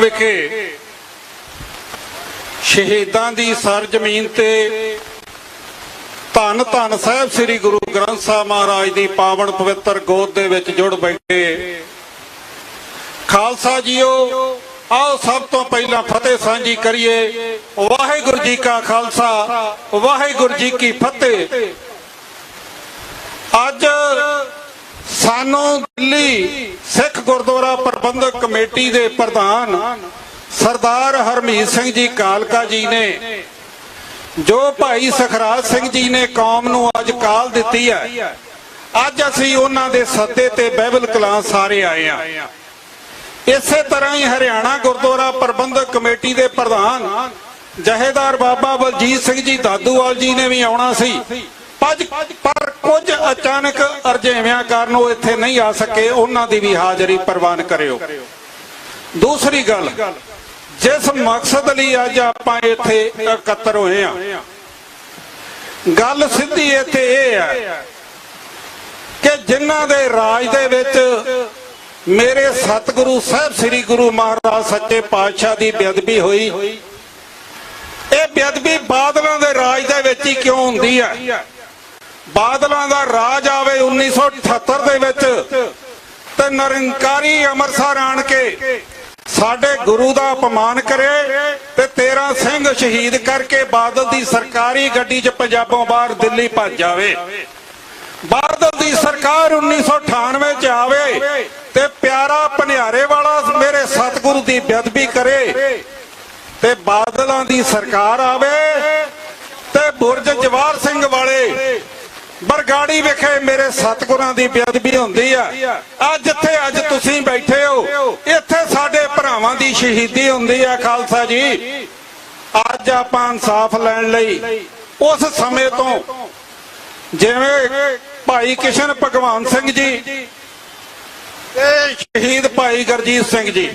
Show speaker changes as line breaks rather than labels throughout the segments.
विखे शहीदां दी सरजमीन ते धन धन साहिब श्री गुरु ग्रंथ साहिब महाराज दी पावन पवित्र गोद दे विच जुड़ बैठे खालसा जीओ, आओ सब तो पहला फतेह सांझी करिए। वाहिगुरू जी का खालसा, वाहिगुरू जी की फतेह। अज सानू दिल्ली सिख गुरुद्वारा प्रबंधक कमेटी दे प्रधान सरदार हरमीत सिंह जी कालका जी ने, जो भाई सखराज सिंह जी ने कौम नू अज काल दिती है, अज असीं उन्हां दे सद्दे ते बाइबल कलां सारे आए हैं। इसे तरह ही हरियाणा गुरुद्वारा प्रबंधक कमेटी के प्रधान जहेदार बाबा बलजीत सिंह जी दादूवाल जी ने भी आना सी, पर कुछ अचानक अरजेवियां कारण वो इत्थे नहीं आ सके, उन्हां दी भी हाजरी प्रवान करियो। दूसरी गल, जिस मकसद लई अज आपां इत्थे इकट्ठे होए हां, गल सीधी इत्थे इह है कि जिन्हां दे राज दे विच मेरे सतगुरु साहब श्री गुरु महाराज सच्चे पातशाह की बेअदबी हुई, ये बेअदबी बादलों के राज दे विच ही क्यों हुंदी है? बादलों का राज आवे 1978 दे विच ते निरंकारी अमृतसर आण के साडे गुरु का अपमान करे ते 13 सिंह शहीद करके बादल की सरकारी गड्डी च पंजाबों बाहर दिल्ली भज जावे। बादल की सरकार 1998 च आवे ते प्यारा भनियारे वाला मेरे सतगुरु की बेअदबी करे ते बादलों की सरकार आवे ते बुरज जवाहर सिंह वाले बरगाड़ी विखे मेरे सतगुरां की बेअदबी हुंदी है। अज इत्थे अज तुसीं बैठे हो, इत्थे साडे भरावां की शहीदी हुंदी है। खालसा जी, अज आपां इंसाफ लैण लई उस समय तो जिवें भाई किशन भगवान सिंह जी शहीद भाई गुरजीत सिंह जी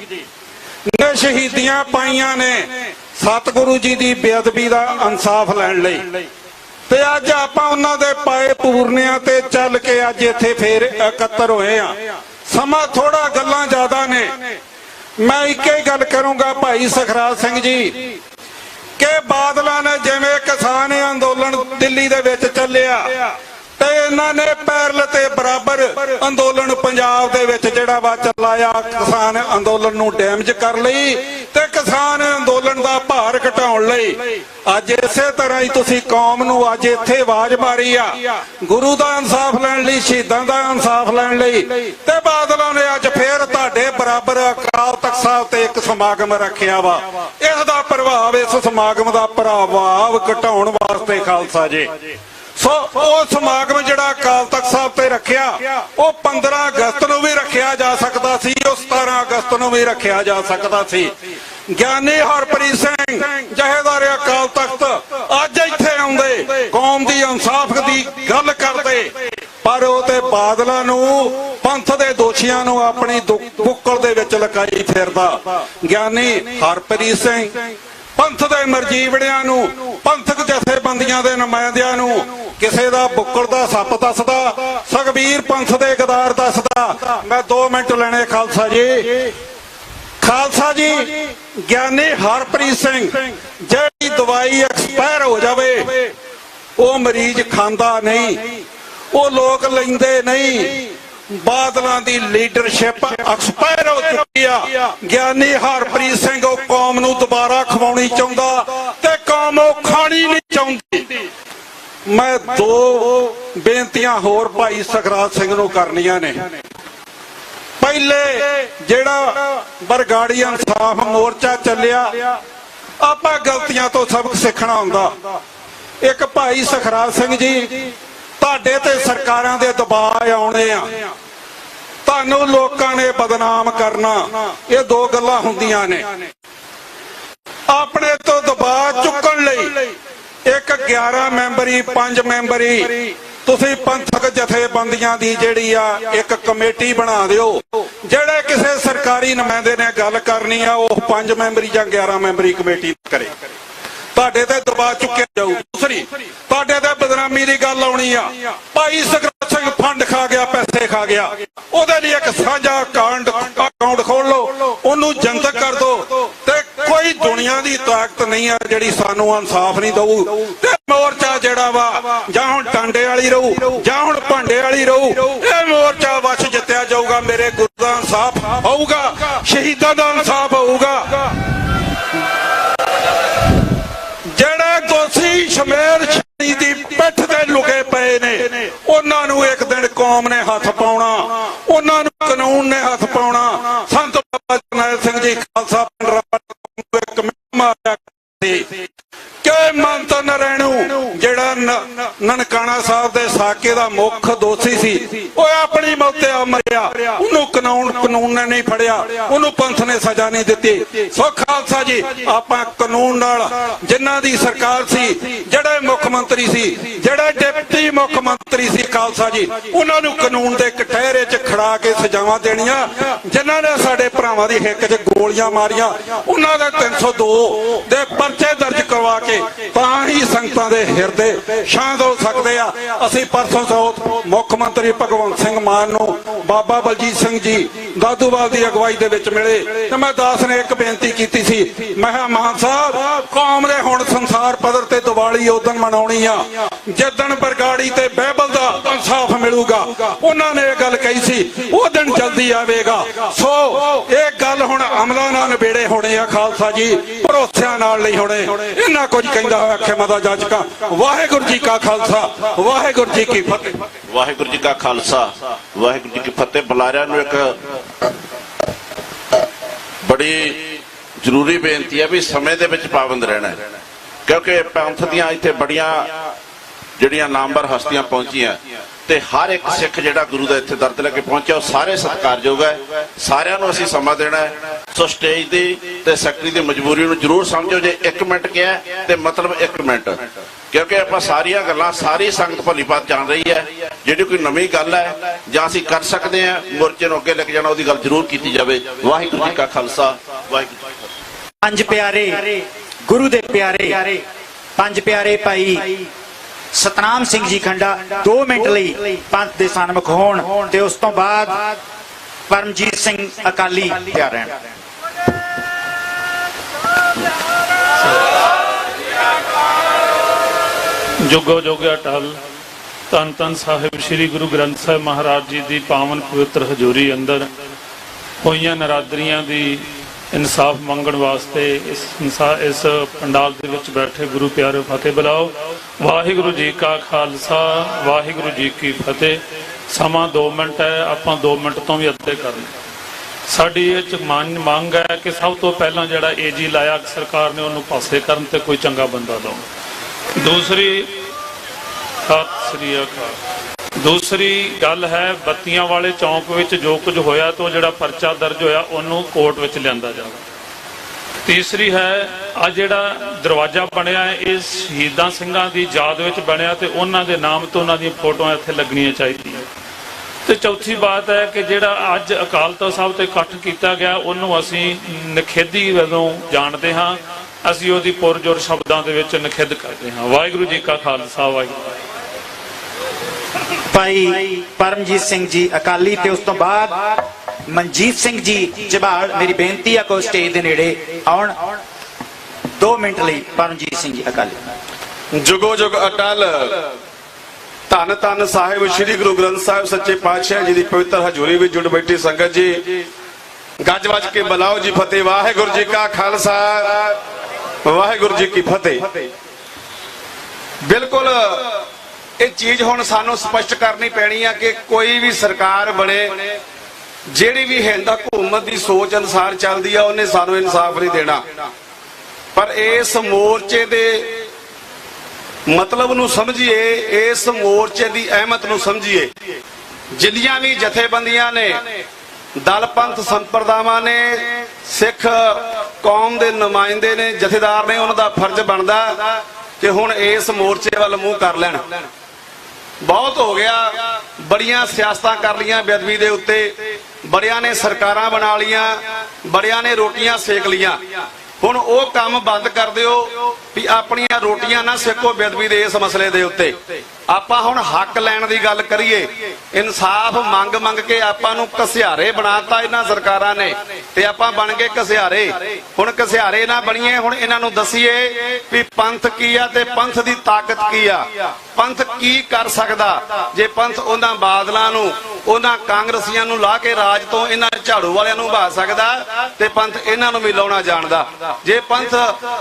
ने शहीदियां पाईयां ने सतगुरु जी की बेअदबी का इंसाफ लैण लई, ते अज आपां उन्हां दे पाए पूरनियां ते चल के अज इत्थे फिर इकट्ठे होए हां। समा थोड़ा गल्लां ज्यादा ने, मैं एक ही गल करूंगा भाई सखराज सिंह जी के बादलों ने जिवें किसान अंदोलन दिल्ली दे विच चलिया ते इन्हां ने पैरल ते बराबर अंदोलन पंजाब दे विच जिहड़ा वा चलाया, किसान अंदोलन नूं डैमेज कर लई ते किसान अंदोलन दा भार घटाउण लई अज इसे तरह ही तुसीं कौम नूं अज इत्थे आवाज मारी आ गुरु दा इंसाफ लैण लई, शहीदां दा इंसाफ लैण लई, ते बादलों ने अज फिर तुहाडे बराबर अकाल तख्त साहिब ते एक समागम रखिया वा। इस दा प्रभाव, इस समागम दा प्रभाव घटाउण वास्ते खालसा जी सो वो समागम जिहड़ा अकाल तख्त साहिब ते रखिया वो 15 अगस्त नूं भी रखिया जा सकदा सी, 17 अगस्त नूं भी रखिया जा सकदा सी। ज्ञानी हरप्रीत सिंह जहेदार अकाल तख्त अज इत्थे आउंदे कौम दी इंसाफ दी गल करदे, पर वो ते बादलों नूं पंथ दे दोषियां नूं अपनी बुक्कल दे विच लकाई फिरदा। ज्ञानी हरप्रीत सिंह पंथ दे मरजीवड़ियां नूं, पंथक जथेबंदियां दे नुमाइंदियां नूं किसे दा बुक्कल दा सप दसदा, सुखबीर पंथ दे गदार दसदा। मैं 2 मिनट लेने खालसा जी। खालसा जी, ज्ञानी हरप्रीत सिंह जिहड़ी दवाई एक्सपायर हो जावे वो मरीज खांदा नहीं, वो लोग लैंदे नहीं। बादलों की लीडरशिप एक्सपायर हो चुकी है। ज्ञानी हरप्रीत सिंह कौम नूं दोबारा खवाउणी चाहुंदा ते कौम वो खाणी नहीं चाहुंदी। मैं 2 बेनतियां होर भाई सखराज सिंह नूं करनियां ने। पहले जिहड़ा बरगाड़ी इंसाफ मोर्चा चलिया, आपां गलतियां तो सबक सीखना हुंदा। एक भाई सखराज सिंह जी, तुहाडे ते सरकारां दे दबाਅ आउणे आ, तुहानूं लोकां ने बदनाम करना, ये 2 गल्लां हुंदियां ने। अपने तो दबाਅ चुकण लई एक 11 मैंबरी 5 मैंबरी तुसीं पंथक जथेबंदियां दी जिहड़ी आ एक कमेटी बना दिओ, जिहड़े किसी सरकारी नुमाइंदे ने गल करनी आ वो 5 मैंबरी जां 11 मैंबरी कमेटी करे। ਤੁਹਾਡੇ ਤੇ ਦਬਾ ਚੁੱਕਿਆ ਜਾਊ। ਦੂਸਰੀ ਤੁਹਾਡੇ ਤੇ ਬਦਨਾਮੀ ਦੀ ਗੱਲ ਆਉਣੀ ਆ, ਭਾਈ ਸੁਖਰਾਜ ਸਿੰਘ ਫੰਡ ਖਾ ਗਿਆ, ਪੈਸੇ ਖਾ ਗਿਆ, ਉਹਦੇ ਲਈ ਇੱਕ ਸਾਂਝਾ ਅਕਾਊਂਟ ਖੋਲ ਲਓ, ਉਹਨੂੰ ਜਨਤਕ ਕਰ ਦਿਓ ਤੇ ਕੋਈ ਦੁਨੀਆ ਦੀ ਤਾਕਤ ਨਹੀਂ ਆ ਜਿਹੜੀ ਸਾਨੂੰ ਇਨਸਾਫ ਨਹੀਂ ਦਊ। ਤੇ ਮੋਰਚਾ ਜਿਹੜਾ ਵਾ ਜਾਂ ਹੁਣ ਟਾਂਡੇ ਵਾਲੀ ਰਹੂ ਜਾਂ ਹੁਣ ਭਾਂਡੇ ਵਾਲੀ ਰਹੂ, ਇਹ ਮੋਰਚਾ ਵਸ਼ ਜਿੱਤਿਆ ਜਾਊਗਾ। ਮੇਰੇ ਗੁਰੂ ਦਾ ਇਨਸਾਫ ਹੋਊਗਾ, ਸ਼ਹੀਦਾਂ ਦਾ ਇਨਸਾਫ ਹੋਊਗਾ। ਜਿਹੜੇ ਦੋਸ਼ੀ ਸ਼ਮੇਰ ਸ਼ਨੀ ਦੀ ਪਿੱਠ ਤੇ ਲੁਕੇ ਪਏ ਨੇ, ਉਹਨਾਂ ਨੂੰ ਇੱਕ ਦਿਨ ਕੌਮ ਨੇ ਹੱਥ ਪਾਉਣਾ, ਉਹਨਾਂ ਨੂੰ ਕਾਨੂੰਨ ਨੇ ਹੱਥ ਪਾਉਣਾ। ਸੰਤ ਬਾਬਾ ਜਰਨੈਲ ਸਿੰਘ ਜੀ ਖਾਲਸਾ ਇੱਕ ਮਾਰਿਆ ਕਿ ਮੰਤ ਨਰੈਣੂ ਜਿਹੜਾ ਨਨਕਾਣਾ ਸਾਹਿਬ ਦੇ ਸਾਕੇ ਦਾ ਮੁੱਖ ਦੋਸ਼ੀ ਸੀ, ਉਹ ਆਪਣੀ ਮੌਤ ਤੇ ਆ ਮਰਿਆ, ਉਹਨੂੰ ਕਾਨੂੰਨ ਨੇ ਨਹੀਂ ਫੜਿਆ, ਉਹਨੂੰ ਪੰਥ ਨੇ ਸਜ਼ਾ ਨਹੀਂ ਦਿੱਤੀ। ਸੋ ਖਾਲਸਾ ਜੀ, ਆਪਾਂ ਕਾਨੂੰਨ ਨਾਲ ਜਿਨ੍ਹਾਂ ਦੀ ਸਰਕਾਰ ਸੀ, ਜਿਹੜੇ ਮੁੱਖ ਮੰਤਰੀ ਸੀ, ਜਿਹੜੇ ਡਿਪਟੀ ਮੁੱਖ ਮੰਤਰੀ ਸੀ, ਖਾਲਸਾ ਜੀ ਉਹਨਾਂ ਨੂੰ ਕਾਨੂੰਨ ਦੇ ਕਟਹਿਰੇ 'ਚ ਖੜਾ ਕੇ ਸਜ਼ਾਵਾਂ ਦੇਣੀਆਂ। ਜਿਨ੍ਹਾਂ ਨੇ ਸਾਡੇ ਭਰਾਵਾਂ ਦੀ ਹਿੱਕ 'ਚ ਗੋਲੀਆਂ ਮਾਰੀਆਂ, ਉਹਨਾਂ ਦੇ 302 ਦੇ ਪਰਚੇ ਦਰਜ ਕਰਵਾ ਕੇ ਤਾਂ ਹੀ ਸੰਗਤਾਂ ਦੇ ਹਿਰਦੇ ਸ਼ਾਂਤ ਹੋ ਸਕਦੇ ਆ। ਅਸੀਂ ਪਰਸੋਂ ਚੌਥ ਮੁੱਖ ਮੰਤਰੀ ਭਗਵੰਤ ਸਿੰਘ ਮਾਨ ਨੂੰ ਬਾਬਾ ਬਲਜੀਤ ਸਿੰਘ ਜੀ ਦਾਦੂਵਾਲ ਦੀ ਅਗਵਾਈ ਦੇ ਵਿੱਚ ਮਿਲੇ ਤੇ ਮੈਂ ਦਾਸ ਨੇ ਇੱਕ ਬੇਨਤੀ ਕੀਤੀ ਸੀ, ਮੈਂ ਕਿਹਾ ਮਾਨ ਸਾਹਿਬ, ਕੌਮ ਦੇ ਹੁਣ ਸੰਸਾਰ ਪੱਧਰ ਤੇ ਦੀਵਾਲੀ ਉਦੋਂ ਮਨਾਉਣੀ ਆ ਜਿੱਦਣ ਬਰਗਾੜੀ ਤੇ ਬਾਈਬਲ ਦਾ ਇਨਸਾਫ ਮਿਲੂਗਾ। ਉਹਨਾਂ ਨੇ ਇਹ ਗੱਲ ਕਹੀ ਸੀ, ਉਹ ਦਿਨ ਜਲਦੀ ਆਵੇਗਾ। ਸੋ ਇਹ ਗੱਲ ਹੁਣ ਅਮਲਾਂ ਨਾਲ ਨਿਬੇੜੇ ਹੋਣੇ ਆ ਖਾਲਸਾ ਜੀ, ਭਰੋਸਿਆਂ ਨਾਲ ਨਹੀਂ ਹੋਣੇ। ਇਹਨਾਂ ਕੁਝ ਕਹਿੰਦਾ ਹੋਇਆ ਖਿਮਾ ਦਾ ਜਾਚਕਾ। ਵਾਹਿਗੁਰੂ ਜੀ ਕਾ ਖਾਲਸਾ, ਵਾਹਿਗੁਰੂ ਜੀ ਕੀ ਫਤਿਹ।
ਵਾਹਿਗੁਰੂ ਜੀ ਕਾ ਖਾਲਸਾ, ਵਾਹਿਗੁਰੂ ਜੀ ਕੀ ਫਤਿਹ। ਬੁਲਾਰਿਆਂ ਨੂੰ ਇੱਕ ਬੜੀ ਜ਼ਰੂਰੀ ਬੇਨਤੀ ਹੈ ਵੀ ਸਮੇਂ ਦੇ ਵਿੱਚ ਪਾਬੰਦ ਰਹਿਣਾ, ਕਿਉਂਕਿ ਪੰਥ ਦੀਆਂ ਇੱਥੇ ਬੜੀਆਂ ਜਿਹੜੀਆਂ ਨਾਮਵਰ ਹਸਤੀਆਂ ਪਹੁੰਚੀਆਂ ਤੇ ਹਰ ਇੱਕ ਸਿੱਖ ਜਿਹੜਾ ਗੁਰੂ ਦਾ ਇੱਥੇ ਦਰਦ ਲੈ ਕੇ ਪਹੁੰਚਿਆ, ਉਹ ਸਾਰੇ ਸਤਿਕਾਰਯੋਗ ਹੈ। ਸਾਰਿਆਂ ਨੂੰ ਅਸੀਂ ਸਮਾਂ ਦੇਣਾ ਹੈ। ਸੋ ਸਟੇਜ ਦੀ ਤੇ ਸੈਕਟਰੀ ਦੀ ਮਜਬੂਰੀ ਨੂੰ ਜ਼ਰੂਰ ਸਮਝੋ। ਜੇ 1 ਮਿੰਟ ਕਿਹਾ ਤੇ ਮਤਲਬ 1 ਮਿੰਟ, ਕਿਉਂਕਿ ਆਪਾਂ ਸਾਰੀਆਂ ਗੱਲਾਂ ਸਾਰੀ ਸੰਗਤ ਭਲੀ ਭਾਂਤ ਜਾਣ ਰਹੀ ਹੈ। ਜਿਹੜੀ ਕੋਈ ਨਵੀਂ ਗੱਲ ਹੈ ਜਾਂ ਅਸੀਂ ਕਰ ਸਕਦੇ ਹਾਂ ਮੋਰਚੇ ਨੂੰ ਅੱਗੇ ਲੈ ਕੇ ਜਾਣਾ, ਉਹਦੀ ਗੱਲ ਜ਼ਰੂਰ ਕੀਤੀ ਜਾਵੇ। ਵਾਹਿਗੁਰੂ ਜੀ ਕਾ ਖਾਲਸਾ, ਵਾਹਿਗੁਰੂ ਜੀ ਕੀ ਫਤਿਹ।
ਪੰਜ ਪਿਆਰੇ ਗੁਰੂ ਦੇ ਪਿਆਰੇ ਪੰਜ ਪਿਆਰੇ ਭਾਈ ਸਤਨਾਮ ਸਿੰਘ ਜੀ ਖੰਡਾ 2 ਮਿੰਟ ਲਈ ਪੰਥ ਦੇ ਸਨਮੁਖ ਹੋਣ ਤੇ ਉਸ ਤੋਂ ਬਾਅਦ ਪਰਮਜੀਤ ਸਿੰਘ ਅਕਾਲੀ ਤਿਆਰ ਰਹਿਣ।
ਜੁਗੋ ਜੁਗ ਅਟਲ ਧੰਨ ਧੰਨ ਸਾਹਿਬ ਸ੍ਰੀ ਗੁਰੂ ਗ੍ਰੰਥ ਸਾਹਿਬ ਮਹਾਰਾਜ ਜੀ ਦੀ ਪਾਵਨ ਪਵਿੱਤਰ ਹਜ਼ੂਰੀ ਅੰਦਰ ਹੋਈਆਂ ਨਰਾਦਰੀਆਂ ਦੀ ਇਨਸਾਫ ਮੰਗਣ ਵਾਸਤੇ ਇਸ ਪੰਡਾਲ ਦੇ ਵਿੱਚ ਬੈਠੇ ਗੁਰੂ ਪਿਆਰੇ ਫਤਿਹ ਬੁਲਾਓ। ਵਾਹਿਗੁਰੂ ਜੀ ਕਾ ਖਾਲਸਾ, ਵਾਹਿਗੁਰੂ ਜੀ ਕੀ ਫਤਿਹ। ਸਮਾਂ 2 ਮਿੰਟ ਹੈ, ਆਪਾਂ 2 ਮਿੰਟ ਤੋਂ ਵੀ ਅੱਧੇ ਕਰਨੇ। ਸਾਡੀ ਇਹ ਚ ਮੰਗ ਹੈ ਕਿ ਸਭ ਤੋਂ ਪਹਿਲਾਂ ਜਿਹੜਾ ਏਜੀ ਲਾਇਆ ਸਰਕਾਰ ਨੇ, ਉਹਨੂੰ ਪਾਸੇ ਕਰਨ ਤੇ ਕੋਈ ਚੰਗਾ ਬੰਦਾ ਦਿਓ। ਦੂਸਰੀ ਸਤਿ ਸ੍ਰੀ ਅਕਾਲ। ਦੂਸਰੀ ਗੱਲ ਹੈ, ਬੱਤੀਆਂ ਵਾਲੇ ਚੌਂਕ ਵਿੱਚ ਜੋ ਕੁਝ ਹੋਇਆ ਤੇ ਉਹ ਜਿਹੜਾ ਪਰਚਾ ਦਰਜ ਹੋਇਆ ਉਹਨੂੰ ਕੋਰਟ ਵਿੱਚ ਲਿਆਂਦਾ ਜਾਵੇ। ਤੀਸਰੀ ਹੈ, ਆ ਜਿਹੜਾ ਦਰਵਾਜ਼ਾ ਬਣਿਆ ਹੈ ਇਹ ਸ਼ਹੀਦਾਂ ਸਿੰਘਾਂ ਦੀ ਯਾਦ ਵਿੱਚ ਬਣਿਆ ਤੇ ਉਹਨਾਂ ਦੇ ਨਾਮ ਤੋਂ ਉਹਨਾਂ ਦੀਆਂ ਫੋਟੋਆਂ ਇੱਥੇ ਲੱਗਣੀਆਂ ਚਾਹੀਦੀਆਂ। ਤੇ ਚੌਥੀ ਬਾਤ ਹੈ ਕਿ ਜਿਹੜਾ ਅੱਜ ਅਕਾਲ ਤਖ਼ਤ ਸਾਹਿਬ ਤੇ ਇਕੱਠ ਕੀਤਾ ਗਿਆ, ਉਹਨੂੰ ਅਸੀਂ ਨਿਖੇਧੀ ਵਜੋਂ ਜਾਣਦੇ ਹਾਂ। ਅਸੀਂ ਉਹਦੀ ਪੁਰਜੋਰ ਸ਼ਬਦਾਂ ਦੇ ਵਿੱਚ ਨਿਖੇਧ ਕਰਦੇ ਹਾਂ। ਵਾਹਿਗੁਰੂ ਜੀ ਕਾ ਖਾਲਸਾ, ਵਾਹਿਗੁਰੂ।
ਭਾਈ ਪਰਮਜੀਤ ਸਿੰਘ ਜੀ ਅਕਾਲੀ ਤੇ ਉਸ ਤੋਂ ਬਾਅਦ ਮਨਜੀਤ ਸਿੰਘ ਜੀ ਝਬਾਲ। ਮੇਰੀ ਬੇਨਤੀ ਹੈ ਕੋਈ ਸਟੇਜ ਦੇ ਨੇੜੇ ਆਉਣ। 2 ਮਿੰਟ ਲਈ ਪਰਮਜੀਤ ਸਿੰਘ ਜੀ ਅਕਾਲੀ।
ਜੁਗੋ ਜੁਗ ਅਟਲ ਧੰਨ ਧੰਨ ਸਾਹਿਬ ਸ੍ਰੀ ਗੁਰੂ ਗ੍ਰੰਥ ਸਾਹਿਬ ਸੱਚੇ ਪਾਤਸ਼ਾਹ ਜੀ ਦੀ ਪਵਿੱਤਰ ਹਜ਼ੂਰੀ ਵਿੱਚ ਜੁੜ ਬੈਠੀ ਸੰਗਤ ਜੀ, ਗੱਜ ਵੱਜ ਕੇ ਬੁਲਾਓ ਜੀ ਫਤਿਹ। ਵਾਹਿਗੁਰੂ ਜੀ ਕਾ ਖਾਲਸਾ, ਵਾਹਿਗੁਰੂ ਜੀ ਕੀ ਫਤਿਹ। ਬਿਲਕੁਲ ਇਹ ਚੀਜ਼ ਹੁਣ ਸਾਨੂੰ ਸਪਸ਼ਟ ਕਰਨੀ ਪੈਣੀ ਆ ਕਿ ਕੋਈ ਵੀ ਸਰਕਾਰ ਬਣੇ, ਜਿਹੜੀ ਵੀ ਹਿੰਦ ਹਕੂਮਤ ਦੀ ਸੋਚ ਅਨੁਸਾਰ ਚੱਲਦੀ ਆ, ਉਹਨੇ ਸਾਨੂੰ ਇਨਸਾਫ ਨਹੀਂ ਦੇਣਾ। ਪਰ ਇਸ ਮੋਰਚੇ ਦੇ ਮਤਲਬ ਨੂੰ ਸਮਝੀਏ, ਇਸ ਮੋਰਚੇ ਦੀ ਅਹਿਮਤ ਨੂੰ ਸਮਝੀਏ। ਜਿੰਨੀਆਂ ਵੀ ਜਥੇਬੰਦੀਆਂ ਨੇ, ਦਲ ਪੰਥ ਸੰਪਰਦਾਵਾਂ ਨੇ, ਸਿੱਖ ਕੌਮ ਦੇ ਨੁਮਾਇੰਦੇ ਨੇ, ਜਥੇਦਾਰ ਨੇ, ਉਹਨਾਂ ਦਾ ਫਰਜ਼ ਬਣਦਾ ਕਿ ਹੁਣ ਇਸ ਮੋਰਚੇ ਵੱਲ ਮੂੰਹ ਕਰ ਲੈਣ। ਬਹੁਤ ਹੋ ਗਿਆ, ਬੜੀਆਂ ਸਿਆਸਤਾਂ ਕਰ ਲੀਆਂ ਬੇਅਦਬੀ ਦੇ ਉੱਤੇ, ਬੜਿਆਂ ਨੇ ਸਰਕਾਰਾਂ ਬਣਾ ਲੀਆਂ, ਬੜਿਆਂ ਨੇ ਰੋਟੀਆਂ ਸੇਕ ਲੀਆਂ, ਹੁਣ ਉਹ ਕੰਮ ਬੰਦ ਕਰ ਦਿਓ ਵੀ ਆਪਣੀਆਂ ਰੋਟੀਆਂ ਨਾ ਸੇਕੋ ਬੇਅਦਬੀ ਦੇ ਇਸ ਮਸਲੇ ਦੇ ਉੱਤੇ। ਆਪਾਂ ਹੁਣ ਹੱਕ ਲੈਣ ਦੀ ਗੱਲ ਕਰੀਏ, ਇਨਸਾਫ ਮੰਗ ਮੰਗ ਕੇ ਆਪਾਂ ਨੂੰ ਘਸਿਆਰੇ ਬਣਾਤਾ ਇਹਨਾਂ ਸਰਕਾਰਾਂ ਨੇ, ਤੇ ਆਪਾਂ ਬਣ ਗਏ ਘਸਿਆਰੇ। ਹੁਣ ਘਸਿਆਰੇ ਨਾ ਬਣੀਏ, ਹੁਣ ਇਹਨਾਂ ਨੂੰ ਦਸੀਏ ਵੀ ਪੰਥ ਕੀ ਆ ਤੇ ਪੰਥ ਦੀ ਤਾਕਤ ਕੀ ਆ, ਪੰਥ ਕੀ ਕਰ ਸਕਦਾ। ਜੇ ਪੰਥ ਉਹਨਾਂ ਬਾਦਲਾਂ ਨੂੰ, ਉਹਨਾਂ ਕਾਂਗਰਸੀਆਂ ਨੂੰ ਲਾ ਕੇ ਰਾਜ ਤੋਂ ਇਹਨਾਂ ਝਾੜੂ ਵਾਲਿਆਂ ਨੂੰ ਭਾ ਸਕਦਾ, ਤੇ ਪੰਥ ਇਹਨਾਂ ਨੂੰ ਵੀ ਲਾਉਣਾ ਜਾਣਦਾ। ਜੇ ਪੰਥ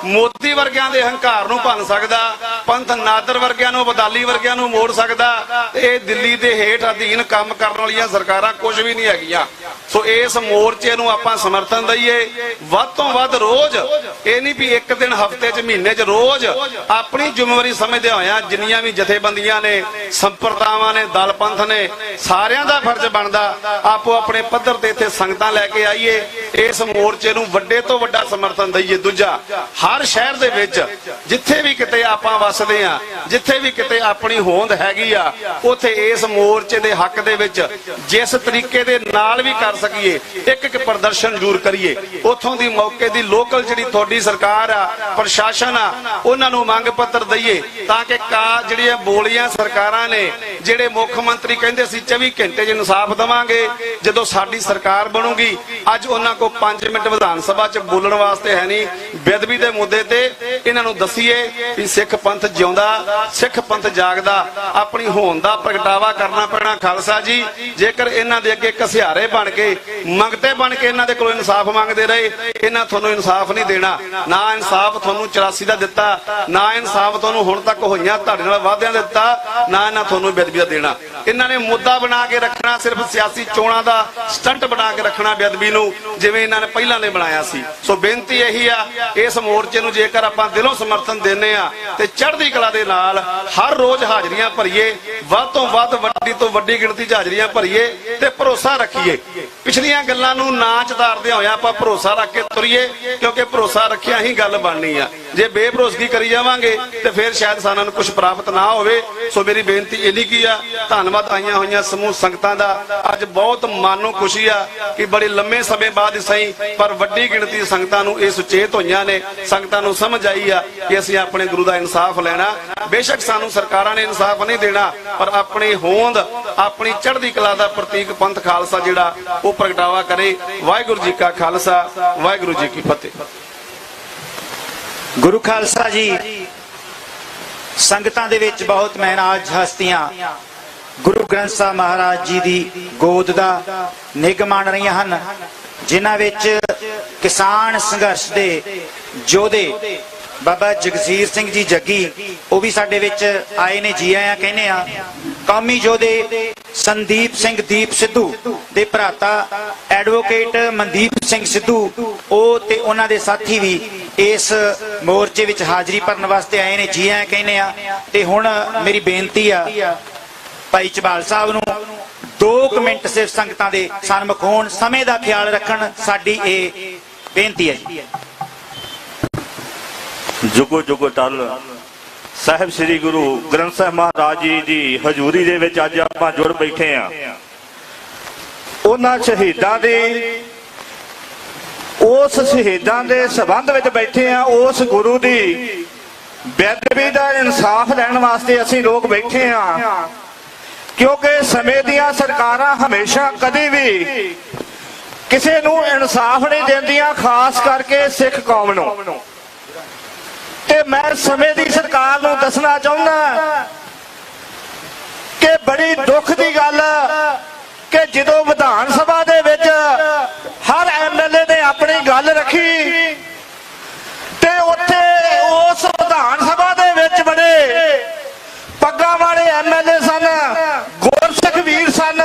ਮੋਦੀ ਵਰਗਿਆਂ ਦੇ ਹੰਕਾਰ ਨੂੰ ਭੰਨ ਸਕਦਾ, ਪੰਥ ਨਾਦਰ ਵਰਗਿਆਂ ਨੂੰ, ਬਦਾਲੀ ਵਰਗਿਆਂ ਨੂੰ ਮੋੜ ਸਕਦਾ, ਤੇ ਇਹ ਦਿੱਲੀ ਦੇ ਹੇਠ ਅਧੀਨ ਕੰਮ ਕਰਨ ਵਾਲੀਆਂ ਸਰਕਾਰਾਂ ਕੁਝ ਵੀ ਨਹੀਂ ਹੈਗੀਆਂ। ਸੋ ਇਸ ਮੋਰਚੇ ਨੂੰ ਆਪਾਂ ਸਮਰਥਨ ਦਈਏ, ਵੱਧ ਤੋਂ ਵੱਧ ਰੋਜ਼, ਇਹ ਨਹੀਂ ਵੀ ਇੱਕ ਦਿਨ ਹਫ਼ਤੇ 'ਚ ਮਹੀਨੇ 'ਚ, ਰੋਜ਼ ਆਪਣੀ ਜ਼ਿੰਮੇਵਾਰੀ ਸਮਝਦੇ ਹੋਇਆ ਜਿੰਨੀਆਂ ਵੀ ਜਥੇਬੰਦੀਆਂ ਨੇ, ਸੰਪਰਦਾਵਾਂ ਨੇ, ਦਲ ਪੰਥ ਨੇ, ਸਾਰਿਆਂ ਦਾ ਫਰਜ਼ ਬਣਦਾ ਆਪੋ ਆਪਣੇ ਪੱਧਰ ਤੇ ਇੱਥੇ ਸੰਗਤਾਂ ਲੈ ਕੇ ਆਈਏ, ਇਸ ਮੋਰਚੇ ਨੂੰ ਵੱਡੇ ਤੋਂ ਵੱਡਾ ਸਮਰਥਨ ਦਈਏ। ਦੂਜਾ, ਹਰ ਸ਼ਹਿਰ ਦੇ ਵਿੱਚ ਜਿੱਥੇ ਵੀ ਕਿਤੇ ਆਪਾਂ ਵਸਦੇ ਆ, ਜਿੱਥੇ ਵੀ ਕਿਤੇ ਆਪਣੀ ਹੋਂਦ ਹੈਗੀ ਆ, ਉੱਥੇ ਇਸ ਮੋਰਚੇ ਦੇ ਹੱਕ ਦੇ ਵਿੱਚ ਜਿਸ ਤਰੀਕੇ ਦੇ ਨਾਲ ਵੀ ਕਰ ਸਕੀਏ, ਇੱਕ ਇੱਕ ਪ੍ਰਦਰਸ਼ਨ ਜ਼ਰੂਰ ਕਰੀਏ। ਉੱਥੋਂ ਦੀ ਮੌਕੇ ਦੀ ਲੋਕਲ ਜਿਹੜੀ ਤੁਹਾਡੀ ਸਰਕਾਰ ਆ, ਪ੍ਰਸ਼ਾਸਨ ਆ, ਉਹਨਾਂ ਨੂੰ ਮੰਗ ਪੱਤਰ ਦਈਏ, ਤਾਂ ਕਿ ਜਿਹੜੀਆਂ ਬੋਲੀਆਂ ਸਰਕਾਰਾਂ ਨੇ, ਜਿਹੜੇ ਮੁੱਖ ਮੰਤਰੀ ਕਹਿੰਦੇ ਸੀ 24 ਘੰਟੇ 'ਚ ਇਨਸਾਫ ਦੇਵਾਂਗੇ, ਜਦੋਂ ਸਾਡੀ ਸਰਕਾਰ ਬਣੂਗੀ, ਅੱਜ ਉਹਨਾਂ ਕੋਲ 5 ਮਿੰਟ ਵਿਧਾਨ ਸਭਾ 'ਚ ਬੋਲਣ ਵਾਸਤੇ ਹੈ ਨਹੀਂ। ਬੇਅਦਬੀ ਦੇ ਮੁੱਦੇ ਤੇ ਇਹਨਾਂ ਨੂੰ ਦਸੀਏ ਵੀ ਸਿੱਖ ਪੰਥ ਜਿਉਂਦਾ, ਸਿੱਖ ਪੰਥ ਜਾਗਦਾ, ਆਪਣੀ ਹੋਂਦ ਦਾ ਪ੍ਰਗਟਾਵਾ ਕਰਨਾ ਪੈਣਾ। ਖਾਲਸਾ ਜੀ, ਜੇਕਰ ਇਹਨਾਂ ਦੇ ਅੱਗੇ ਘਸਿਆਰੇ ਬਣ ਕੇ, ਮੰਗਤੇ ਬਣ ਕੇ ਇਹਨਾਂ ਦੇ ਕੋਲੋਂ ਇਨਸਾਫ ਮੰਗਦੇ ਰਹੇ, ਇਹਨਾਂ ਤੁਹਾਨੂੰ ਇਨਸਾਫ ਨਹੀਂ ਦੇਣਾ। ਨਾ ਇਨਸਾਫ ਤੁਹਾਨੂੰ 84 ਦਾ ਦਿੱਤਾ, ਨਾ ਇਨਸਾਫ ਤੁਹਾਨੂੰ ਹੁਣ ਤੱਕ ਹੋਈਆਂ ਤੁਹਾਡੇ ਨਾਲ ਵਾਅਦਿਆਂ ਦਾ ਦਿੱਤਾ, ਨਾ ਇਹਨਾਂ ਤੁਹਾਨੂੰ ਬੇਅਦਬੀ ਦਾ ਦੇਣਾ। ਇਹਨਾਂ ਨੇ ਮੁੱਦਾ ਬਣਾ ਕੇ ਰੱਖਣਾ, ਸਿਰਫ ਸਿਆਸੀ ਚੋਣਾਂ ਦਾ ਸਟੰਟ ਬਣਾ ਕੇ ਰੱਖਣਾ ਬੇਅਦਬੀ ਨੂੰ, ਜਿਵੇਂ ਇਹਨਾਂ ਨੇ ਪਹਿਲਾਂ ਨੇ ਬਣਾਇਆ ਸੀ। ਸੋ ਬੇਨਤੀ ਇਹੀ ਆ, ਇਸ ਮੋਰਚੇ ਨੂੰ ਜੇਕਰ ਆਪਾਂ ਦਿਲੋਂ ਸਮਰਥਨ ਦਿੰਦੇ ਆ, ਤੇ ਚੜ੍ਹਦੀ ਕਲਾ ਦੇ ਨਾਲ ਹਰ ਰੋਜ਼ ਹਾਜ਼ਰੀਆਂ ਭਰੀਏ, ਵੱਧ ਤੋਂ ਵੱਧ, ਵੱਡੀ ਤੋਂ ਵੱਡੀ ਗਿਣਤੀ 'ਚ ਹਾਜ਼ਰੀਆਂ ਭਰੀਏ, ਤੇ ਭਰੋਸਾ ਰੱਖੀਏ। ਪਿਛਲੀਆਂ ਗੱਲਾਂ ਨੂੰ ਨਾ ਚਤਾਰਦੇ ਹੋਇਆ ਆਪਾਂ ਭਰੋਸਾ ਰੱਖ ਕੇ ਤੁਰੀਏ, ਕਿਉਂਕਿ ਭਰੋਸਾ ਰੱਖਿਆ ਹੀ ਗੱਲ ਬਣਨੀ ਆ। ਜੇ ਬੇਭਰੋਸਗੀ ਕਰੀ ਜਾਵਾਂਗੇ ਤੇ ਫਿਰ ਸ਼ਾਇਦ ਸਾਨੂੰ ਨੂੰ ਕੁਝ ਪ੍ਰਾਪਤ ਨਾ ਹੋਵੇ। ਸੋ ਮੇਰੀ ਬੇਨਤੀ ਇਹੀ ਕੀ ਆ, ਧੰਨਵਾਦ ਆਈਆਂ ਹੋਈਆਂ ਸਮੂਹ ਸੰਗਤਾਂ ਦਾ। ਅੱਜ ਬਹੁਤ ਮਨ ਨੂੰ ਖੁਸ਼ੀ ਆ ਕਿ ਬੜੇ ਲੰਮੇ ਸਮੇਂ ਬਾਅਦ ਹੀ ਸਹੀ, ਪਰ ਵੱਡੀ ਗਿਣਤੀ ਸੰਗਤਾਂ ਨੂੰ ਇਹ ਸੁਚੇਤ ਹੋਈਆਂ ਨੇ, ਸੰਗਤਾਂ ਨੂੰ ਸਮਝ ਆਈ ਆ ਕਿ ਅਸੀਂ ਆਪਣੇ ਗੁਰੂ ਦਾ ਇਨਸਾਫ ਲੈਣਾ। ਬੇਸ਼ੱਕ ਸਾਨੂੰ ਸਰਕਾਰਾਂ ਨੇ ਇਨਸਾਫ ਨਹੀਂ ਦੇਣਾ, ਪਰ ਆਪਣੀ ਹੋਂਦ, ਆਪਣੀ ਚੜ੍ਹਦੀ ਕਲਾ ਦਾ ਪ੍ਰਤੀਕ ਪੰਥ ਖਾਲਸਾ ਜਿਹੜਾ ਉਹ ਪ੍ਰਗਟਾਵਾ ਕਰੇ। ਵਾਹਿਗੁਰੂ ਜੀ ਕਾ ਖਾਲਸਾ, ਵਾਹਿਗੁਰੂ ਜੀ ਕੀ ਫਤਿਹ।
ਗੁਰੂ ਖਾਲਸਾ ਜੀ, ਸੰਗਤਾਂ ਦੇ ਵਿੱਚ ਬਹੁਤ ਮਹਾਨਾਜ ਹਸਤੀਆਂ ਗੁਰੂ ਗ੍ਰੰਥ ਸਾਹਿਬ ਮਹਾਰਾਜ ਜੀ ਦੀ ਗੋਦ ਦਾ ਨਿੱਘ ਮਾਣ ਰਹੀਆਂ ਹਨ, ਜਿਨ੍ਹਾਂ ਵਿੱਚ ਕਿਸਾਨ ਸੰਘਰਸ਼ ਦੇ ਯੋਧੇ ਬਾਬਾ ਜਗਸੀਰ ਸਿੰਘ ਜੀ ਜੱਗੀ, ਉਹ ਵੀ ਸਾਡੇ ਵਿੱਚ ਆਏ ਨੇ, ਜੀ ਆਇਆਂ ਕਹਿੰਦੇ ਆ। ਕੌਮੀ ਯੋਧੇ ਸੰਦੀਪ ਸਿੰਘ ਦੀਪ ਸਿੱਧੂ ਦੇ ਭਰਾਤਾ ਐਡਵੋਕੇਟ ਮਨਦੀਪ ਸਿੰਘ ਸਿੱਧੂ, ਉਹ ਤੇ ਉਹਨਾਂ ਦੇ ਸਾਥੀ ਵੀ ਇਸ ਮੋਰਚੇ ਵਿੱਚ ਹਾਜ਼ਰੀ ਭਰਨ ਵਾਸਤੇ ਆਏ ਨੇ, ਜੀ ਆਇਆਂ ਕਹਿੰਦੇ ਆ। ਤੇ ਹੁਣ ਮੇਰੀ ਬੇਨਤੀ ਆ ਭਾਈ ਝਬਾਲ ਸਾਹਿਬ ਨੂੰ 2 ਮਿੰਟ ਸਿਰਫ ਸੰਗਤਾਂ ਦੇ ਸਨਮੁਖ ਹੋਣ, ਸਮੇਂ ਦਾ ਖਿਆਲ ਰੱਖਣ, ਸਾਡੀ ਇਹ ਬੇਨਤੀ ਹੈ ਜੀ।
ਜੁਗੋ ਜੁਗੋ ਟਲ ਸਾਹਿਬ ਸ੍ਰੀ ਗੁਰੂ ਗ੍ਰੰਥ ਸਾਹਿਬ ਮਹਾਰਾਜ ਜੀ ਦੀ ਹਜ਼ੂਰੀ ਦੇ ਵਿੱਚ ਅੱਜ ਆਪਾਂ ਜੁੜ ਬੈਠੇ ਆ। ਉਹਨਾਂ ਸ਼ਹੀਦਾਂ ਦੇ, ਉਸ ਸ਼ਹੀਦਾਂ ਦੇ ਸੰਬੰਧ ਵਿੱਚ ਬੈਠੇ ਆ। ਉਸ ਗੁਰੂ ਦੀ ਬੇਅਦਬੀ ਦਾ ਇਨਸਾਫ ਲੈਣ ਵਾਸਤੇ ਅਸੀਂ ਲੋਕ ਬੈਠੇ ਆ, ਕਿਉਂਕਿ ਸਮੇਂ ਦੀਆਂ ਸਰਕਾਰਾਂ ਹਮੇਸ਼ਾ ਕਦੇ ਵੀ ਕਿਸੇ ਨੂੰ ਇਨਸਾਫ ਨਹੀਂ ਦਿੰਦੀਆਂ, ਖਾਸ ਕਰਕੇ ਸਿੱਖ ਕੌਮ ਨੂੰ। ਤੇ ਮੈਂ ਸਮੇਂ ਦੀ ਸਰਕਾਰ ਨੂੰ ਦੱਸਣਾ ਚਾਹੁੰਦਾ ਕਿ ਬੜੀ ਦੁੱਖ ਦੀ ਗੱਲ ਕਿ ਜਦੋਂ ਵਿਧਾਨ ਸਭਾ ਦੇ ਵਿੱਚ ਹਰ ਐਮਐਲਏ ਨੇ ਆਪਣੀ ਗੱਲ ਰੱਖੀ, ਤੇ ਉੱਥੇ ਉਸ ਵਿਧਾਨ ਸਭਾ ਦੇ ਵਿੱਚ ਬੜੇ ਪੱਗਾਂ ਵਾਲੇ ਐਮਐਲਏ ਸਨ, ਗੁਰਸਿੱਖ ਵੀਰ ਸਨ,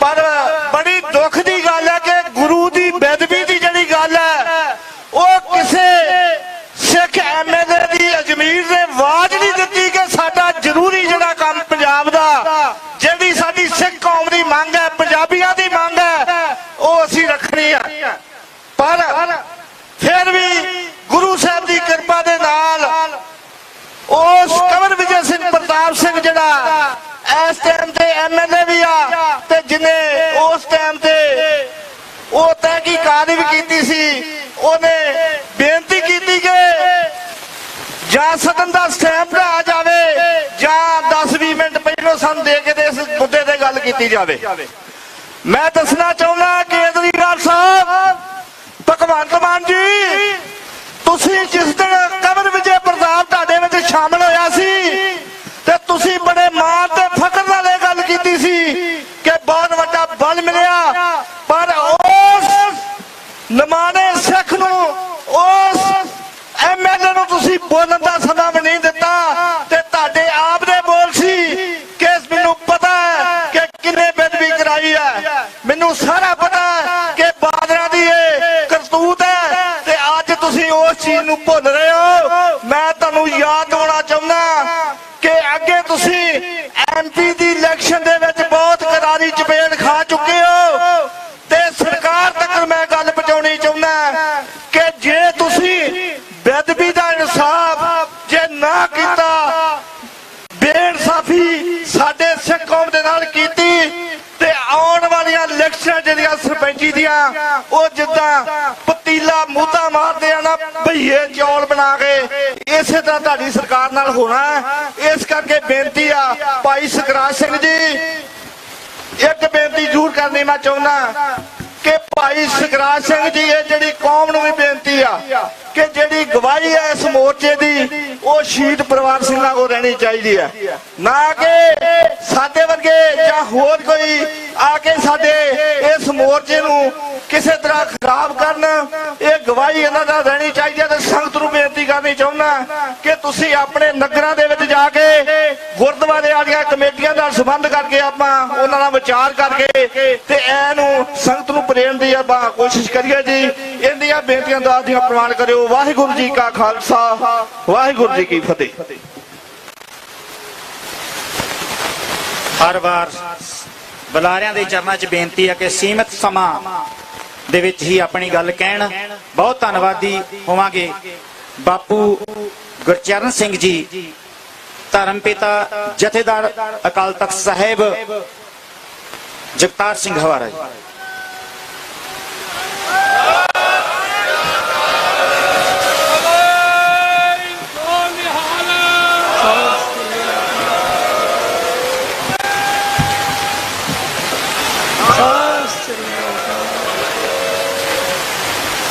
ਪਰ ਬੜੀ ਦੁੱਖ ਦੀ ਗੱਲ ਹੈ ਕਿ ਗੁਰੂ ਦੀ ਬੇਅਦਬੀ ਦੀ ਜਿਹੜੀ ਗੱਲ ਹੈ, ਉਹ ਕਿਸੇ ਸਿੱਖ ਐਮਐਲਏ ਦੀ ਅਜਮੀਰ ਨੇ ਆਵਾਜ਼ ਨਹੀਂ ਦਿੱਤੀ ਕਿ ਸਾਡਾ ਜ਼ਰੂਰੀ ਜਿਹੜਾ ਕੰਮ ਪੰਜਾਬ ਦਾ, ਜਿਹੜੀ ਸਾਡੀ ਸਿੱਖ ਕੌਮ ਦੀ ਮੰਗ ਹੈ, ਪੰਜਾਬੀਆਂ ਦੀ ਮੰਗ ਹੈ, ਉਹ ਅਸੀਂ ਰੱਖਣੀ ਆ। ਪਰ ਫਿਰ ਵੀ ਗੁਰੂ ਸਾਹਿਬ ਦੀ ਕਿਰਪਾ ਦੇ ਨਾਲ ਉਸ ਕੰਵਰ ਵਿਜੇ ਸਿੰਘ ਪ੍ਰਤਾਪ ਸਿੰਘ ਜਿਹੜਾ ਇਸ ਟਾਈਮ ਤੇ ਐਮਐਲਏ ਵੀ ਆ, ਤੇ ਜਿਹਨੇ ਉਸ ਟਾਈਮ ਤੇ ਉਹ ਤਹਿਕੀਕਾਤ ਵੀ ਕੀਤੀ ਸੀ, ਉਹਨੇ ਬੇਨਤੀ ਕੀਤੀ ਕਿ ਜਾਂ ਸਦਨ ਦਾ ਸਟੈਂਪ ਲਿਆ ਜਾਵੇ ਜਾਂ 10-20 ਮਿੰਟ ਪਹਿਲਾਂ ਸਾਨੂੰ ਦੇ ਕੇ ਤੇ ਇਸ ਮੁੱਦੇ ਤੇ ਗੱਲ ਕੀਤੀ ਜਾਵੇ। ਮੈਂ ਦੱਸਣਾ ਚਾਹੁੰਦਾ ਕੇਜਰੀਵਾਲ ਸਾਹਿਬ, ਭਗਵੰਤ ਮਾਨ ਜੀ, ਤੁਸੀਂ ਜਿਸ ਦਿਨ ਕਮਰ ਵਿਜੇ ਪ੍ਰਤਾਪ ਤੁਹਾਡੇ ਵਿੱਚ ਸ਼ਾਮਲ ਹੋਇਆ ਸੀ ਤੇ ਤੁਸੀਂ ਬੜੇ ਮਾਣ ਤੇ ਫਖਰ ਨਾਲ ਇਹ ਗੱਲ ਕੀਤੀ ਸੀ ਕਿ ਬਹੁਤ ਵੱਡਾ ਬਲ ਮਿਲਿਆ, ਪਰ ਉਸ ਨਿਮਾਣੇ ਸਿੱਖ ਨੂੰ, ਉਸ ਐਮਐਲਏ ਨੂੰ ਤੁਸੀਂ ਬੋਲਣ ਦਾ ਸਮਾਂ ਵੀ ਨਹੀਂ ਦਿੱਤਾ ਤੇ ਤੁਹਾਡੇ ਆਪ ਦੇ ਬੋਲ ਸੀ ਕਿ ਮੈਨੂੰ ਪਤਾ ਹੈ ਕਿ ਕਿੰਨੇ ਬੇਦਬੀ ਕਰਾਈ ਹੈ, ਮੈਨੂੰ ਸਾਰਾ ਪਤਾ ਹੈ ਕਿ ਬਾਦਰਾਂ ਦੀ ਇਹ ਕਰਤੂਤ ਹੈ ਤੇ ਅੱਜ ਤੁਸੀਂ ਉਸ ਚੀਜ਼ ਨੂੰ ਭੁੱਲ ਰਹੇ ਹੋ। ਮੈਂ ਤੁਹਾਨੂੰ ਯਾਦ ਦਿਵਾਉਣਾ ਚਾਹੁੰਦਾ ਕਿ ਅੱਗੇ ਤੁਸੀਂ ਐਮਪੀ ਦੀ ਇਲੈਕਸ਼ਨ ਦੇ ਵਿੱਚ ਬਹੁਤ ਕਰਾਰੀ ਚਪੇੜ ਖਾ ਚੁੱਕੇ ਹੋ ਤੇ ਸਰਕਾਰ ਤੱਕ ਮੈਂ ਗੱਲ ਪਹੁੰਚਾਉਣੀ ਚਾਹੁੰਦਾ ਕਿ ਜੇ ਤੁਸੀਂ ਬੇਅਦਬੀ ਦਾ ਇਨਸਾਫ ਜੇ ਨਾ ਕੀਤਾ, ਬੇਇਨਸਾਫੀ ਸਾਡੇ ਸਿੱਖ ਕੌਮ ਦੇ ਨਾਲ ਕੀਤੀ ਤੇ ਆਉਣ ਵਾਲੀਆਂ ਇਲੈਕਸ਼ਨਾਂ ਜਿਹੜੀਆਂ ਸਰਪੰਚੀ ਦੀਆਂ ਉਹ ਜਿੱਦਾਂ ਪਤੀਲਾ ਮੂਧਾ ਮਾਰਦੇ ਆ ਨਾ ਭਈਏ ਚੌਲ ਬਣਾ ਕੇ, ਇਸੇ ਤਰ੍ਹਾਂ ਤੁਹਾਡੀ ਸਰਕਾਰ ਨਾਲ ਹੋਣਾ ਹੈ। ਇਸ ਕਰਕੇ ਬੇਨਤੀ ਆ ਭਾਈ ਸੁਖਰਾਜ ਸਿੰਘ ਜੀ, ਇੱਕ ਬੇਨਤੀ ਜ਼ਰੂਰ ਕਰਨੀ ਮੈਂ ਚਾਹੁੰਦਾ ਕਿ ਭਾਈ ਸੁਖਰਾਜ ਸਿੰਘ ਜੀ, ਇਹ ਜਿਹੜੀ ਕੌਮ ਨੂੰ ਵੀ ਬੇਨਤੀ ਆ ਕਿ ਜਿਹੜੀ ਗਵਾਹੀ ਹੈ ਇਸ ਮੋਰਚੇ ਦੀ ਉਹ ਸ਼ਹੀਦ ਪਰਿਵਾਰ ਸਿੰਘਾਂ ਕੋਲ ਰਹਿਣੀ ਚਾਹੀਦੀ ਹੈ, ਨਾ ਕਿ ਸਾਡੇ ਵਰਗੇ ਜਾਂ ਹੋਰ ਕੋਈ ਆ ਕੇ ਸਾਡੇ ਇਸ ਮੋਰਚੇ ਨੂੰ ਕਿਸੇ ਤਰ੍ਹਾਂ ਖਰਾਬ ਕਰਨ। ਇਹ ਗਵਾਹੀ ਇਹਨਾਂ ਦਾ ਰਹਿਣੀ ਚਾਹੀਦੀ ਹੈ ਤੇ ਸੰਗਤ ਨੂੰ ਬੇਨਤੀ ਕਰਨੀ ਚਾਹੁੰਦਾ ਕਿ ਤੁਸੀਂ ਆਪਣੇ ਨਗਰਾਂ ਦੇ ਵਿੱਚ ਜਾ ਕੇ ਗੁਰਦੁਆਰੇ ਵਾਲੀਆਂ ਕਮੇਟੀਆਂ ਨਾਲ ਸੰਬੰਧ ਕਰਕੇ ਆਪਾਂ ਉਹਨਾਂ ਨਾਲ ਵਿਚਾਰ ਕਰਕੇ ਤੇ ਇਹਨੂੰ ਸੰਗਤ ਨੂੰ ਪ੍ਰੇਰਣ ਦੀ ਆਪਾਂ ਕੋਸ਼ਿਸ਼ ਕਰੀਏ ਜੀ। ਇਹਦੀਆਂ ਬੇਨਤੀਆਂ ਦਾ ਆਦੀਆਂ ਪ੍ਰਵਾਨ ਕਰਿਓ। ਵਾਹਿਗੁਰੂ ਜੀ ਕਾ ਖਾਲਸਾ, ਵਾਹਿਗੁਰੂ ਜੀ ਕੀ ਫਤਿਹ।
ਹਰ ਵਾਰ ਬੁਲਾਰਿਆਂ ਦੇ ਚਰਨਾਂ 'ਚ ਬੇਨਤੀ ਹੈ ਕਿ ਸੀਮਿਤ ਸਮਾਂ ਦੇ ਵਿੱਚ ਹੀ ਆਪਣੀ ਗੱਲ ਕਹਿਣ। ਬਹੁਤ ਧੰਨਵਾਦੀ ਹੋਵਾਂਗੇ ਬਾਪੂ ਗੁਰਚਰਨ ਸਿੰਘ ਜੀ, ਧਰਮ ਪਿਤਾ ਜਥੇਦਾਰ ਅਕਾਲ ਤਖਤ ਸਾਹਿਬ ਜਗਤਾਰ ਸਿੰਘ ਹਵਾਰਾ ਜੀ।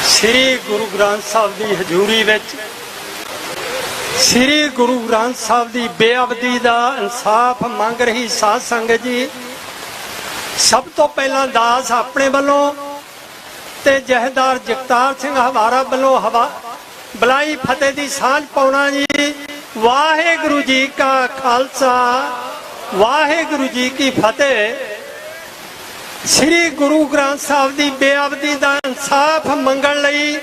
ਸ੍ਰੀ ਗੁਰੂ ਗ੍ਰੰਥ ਸਾਹਿਬ ਦੀ ਹਜ਼ੂਰੀ ਵਿੱਚ ਸ੍ਰੀ ਗੁਰੂ ਗ੍ਰੰਥ ਸਾਹਿਬ ਦੀ ਬੇਅਦਬੀ ਦਾ ਇਨਸਾਫ ਮੰਗ ਰਹੀ ਸਾਧ ਸੰਗਤ ਜੀ, ਸਭ ਤੋਂ ਪਹਿਲਾਂ ਦਾਸ ਆਪਣੇ ਵੱਲੋਂ ਤੇ ਜਥੇਦਾਰ ਜਗਤਾਰ ਸਿੰਘ ਹਵਾਰਾ ਵੱਲੋਂ ਬੁਲਾਈ ਫਤਿਹ ਦੀ ਸਾਂਝ ਪਾਉਣਾ ਜੀ। ਵਾਹਿਗੁਰੂ ਜੀ ਕਾ ਖਾਲਸਾ, ਵਾਹਿਗੁਰੂ ਜੀ ਕੀ ਫਤਿਹ। ਸ੍ਰੀ ਗੁਰੂ ਗ੍ਰੰਥ ਸਾਹਿਬ ਦੀ ਬੇਅਦਬੀ ਦਾ ਇਨਸਾਫ ਮੰਗਣ ਲਈ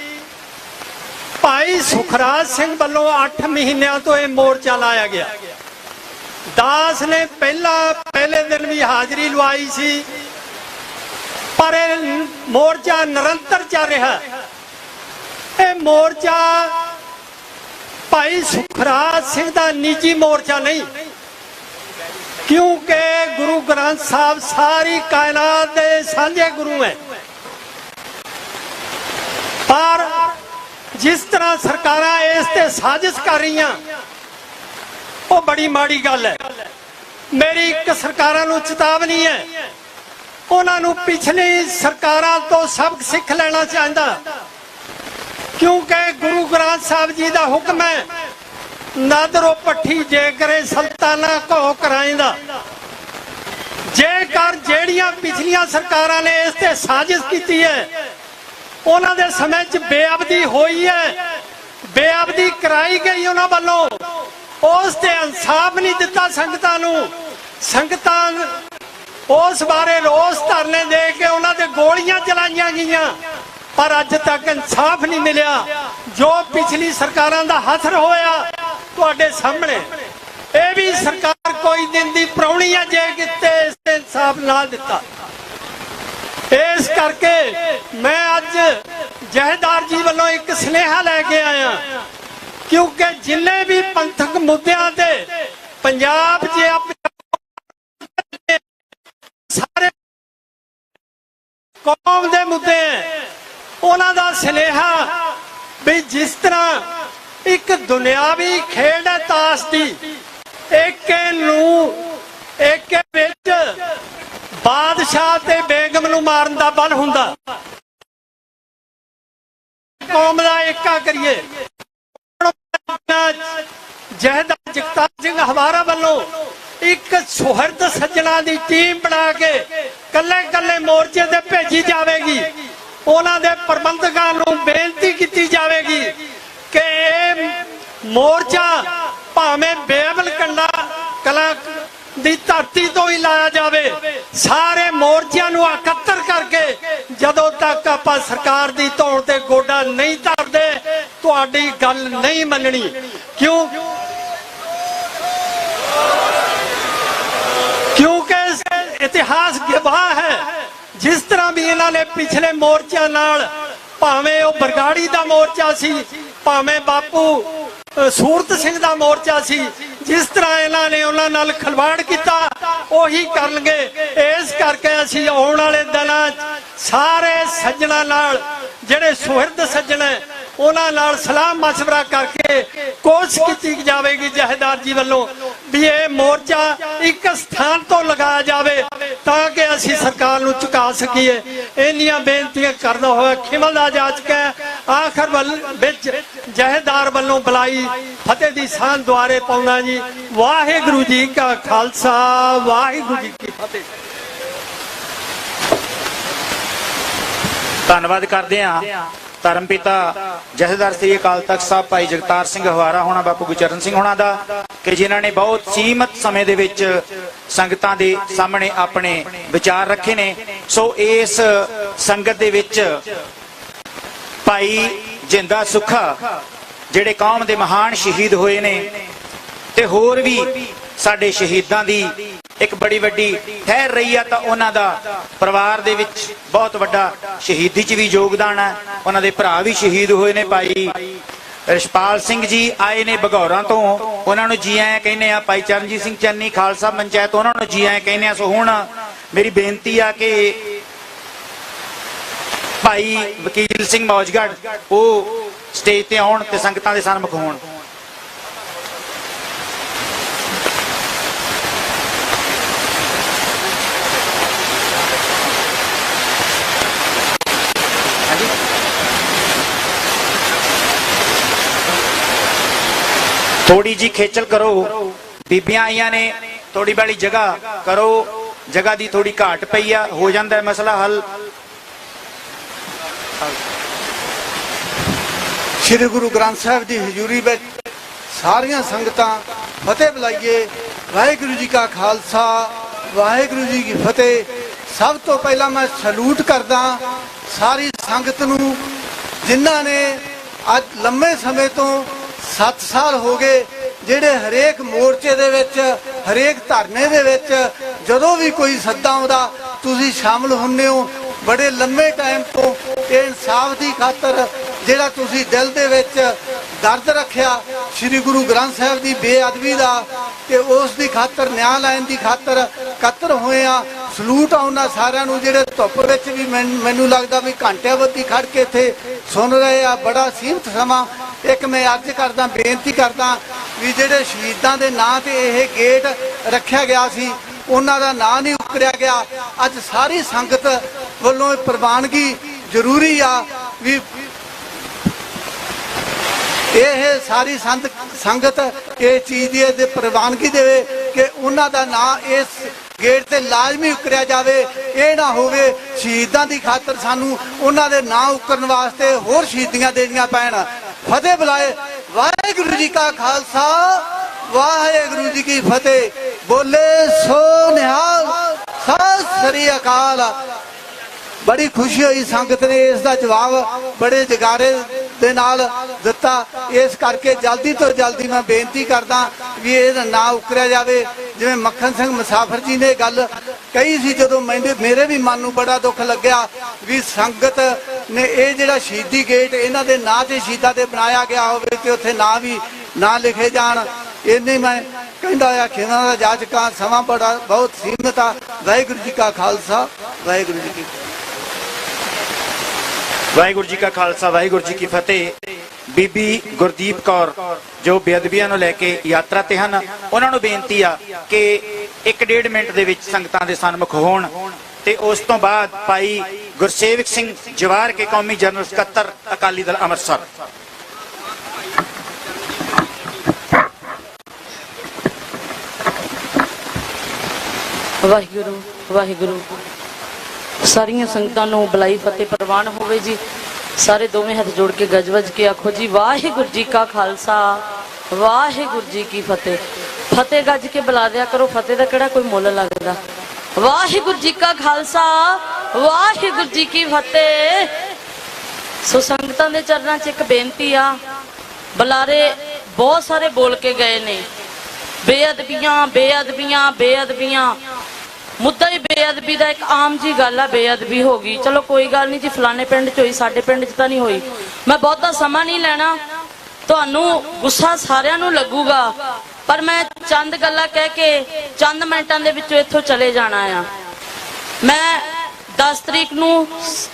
ਭਾਈ ਸੁਖਰਾਜ ਸਿੰਘ ਵੱਲੋਂ 8 ਮਹੀਨਿਆਂ ਤੋਂ ਇਹ ਮੋਰਚਾ ਲਾਇਆ ਗਿਆ। ਦਾਸ ਨੇ ਪਹਿਲੇ ਦਿਨ ਵੀ ਹਾਜ਼ਰੀ ਲਵਾਈ ਸੀ, ਪਰ ਇਹ ਮੋਰਚਾ ਨਿਰੰਤਰ ਚੱਲ ਰਿਹਾ। ਇਹ ਮੋਰਚਾ ਭਾਈ ਸੁਖਰਾਜ ਸਿੰਘ ਦਾ ਨਿੱਜੀ ਮੋਰਚਾ ਨਹੀਂ, ਕਿਉਂਕਿ ਗੁਰੂ ਗ੍ਰੰਥ ਸਾਹਿਬ ਸਾਰੀ ਕਾਇਨਾਤ ਦੇ ਸਾਂਝੇ ਗੁਰੂ ਹੈ। ਪਰ ਜਿਸ ਤਰ੍ਹਾਂ ਸਰਕਾਰਾਂ ਇਸ ਤੇ ਸਾਜ਼ਿਸ਼ ਕਰ ਰਹੀਆਂ ਉਹ ਬੜੀ ਮਾੜੀ ਗੱਲ ਹੈ। ਮੇਰੀ ਇੱਕ ਸਰਕਾਰਾਂ ਨੂੰ ਚੇਤਾਵਨੀ ਹੈ, ਉਹਨਾਂ ਨੂੰ ਪਿਛਲੀ ਸਰਕਾਰਾਂ ਤੋਂ ਸਬਕ ਸਿੱਖ ਲੈਣਾ ਚਾਹੀਦਾ, ਕਿਉਂਕਿ ਗੁਰੂ ਗ੍ਰੰਥ ਸਾਹਿਬ ਜੀ ਦਾ ਹੁਕਮ ਹੈ ਨਾਦਰੋ ਪੱਠੀ ਜੇ ਕਰੇ ਸੁਲਤਾਨਾ ਘੋ ਕਰਾਇੰਦਾ। ਜੇਕਰ ਜਿਹੜੀਆਂ ਪਿਛਲੀਆਂ ਸਰਕਾਰਾਂ ਨੇ ਇਸ ਤੇ ਸਾਜ਼ਿਸ਼ ਕੀਤੀ ਹੈ, ਉਹਨਾਂ ਦੇ ਸਮੇਂ 'ਚ ਬੇਅਦਬੀ ਹੋਈ ਹੈ, ਬੇਅਦਬੀ ਕਰਾਈ ਗਈ ਉਹਨਾਂ ਵੱਲੋਂ, ਉਸ ਤੇ ਇਨਸਾਫ ਨਹੀਂ ਦਿੱਤਾ ਸੰਗਤਾਂ ਨੂੰ। ਸੰਗਤਾਂ ਉਸ ਬਾਰੇ ਰੋਸ ਧਰਨੇ ਦੇ ਕੇ ਉਹਨਾਂ ਤੇ ਗੋਲੀਆਂ ਚਲਾਈਆਂ ਗਈਆਂ, ਪਰ ਅੱਜ ਤੱਕ ਇਨਸਾਫ ਨਹੀਂ ਮਿਲਿਆ। ਜੋ ਪਿਛਲੀ ਸਰਕਾਰਾਂ ਦਾ ਹੱਥ ਹੋਇਆ ਤੁਹਾਡੇ ਸਾਹਮਣੇ, ਇਹ ਵੀ ਸਰਕਾਰ ਕੋਈ ਦਿਨ ਦੀ ਪ੍ਰਾਹੁਣੀ ਹੈ ਜੇ ਕਿਤੇ ਇਸ ਤੇ ਇਨਸਾਫ ਨਾ ਦਿੱਤਾ। ਇਸ ਕਰਕੇ ਮੈਂ ਅੱਜ ਜਥੇਦਾਰ ਜੀ ਵੱਲੋਂ ਇੱਕ ਸੁਨੇਹਾ ਲੈ ਕੇ ਆਇਆ, ਕਿਉਂਕਿ ਜਿੰਨੇ ਵੀ ਪੰਥਕ ਮੁੱਦਿਆਂ ਤੇ ਪੰਜਾਬ 'ਚ ਸਾਰੇ ਕੌਮ ਦੇ ਮੁੱਦੇ ਉਹਨਾਂ ਦਾ ਸੁਨੇਹਾ ਵੀ ਜਿਸ ਤਰ੍ਹਾਂ ਇੱਕ ਦੁਨਿਆਵੀ ਖੇਡ ਹੈ ਤਾਸ਼ ਦੀ, ਏਕੇ ਵਿੱਚ ਬਾਦਸ਼ਾਹ ਤੇ ਬੇਗਮ ਨੂੰ ਮਾਰਨ ਦਾ ਬਲ ਹੁੰਦਾ। ਕੌਮ ਦਾ ਏਕਾ ਕਰੀਏ। ਜਹੇਦਾਰ ਜਗਤਾਰ ਸਿੰਘ ਹਵਾਰਾ ਵੱਲੋਂ ਇੱਕ ਸੁਹਿਰਦ ਸੱਜਣਾ ਦੀ ਟੀਮ ਬਣਾ ਕੇ ਕੱਲੇ ਕੱਲੇ ਮੋਰਚੇ ਤੇ ਭੇਜੀ ਜਾਵੇਗੀ। ਉਹਨਾਂ ਦੇ ਪ੍ਰਬੰਧਕਾਂ ਨੂੰ ਬੇਨਤੀ ਕੀਤੀ ਜਾਵੇਗੀ ਕਿ ਇਹ ਮੋਰਚਾ ਭਾਵੇਂ ਬੇਅਬਲ ਕੰਡਾ ਕਲਾ ਦੀ ਧਰਤੀ ਤੋਂ ਹੀ ਲਾਇਆ ਜਾਵੇ। ਸਾਰੇ ਮੋਰਚਿਆਂ ਨੂੰ ਇਕੱਤਰ ਕਰਕੇ ਜਦੋਂ ਤੱਕ ਆਪਾਂ ਸਰਕਾਰ ਦੀ ਧੌਣ ਤੇ ਗੋਡਾ ਨਹੀਂ ਧਰਦੇ ਤੁਹਾਡੀ ਗੱਲ ਨਹੀਂ ਮੰਨਣੀ। ਕਿਉਂਕਿ ਇਤਿਹਾਸ ਗਵਾਹ ਹੈ ਜਿਸ ਤਰ੍ਹਾਂ ਵੀ ਇਹਨਾਂ ਨੇ ਪਿਛਲੇ ਮੋਰਚਿਆਂ ਨਾਲ, ਭਾਵੇਂ ਉਹ ਬਰਗਾੜੀ ਦਾ ਮੋਰਚਾ ਸੀ, ਭਾਵੇਂ ਬਾਪੂ ਸੂਰਤ ਸਿੰਘ ਦਾ ਮੋਰਚਾ ਸੀ, ਜਿਸ ਤਰ੍ਹਾਂ ਇਹਨਾਂ ਨੇ ਉਹਨਾਂ ਨਾਲ ਖਿਲਵਾੜ ਕੀਤਾ ਉਹੀ ਕਰਨਗੇ। ਇਸ ਕਰਕੇ ਅਸੀਂ ਆਉਣ ਵਾਲੇ ਦਿਨਾਂ ਸਾਰੇ ਸੱਜਣਾ ਨਾਲ, ਜਿਹੜੇ ਸੁਹਿਰਦ ਸੱਜਣ ਹੈ ਉਹਨਾਂ ਨਾਲ ਸਲਾਹ ਮਸ਼ਵਰਾ ਕਰਕੇ ਕੋਸ਼ਿਸ਼ ਕੀਤੀ ਜਾਵੇਗੀ ਜਹੇਦਾਰ ਜੀ ਵੱਲੋਂ ਵੀ ਇਹ ਮੋਰਚਾ ਇੱਕ ਸਥਾਨ ਤੋਂ ਲਗਾਇਆ ਜਾਵੇ ਤਾਂ ਕਿ ਅਸੀਂ ਸਰਕਾਰ ਨੂੰ ਝੁਕਾ ਸਕੀਏ। ਇੰਨੀਆਂ ਬੇਨਤੀਆਂ ਕਰਦਾ ਹੋਇਆ ਖਿਮਲਦਾ ਜਾਚਕ ਹੈ ਆਖਰ ਵਿੱਚ ਜਹੇਦਾਰ ਵੱਲੋਂ ਬੁਲਾਈ ਫਤਿਹ ਦੀ ਸਾਂਝ ਦੁਆਰੇ ਪਾਉਣਾ ਜੀ। ਵਾਹਿਗੁਰੂ ਜੀ ਕਾ ਖਾਲਸਾ, ਵਾਹਿਗੁਰੂ ਜੀ ਕੀ ਫਤਿਹ।
ਧੰਨਵਾਦ ਕਰਦੇ ਹਾਂ ਧਰਮ ਪਿਤਾ ਜਥੇਦਾਰ ਸ੍ਰੀ ਅਕਾਲ ਤਖਤ ਸਾਹਿਬ ਭਾਈ ਜਗਤਾਰ ਸਿੰਘ ਹਵਾਰਾ ਹੋਣਾ, ਬਾਪੂ ਗੁਰਚਰਨ ਸਿੰਘ ਹੋਣਾ ਦਾ, ਕਿ ਜਿਨ੍ਹਾਂ ਨੇ ਬਹੁਤ ਸੀਮਤ ਸਮੇਂ ਦੇ ਵਿੱਚ ਸੰਗਤਾਂ ਦੇ ਸਾਹਮਣੇ ਆਪਣੇ ਵਿਚਾਰ ਰੱਖੇ ਨੇ। ਸੋ ਇਸ ਸੰਗਤ ਦੇ ਵਿੱਚ ਭਾਈ ਜਿੰਦਾ ਸੁੱਖਾ ਜਿਹੜੇ ਕੌਮ ਦੇ ਮਹਾਨ ਸ਼ਹੀਦ ਹੋਏ ਨੇ ਤੇ ਹੋਰ ਵੀ ਸਾਡੇ ਸ਼ਹੀਦਾਂ ਦੀ ਇੱਕ ਬੜੀ ਵੱਡੀ ਠਹਿਰ ਰਹੀ ਆ, ਤਾਂ ਉਹਨਾਂ ਦਾ ਪਰਿਵਾਰ ਦੇ ਵਿੱਚ ਬਹੁਤ ਵੱਡਾ ਸ਼ਹੀਦੀ 'ਚ ਵੀ ਯੋਗਦਾਨ ਹੈ। ਉਹਨਾਂ ਦੇ ਭਰਾ ਵੀ ਸ਼ਹੀਦ ਹੋਏ ਨੇ। ਭਾਈ ਰਿਸ਼ਪਾਲ ਸਿੰਘ ਜੀ ਆਏ ਨੇ ਭਗੌਰਾਂ ਤੋਂ, ਉਹਨਾਂ ਨੂੰ ਜੀ ਆਇਆਂ ਕਹਿੰਦੇ ਆ। ਭਾਈ ਚਰਨਜੀਤ ਸਿੰਘ ਚੰਨੀ ਖਾਲਸਾ ਪੰਚਾਇਤ, ਉਹਨਾਂ ਨੂੰ ਜੀ ਆਇਆਂ ਕਹਿੰਦੇ ਆ। ਸੋ ਹੁਣ ਮੇਰੀ ਬੇਨਤੀ ਆ ਕਿ ਭਾਈ ਵਕੀਲ ਸਿੰਘ ਮੌਜਗੜ੍ਹ ਉਹ ਸਟੇਜ ਤੇ ਆਉਣ ਤੇ ਸੰਗਤਾਂ ਦੇ ਸਨਮੁਖ ਹੋਣ। थोड़ी जी खेचल करो, बीबियां आईयां ने, थोड़ी वाली जगह करो, जगह दी थोड़ी घाट पई आ, हो जाता है मसला हल।
श्री गुरु ग्रंथ साहिब की हजूरी में सारियां संगतां फतेह बुलाइए। वाहिगुरू जी का खालसा, वाहिगुरू जी की फतेह। सब तो पहला मैं सलूट करदा सारी संगत नूं जिन्हां ने अज लंबे समय तो 7 साल हो गए ਜਿਹੜੇ ਹਰੇਕ ਮੋਰਚੇ ਦੇ ਵਿੱਚ, ਹਰੇਕ ਧਰਨੇ ਦੇ ਵਿੱਚ ਜਦੋਂ ਵੀ ਕੋਈ ਸੱਦਾ ਆਉਂਦਾ ਤੁਸੀਂ ਸ਼ਾਮਲ ਹੁੰਦੇ ਹੋ। ਬੜੇ ਲੰਮੇ ਟਾਈਮ ਤੋਂ ਇਹ ਇਨਸਾਫ ਦੀ ਖਾਤਰ ਜਿਹੜਾ ਤੁਸੀਂ ਦਿਲ ਦੇ ਵਿੱਚ ਦਰਦ ਰੱਖਿਆ ਸ੍ਰੀ ਗੁਰੂ ਗ੍ਰੰਥ ਸਾਹਿਬ ਦੀ ਬੇਅਦਬੀ ਦਾ, ਤੇ ਉਸ ਦੀ ਖਾਤਰ ਨਿਆਂ ਲੈਣ ਦੀ ਖਾਤਰ ਇਕੱਤਰ ਹੋਏ ਆ। ਸਲੂਟ ਆ ਉਹਨਾਂ ਸਾਰਿਆਂ ਨੂੰ ਜਿਹੜੇ ਧੁੱਪ ਵਿੱਚ ਵੀ ਮੈਨੂੰ ਲੱਗਦਾ ਵੀ ਘੰਟਿਆਂ ਬੱਧੀ ਖੜ ਕੇ ਇੱਥੇ ਸੁਣ ਰਹੇ ਆ। ਬੜਾ ਸੀਮਤ ਸਮਾਂ ਇੱਕ ਮੈਂ ਅਰਜ਼ ਕਰਦਾ, ਬੇਨਤੀ ਕਰਦਾ ਵੀ ਜਿਹੜੇ ਸ਼ਹੀਦਾਂ ਦੇ ਨਾਂ ਤੇ ਇਹ ਗੇਟ ਰੱਖਿਆ ਗਿਆ ਸੀ ਉਹਨਾਂ ਦਾ ਨਾਂ ਨਹੀਂ ਉਕਰਿਆ ਗਿਆ। ਅੱਜ ਸਾਰੀ ਸੰਗਤ ਵੱਲੋਂ ਪ੍ਰਵਾਨਗੀ ਜ਼ਰੂਰੀ ਆ ਵੀ ਇਹ ਸਾਰੀ ਸੰਗਤ ਇਹ ਚੀਜ਼ ਦੀ ਪ੍ਰਵਾਨਗੀ ਦੇਵੇ ਕਿ ਉਹਨਾਂ ਦਾ ਨਾਂ ਇਸ ਗੇਟ ਤੇ ਲਾਜ਼ਮੀ ਉਕਰਿਆ ਜਾਵੇ। ਇਹ ਨਾ ਹੋਵੇ ਸ਼ਹੀਦਾਂ ਦੀ ਖਾਤਰ ਸਾਨੂੰ ਉਹਨਾਂ ਦੇ ਨਾਂ ਉਕਰਨ ਵਾਸਤੇ ਹੋਰ ਸ਼ਹੀਦੀਆਂ ਦੇਣੀਆਂ ਪੈਣ। फतेह बुलाए। वाहिगुरू जी का खालसा, वाहिगुरू जी की फतेह। बोले सो निहाल, सत श्री अकाल। बड़ी खुशी हुई संगत ने इसका जवाब बड़े जगारे दे नाल दिता। इस करके जल्दी तो जल्दी मैं बेनती करदा भी ये ना उकरिया जावे। जिवें मक्खन सिंह मुसाफिर जी ने गल कही सी, जदों मेरे भी मन नूं बड़ा दुख लग्या भी संगत ने ये जिहड़ा शहीदी गेट इन्हां दे नां ते शहीदां दे बनाया गया होवे ते उत्थे नां भी ना लिखे जाण। इन्नी मैं कहंदा आ खिमा दा जाचका समा बड़ा बहुत सीमित आ। वाहिगुरू जी का खालसा, वाहिगुरू जी की
वाहिगुरू जी का खालसा, वाहिगुरू जी की फतेह। ਬੀਬੀ ਗੁਰਦੀਪ ਕੌਰ ਜੋ ਬੇਅਦਬੀਆਂ ਨੂੰ ਲੈ ਕੇ ਯਾਤਰਾ ਤੇ ਹਨ, ਉਹਨਾਂ ਨੂੰ ਬੇਨਤੀ ਆ ਕਿ 1.5 ਮਿੰਟ ਦੇ ਵਿੱਚ ਸੰਗਤਾਂ ਦੇ ਸਨਮੁਖ ਹੋਣ। ਤੇ ਉਸ ਤੋਂ ਬਾਅਦ ਭਾਈ ਗੁਰਸੇਵਕ ਸਿੰਘ ਜਵਾਰ ਕੇ ਕੌਮੀ ਜਨਰਲ ਸਕੱਤਰ ਅਕਾਲੀ ਦਲ ਅੰਮ੍ਰਿਤਸਰ।
ਵਾਹਿਗੁਰੂ ਵਾਹਿਗੁਰੂ। ਸਾਰੀਆਂ ਸੰਗਤਾਂ ਨੂੰ ਬੁਲਾਈ ਫਤਿਹ ਪ੍ਰਵਾਨ ਹੋਵੇ ਜੀ। ਸਾਰੇ ਦੋਵੇਂ ਹੱਥ ਜੋੜ ਕੇ ਗਜਵਜ ਕੇ ਆਖੋ ਜੀ ਵਾਹਿਗੁਰੂ ਜੀ ਕਾ ਖਾਲਸਾ ਵਾਹਿਗੁਰੂ ਜੀ ਕੀ ਫਤਿਹ। ਫਤਿਹ ਗੱਜ ਕੇ ਬੁਲਾ ਦਿਆ ਕਰੋ, ਫਤਿਹ ਦਾ ਕਿਹੜਾ ਕੋਈ ਮੁੱਲ ਲੱਗਦਾ। ਵਾਹਿਗੁਰੂ ਜੀ ਕਾ ਖਾਲਸਾ ਵਾਹਿਗੁਰੂ ਜੀ ਕੀ ਫਤਿਹ। ਸੋ ਸੰਗਤਾਂ ਦੇ ਚਰਨਾਂ 'ਚ ਇੱਕ ਬੇਨਤੀ ਆ, ਬੁਲਾਰੇ ਬਹੁਤ ਸਾਰੇ ਬੋਲ ਕੇ ਗਏ ਨੇ, ਬੇਅਦਬੀਆਂ ਬੇਅਦਬੀਆਂ ਬੇਅਦਬੀਆਂ। ਮੁੱਦਾ ਹੀ ਬੇਅਦਬੀ ਦਾ ਇੱਕ ਆਮ ਜੀ ਗੱਲ ਆ, ਬੇਅਦਬੀ ਹੋ ਗਈ, ਚਲੋ ਕੋਈ ਗੱਲ ਨਹੀਂ ਜੀ, ਫਲਾਣੇ ਪਿੰਡ 'ਚ ਹੋਈ, ਸਾਡੇ ਪਿੰਡ 'ਚ ਤਾਂ ਨਹੀਂ ਹੋਈ। ਮੈਂ ਬਹੁਤਾ ਸਮਾਂ ਨਹੀਂ ਲੈਣਾ, ਤੁਹਾਨੂੰ ਗੁੱਸਾ ਸਾਰਿਆਂ ਨੂੰ ਲੱਗੂਗਾ, ਪਰ ਮੈਂ ਚੰਦ ਗੱਲਾਂ ਕਹਿ ਕੇ ਚੰਦ ਮਿੰਟਾਂ ਦੇ ਵਿੱਚੋਂ ਇੱਥੋਂ ਚਲੇ ਜਾਣਾ ਆ। ਮੈਂ 10 ਤਰੀਕ ਨੂੰ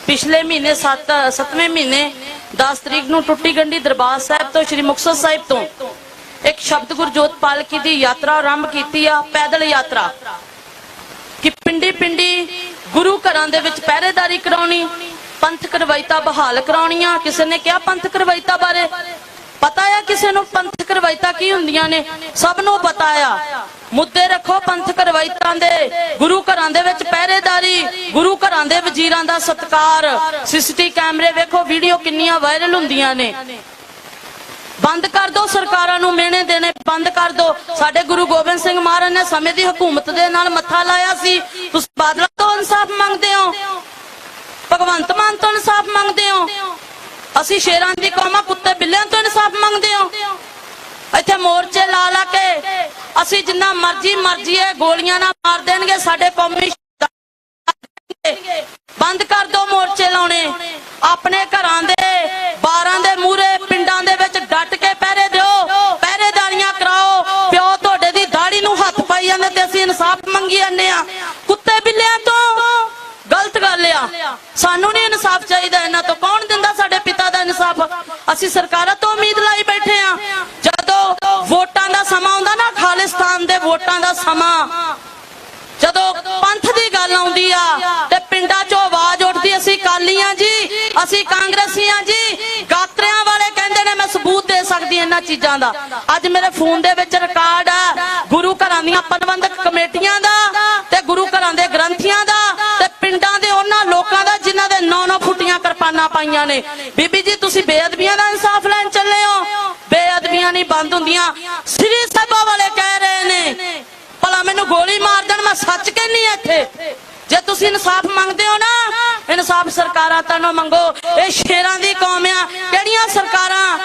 ਪਿਛਲੇ ਮਹੀਨੇ 7ਵੇਂ ਮਹੀਨੇ 10 ਤਰੀਕ ਨੂੰ ਟੁੱਟੀ ਗੰਢੀ ਦਰਬਾਰ ਸਾਹਿਬ ਤੋਂ ਸ੍ਰੀ ਮੁਕਤਸਰ ਸਾਹਿਬ ਤੋਂ ਇੱਕ ਸ਼ਬਦ ਗੁਰਜੋਤ ਪਾਲਕੀ ਦੀ ਯਾਤਰਾ ਆਰੰਭ ਕੀਤੀ ਆ, ਪੈਦਲ ਯਾਤਰਾ, ਕਿ ਪਿੰਡੀ ਪਿੰਡੀ ਗੁਰੂ ਘਰਾਂ ਦੇ ਵਿੱਚ ਪਹਿਰੇਦਾਰੀ ਕਰਾਉਣੀ, ਪੰਥਕ ਰਵਾਇਤਾਂ ਬਹਾਲ ਕਰਾਉਣੀਆਂ। ਕਿਸੇ ਨੇ ਕਿਹਾ ਪੰਥਕ ਰਵਾਇਤਾਂ ਬਾਰੇ ਪਤਾ ਆ ਕਿਸੇ ਨੂੰ? ਪੰਥਕ ਰਵਾਇਤਾਂ ਕੀ ਹੁੰਦੀਆਂ ਨੇ ਸਭ ਨੂੰ ਪਤਾ ਆ। ਮੁੱਦੇ ਰੱਖੋ ਪੰਥਕ ਰਵਾਇਤਾਂ ਦੇ, ਗੁਰੂ ਘਰਾਂ ਦੇ ਵਿੱਚ ਪਹਿਰੇਦਾਰੀ, ਗੁਰੂ ਘਰਾਂ ਦੇ ਵਜ਼ੀਰਾਂ ਦਾ ਸਤਿਕਾਰ, ਸੀਸੀਟੀ ਕੈਮਰੇ ਵੇਖੋ, ਵੀਡੀਓ ਕਿੰਨੀਆਂ ਵਾਇਰਲ ਹੁੰਦੀਆਂ ਨੇ। ਬੰਦ ਕਰ ਦੋ ਸਰਕਾਰਾਂ ਨੂੰ ਮਿਹਣੇ ਦੇਣੇ, ਬੰਦ ਕਰ ਦੋ। ਸਾਡੇ ਗੁਰੂ ਗੋਬਿੰਦ ਸਿੰਘ ਮਹਾਰਾਜ ਨੇ ਸਮੇਂ ਦੀ ਹਕੂਮਤ ਦੇ ਨਾਲ ਮੱਥਾ ਲਾਇਆ ਸੀ। ਤੁਸੀਂ ਬਾਦਲਾਂ ਤੋਂ ਇਨਸਾਫ ਮੰਗਦੇ ਹੋ, ਭਗਵੰਤ ਮਾਨ ਤੋਂ ਇਨਸਾਫ ਮੰਗਦੇ ਹੋ, ਅਸੀਂ ਸ਼ੇਰਾਂ ਦੀ ਕੌਮਾਂ ਕੁੱਤੇ ਬਿੱਲਿਆਂ ਤੋਂ ਇਨਸਾਫ ਮੰਗਦੇ ਹੋ। ਇੱਥੇ ਮੋਰਚੇ ਲਾ ਲਾ ਕੇ ਅਸੀਂ ਜਿੰਨਾ ਮਰਜੀ ਹੈ ਗੋਲੀਆਂ ਨਾਲ ਮਾਰ ਦੇਣਗੇ ਸਾਡੇ ਕੌਮੀ। ਬੰਦ ਕਰ ਦੋ ਮੋਰਚੇ ਲਾਉਣੇ, ਆਪਣੇ ਘਰਾਂ ਦੇ ਬਾਰਾਂ ਦੇ ਮੂਹਰੇ ਪਿੰਡਾਂ ਦੇ ਵਿੱਚ ਡਟ ਕੇ ਪਹਿਰੇ ਦਿਓ, ਪਹਿਰੇਦਾਰੀਆਂ ਕਰਾਓ। ਪਿਓ ਤੁਹਾਡੇ ਦੀ ਦਾੜੀ ਨੂੰ ਹੱਥ ਪਾਈ ਜਾਂਦੇ ਤੇ ਅਸੀਂ ਇਨਸਾਫ ਮੰਗੀ ਜਾਂਦੇ ਆ ਕੁੱਤੇ ਬਿੱਲਿਆਂ ਤੋਂ। ਗਲਤ ਗੱਲ ਆ, ਸਾਨੂੰ ਨਹੀਂ ਇਨਸਾਫ ਚਾਹੀਦਾ ਇਹਨਾਂ ਤੋਂ। ਕੌਣ ਦਿੰਦਾ ਸਾਡੇ ਪਿਤਾ ਦਾ ਇਨਸਾਫ? ਅਸੀਂ ਸਰਕਾਰਾਂ ਤੋਂ ਉਮੀਦ ਲਾਈ ਬੈਠੇ ਆ। ਜਦੋਂ ਵੋਟਾਂ ਦਾ ਸਮਾਂ ਆਉਂਦਾ ਨਾ, ਖਾਲਿਸਤਾਨ ਦੇ ਵੋਟਾਂ ਦਾ ਸਮਾਂ, ਜਦੋਂ ਪੰਥ ਦੀ ਗੱਲ ਆਉਂਦੀ ਆ ਤੇ ਪਿੰਡਾਂ 'ਚੋਂ ਆਵਾਜ਼ ਉੱਠਦੀ, ਅਸੀਂ ਕਾਲੀਆਂ ਜੀ, ਅਸੀਂ ਕਾਂਗਰਸੀਆਂ ਜੀ। ਗਾਤਰਿਆਂ ਵਾਲੇ ਕਹਿੰਦੇ ਨੇ, ਮੈਂ ਸਬੂਤ ਦੇ ਸਕਦੀ ਇਹਨਾਂ ਚੀਜ਼ਾਂ ਦਾ। ਅੱਜ ਮੇਰੇ ਫੋਨ ਦੇ ਵਿੱਚ ਰਿਕਾਰਡ ਆ ਗੁਰੂ ਘਰਾਂ ਦੀਆਂ ਪ੍ਰਬੰਧਕ ਕਮੇਟੀਆਂ ਦਾ ਤੇ ਗੁਰੂ ਘਰਾਂ ਦੇ ਗ੍ਰੰਥੀਆਂ ਦਾ ਤੇ ਪਿੰਡਾਂ ਦੇ ਉਹਨਾਂ ਲੋਕਾਂ ਦਾ ਜਿਨ੍ਹਾਂ ਦੇ 9-9 ਫੁੱਟੀਆਂ ਕਿਰਪਾਨਾਂ ਪਾਈਆਂ ਨੇ। ਬੀਬੀ ਜੀ ਤੁਸੀਂ ਬੇਅਦਬੀਆਂ ਦਾ ਇਨਸਾਫ ਲੈਣ ਚੱਲੇ ਹੋ? ਬੇਅਦਬੀਆਂ ਨਹੀਂ ਬੰਦ ਹੁੰਦੀਆਂ। ਸ੍ਰੀ ਸਾਹਿਬਾਂ ਵਾਲੇ ਕਹਿ ਰਹੇ ਨੇ, ਭਲਾ ਮੈਨੂੰ ਗੋਲੀ ਮਾਰ ਦੇਣ, ਮੈਂ ਸੱਚ ਕਹਿੰਨੀ ਆ ਇੱਥੇ। ਜੇ ਤੁਸੀਂ ਇਨਸਾਫ ਮੰਗਦੇ ਹੋ ਨਾ, ਇਨਸਾਫ ਸਰਕਾਰਾਂ ਤੋਂ ਨਾ ਮੰਗੋ। ਇਹ ਸ਼ੇਰਾਂ ਦੀ ਕੌਮ ਆ। ਕਿਹੜੀਆਂ ਸਰਕਾਰਾਂ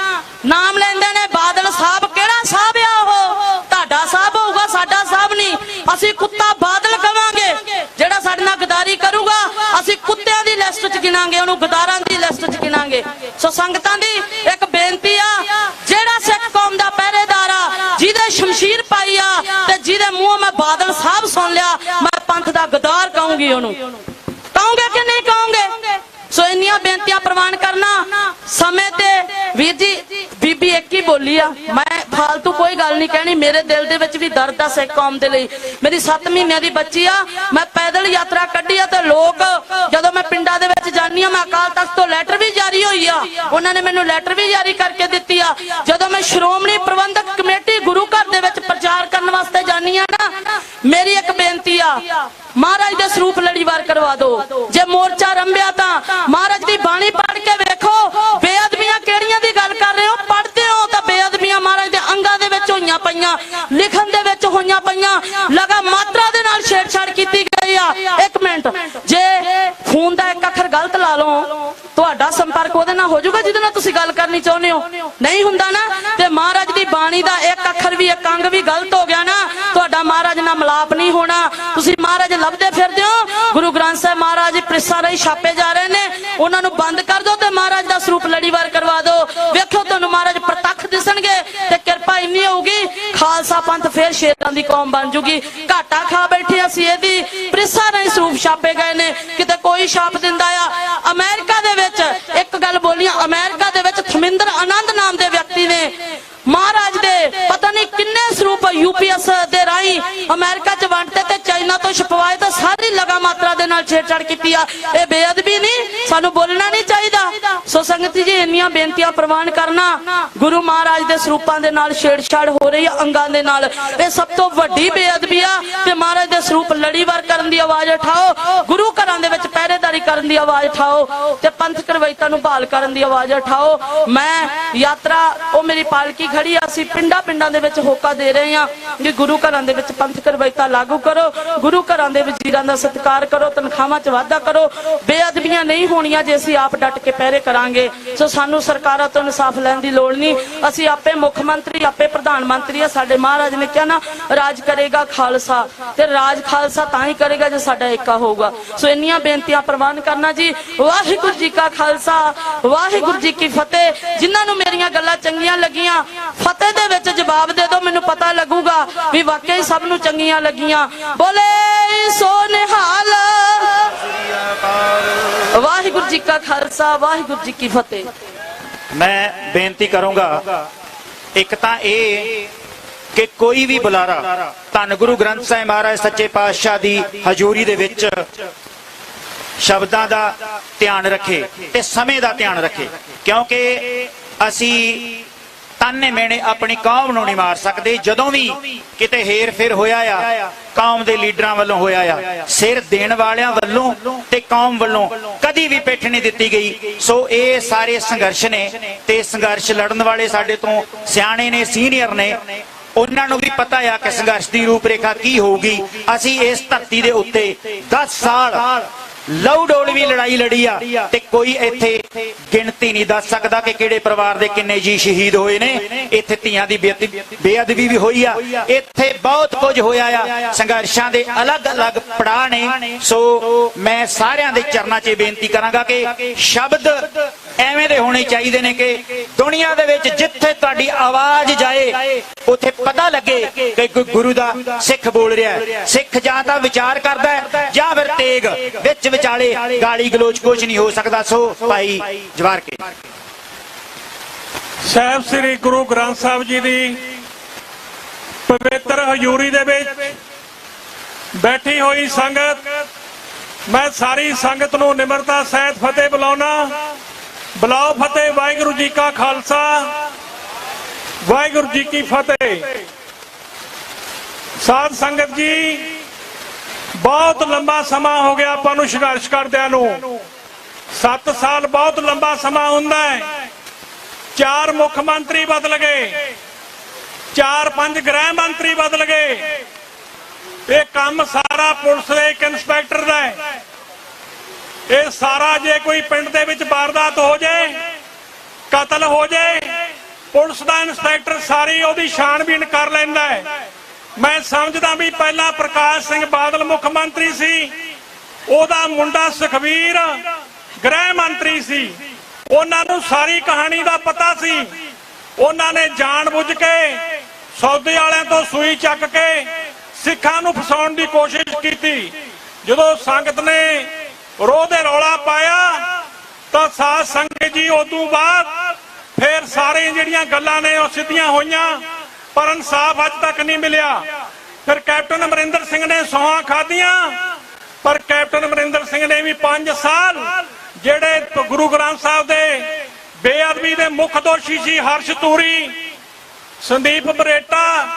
ਨਾਮ ਲੈਂਦੇ ਨੇ? ਬਾਦਲ ਸਾਹਿਬ, ਕਿਹੜਾ ਸਾਹਿਬ ਆ ਉਹ? ਤੁਹਾਡਾ ਸਾਹਿਬ ਹੋਊਗਾ, ਸਾਡਾ ਸਾਹਿਬ ਨਹੀਂ। ਅਸੀਂ ਕੁੱਤਾ ਬਾਦਲ ਕਵਾਂਗੇ, ਜਿਹੜਾ ਸਾਡੇ ਨਾਲ ਗਦਾਰੀ ਕਰੂਗਾ ਅਸੀਂ ਕੁੱਤਿਆਂ ਦੀ ਲਿਸਟ 'ਚ ਗਿਣਾਂਗੇ, ਉਹਨੂੰ ਗਦਾਰਾਂ ਦੀ ਲਿਸਟ 'ਚ ਗਿਣਾਂਗੇ। ਸੋ ਸੰਗਤਾਂ ਦੀ ਇੱਕ ਬੇਨਤੀ ਆ, ਜਿਹੜਾ ਸਿੱਖ ਕੌਮ ਦਾ ਪਹਿਰੇਦਾਰ ਆ, ਜਿਹਦੇ ਸ਼ਮਸ਼ੀਰ ਪਾਈ ਆ ਤੇ ਜਿਹਦੇ ਮੂੰਹੋਂ ਮੈਂ ਬਾਦਲ ਸਾਹਿਬ ਸੁਣ ਲਿਆ, ਮੈਂ ਪੰਥ ਦਾ ਗਦਾਰ ਕਹੂੰਗੀ। ਉਹਨੂੰ ਕਹੋਗੇ ਕਿ ਨਹੀਂ ਕਹੋਗੇ? ਸੋ ਇੰਨੀਆਂ ਬੇਨਤੀਆਂ ਪ੍ਰਵਾਨ ਕਰਨਾ। ਸਮੇਂ ਤੇ ਵੀਰ ਜੀ ਬੀਬੀ ਇੱਕ ਹੀ ਬੋਲੀ ਆ, ਮੈਂ ਫਾਲਤੂ ਕੋਈ ਗੱਲ ਨਹੀਂ ਕਹਿਣੀ। ਮੇਰੇ ਦਿਲ ਦੇ ਵਿੱਚ ਵੀ ਦਰਦ ਆ ਸਿੱਖ ਕੌਮ ਦੇ ਲਈ। ਮੇਰੀ 7 ਮਹੀਨਿਆਂ ਦੀ ਬੱਚੀ ਆ, ਮੈਂ ਪੈਦਲ ਯਾਤਰਾ ਕੱਢੀ ਆ ਤੇ ਲੋਕ ਜਦੋਂ ਮੈਂ ਪਿੰਡਾਂ ਦੇ ਵਿੱਚ ਜਾਂਦੀ ਆ, ਮੈਂ ਅਕਾਲ ਤਖਤ ਤੋਂ ਲੈਟਰ ਵੀ ਜਾਰੀ ਹੋਈ ਆ, ਉਹਨਾਂ ਨੇ ਮੈਨੂੰ ਲੈਟਰ ਵੀ ਜਾਰੀ ਕਰਕੇ ਦਿੱਤੀ ਆ। ਜਦੋਂ ਮੈਂ ਸ਼੍ਰੋਮਣੀ ਪ੍ਰਬੰਧਕ ਕਮੇਟੀ ਗੁਰੂ ਘਰ ਦੇ ਵਿੱਚ ਪ੍ਰਚਾਰ ਕਰਨ ਵਾਸਤੇ ਜਾਂਦੀ ਆ ਨਾ, ਮੇਰੀ ਇੱਕ ਬੇਨਤੀ ਆ, ਮਹਾਰਾਜ ਦੇ ਸਰੂਪ ਲੜੀਵਾਰ ਕਰਵਾ ਦਿਓ। ਜੇ ਮੋਰਚਾ ਰੰਭਿਆ ਤਾਂ ਮਹਾਰਾਜ ਦੀ ਬਾਣੀ ਪੜ੍ਹ ਕੇ ਵੇਖੋ, ਬੇਅਦਬੀਆਂ ਕਿਹੜੀਆਂ ਦੀ ਗੱਲ ਕਰ ਰਹੇ ਹੋ? ਪੜ੍ਹਦੇ ਹੋ ਤਾਂ ਬੇਅਦਬੀਆਂ ਮਹਾਰਾਜ ਦੇ ਅੰਗਾਂ ਦੇ ਵਿੱਚ ਹੋਈਆਂ ਪਈਆਂ, ਲਿਖਣ ਦੇ ਵਿੱਚ ਹੋਈਆਂ ਪਈਆਂ, ਲਗਾ ਮਾਤਰਾ ਦੇ ਨਾਲ ਛੇੜਛਾੜ ਕੀਤੀ ਗਈ ਆ। ਇੱਕ ਮਿੰਟ, ਜੇ ਫੋਨ ਦਾ ਇੱਕ ਅੱਖਰ ਗਲਤ ਲਾ ਲਓ, ਤੁਹਾਡਾ ਸੰਪਰਕ ਉਹਦੇ ਨਾਲ ਹੋ ਜਾਊਗਾ ਜਿਹਦੇ ਨਾਲ ਤੁਸੀਂ ਗੱਲ ਕਰਨੀ ਚਾਹੁੰਦੇ ਹੋ? ਨਹੀਂ ਹੁੰਦਾ ਨਾ। ਤੇ ਮਹਾਰਾਜ ਦੀ ਬਾਣੀ ਦਾ ਇੱਕ ਅੱਖਰ ਵੀ, ਇੱਕ ਅੰਗ ਵੀ ਗਲਤ ਹੋ ਗਿਆ ਨਾ, ਤੁਹਾਡਾ ਮਹਾਰਾਜ ਨਾਲ ਮਿਲਾਪ ਨਹੀਂ ਹੋਣਾ। ਤੁਸੀਂ ਮਹਾਰਾਜ ਲੱਭਦੇ ਫਿਰਦੇ ਹੋ। ਗੁਰੂ ਗ੍ਰੰਥ ਸਾਹਿਬ ਮਹਾਰਾਜ ਪ੍ਰੈਸਾਂ ਰਾਹੀਂ ਛਾਪੇ ਜਾ ਰਹੇ ਨੇ, ਉਹਨਾਂ ਨੂੰ ਬੰਦ ਕਰ ਦਿਓ ਤੇ ਮਹਾਰਾਜ ਦਾ ਸਰੂਪ ਲੜੀਵਾਰ ਕਰਵਾ ਦਿਓ। ਵੇਖੋ ਤੁਹਾਨੂੰ ਮਹਾਰਾਜ ਪ੍ਰਤੱਖ ਦਿਸਣਗੇ ਤੇ ਕਿਰਪਾ ਇੰਨੀ ਹੋਊਗੀ। ਖਾਲਸਾ ਪੰਥ ਫੇਰ ਸ਼ੇਰਾਂ ਦੀ ਕੌਮ ਬਣ ਜੂਗੀ। ਘਾਟਾ ਖਾ ਬੈਠੇ ਅਸੀਂ ਇਹਦੀ, ਪ੍ਰਿਸਾ ਨਹੀਂ ਸਰੂਪ ਛਾਪੇ ਗਏ ਨੇ, ਕਿਤੇ ਕੋਈ ਛਾਪ ਦਿੰਦਾ ਆ। ਅਮਰੀਕਾ ਦੇ ਵਿੱਚ ਇੱਕ ਗੱਲ ਬੋਲੀਆਂ, ਅਮਰੀਕਾ ਦੇ ਵਿੱਚ ਥਮਿੰਦਰ ਆਨੰਦ ਨਾਮ ਦੇ ਵਿਅਕਤੀ ਨੇ ਮਹਾਰਾਜ ਦੇ ਪਤਾ ਨਹੀਂ ਕਿੰਨੇ ਸਰੂਪ UPS ਦੇ ਰਾਹੀਂ ਅਮਰੀਕਾ ਚ ਵੰਡਤੇ ਤੇ ਚਾਈਨਾ ਤੋਂ ਛਪਵਾਏ ਤਾਂ ਸਾਰੀ ਲਗਾ ਮਾਤਰਾ ਦੇ ਨਾਲ ਛੇੜਛਾੜ ਕੀਤੀ ਆ। ਇਹ ਬੇਅਦਬੀ ਨਹੀਂ, ਸਾਨੂੰ ਬੋਲਣਾ ਨਹੀਂ ਚਾਹੀਦਾ। ਸੋ ਸੰਗਤ ਜੀ ਇੰਨੀਆਂ ਬੇਨਤੀਆਂ ਪ੍ਰਵਾਨ ਕਰਨਾ, ਗੁਰੂ ਮਹਾਰਾਜ ਦੇ ਸਰੂਪਾਂ ਦੇ ਨਾਲ ਛੇੜਛਾੜ ਹੋ ਰਹੀ ਆ, ਅੰਗਾਂ ਦੇ ਨਾਲ, ਇਹ ਸਭ ਤੋਂ ਵੱਡੀ ਬੇਅਦਬੀ ਆ। ਤੇ ਮਹਾਰਾਜ ਦੇ ਸਰੂਪ ਲੜੀਵਾਰ ਕਰਨ ਦੀ ਆਵਾਜ਼ ਉਠਾਓ, ਗੁਰੂ ਘਰਾਂ ਦੇ ਵਿੱਚ ਪਹਿਰੇਦਾਰੀ ਕਰਨ ਦੀ ਆਵਾਜ਼ ਉਠਾਓ ਤੇ ਪੰਥਕ ਰਵਾਇਤਾਂ ਨੂੰ ਬਹਾਲ ਕਰਨ ਦੀ ਆਵਾਜ਼ ਉਠਾਓ। ਮੈਂ ਯਾਤਰਾ ਉਹ ਮੇਰੀ ਪਾਲਕੀ ਖੜੀ ਆ, ਅਸੀਂ ਪਿੰਡਾਂ ਦੇ ਵਿੱਚ ਹੋਕਾ ਦੇ ਰਹੇ ਹਾਂ ਕਿ ਗੁਰੂ ਘਰਾਂ ਦੇ ਵਿੱਚ ਪੰਥਕ ਰਵਾਇਤਾਂ ਲਾਗੂ ਕਰੋ, ਗੁਰੂ ਘਰਾਂ ਦੇ ਵਜ਼ੀਰਾਂ ਦਾ ਸਤਿਕਾਰ ਕਰੋ, ਤਨਖਾਹਾਂ 'ਚ ਵਾਧਾ ਕਰੋ। ਬੇਅਦਬੀਆਂ ਨਹੀਂ ਹੋਣੀਆਂ ਜੇ ਅਸੀਂ ਆਪ ਡਟ ਕੇ ਪਹਿਰੇ ਕਰਾਂਗੇ। ਸੋ ਸਾਨੂੰ ਸਰਕਾਰਾਂ ਤੋਂ ਇਨਸਾਫ ਲੈਣ ਦੀ ਲੋੜ ਨਹੀਂ, ਅਸੀਂ ਆਪੇ ਮੁੱਖ ਮੰਤਰੀ, ਆਪੇ ਪ੍ਰਧਾਨ ਮੰਤਰੀ ਆ। ਸਾਡੇ ਮਹਾਰਾਜ ਨੇ ਕਿਹਾ ਨਾ, ਰਾਜ ਕਰੇਗਾ ਖਾਲਸਾ, ਤੇ ਰਾਜ ਖਾਲਸਾ ਤਾਂ ਹੀ ਕਰੇਗਾ ਜੇ ਸਾਡਾ ਏਕਾ ਹੋਊਗਾ। ਸੋ ਇੰਨੀਆਂ ਬੇਨਤੀਆਂ ਪ੍ਰਵਾਨ ਕਰਨਾ ਜੀ। ਵਾਹਿਗੁਰੂ ਜੀ ਕਾ ਖਾਲਸਾ, ਵਾਹਿਗੁਰੂ ਜੀ ਕੀ ਫਤਿਹ। ਜਿਨ੍ਹਾਂ ਨੂੰ ਮੇਰੀਆਂ ਗੱਲਾਂ ਚੰਗੀਆਂ ਲੱਗੀਆਂ, ਫਤਿਹ ਦੇ ਵਿੱਚ ਜਵਾਬ ਦੇ ਦਿਓ, ਮੈਨੂੰ ਪਤਾ ਲੱਗੂਗਾ ਵੀ ਵਾਕਈ ਸਭ ਨੂੰ ਚੰਗੀਆਂ ਲੱਗੀਆਂ। ਬੋਲੇ ਸੋ ਨਿਹਾਲ। ਵਾਹਿਗੁਰੂ ਜੀ ਕਾ ਖਾਲਸਾ, ਵਾਹਿਗੁਰੂ ਜੀ ਕੀ ਫਤਿਹ।
ਮੈਂ ਬੇਨਤੀ ਕਰੂੰਗਾ, ਇੱਕ ਤਾਂ ਇਹ ਕਿ ਕੋਈ ਵੀ ਬੁਲਾਰਾ ਧੰਨ ਗੁਰੂ ਗ੍ਰੰਥ ਸਾਹਿਬ ਮਹਾਰਾਜ ਸੱਚੇ ਪਾਤਸ਼ਾਹ ਦੀ ਹਜ਼ੂਰੀ ਦੇ ਵਿੱਚ ਸ਼ਬਦਾਂ ਦਾ ਧਿਆਨ ਰੱਖੇ ਤੇ ਸਮੇਂ ਦਾ ਧਿਆਨ ਰੱਖੇ, ਕਿਉਂਕਿ ਅਸੀਂ ਤਾਨੇ ਮੇਣੇ ਆਪਣੀ ਕੌਮ ਨੂੰ ਨਹੀਂ ਮਾਰ ਸਕਦੇ। ਜਦੋਂ ਵੀ ਕਿਤੇ ਹੇਰ ਫੇਰ ਹੋਇਆ ਆ, ਕੌਮ ਦੇ ਲੀਡਰਾਂ ਵੱਲੋਂ ਹੋਇਆ ਆ, ਸਿਰ ਦੇਣ ਵਾਲਿਆਂ ਵੱਲੋਂ ਤੇ ਕੌਮ ਵੱਲੋਂ ਕਦੀ ਵੀ ਪਿੱਠ ਨਹੀਂ ਦਿੱਤੀ ਗਈ। ਸੋ ਇਹ ਸਾਰੇ ਸੰਘਰਸ਼ ਨੇ ਤੇ ਸੰਘਰਸ਼ ਲੜਨ ਵਾਲੇ ਸਾਡੇ ਤੋਂ ਸਿਆਣੇ ਨੇ, ਸੀਨੀਅਰ ਨੇ, ਉਹਨਾਂ ਨੂੰ ਵੀ ਪਤਾ ਆ ਕਿ ਸੰਘਰਸ਼ ਦੀ ਰੂਪਰੇਖਾ ਕੀ ਹੋਊਗੀ। ਅਸੀਂ ਇਸ ਧਰਤੀ ਦੇ ਉੱਤੇ 10 ਸਾਲ ਲਹੂ ਡੋਲਵੀਂ ਲੜਾਈ ਲੜੀ ਆ ਤੇ ਕੋਈ ਇੱਥੇ ਗਿਣਤੀ ਨਹੀਂ ਦੱਸ ਸਕਦਾ ਕਿ ਕਿਹੜੇ ਪਰਿਵਾਰ ਦੇ ਕਿੰਨੇ ਜੀ ਸ਼ਹੀਦ ਹੋਏ ਨੇ। ਇੱਥੇ ਧੀਆਂ ਦੀ ਬੇਅਦਬੀ ਵੀ ਹੋਈ ਆ, ਇੱਥੇ ਬਹੁਤ ਕੁਝ ਹੋਇਆ ਆ, ਸੰਘਰਸ਼ਾਂ ਦੇ ਅਲੱਗ-ਅਲੱਗ ਪੜਾਅ ਨੇ। ਸੋ ਮੈਂ ਸਾਰਿਆਂ ਦੇ ਚਰਨਾਂ 'ਚ ਬੇਨਤੀ ਕਰਾਂਗਾ ਕਿ ਸ਼ਬਦ ਐਵੇਂ ਦੇ ਹੋਣੇ ਚਾਹੀਦੇ ਨੇ ਕਿ ਦੁਨੀਆ ਦੇ ਵਿੱਚ ਜਿੱਥੇ ਤੁਹਾਡੀ ਆਵਾਜ਼ ਜਾਏ ਉੱਥੇ ਪਤਾ ਲੱਗੇ ਕਿ ਕੋਈ ਗੁਰੂ ਦਾ ਸਿੱਖ ਬੋਲ ਰਿਹਾ। ਸਿੱਖ ਜਾਂ ਤਾਂ ਵਿਚਾਰ ਕਰਦਾ ਜਾਂ ਫਿਰ ਤੇਗ, ਵਿੱਚ ਵਿਚਾਲੇ ਗਾਲੀ ਗਲੋਚ ਕੁਝ ਨਹੀਂ ਹੋ ਸਕਦਾ। ਸੋ ਭਾਈ ਜਵਾਰ ਕੇ
ਸਾਹਿਬ ਸ੍ਰੀ ਗੁਰੂ ਗ੍ਰੰਥ ਸਾਹਿਬ ਜੀ ਦੀ ਪਵਿੱਤਰ ਹਜ਼ੂਰੀ ਦੇ ਵਿੱਚ ਬੈਠੀ ਹੋਈ ਸੰਗਤ, ਮੈਂ ਸਾਰੀ ਸੰਗਤ ਨੂੰ ਨਿਮਰਤਾ ਸਹਿਤ ਫਤਿਹ ਬੁਲਾਉਣਾ। ਬੁਲਾਓ ਫਤਿਹ। ਵਾਹਿਗੁਰੂ ਜੀ ਕਾ ਖਾਲਸਾ, ਵਾਹਿਗੁਰੂ ਜੀ ਕੀ ਫਤਿਹ। ਸਾਧ ਸੰਗਤ ਜੀ, ਬਹੁਤ ਲੰਬਾ ਸਮਾਂ ਹੋ ਗਿਆ ਆਪਾਂ ਨੂੰ ਸੰਘਰਸ਼ ਕਰਦਿਆਂ ਨੂੰ। 7 ਸਾਲ ਬਹੁਤ ਲੰਬਾ ਸਮਾਂ ਹੁੰਦਾ ਹੈ। 4 ਮੁੱਖ ਮੰਤਰੀ ਬਦਲ ਗਏ, 4-5 ਗ੍ਰਹਿ ਮੰਤਰੀ ਬਦਲ ਗਏ। ਇਹ ਕੰਮ ਸਾਰਾ ਪੁਲਿਸ ਦੇ ਇੱਕ ਇੰਸਪੈਕਟਰ ਦਾ ਹੈ। ਇਹ ਸਾਰਾ ਜੇ ਕੋਈ ਪਿੰਡ ਦੇ ਵਿੱਚ ਵਾਰਦਾਤ ਹੋ ਜਾਏ, ਕਤਲ ਹੋ ਜਾਏ, ਪੁਲਿਸ ਦਾ ਇੰਸਪੈਕਟਰ ਸਾਰੀ ਉਹਦੀ ਛਾਣਬੀਣ ਕਰ ਲੈਂਦਾ ਹੈ। ਮੈਂ ਸਮਝਦਾ ਵੀ ਪਹਿਲਾਂ ਪ੍ਰਕਾਸ਼ ਸਿੰਘ ਬਾਦਲ ਮੁੱਖ ਮੰਤਰੀ ਸੀ, ਉਹਦਾ ਮੁੰਡਾ ਸੁਖਬੀਰ ਗ੍ਰਹਿ ਮੰਤਰੀ ਸੀ। ਉਹਨਾਂ ਨੂੰ ਸਾਰੀ ਕਹਾਣੀ ਦਾ ਪਤਾ ਸੀ। ਉਹਨਾਂ ਨੇ ਜਾਣਬੁੱਝ ਕੇ ਸੌਦੇ ਵਾਲਿਆਂ ਤੋਂ ਸੂਈ ਚੱਕ ਕੇ ਸਿੱਖਾਂ ਨੂੰ ਫਸਾਉਣ ਦੀ ਕੋਸ਼ਿਸ਼ ਕੀਤੀ। ਜਦੋਂ ਸੰਗਤ ਨੇ ਰੋਹ ਦੇ ਰੌਲਾ ਪਾਇਆ ਤਾਂ ਸਾਧ ਸੰਗਤ ਜੀ ਉਦੋਂ ਬਾਅਦ ਫਿਰ ਸਾਰੇ ਜਿਹੜੀਆਂ ਗੱਲਾਂ ਨੇ ਉਹ ਸਿੱਧੀਆਂ ਹੋਈਆਂ, ਪਰ ਇਨਸਾਫ ਅੱਜ ਤੱਕ ਨਹੀਂ ਮਿਲਿਆ। ਫਿਰ ਕੈਪਟਨ ਅਮਰਿੰਦਰ ਸਿੰਘ ਨੇ ਸੌਹਾਂ ਖਾਧੀਆਂ, ਪਰ ਕੈਪਟਨ ਅਮਰਿੰਦਰ ਸਿੰਘ ਨੇ ਵੀ 5 ਸਾਲ ਜਿਹੜੇ ਗੁਰੂ ਗ੍ਰੰਥ ਸਾਹਿਬ ਦੇ ਬੇਅਦਬੀ ਦੇ ਮੁੱਖ ਦੋਸ਼ੀ ਸੀ, ਹਰਸ਼ ਤੂਰੀ, ਸੰਦੀਪ ਬਰੇਟਾ,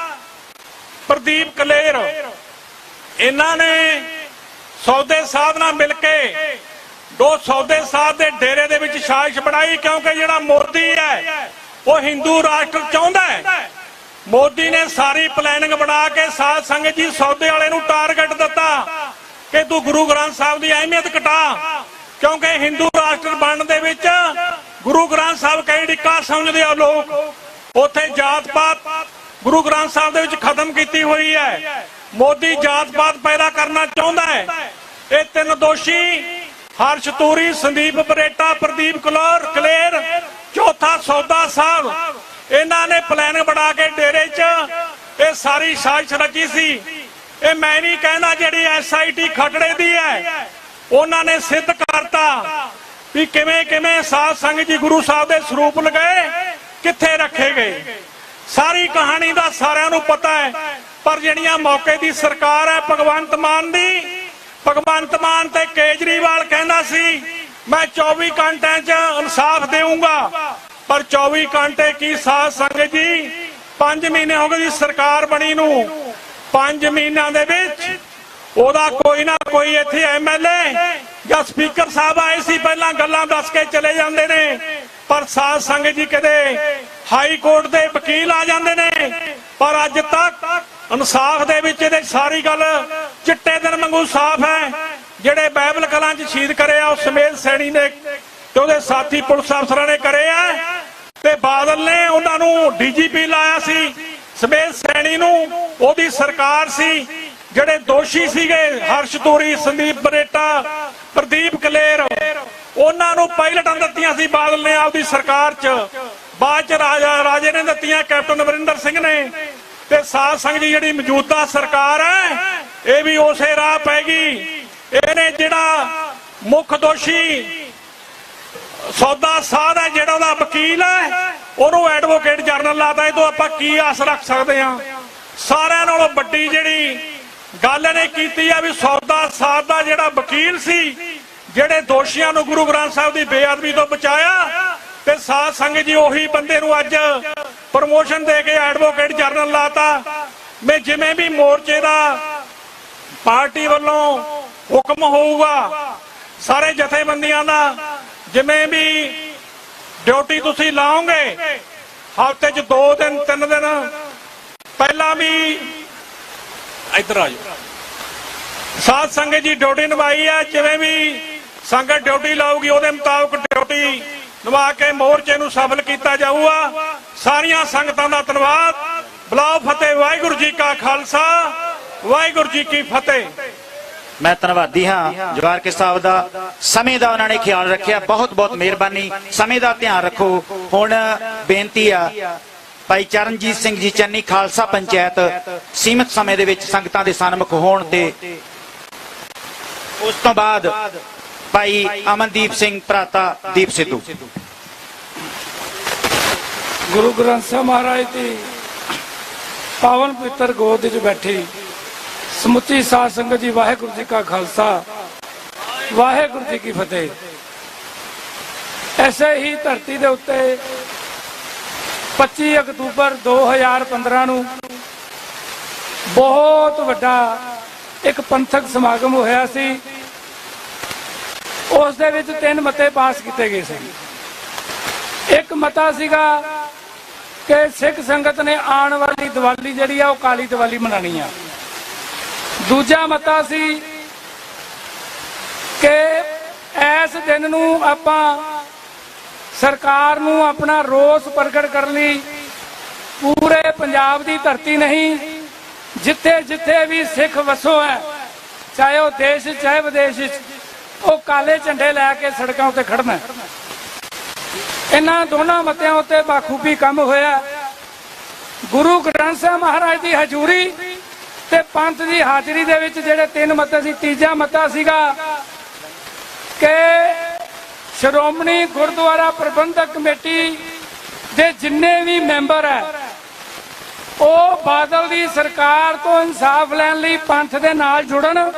ਪ੍ਰਦੀਪ ਕਲੇਰ, ਇਹਨਾਂ ਨੇ ਸੌਦੇ ਸਾਧ ਨਾਲ ਮਿਲ ਕੇ ਸੌਦੇ ਸਾਧ ਦੇ ਡੇਰੇ ਦੇ ਵਿੱਚ ਸਾਜ਼ਿਸ਼ ਬਣਾਈ, ਕਿਉਂਕਿ ਜਿਹੜਾ ਮੋਦੀ ਹੈ ਉਹ ਹਿੰਦੂ ਰਾਸ਼ਟਰ ਚਾਹੁੰਦਾ ਹੈ। ਮੋਦੀ ਨੇ ਸਾਰੀ ਪਲੈਨਿੰਗ ਬਣਾ ਕੇ ਸਾਧ ਸੰਗਤ ਜੀ ਸੌਦੇ ਵਾਲੇ ਨੂੰ ਟਾਰਗੇਟ ਦਿੱਤਾ ਕਿ ਤੂੰ ਗੁਰੂ ਗ੍ਰੰਥ ਸਾਹਿਬ ਦੀ ਅਹਿਮੀਅਤ ਘਟਾ, ਕਿਉਂਕਿ ਹਿੰਦੂ ਰਾਸ਼ਟਰ ਬਣਨ ਦੇ ਵਿੱਚ ਗੁਰੂ ਗ੍ਰੰਥ ਸਾਹਿਬ ਕਈ ਡਿੱਕਾ ਸਮਝਦੇ ਆ ਲੋਕ। ਉੱਥੇ ਜਾਤ ਪਾਤ ਗੁਰੂ ਗ੍ਰੰਥ ਸਾਹਿਬ ਦੇ ਵਿੱਚ ਖਤਮ ਕੀਤੀ ਹੋਈ ਹੈ। ਮੋਦੀ ਜਾਤ ਪਾਤ ਪੈਦਾ ਕਰਨਾ ਚਾਹੁੰਦਾ ਹੈ। ਇਹ 3 ਦੋਸ਼ੀ ਹਰਸ਼ ਤੂਰੀ, ਸੰਦੀਪ ਬਰੇਟਾ, ਪ੍ਰਦੀਪ ਕਲੇਰ, ਚੌਥਾ ਸੌਦਾ ਸਾਹਿਬ, ਇਹਨਾਂ ਨੇ ਪਲਾਨ ਬਣਾ ਕੇ ਡੇਰੇ 'ਚ ਇਹ ਸਾਰੀ ਸਾਜ਼ਿਸ਼ ਰਚੀ ਸੀ। ਇਹ ਮੈਂ ਨਹੀਂ ਕਹਿੰਦਾ, ਜਿਹੜੀ SIT ਖਟੜੇ ਦੀ ਹੈ ਉਹਨਾਂ ਨੇ ਸਿੱਧ ਕਰਤਾ ਵੀ ਕਿਵੇਂ ਕਿਵੇਂ ਸਾਧ ਸੰਗਤ ਜੀ ਗੁਰੂ ਸਾਹਿਬ ਦੇ ਸਰੂਪ ਲਗਾਏ, ਕਿੱਥੇ ਰੱਖੇ ਗਏ। ਸਾਰੀ ਕਹਾਣੀ ਦਾ ਸਾਰਿਆਂ ਨੂੰ ਪਤਾ ਹੈ। ਪਰ ਜਿਹੜੀਆਂ ਮੌਕੇ ਦੀ ਸਰਕਾਰ ਹੈ ਭਗਵੰਤ ਮਾਨ ਦੀ, ਭਗਵੰਤ ਮਾਨ ਤੇ ਕੇਜਰੀਵਾਲ ਕਹਿੰਦਾ ਸੀ ਮੈਂ 24 ਘੰਟਿਆਂ 'ਚ ਇਨਸਾਫ ਦੇਵਾਂਗਾ, ਪਰ 24 ਘੰਟੇ ਕੀ ਸਾਧ ਸੰਗਤ ਜੀ, 5 ਮਹੀਨੇ ਹੋ ਗਏ ਜੀ ਸਰਕਾਰ ਬਣੀ ਨੂੰ। 5 ਮਹੀਨਿਆਂ ਦੇ ਵਿੱਚ ਉਹਦਾ ਕੋਈ ਨਾ ਕੋਈ ਇੱਥੇ MLA ਜਾਂ ਸਪੀਕਰ ਸਾਹਿਬ ਆਏ ਸੀ, ਪਹਿਲਾਂ ਗੱਲਾਂ ਦੱਸ ਕੇ ਚਲੇ ਜਾਂਦੇ ਨੇ, ਪਰ ਸਾਧ ਸੰਗਤ ਜੀ ਕਦੇ ਹਾਈ ਕੋਰਟ ਦੇ ਵਕੀਲ ਆ ਜਾਂਦੇ ਨੇ, ਪਰ ਅੱਜ ਤੱਕ ਇਨਸਾਫ ਦੇ ਵਿੱਚ ਇਹਦੇ ਸਾਰੀ ਗੱਲ ਚਿੱਟੇ ਦਿਨ ਵਾਂਗੂ ਸਾਫ਼ ਹੈ। ਜਿਹੜੇ ਬਾਈਬਲ ਕਲਾਂ 'ਚ ਸ਼ਹੀਦ ਕਰੇ ਆ ਉਹ ਸਮੇਤ ਸੈਣੀ ਨੇ ਤੇ ਉਹਦੇ ਸਾਥੀ ਪੁਲਿਸ ਅਫਸਰਾਂ ਨੇ ਕਰੇ ਆ, ਤੇ ਬਾਦਲ ਨੇ ਉਹਨਾਂ ਨੂੰ DGP ਲਾਇਆ ਸੀ ਸਮੇਤ ਸੈਣੀ ਨੂੰ, ਉਹਦੀ ਸਰਕਾਰ ਸੀ। ਜਿਹੜੇ ਦੋਸ਼ੀ ਸੀਗੇ ਹਰਸ਼ ਤੂਰੀ, ਸੰਦੀਪ ਬਰੇਟਾ, ਪ੍ਰਦੀਪ ਕਲੇਰ, ਉਹਨਾਂ ਨੂੰ ਪਾਇਲਟਾਂ ਦਿੱਤੀਆਂ ਸੀ ਬਾਦਲ ਨੇ ਆਪਦੀ ਸਰਕਾਰ 'ਚ, ਬਾਅਦ 'ਚ ਰਾਜੇ ਨੇ ਦਿੱਤੀਆਂ ਕੈਪਟਨ ਅਮਰਿੰਦਰ ਸਿੰਘ ਨੇ। ਤੇ ਸਾਧ ਸੰਗਤ ਜੀ ਜਿਹੜੀ ਮੌਜੂਦਾ ਸਰਕਾਰ ਹੈ ਇਹ ਵੀ ਉਸੇ ਰਾਹ ਪੈ ਗਈ। ਇਹਨੇ ਜਿਹੜਾ ਮੁੱਖ ਦੋਸ਼ੀ ਸੌਦਾ ਸਾਧ ਹੈ, ਜਿਹੜਾ ਉਹਦਾ ਵਕੀਲ ਹੈ, ਉਹਨੂੰ ਐਡਵੋਕੇਟ ਜਨਰਲ ਲਾਤਾ। ਇਹ ਤੋਂ ਆਪਾਂ ਕੀ ਆਸ ਰੱਖ ਸਕਦੇ ਹਾਂ? ਸਾਰਿਆਂ ਨਾਲੋਂ ਵੱਡੀ ਜਿਹੜੀ ਗੱਲ ਨੇ ਕੀਤੀ ਆ ਵੀ ਸੌਦਾ ਸਾਧ ਦਾ ਜਿਹੜਾ ਵਕੀਲ ਸੀ, ਜਿਹੜੇ ਦੋਸ਼ੀਆਂ ਨੂੰ ਗੁਰੂ ਗ੍ਰੰਥ ਸਾਹਿਬ ਦੀ ਬੇਅਦਬੀ ਤੋਂ ਬਚਾਇਆ, ਤੇ ਸਾਧ ਸੰਗਤ ਜੀ ਉਹੀ ਬੰਦੇ ਨੂੰ ਅੱਜ ਪ੍ਰਮੋਸ਼ਨ ਦੇ ਕੇ ਐਡਵੋਕੇਟ ਜਨਰਲ ਲਾਤਾ। ਮੈਂ ਜਿਵੇਂ ਵੀ ਮੋਰਚੇ ਦਾ ਪਾਰਟੀ ਵੱਲੋਂ ਹੁਕਮ ਹੋਊਗਾ, ਸਾਰੇ ਜਥੇਬੰਦੀਆਂ ਦਾ ਜਿਵੇਂ ਵੀ ਡਿਊਟੀ ਤੁਸੀਂ ਲਾਓਗੇ, ਹਫ਼ਤੇ 'ਚ 2 ਦਿਨ 3 ਦਿਨ ਪਹਿਲਾਂ ਵੀ ਇੱਧਰ ਆ ਜਾਓ। ਸਾਧ ਸੰਗਤ ਜੀ ਡਿਊਟੀ ਨਿਭਾਈ ਹੈ, ਜਿਵੇਂ ਵੀ ਸੰਗਤ ਡਿਊਟੀ ਲਾਊਗੀ ਉਹਦੇ ਮੁਤਾਬਕ ਡਿਊਟੀ ਨਿਭਾ ਕੇ ਮੋਰਚੇ ਨੂੰ ਸਫਲ ਕੀਤਾ ਜਾਊਗਾ। ਸਾਰੀਆਂ ਸੰਗਤਾਂ ਦਾ ਧੰਨਵਾਦ। ਬੁਲਾਓ ਫਤਿਹ। ਵਾਹਿਗੁਰੂ ਜੀ ਕਾ ਖਾਲਸਾ, ਵਾਹਿਗੁਰੂ ਜੀ ਕੀ ਫਤਿਹ।
ਮੈਂ ਧੰਨਵਾਦੀ ਹਾਂ ਜਵਾਰਕੇ ਸਾਹਿਬ ਦਾ, ਸਮੇਂ ਦਾ ਉਹਨਾਂ ਨੇ ਖਿਆਲ ਰੱਖਿਆ। ਬਹੁਤ ਬਹੁਤ ਮਿਹਰਬਾਨੀ, ਸਮੇਂ ਦਾ ਧਿਆਨ ਰੱਖੋ। ਹੁਣ ਬੇਨਤੀ ਆ ਭਾਈ ਚਰਨਜੀਤ ਸਿੰਘ ਜੀ ਚੰਨੀ, ਖਾਲਸਾ ਪੰਚਾਇਤ, ਸੀਮਿਤ ਸਮੇਂ ਦੇ ਵਿੱਚ ਸੰਗਤਾਂ ਦੇ ਸਨਮੁਖ ਹੋਣ, ਤੇ ਉਸ ਤੋਂ ਬਾਅਦ ਭਾਈ ਅਮਨਦੀਪ ਸਿੰਘ ਭਰਾਤਾ ਦੀਪ ਸਿੱਧੂ।
ਗੁਰੂ ਗ੍ਰੰਥ ਸਾਹਿਬ ਮਹਾਰਾਜ ਦੀ ਪਾਵਨ ਪਵਿੱਤਰ ਗੋਦ ਵਿੱਚ ਬੈਠੀ ਸਮੁੱਚੀ ਸਾਧ ਸੰਗਤ ਜੀ, ਵਾਹਿਗੁਰੂ ਜੀ ਕਾ ਖਾਲਸਾ, ਵਾਹਿਗੁਰੂ ਜੀ ਕੀ ਫਤਿਹ। ਐਸੇ ਹੀ ਧਰਤੀ ਦੇ ਉੱਤੇ 25 ਅਕਤੂਬਰ 2015 ਨੂੰ ਬਹੁਤ ਵੱਡਾ ਇੱਕ ਪੰਥਕ ਸਮਾਗਮ ਹੋਇਆ ਸੀ। ਉਸ ਦੇ ਵਿੱਚ 3 ਮਤੇ ਪਾਸ ਕੀਤੇ ਗਏ ਸੀ। ਇੱਕ ਮਤਾ ਸੀਗਾ ਕਿ ਸਿੱਖ ਸੰਗਤ ਨੇ ਆਉਣ ਵਾਲੀ ਦੀਵਾਲੀ ਜਿਹੜੀ ਆ ਉਹ ਕਾਲੀ ਦੀਵਾਲੀ ਮਨਾਉਣੀ ਆ। ਦੂਜਾ ਮਤਾ ਸੀ ਕਿ ਇਸ ਦਿਨ ਨੂੰ ਆਪਾਂ ਸਰਕਾਰ ਨੂੰ ਆਪਣਾ ਰੋਸ ਪ੍ਰਗਟ ਕਰਨ ਲਈ ਪੂਰੇ ਪੰਜਾਬ ਦੀ ਧਰਤੀ ਨਹੀਂ, ਜਿੱਥੇ ਜਿੱਥੇ ਵੀ ਸਿੱਖ ਵਸੋ ਹੈ, ਚਾਹੇ ਉਹ ਦੇਸ਼ ਚਾਹੇ ਵਿਦੇਸ਼, ਉਹ ਕਾਲੇ ਝੰਡੇ ਲੈ ਕੇ ਸੜਕਾਂ ਉੱਤੇ ਖੜਨਾ। ਇਹਨਾਂ ਦੋਨਾਂ ਮਤਿਆਂ ਉੱਤੇ ਬਾਖੂਬੀ ਕੰਮ ਹੋਇਆ। ਗੁਰੂ ਗ੍ਰੰਥ ਸਾਹਿਬ ਮਹਾਰਾਜ ਦੀ ਹਜ਼ੂਰੀ ਤੇ ਪੰਥ ਦੀ ਹਾਜ਼ਰੀ ਦੇ ਵਿੱਚ ਜਿਹੜੇ 3 ਮਤੇ ਸੀ, ਤੀਜਾ ਮਤਾ ਸੀਗਾ ਕਿ ਸ਼੍ਰੋਮਣੀ ਗੁਰਦੁਆਰਾ ਪ੍ਰਬੰਧਕ ਕਮੇਟੀ ਦੇ ਜਿੰਨੇ ਵੀ ਮੈਂਬਰ ਹੈ ਉਹ ਬਾਦਲ ਦੀ ਸਰਕਾਰ ਤੋਂ ਇਨਸਾਫ ਲੈਣ ਲਈ ਪੰਥ ਦੇ ਨਾਲ ਜੁੜਨ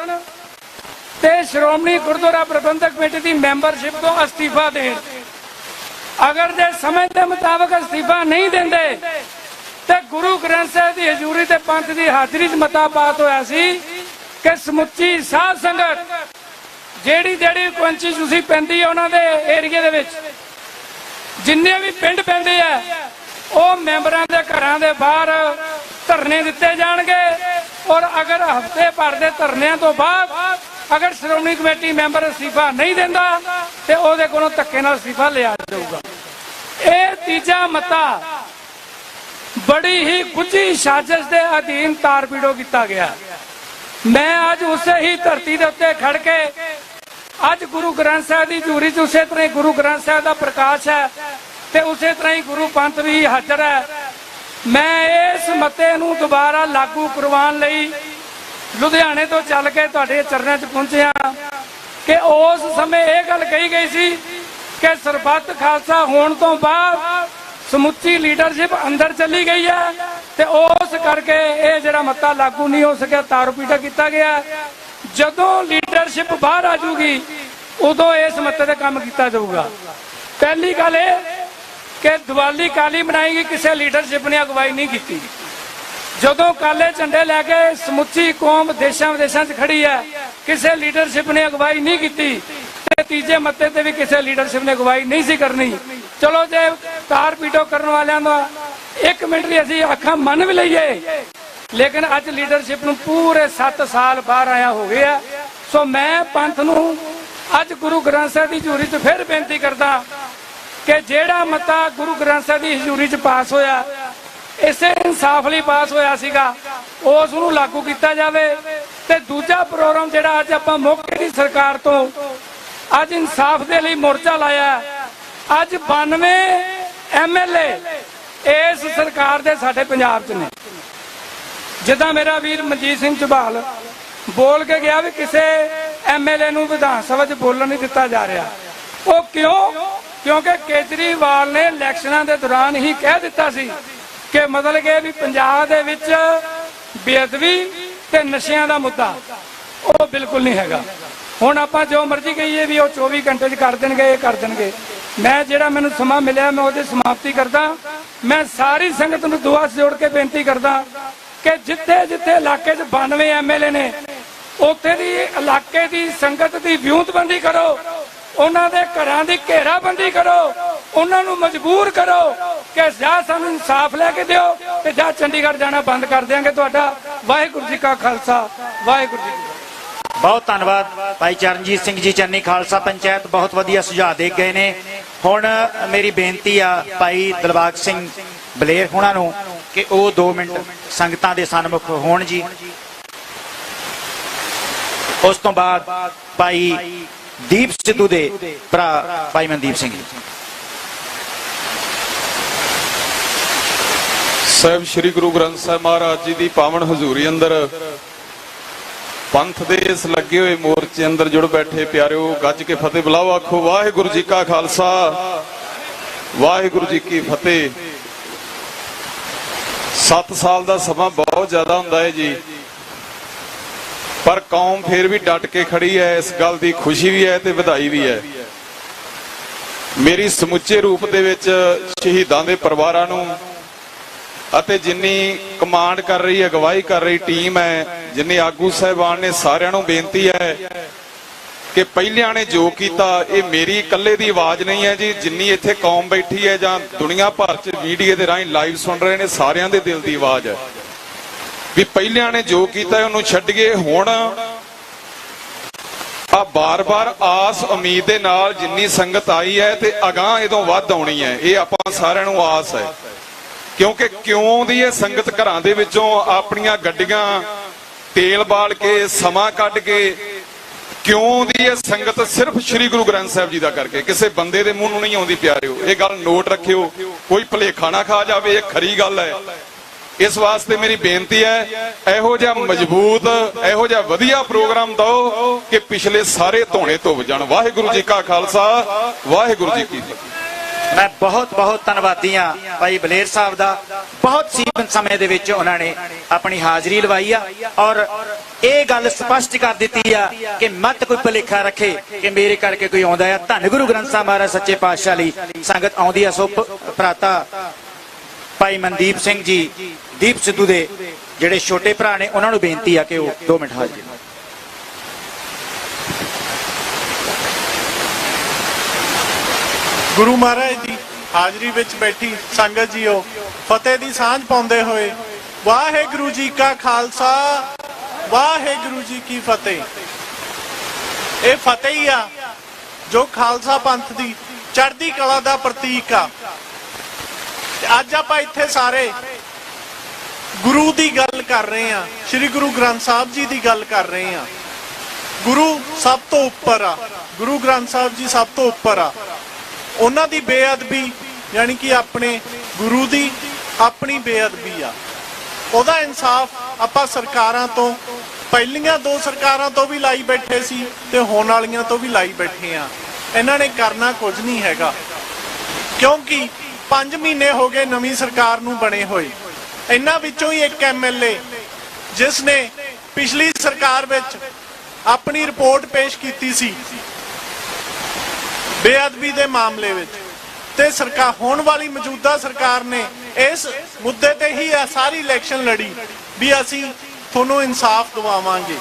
ਤੇ ਸ਼੍ਰੋਮਣੀ ਗੁਰਦੁਆਰਾ ਪ੍ਰਬੰਧਕ ਕਮੇਟੀ ਦੀ ਮੈਂਬਰਸ਼ਿਪ ਤੋਂ ਅਸਤੀਫਾ ਦੇਣ। ਅਗਰ ਜੇ ਸਮੇਂ ਦੇ ਮੁਤਾਬਕ ਅਸਤੀਫਾ ਨਹੀਂ ਦਿੰਦੇ ਤੇ ਗੁਰੂ ਗ੍ਰੰਥ ਸਾਹਿਬ ਦੀ ਹਜ਼ੂਰੀ ਤੇ ਪੰਥ ਦੀ ਹਾਜ਼ਰੀ 'ਚ ਮਤਾ ਪਾਸ ਹੋਇਆ ਸੀ ਕਿ ਸਮੁੱਚੀ ਸਾਧ ਸੰਗਤ ਜਿਹੜੀ ਕੁੰਚੀ ਤੁਸੀਂ ਪੈਂਦੀ ਹੈ ਉਹਨਾਂ ਦੇ ਏਰੀਏ ਦੇ ਵਿੱਚ ਜਿੰਨੇ ਵੀ ਪਿੰਡ ਪੈਂਦੇ ਆ ਉਹ ਮੈਂਬਰਾਂ ਦੇ ਘਰਾਂ ਦੇ ਬਾਹਰ ਧਰਨੇ ਦਿੱਤੇ ਜਾਣਗੇ। ਔਰ ਅਗਰ ਹਫ਼ਤੇ ਭਰ ਦੇ ਧਰਨਿਆਂ ਤੋਂ ਬਾਅਦ ਅਗਰ ਸ਼੍ਰੋਮਣੀ ਕਮੇਟੀ ਮੈਂਬਰ ਅਸਤੀਫਾ ਨਹੀਂ ਦਿੰਦਾ ਤੇ ਉਹਦੇ ਕੋਲੋਂ ਧੱਕੇ ਨਾਲ ਅਸਤੀਫਾ ਲਿਆ ਜਾਊਗਾ। ਇਹ ਤੀਜਾ ਮਤਾ ਬੜੀ ਹੀ ਗੁੱਝੀ ਸਾਜ਼ਿਸ਼ ਦੇ ਅਧੀਨ ਤਾਰਪੀੜੋ ਕੀਤਾ ਗਿਆ। ਮੈਂ ਅੱਜ ਉਸੇ ਹੀ ਧਰਤੀ ਦੇ ਉੱਤੇ ਖੜ ਕੇ ਅੱਜ ਗੁਰੂ ਗ੍ਰੰਥ ਸਾਹਿਬ ਦੀ ਹਜ਼ੂਰੀ 'ਚ ਉਸੇ ਤਰ੍ਹਾਂ ਹੀ ਗੁਰੂ ਗ੍ਰੰਥ ਸਾਹਿਬ ਦਾ ਪ੍ਰਕਾਸ਼ ਹੈ ਤੇ ਉਸੇ ਤਰ੍ਹਾਂ ਹੀ ਗੁਰੂ ਪੰਥ ਵੀ ਹਾਜ਼ਰ ਹੈ। ਮੈਂ ਇਸ ਮਤੇ ਨੂੰ ਦੁਬਾਰਾ ਲਾਗੂ ਕਰਵਾਉਣ ਲਈ ਲੁਧਿਆਣੇ ਤੋਂ ਚੱਲ ਕੇ ਤੁਹਾਡੇ ਚਰਨਾਂ 'ਚ ਪਹੁੰਚਿਆ ਕਿ ਉਸ ਸਮੇਂ ਇਹ ਗੱਲ ਕਹੀ ਗਈ ਸੀ ਕਿ ਸਰਬੱਤ ਖਾਲਸਾ ਹੋਣ ਤੋਂ ਬਾਅਦ ਸਮੁੱਚੀ ਲੀਡਰਸ਼ਿਪ ਅੰਦਰ ਚਲੀ ਗਈ ਹੈ ਤੇ ਉਸ ਕਰਕੇ ਇਹ ਜਿਹੜਾ ਮਤਾ ਲਾਗੂ ਨਹੀਂ ਹੋ ਸਕਿਆ, ਤਾਰੋ ਪੀਟਾ ਕੀਤਾ ਗਿਆ। ਜਦੋਂ ਲੀਡਰਸ਼ਿਪ ਬਾਹਰ ਆ ਜੂਗੀ ਉਦੋਂ ਇਸ ਮਤੇ ਤੇ ਕੰਮ ਕੀਤਾ ਜਾਊਗਾ। ਪਹਿਲੀ ਗੱਲ ਇਹ ਕਿ ਦੀਵਾਲੀ ਕਾਲੀ ਮਨਾਈ ਗਈ, ਕਿਸੇ ਲੀਡਰਸ਼ਿਪ ਨੇ ਅਗਵਾਈ ਨਹੀਂ ਕੀਤੀ। ਜਦੋਂ ਕਾਲੇ ਝੰਡੇ ਲੈ ਕੇ ਸਮੁੱਚੀ ਕੌਮ ਦੇਸ਼ਾਂ ਵਿਦੇਸ਼ਾਂ 'ਚ ਖੜੀ ਹੈ, ਕਿਸੇ ਲੀਡਰਸ਼ਿਪ ਨੇ ਅਗਵਾਈ ਨਹੀਂ ਕੀਤੀ ਤੇ ਤੀਜੇ ਮੱਤੇ ਤੇ ਵੀ ਕਿਸੇ ਲੀਡਰਸ਼ਿਪ ਨੇ ਅਗਵਾਈ ਨਹੀਂ ਸੀ ਕਰਨੀ। ਚਲੋ ਜੇ ਤਾਰ ਪੀਟੋ ਕਰਨ ਵਾਲਿਆਂ ਦਾ 1 ਮਿੰਟ ਲਈ ਅਸੀਂ ਅੱਖਾਂ ਮੰਨ ਵੀ ਲਈਏ, ਲੇਕਿਨ ਅੱਜ ਲੀਡਰਸ਼ਿਪ ਨੂੰ ਪੂਰੇ 7 ਸਾਲ ਬਾਹਰ ਆਇਆ ਹੋ ਗਿਆ। ਸੋ ਮੈਂ ਪੰਥ ਨੂੰ ਅੱਜ ਗੁਰੂ ਗ੍ਰੰਥ ਸਾਹਿਬ ਦੀ ਹਜ਼ੂਰੀ 'ਚ ਫਿਰ ਬੇਨਤੀ ਕਰਦਾ ਕਿ ਜਿਹੜਾ ਮਤਾ ਗੁਰੂ ਗ੍ਰੰਥ ਸਾਹਿਬ ਦੀ ਹਜ਼ੂਰੀ 'ਚ ਪਾਸ ਹੋਇਆ, ਇਸੇ ਇਨਸਾਫ ਲਈ ਪਾਸ ਹੋਇਆ ਸੀਗਾ, ਉਸ ਨੂੰ ਲਾਗੂ ਕੀਤਾ ਜਾਵੇ। ਤੇ ਦੂਜਾ ਪ੍ਰੋਗਰਾਮ ਜਿਹੜਾ ਅੱਜ ਆਪਾਂ ਮੌਕੇ ਦੀ ਸਰਕਾਰ ਤੋਂ ਅੱਜ ਇਨਸਾਫ ਦੇ ਲਈ ਮੋਰਚਾ ਲਾਇਆ, ਅੱਜ 92 MLA ਇਸ ਸਰਕਾਰ ਦੇ ਸਾਡੇ ਪੰਜਾਬ 'ਚ ਨੇ। ਜਿੱਦਾਂ ਮੇਰਾ ਵੀਰ ਮਨਜੀਤ ਸਿੰਘ ਝਬਾਲ ਬੋਲ ਕੇ ਗਿਆ ਵੀ ਕਿਸੇ MLA ਨੂੰ ਵਿਧਾਨ ਸਭਾ 'ਚ ਬੋਲਣ ਨਹੀਂ ਦਿੱਤਾ ਜਾ ਰਿਹਾ। ਉਹ ਕਿਉਂ? ਕਿਉਂਕਿ ਕੇਜਰੀਵਾਲ ਨੇ ਇਲੈਕਸ਼ਨਾਂ ਦੇ ਦੌਰਾਨ ਹੀ ਕਹਿ ਦਿੱਤਾ ਸੀ ਕਿ ਮਤਲਬ ਕਿ ਵੀ ਪੰਜਾਬ ਦੇ ਵਿੱਚ ਬੇਅਦਬੀ ਤੇ ਨਸ਼ਿਆਂ ਦਾ ਮੁੱਦਾ ਉਹ ਬਿਲਕੁਲ ਨਹੀਂ ਹੈਗਾ। ਹੁਣ ਆਪਾਂ ਜੋ ਮਰਜ਼ੀ ਕਹੀਏ ਵੀ ਉਹ 24 ਘੰਟੇ 'ਚ ਕਰ ਦੇਣਗੇ, ਇਹ ਕਰ ਦੇਣਗੇ। ਮੈਂ ਜਿਹੜਾ ਮੈਨੂੰ ਸਮਾਂ ਮਿਲਿਆ ਮੈਂ ਉਹਦੀ ਸਮਾਪਤੀ ਕਰਦਾ। ਮੈਂ ਸਾਰੀ ਸੰਗਤ ਨੂੰ ਦੁਆ ਜੋੜ ਕੇ ਬੇਨਤੀ ਕਰਦਾ ਕਿ ਜਿੱਥੇ ਜਿੱਥੇ ਇਲਾਕੇ 'ਚ 92 MLA ਨੇ ਉੱਥੇ ਦੀ ਇਲਾਕੇ ਦੀ ਸੰਗਤ ਦੀ ਵਿਉਂਤਬੰਦੀ ਕਰੋ, ਉਹਨਾਂ ਦੇ ਘਰਾਂ ਦੀ ਘੇਰਾਬੰਦੀ ਕਰੋ, ਉਹਨਾਂ ਨੂੰ ਮਜਬੂਰ ਕਰੋ ਕਿ ਜਾਂ ਸਾਨੂੰ ਇਨਸਾਫ ਲੈ ਕੇ ਦਿਓ ਤੇ ਜਾਂ ਚੰਡੀਗੜ੍ਹ ਜਾਣਾ ਬੰਦ ਕਰ ਦਿਆਂਗੇ ਤੁਹਾਡਾ। ਵਾਹਿਗੁਰੂ ਜੀ ਕਾ ਖਾਲਸਾ, ਵਾਹਿਗੁਰੂ ਜੀ ਕੀ ਫਤਿਹ।
ਬਹੁਤ ਧੰਨਵਾਦ ਭਾਈ ਚਰਨਜੀਤ ਸਿੰਘ ਜੀ, ਚੰਨੀ ਖਾਲਸਾ ਪੰਚਾਇਤ ਬਹੁਤ ਵਧੀਆ ਸੁਝਾਅ ਦੇ ਗਏ ਨੇ। ਹੁਣ ਮੇਰੀ ਬੇਨਤੀ ਆ ਭਾਈ ਦਿਲਬਾਗ ਸਿੰਘ ਬਲੇਰ ਹੋਣਾ ਨੂੰ ਕਿ ਉਹ 2 ਮਿੰਟ ਸੰਗਤਾਂ ਦੇ ਸਨਮੁਖ ਹੋਣ ਜੀ। ਉਸ ਤੋਂ ਬਾਅਦ ਭਾਈ ਦੀਪ ਸਿੱਧੂ ਦੇ ਭਰਾ ਭਾਈ ਮਨਦੀਪ ਸਿੰਘ ਜੀ।
ਸਾਹਿਬ ਸ੍ਰੀ ਗੁਰੂ ਗ੍ਰੰਥ ਸਾਹਿਬ ਮਹਾਰਾਜ ਜੀ ਦੀ ਪਾਵਨ ਹਜ਼ੂਰੀ ਅੰਦਰ ਪੰਥ ਦੇ ਇਸ ਲੱਗੇ ਹੋਏ ਮੋਰਚੇ ਅੰਦਰ ਜੁੜ ਬੈਠੇ ਪਿਆਰਿਓ, ਗੱਜ ਕੇ ਫਤਿਹ ਬੁਲਾਓ, ਆਖੋ ਵਾਹਿਗੁਰੂ ਜੀ ਕਾ ਖਾਲਸਾ, ਵਾਹਿਗੁਰੂ ਜੀ ਕੀ ਫਤਿਹ। 7 ਸਾਲ ਦਾ ਸਮਾਂ ਬਹੁਤ ਜ਼ਿਆਦਾ ਹੁੰਦਾ ਹੈ ਜੀ, ਪਰ ਕੌਮ ਫੇਰ ਵੀ ਡਟ ਕੇ ਖੜੀ ਹੈ। ਇਸ ਗੱਲ ਦੀ ਖੁਸ਼ੀ ਵੀ ਹੈ ਤੇ ਵਧਾਈ ਵੀ ਹੈ। ਮੇਰੀ ਸਮੁੱਚੇ ਰੂਪ ਦੇ ਵਿੱਚ ਸ਼ਹੀਦਾਂ ਦੇ ਪਰਿਵਾਰਾਂ ਨੂੰ ਅਤੇ ਜਿੰਨੀ ਕਮਾਂਡ ਕਰ ਰਹੀ, ਅਗਵਾਈ ਕਰ ਰਹੀ ਟੀਮ ਹੈ, ਜਿੰਨੇ ਆਗੂ ਸਾਹਿਬਾਨ ਨੇ, ਸਾਰਿਆਂ ਨੂੰ ਬੇਨਤੀ ਹੈ ਕਿ ਪਹਿਲਿਆਂ ਨੇ ਜੋ ਕੀਤਾ, ਇਹ ਮੇਰੀ ਇਕੱਲੇ ਦੀ ਆਵਾਜ਼ ਨਹੀਂ ਹੈ ਜੀ। ਜਿੰਨੀ ਇੱਥੇ ਕੌਮ ਬੈਠੀ ਹੈ ਜਾਂ ਦੁਨੀਆ ਭਰ 'ਚ ਮੀਡੀਆ ਦੇ ਰਾਹੀਂ ਲਾਈਵ ਸੁਣ ਰਹੇ ਨੇ, ਸਾਰਿਆਂ ਦੇ ਦਿਲ ਦੀ ਆਵਾਜ਼ ਹੈ ਵੀ ਪਹਿਲਿਆਂ ਨੇ ਜੋ ਕੀਤਾ ਉਹਨੂੰ ਛੱਡੀਏ। ਹੁਣ ਆ ਬਾਰ-ਬਾਰ ਆਸ ਉਮੀਦ ਦੇ ਨਾਲ ਜਿੰਨੀ ਸੰਗਤ ਆਈ ਹੈ ਤੇ ਅਗਾਂਹ ਇਹਦੋਂ ਵੱਧ ਆਉਣੀ ਹੈ, ਇਹ ਆਪਾਂ ਸਾਰਿਆਂ ਨੂੰ ਆਸ ਹੈ। ਕਿਉਂਕਿ ਕਿਉਂ ਦੀ ਇਹ ਸੰਗਤ ਘਰਾਂ ਦੇ ਵਿੱਚੋਂ ਆਪਣੀਆਂ ਗੱਡੀਆਂ ਤੇਲ ਬਾਲ ਕੇ ਸਮਾਂ ਕੱਢ ਕੇ, ਕਿਉਂ ਦੀ ਇਹ ਸੰਗਤ ਸਿਰਫ ਸ੍ਰੀ ਗੁਰੂ ਗ੍ਰੰਥ ਸਾਹਿਬ ਜੀ ਦਾ ਕਰਕੇ, ਕਿਸੇ ਬੰਦੇ ਦੇ ਮੂੰਹ ਨੂੰ ਨਹੀਂ ਆਉਂਦੀ ਪਿਆਰਿਓ। ਇਹ ਗੱਲ ਨੋਟ ਰੱਖਿਓ, ਕੋਈ ਭੁਲੇਖਾ ਨਾ ਖਾ ਜਾਵੇ, ਇਹ ਖਰੀ ਗੱਲ ਹੈ। ਇਸ ਵਾਸਤੇ ਮੇਰੀ ਬੇਨਤੀ ਹੈ, ਇਹੋ ਜਿਹਾ ਮਜ਼ਬੂਤ, ਇਹੋ ਜਿਹਾ ਵਧੀਆ ਪ੍ਰੋਗਰਾਮ ਦਿਓ ਕਿ ਪਿਛਲੇ ਸਾਰੇ ਧੋਣੇ ਧੁੱਪ ਜਾਣ। ਵਾਹਿਗੁਰੂ ਜੀ ਕਾ ਖਾਲਸਾ, ਵਾਹਿਗੁਰੂ ਜੀ ਕੀ ਫਤਿਹ।
ਮੈਂ ਬਹੁਤ ਬਹੁਤ ਧੰਨਵਾਦੀ ਹਾਂ ਭਾਈ ਬਲੇਰ ਸਾਹਿਬ ਦਾ। ਬਹੁਤ ਸੀਮਤ ਸਮੇਂ ਦੇ ਵਿੱਚ ਉਹਨਾਂ ਨੇ ਆਪਣੀ ਹਾਜ਼ਰੀ ਲਵਾਈ ਆ ਔਰ ਇਹ ਗੱਲ ਸਪਸ਼ਟ ਕਰ ਦਿੱਤੀ ਆ ਕਿ ਮਤ ਕੋਈ ਭੁਲੇਖਾ ਰੱਖੇ ਕਿ ਮੇਰੇ ਕਰਕੇ ਕੋਈ ਆਉਂਦਾ ਆ। ਧੰਨ ਗੁਰੂ ਗ੍ਰੰਥ ਸਾਹਿਬ ਮਹਾਰਾਜ ਸੱਚੇ ਪਾਤਸ਼ਾਹ ਲਈ ਸੰਗਤ ਆਉਂਦੀ ਆ। ਸੋ ਭਰਾਤਾ ਭਾਈ ਮਨਦੀਪ ਸਿੰਘ ਜੀ, ਦੀਪ ਸਿੱਧੂ ਦੇ ਜਿਹੜੇ ਛੋਟੇ ਭਰਾ ਨੇ, ਉਹਨਾਂ ਨੂੰ ਬੇਨਤੀ ਆ ਕਿ ਉਹ 2 ਮਿੰਟ ਹਾਜ਼ਰ।
ਗੁਰੂ ਮਹਾਰਾਜ ਦੀ ਹਾਜ਼ਰੀ ਵਿੱਚ ਬੈਠੀ ਸੰਗਤ ਜੀਓ, ਫਤਿਹ ਦੀ ਸਾਂਝ ਪਾਉਂਦੇ ਹੋਏ ਵਾਹਿਗੁਰੂ ਜੀ ਕਾ ਖਾਲਸਾ, ਵਾਹਿਗੁਰੂ ਜੀ ਕੀ ਫਤਿਹ। ਇਹ ਫਤਿਹ ਹੀ ਆ ਜੋ ਖਾਲਸਾ ਪੰਥ ਦੀ ਚੜ੍ਹਦੀ ਕਲਾ ਦਾ ਪ੍ਰਤੀਕ ਆ। ਅੱਜ ਆਪਾਂ ਇੱਥੇ ਸਾਰੇ ਗੁਰੂ ਦੀ ਗੱਲ ਕਰ ਰਹੇ ਆ, ਸ੍ਰੀ ਗੁਰੂ ਗ੍ਰੰਥ ਸਾਹਿਬ ਜੀ ਦੀ ਗੱਲ ਕਰ ਰਹੇ ਆ। ਗੁਰੂ ਸਭ ਤੋਂ ਉੱਪਰ ਆ, ਗੁਰੂ ਗ੍ਰੰਥ ਸਾਹਿਬ ਜੀ ਸਭ ਤੋਂ ਉੱਪਰ ਆ। ਉਹਨਾਂ ਦੀ ਬੇਅਦਬੀ ਯਾਨੀ ਕਿ ਆਪਣੇ ਗੁਰੂ ਦੀ ਆਪਣੀ ਬੇਅਦਬੀ ਆ, ਉਹਦਾ ਇਨਸਾਫ ਆਪਾਂ ਸਰਕਾਰਾਂ ਤੋਂ, ਪਹਿਲੀਆਂ 2 ਸਰਕਾਰਾਂ ਤੋਂ ਵੀ ਲਾਈ ਬੈਠੇ ਸੀ ਤੇ ਹੋਣ ਵਾਲੀਆਂ ਤੋਂ ਵੀ ਲਾਈ ਬੈਠੇ ਆ। ਇਹਨਾਂ ਨੇ ਕਰਨਾ ਕੁਝ ਨਹੀਂ ਹੈਗਾ, ਕਿਉਂਕਿ 5 ਮਹੀਨੇ ਹੋ ਗਏ ਨਵੀਂ ਸਰਕਾਰ ਨੂੰ ਬਣੇ ਹੋਏ। ਇਹਨਾਂ ਵਿੱਚੋਂ ਹੀ ਇੱਕ MLA ਜਿਸ ਨੇ ਪਿਛਲੀ ਸਰਕਾਰ ਵਿੱਚ ਆਪਣੀ ਰਿਪੋਰਟ ਪੇਸ਼ ਕੀਤੀ ਸੀ ਬੇਅਦਬੀ ਦੇ ਮਾਮਲੇ ਵਿੱਚ, ਤੇ ਸਰਕਾਰ ਹੋਣ ਵਾਲੀ ਮੌਜੂਦਾ ਸਰਕਾਰ ਨੇ ਇਸ ਮੁੱਦੇ ਤੇ ਹੀ ਸਾਰੀ ਇਲੈਕਸ਼ਨ ਲੜੀ ਵੀ ਅਸੀਂ ਤੁਹਾਨੂੰ ਇਨਸਾਫ ਦਿਵਾਵਾਂਗੇ।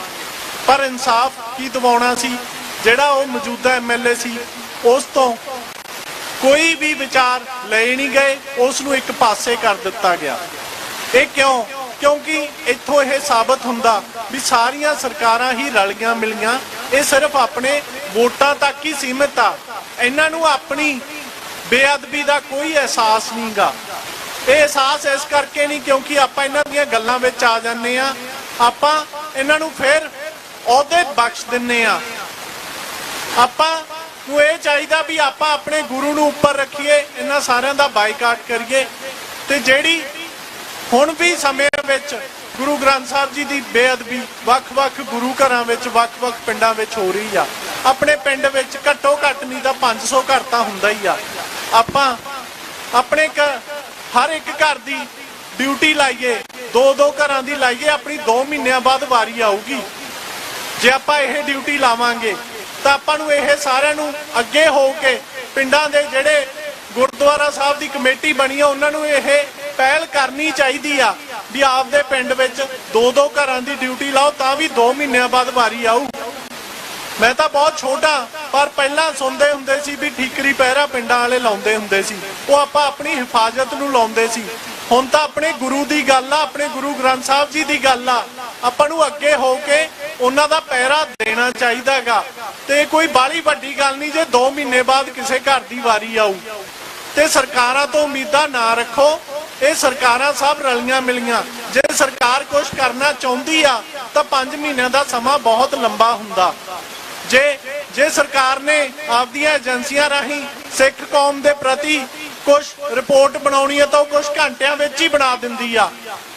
ਪਰ ਇਨਸਾਫ ਕੀ ਦਿਵਾਉਣਾ ਸੀ? ਜਿਹੜਾ ਉਹ ਮੌਜੂਦਾ MLA ਸੀ ਉਸ ਤੋਂ ਕੋਈ ਵੀ ਵਿਚਾਰ ਲਏ ਨਹੀਂ ਗਏ, ਉਸ ਨੂੰ ਇੱਕ ਪਾਸੇ ਕਰ ਦਿੱਤਾ ਗਿਆ। ਇਹ ਕਿਉਂ? ਕਿਉਂਕਿ ਇੱਥੋਂ ਇਹ ਸਾਬਤ ਹੁੰਦਾ ਵੀ ਸਾਰੀਆਂ ਸਰਕਾਰਾਂ ਹੀ ਰਲੀਆਂ ਮਿਲੀਆਂ, ਇਹ ਸਿਰਫ ਆਪਣੇ ਵੋਟਾਂ ਤੱਕ ਹੀ ਸੀਮਿਤ ਆ। ਇਹਨਾਂ ਨੂੰ ਆਪਣੀ ਬੇਅਦਬੀ ਦਾ ਕੋਈ ਅਹਿਸਾਸ ਨਹੀਂਗਾ। ਇਹ ਅਹਿਸਾਸ ਇਸ ਕਰਕੇ ਨਹੀਂ ਕਿਉਂਕਿ ਆਪਾਂ ਇਹਨਾਂ ਦੀਆਂ ਗੱਲਾਂ ਵਿੱਚ ਆ ਜਾਂਦੇ ਆ, ਆਪਾਂ ਇਹਨਾਂ ਨੂੰ ਫਿਰ ਅਹੁਦੇ ਬਖਸ਼ ਦਿੰਨੇ ਆ। ਆਪਾਂ ਨੂੰ ਇਹ ਚਾਹੀਦਾ ਵੀ ਆਪਾਂ ਆਪਣੇ ਗੁਰੂ ਨੂੰ ਉੱਪਰ ਰੱਖੀਏ, ਇਹਨਾਂ ਸਾਰਿਆਂ ਦਾ ਬਾਈਕਾਟ ਕਰੀਏ। ਤੇ ਜਿਹੜੀ ਹੁਣ ਵੀ ਸਮੇਂ ਵਿੱਚ ਗੁਰੂ ਗ੍ਰੰਥ ਸਾਹਿਬ ਜੀ ਦੀ ਬੇਅਦਬੀ ਵੱਖ-ਵੱਖ ਗੁਰੂ ਘਰਾਂ ਵਿੱਚ, ਵੱਖ-ਵੱਖ ਪਿੰਡਾਂ ਵਿੱਚ ਹੋ ਰਹੀ ਆ। ਆਪਣੇ ਪਿੰਡ ਵਿੱਚ ਘੱਟੋ ਘੱਟ ਨਹੀਂ ਤਾਂ 500 ਘਰ ਤਾਂ ਹੁੰਦਾ ਹੀ ਆ। ਆਪਾਂ ਆਪਣੇ ਹਰ ਇੱਕ ਘਰ ਦੀ ਡਿਊਟੀ ਲਾਈਏ, 2-2 ਘਰਾਂ ਦੀ ਲਾਈਏ, ਆਪਣੀ 2 ਮਹੀਨਿਆਂ ਬਾਅਦ ਵਾਰੀ ਆਊਗੀ। ਜੇ ਆਪਾਂ ਇਹ ਡਿਊਟੀ ਲਾਵਾਂਗੇ ਤਾਂ ਆਪਾਂ ਨੂੰ ਇਹ ਸਾਰਿਆਂ ਨੂੰ ਅੱਗੇ ਹੋ ਕੇ ਪਿੰਡਾਂ ਦੇ ਜਿਹੜੇ ਗੁਰਦੁਆਰਾ ਸਾਹਿਬ ਦੀ ਕਮੇਟੀ ਬਣੀ ਆ ਉਹਨਾਂ ਨੂੰ ਇਹ ਪਹਿਲ ਕਰਨੀ ਚਾਹੀਦੀ ਆ ਵੀ ਆਪਦੇ ਪਿੰਡ ਵਿੱਚ 2-2 ਘਰਾਂ ਦੀ ਡਿਊਟੀ ਲਾਓ, ਤਾਂ ਵੀ 2 ਮਹੀਨਿਆਂ ਬਾਅਦ ਵਾਰੀ ਆਊ। ਮੈਂ ਤਾਂ ਬਹੁਤ ਛੋਟਾ, ਪਰ ਪਹਿਲਾਂ ਸੁਣਦੇ ਹੁੰਦੇ ਸੀ ਵੀ ਠੀਕਰੀ ਪਹਿਰਾ ਪਿੰਡਾਂ ਵਾਲੇ ਲਾਉਂਦੇ ਹੁੰਦੇ ਸੀ, ਉਹ ਆਪਾਂ ਆਪਣੀ ਹਿਫਾਜ਼ਤ ਨੂੰ ਲਾਉਂਦੇ ਸੀ। ਹੁਣ ਤਾਂ ਆਪਣੇ ਗੁਰੂ ਦੀ ਗੱਲ ਆ, ਆਪਣੇ ਗੁਰੂ ਗ੍ਰੰਥ ਸਾਹਿਬ ਜੀ ਦੀ ਗੱਲ ਆ, ਆਪਾਂ ਨੂੰ ਅੱਗੇ ਹੋ ਕੇ ਉਹਨਾਂ ਦਾ ਪਹਿਰਾ ਦੇਣਾ ਚਾਹੀਦਾਗਾ। ਤੇ ਕੋਈ ਬਾਹਲੀ ਵੱਡੀ ਗੱਲ ਨਹੀਂ ਜੇ 2 ਮਹੀਨੇ ਬਾਅਦ ਕਿਸੇ ਘਰ ਦੀ ਵਾਰੀ ਆਊ। ਤੇ ਸਰਕਾਰਾਂ ਤੋਂ ਉਮੀਦਾਂ ਨਾ ਰੱਖੋ, ਇਹ ਸਰਕਾਰਾਂ ਸਭ ਰਲੀਆਂ ਮਿਲੀਆਂ। ਜੇ ਸਰਕਾਰ ਕੁਝ ਕਰਨਾ ਚਾਹੁੰਦੀ ਆ ਤਾਂ 5 ਮਹੀਨਿਆਂ ਦਾ ਸਮਾਂ ਬਹੁਤ ਲੰਬਾ ਹੁੰਦਾ। ਜੇ ਸਰਕਾਰ ਨੇ ਆਪਦੀਆਂ ਏਜੰਸੀਆਂ ਰਾਹੀਂ ਸਿੱਖ ਕੌਮ ਦੇ ਪ੍ਰਤੀ ਕੁਝ ਰਿਪੋਰਟ ਬਣਾਉਣੀ ਹੈ ਤਾਂ ਉਹ ਕੁਝ ਘੰਟਿਆਂ ਵਿੱਚ ਹੀ ਬਣਾ ਦਿੰਦੀ ਆ।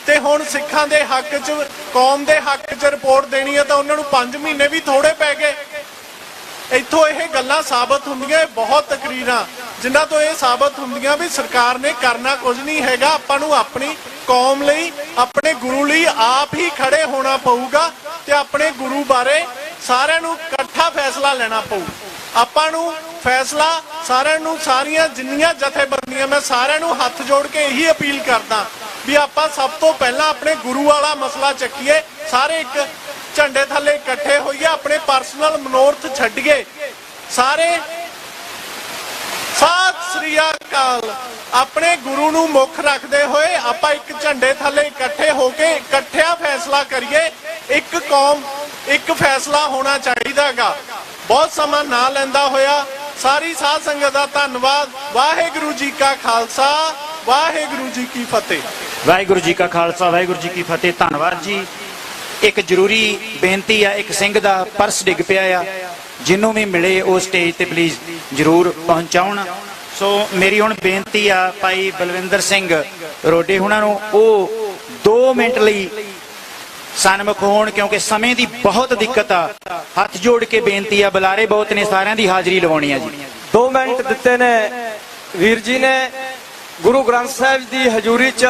ਤੇ ਹੁਣ ਸਿੱਖਾਂ ਦੇ ਹੱਕ 'ਚ, ਕੌਮ ਦੇ ਹੱਕ 'ਚ ਰਿਪੋਰਟ ਦੇਣੀ ਹੈ ਤਾਂ ਉਹਨਾਂ ਨੂੰ 5 ਮਹੀਨੇ ਵੀ ਥੋੜੇ ਪੈ ਗਏ। ਇੱਥੋਂ ਇਹ ਗੱਲਾਂ ਸਾਬਤ ਹੁੰਦੀਆਂ, ਬਹੁਤ ਤਕਰੀਰਾਂ ਜਿਨ੍ਹਾਂ ਤੋਂ ਇਹ ਸਾਬਤ ਹੁੰਦੀਆਂ ਵੀ ਸਰਕਾਰ ਨੇ ਕਰਨਾ ਕੁਝ ਨਹੀਂ ਹੈਗਾ। ਆਪਾਂ ਨੂੰ ਆਪਣੀ ਕੌਮ ਲਈ, ਆਪਣੇ ਗੁਰੂ ਲਈ ਆਪ ਹੀ ਖੜੇ ਹੋਣਾ ਪਊਗਾ ਤੇ ਆਪਣੇ ਗੁਰੂ ਬਾਰੇ ਸਾਰਿਆਂ ਨੂੰ ਇਕੱਠਾ ਫੈਸਲਾ ਲੈਣਾ ਪਊ। ਆਪਾਂ ਨੂੰ ਫੈਸਲਾ ਸਾਰਿਆਂ ਨੂੰ, ਸਾਰੀਆਂ ਜਿੰਨੀਆਂ ਜਥੇਬੰਦੀਆਂ, ਮੈਂ ਸਾਰਿਆਂ ਨੂੰ ਹੱਥ ਜੋੜ ਕੇ ਇਹੀ ਅਪੀਲ ਕਰਦਾ ਵੀ ਆਪਾਂ ਸਭ ਤੋਂ ਪਹਿਲਾਂ ਆਪਣੇ ਗੁਰੂ ਵਾਲਾ ਮਸਲਾ ਚੱਕੀਏ, ਸਾਰੇ ਇੱਕ ਝੰਡੇ ਥੱਲੇ ਇਕੱਠੇ ਹੋਈਏ, ਆਪਣੇ ਪਰਸਨਲ ਮਨੋਰਥ ਛੱਡੀਏ। ਸਾਰੇ ਸਤਿ ਸ੍ਰੀ ਅਕਾਲ। ਆਪਣੇ ਗੁਰੂ ਨੂੰ ਮੁੱਖ ਰੱਖਦੇ ਹੋਏ ਆਪਾਂ ਇੱਕ ਝੰਡੇ ਥੱਲੇ ਇਕੱਠੇ ਹੋ ਕੇ ਇਕੱਠਿਆਂ ਫੈਸਲਾ ਕਰੀਏ। ਇੱਕ ਕੌਮ, ਇੱਕ ਫੈਸਲਾ ਹੋਣਾ ਚਾਹੀਦਾਗਾ। ਬਹੁਤ ਸਮਾਂ ਨਾ ਲੈਂਦਾ ਹੋਇਆ ਸਾਰੀ ਸਾਧ ਸੰਗਤ ਦਾ ਧੰਨਵਾਦ। ਵਾਹਿਗੁਰੂ ਜੀ ਕਾ ਖਾਲਸਾ, ਵਾਹਿਗੁਰੂ ਜੀ ਕੀ ਫਤਿਹ।
ਵਾਹਿਗੁਰੂ ਜੀ ਕਾ ਖਾਲਸਾ, ਵਾਹਿਗੁਰੂ ਜੀ ਕੀ ਫਤਿਹ। ਧੰਨਵਾਦ ਜੀ। ਇੱਕ ਜ਼ਰੂਰੀ ਬੇਨਤੀ ਆ, ਇੱਕ ਸਿੰਘ ਦਾ ਪਰਸ ਡਿੱਗ ਪਿਆ ਆ, ਜਿਹਨੂੰ ਵੀ ਮਿਲੇ ਉਹ ਸਟੇਜ ਤੇ ਪਲੀਜ਼ ਜ਼ਰੂਰ ਪਹੁੰਚਾਉਣ। ਸੋ ਮੇਰੀ ਹੁਣ ਬੇਨਤੀ ਆ ਭਾਈ ਬਲਵਿੰਦਰ ਸਿੰਘ ਰੋਡੇ ਹੁਣਾਂ ਨੂੰ, ਉਹ 2 ਮਿੰਟ ਲਈ ਸਨਮੁਖ ਹੋਣ ਕਿਉਂਕਿ ਸਮੇਂ ਦੀ ਬਹੁਤ ਦਿੱਕਤ ਆ। ਹੱਥ ਜੋੜ ਕੇ ਬੇਨਤੀ ਆ, ਬੁਲਾਰੇ ਬਹੁਤ ਨੇ, ਸਾਰਿਆਂ ਦੀ ਹਾਜ਼ਰੀ ਲਵਾਉਣੀ ਆ ਜੀ।
2 ਮਿੰਟ ਦਿੱਤੇ ਨੇ ਵੀਰ ਜੀ ਨੇ। ਗੁਰੂ ਗ੍ਰੰਥ ਸਾਹਿਬ ਦੀ ਹਜ਼ੂਰੀ 'ਚ